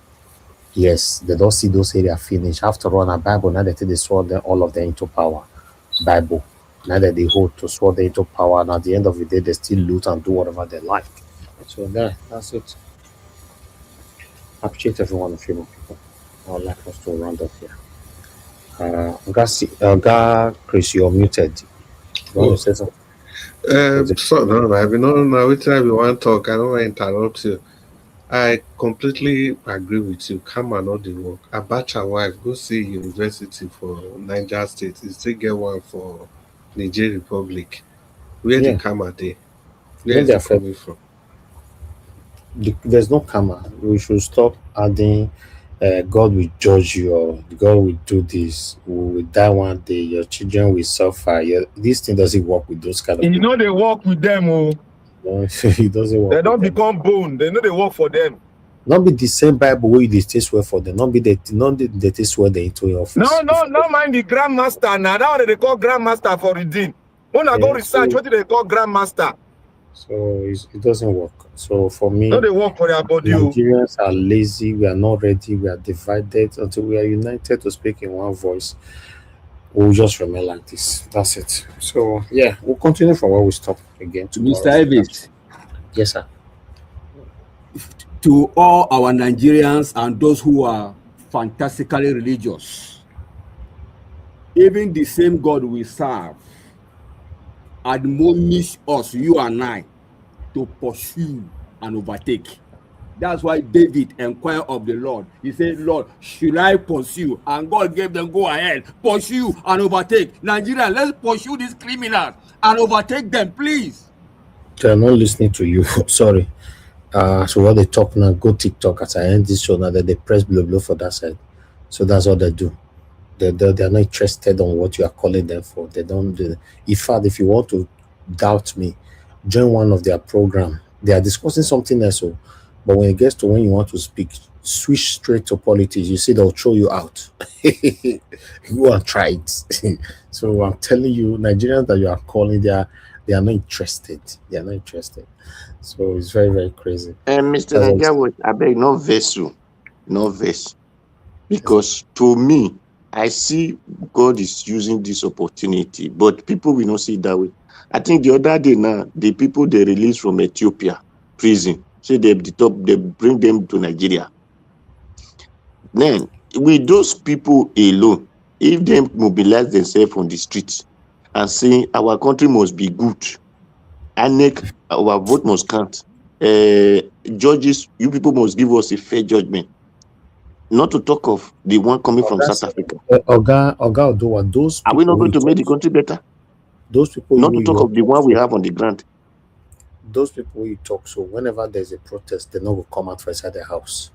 Yes, they don't see those areas finish. After all, a Bible, now that they swore them, all of them into power. Bible, now that they hold to swore them into power, and at the end of the day, they still loot and do whatever they like. So that's it. I appreciate every one of you people. I would like us to round up here. Chris, you're muted. You want to say something? No, I mean, no, which time you want to talk, I don't want to interrupt you. I completely agree with you. Karma not the work. Abacha wife, go see university for Niger State. You still get one for Niger Republic. Where the karma there? Where is it coming from? There's no karma. We should stop adding God will judge you, or God will do this. We will die one day. Your children will suffer. This thing doesn't work with those kind of people. They work with them. It doesn't work. They don't become bone. They know they work for them. Not be the same Bible where they taste well for them. Not be they taste well they into your office. No, mind the grandmaster now. That one they call grandmaster for redeem. When I go Yeah, research, what do they call grandmaster? so it doesn't work. So for me, No, they work for their body. Nigerians are lazy. We are not ready. We are divided. Until we are united to speak in one voice, we'll just remain like this. That's it. So yeah, we'll continue from where we stop again tomorrow. Mr. Elvis, Yes, sir. to all our Nigerians and those who are fantastically religious, even the same God we serve admonish us, you and I, to pursue and overtake. That's why David inquired of the Lord. He said, Lord, should I pursue? And God gave them go ahead, pursue and overtake. Nigeria, let's pursue these criminals and overtake them, please. They are not listening to you. Sorry. So what they talk now, go TikTok as I end this show now that they press below for that side. So that's what they do. They are not interested on what you are calling them for. They don't do it. In fact, if you want to doubt me, join one of their program. They are discussing something else. But when it gets to when you want to speak, switch straight to politics. You see, they'll throw you out. Go and try it. So I'm telling you, Nigerians that you are calling, they are not interested. They are not interested. So it's very, very crazy. Mr. Nigeria, I beg no vex you, no vex. Because to me, I see God is using this opportunity, but people will not see it that way. I think the other day now, the people they released from Ethiopia prison, say they bring them to Nigeria. Then with those people alone, if they mobilize themselves on the streets and say our country must be good, and our vote must count. Judges, you people must give us a fair judgment. Not to talk of the one coming from South Africa. Oga Odowa, those are we not people going to make the country better? Those people Not to talk of the one we have on the ground. Those people you talk, so whenever there's a protest, they not will come out for inside their house.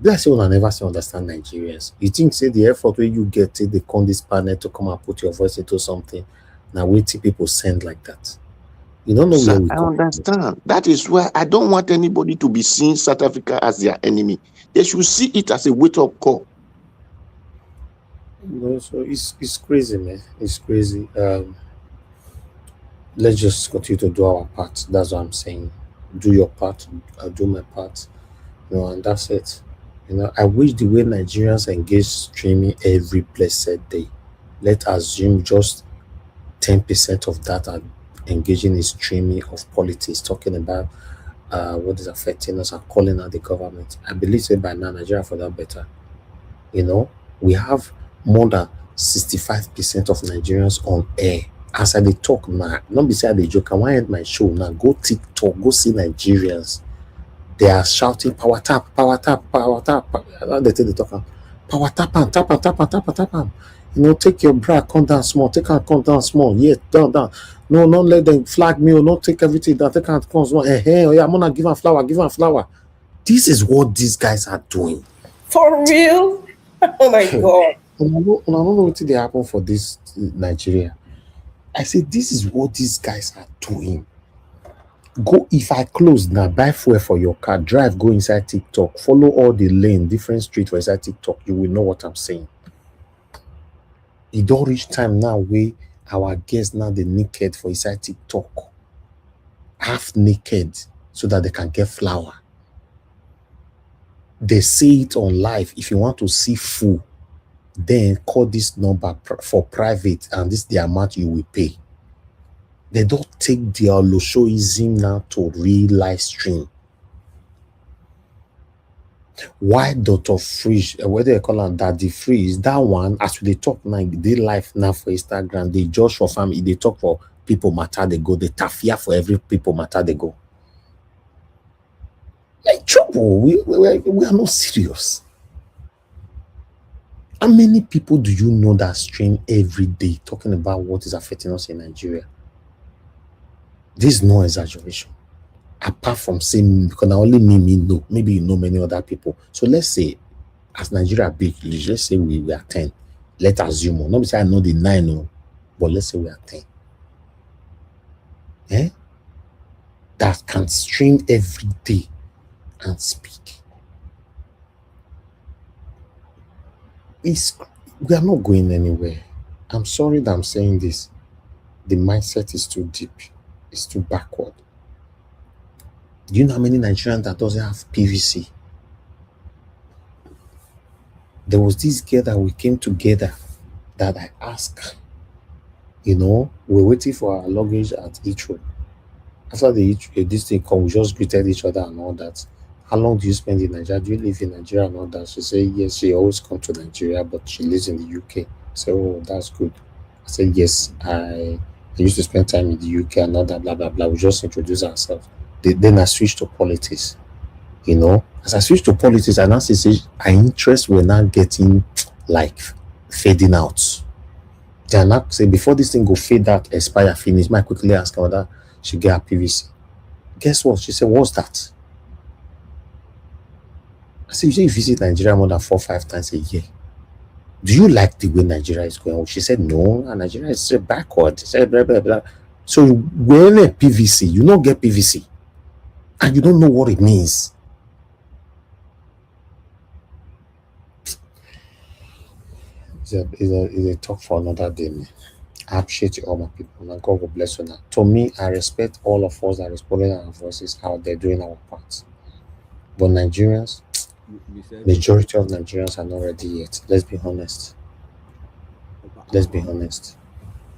That's what I never say understand Nigerians. You think say the effort where you get it, they come this panel to come and put your voice into something. Now wait till people send like that. You don't know Sir, where we I come. understand. That is why I don't want anybody to be seeing South Africa as their enemy. They should see it as a wake-up call. You know, so it's crazy, man. It's crazy. Let's just continue to do our part. That's what I'm saying. Do your part, I'll do my part. You know, and that's it. You know, I wish the way Nigerians engage streaming every blessed day. Let's assume just 10% of that are engaging in streaming of politics, talking about what is affecting us and calling out the government. I believe say by now Nigeria for that better. You know, we have more than 65% of Nigerians on air. As I dey talk now, not beside the joke, I want to end my show now. Go TikTok, go see Nigerians. They are shouting power tap, power tap, power tap. How they tell the talk power tap and tap and tap and tap and tap and. You know, take your bra, come down small, take her come down small. Yeah, down. No, not let them flag me or not take everything down, take her come small. Hey, oh yeah, I'm gonna give her flower, give her flower. This is what these guys are doing. For real? Oh my God. I don't know what they happen for this Nigeria. I say this is what these guys are doing. Go, if I close now, buy fuel for your car, drive, go inside TikTok, follow all the lane, different street for inside TikTok, you will know what I'm saying. It don't reach time now where our guests now they naked for inside TikTok, half naked, so that they can get flour. They say it on live. If you want to see full, then call this number for private, and this is the amount you will pay. They don't take their Oloshoism now to real live stream. Why Dr. Freeze, whether they call him Daddy Freeze, that one, as they talk now, they live now for Instagram, they judge for family, they talk for people matter, they go, they tafia for every people matter, they go. Like trouble, we are not serious. How many people do you know that stream every day talking about what is affecting us in Nigeria? This is no exaggeration. Apart from saying, because now only me know, maybe you know many other people. So let's say, as Nigeria big, let's say we are 10. Let's assume, not say I know the 9, but let's say we are 10. That can stream every day and speak. We are not going anywhere. I'm sorry that I'm saying this. The mindset is too deep. It's too backward. Do you know how many Nigerians that doesn't have PVC? There was this girl that we came together that I asked, we're waiting for our luggage at Heathrow. After this thing come, we just greeted each other and all that. How long do you spend in Nigeria? Do you live in Nigeria and all that? She said, yes, she always comes to Nigeria, but she lives in the UK. I said, oh, that's good. I said, yes, I used to spend time in the UK and all that, blah, blah, blah. We just introduced ourselves. Then I switched to politics. As I switched to politics, I now see our interests were now getting like fading out. Then I say, before this thing go fade out, expire, finish, I quickly ask her whether she get her PVC. Guess what? She said, what's that? I said, you visit Nigeria more than 4 or 5 times a year. Do you like the way Nigeria is going? She said, no, Nigeria is backward. She said, blah, blah, blah. So when a PVC, you don't get PVC. And you don't know what it means. It's a talk for another day, man. I appreciate you, all my people. And God will bless you now. To me, I respect all of us that is putting our voices out there doing our parts. But Nigerians, majority of Nigerians are not ready yet. Let's be honest. Let's be honest.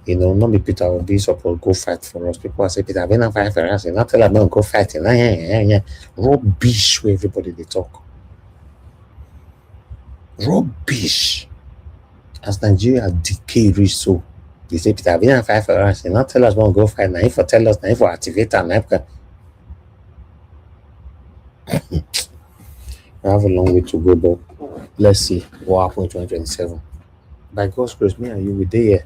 Not be Peter will be supposed to go fight for us. People say, Peter, I've been fight for us. Not tell them go fighting. Rubbish where everybody they talk. Rubbish. As Nigeria decay reach so, they say, Peter, I've been fight for us. Not tell us when go fight. Now if you tell us, now if you activate and I have a long way to go, but let's see what happens in 2027. By God's grace, me and you will be there.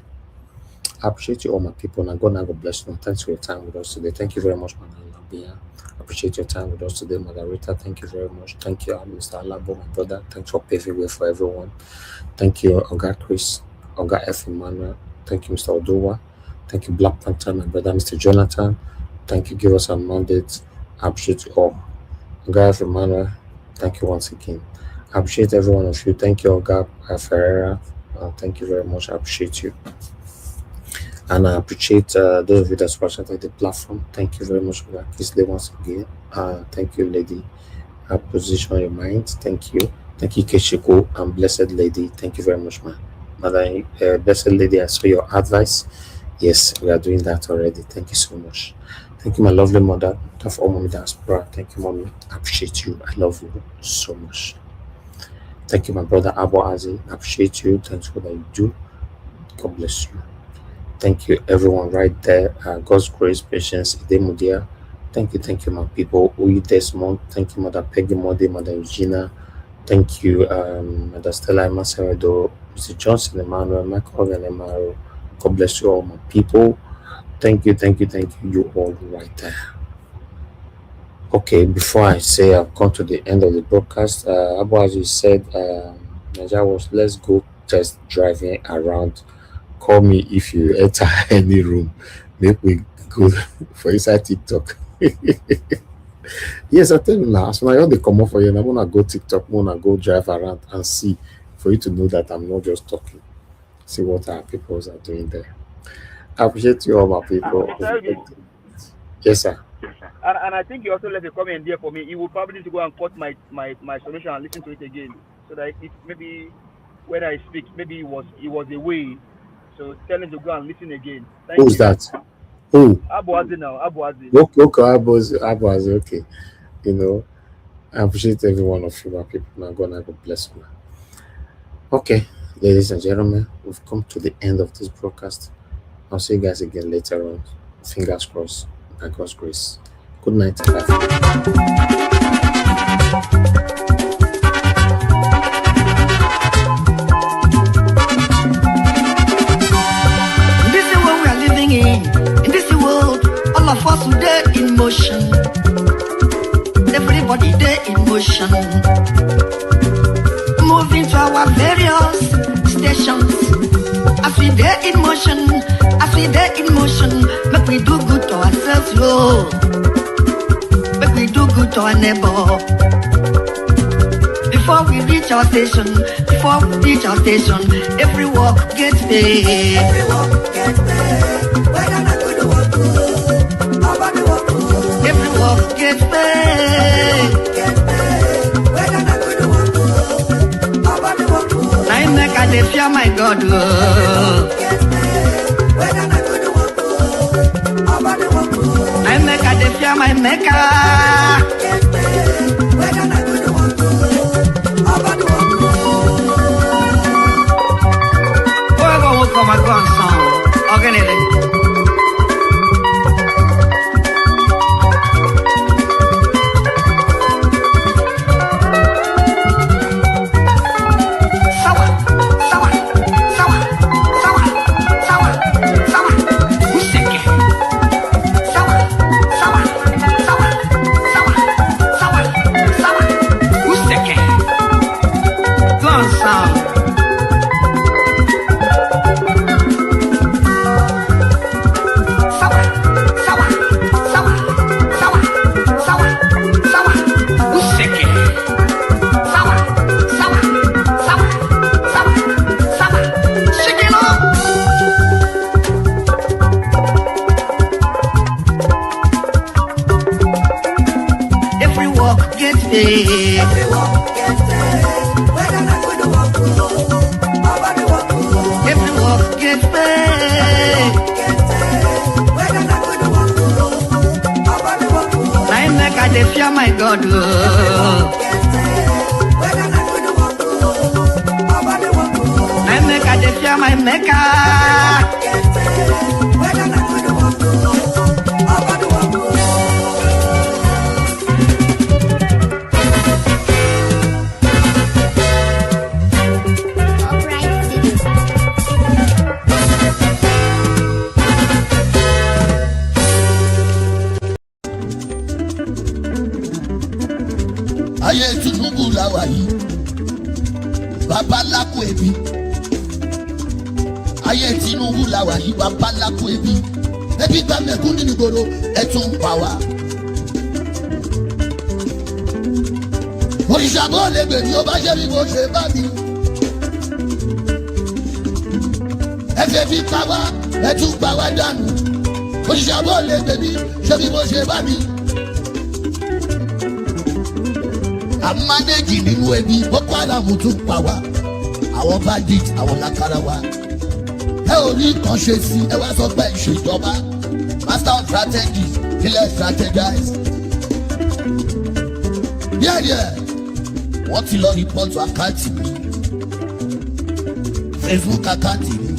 I appreciate you, all my people, and God bless you. Thanks for your time with us today. Thank you very much, Madam Labia. Appreciate your time with us today, Margarita. Thank you very much. Thank you, Mr. Alabo, my brother. Thanks for paving way for everyone. Thank you, Oga Chris, Oga F. Emmanuel. Thank you, Mr. Odowa. Thank you, Black Panther, my brother, Mr. Jonathan. Thank you, give us a mandate. I appreciate you all. Oga F. Emmanuel, thank you once again. I appreciate every one of you. Thank you, Oga Ferreira. Thank you very much. I appreciate you. And I appreciate those of you that's watching the platform. Thank you very much for that. Please, once again. Thank you, lady. Position your mind. Thank you. Thank you, Keshiko and Blessed Lady. Thank you very much, man. Mother, Blessed Lady, I saw your advice. Yes, we are doing that already. Thank you so much. Thank you, my lovely mother. Of all mommy diaspora. Thank you, mommy. I appreciate you. I love you so much. Thank you, my brother Abo Azi. I appreciate you. Thanks for what you do. God bless you. Thank you, everyone right there. God's grace, patience, Idemudia. Thank you, my people. Uyi Desmond. Thank you, Mother Peggy Mode, Mother Eugenia. Thank you, Mother Stella Maseredo, Mr. Johnson Emmanuel, Michael Emmanuel. God bless you, all my people. Thank you, you all right there. Okay, before I say I've come to the end of the broadcast, Abu, as you said, Nigeria was, let's go test driving around. Call me if you enter any room. Maybe we go for inside TikTok. Yes, I tell you now, as I they come up for you, and I want to go TikTok, I want to go drive around and see, for you to know that I'm not just talking. See what our people are doing there. I appreciate you all, my people. Yes, sir. And I think you also left a comment there for me. You will probably need to go and cut my submission and listen to it again, so that if maybe when I speak, maybe it was a way. So tell him to go and listen again. Who's that? Who? Abuazi now. Abuazi. Okay, Abuazi. Okay. I appreciate every one of you, my people. Now God bless you. Okay, ladies and gentlemen, we've come to the end of this broadcast. I'll see you guys again later on. Fingers crossed. By God's grace. Good night. Bye. In this world, all of us today in motion. Everybody there in motion. Moving to our various stations. As we there in motion, make we do good to ourselves, yo. Make we do good to our neighbor. Before we reach our station, every walk gets paid. Every walk gets paid. Whether na good work, nobody walk. Every walk gets paid. Whether na good work, nobody walk. I make a dey fear my God. Whether na good work, nobody walk. I make a dey fear my Maker. Whether na good work, nobody walk. Come on, go on, song. Organize. My God, I make a dey fear my Maker. Ayé Tinubu la wà yìí, bàbá lákò ẹbí. Ayé Tinubu la wà yìí, bàbá lákò ẹbí. Ẹbí gba mẹ̀kún nínú ìgboro, ẹ tún ń pa wá. Òrìṣà bó lè gbè ní ó bá ṣe bí mo ṣe bá mi. Ẹ fẹ́ bí pa wá, ẹ tún pa wá dànù. Òrìṣà bó lè gbè ní ṣe bí mo ṣe bá mi. Àmánéjì nínú ẹbí Boko Haram tún pa wá. Àwọn bandit, àwọn lákàrà wa. Ẹ ò rí nǹkan ṣe sí, ẹ wá sọ pé ìṣèjọba. Master of strategy, kílẹ̀ strategize. Díẹ̀díẹ̀, wọ́n ti lọ rìpọ́tù àkáǹtì mi. Facebook àkáǹtì mi.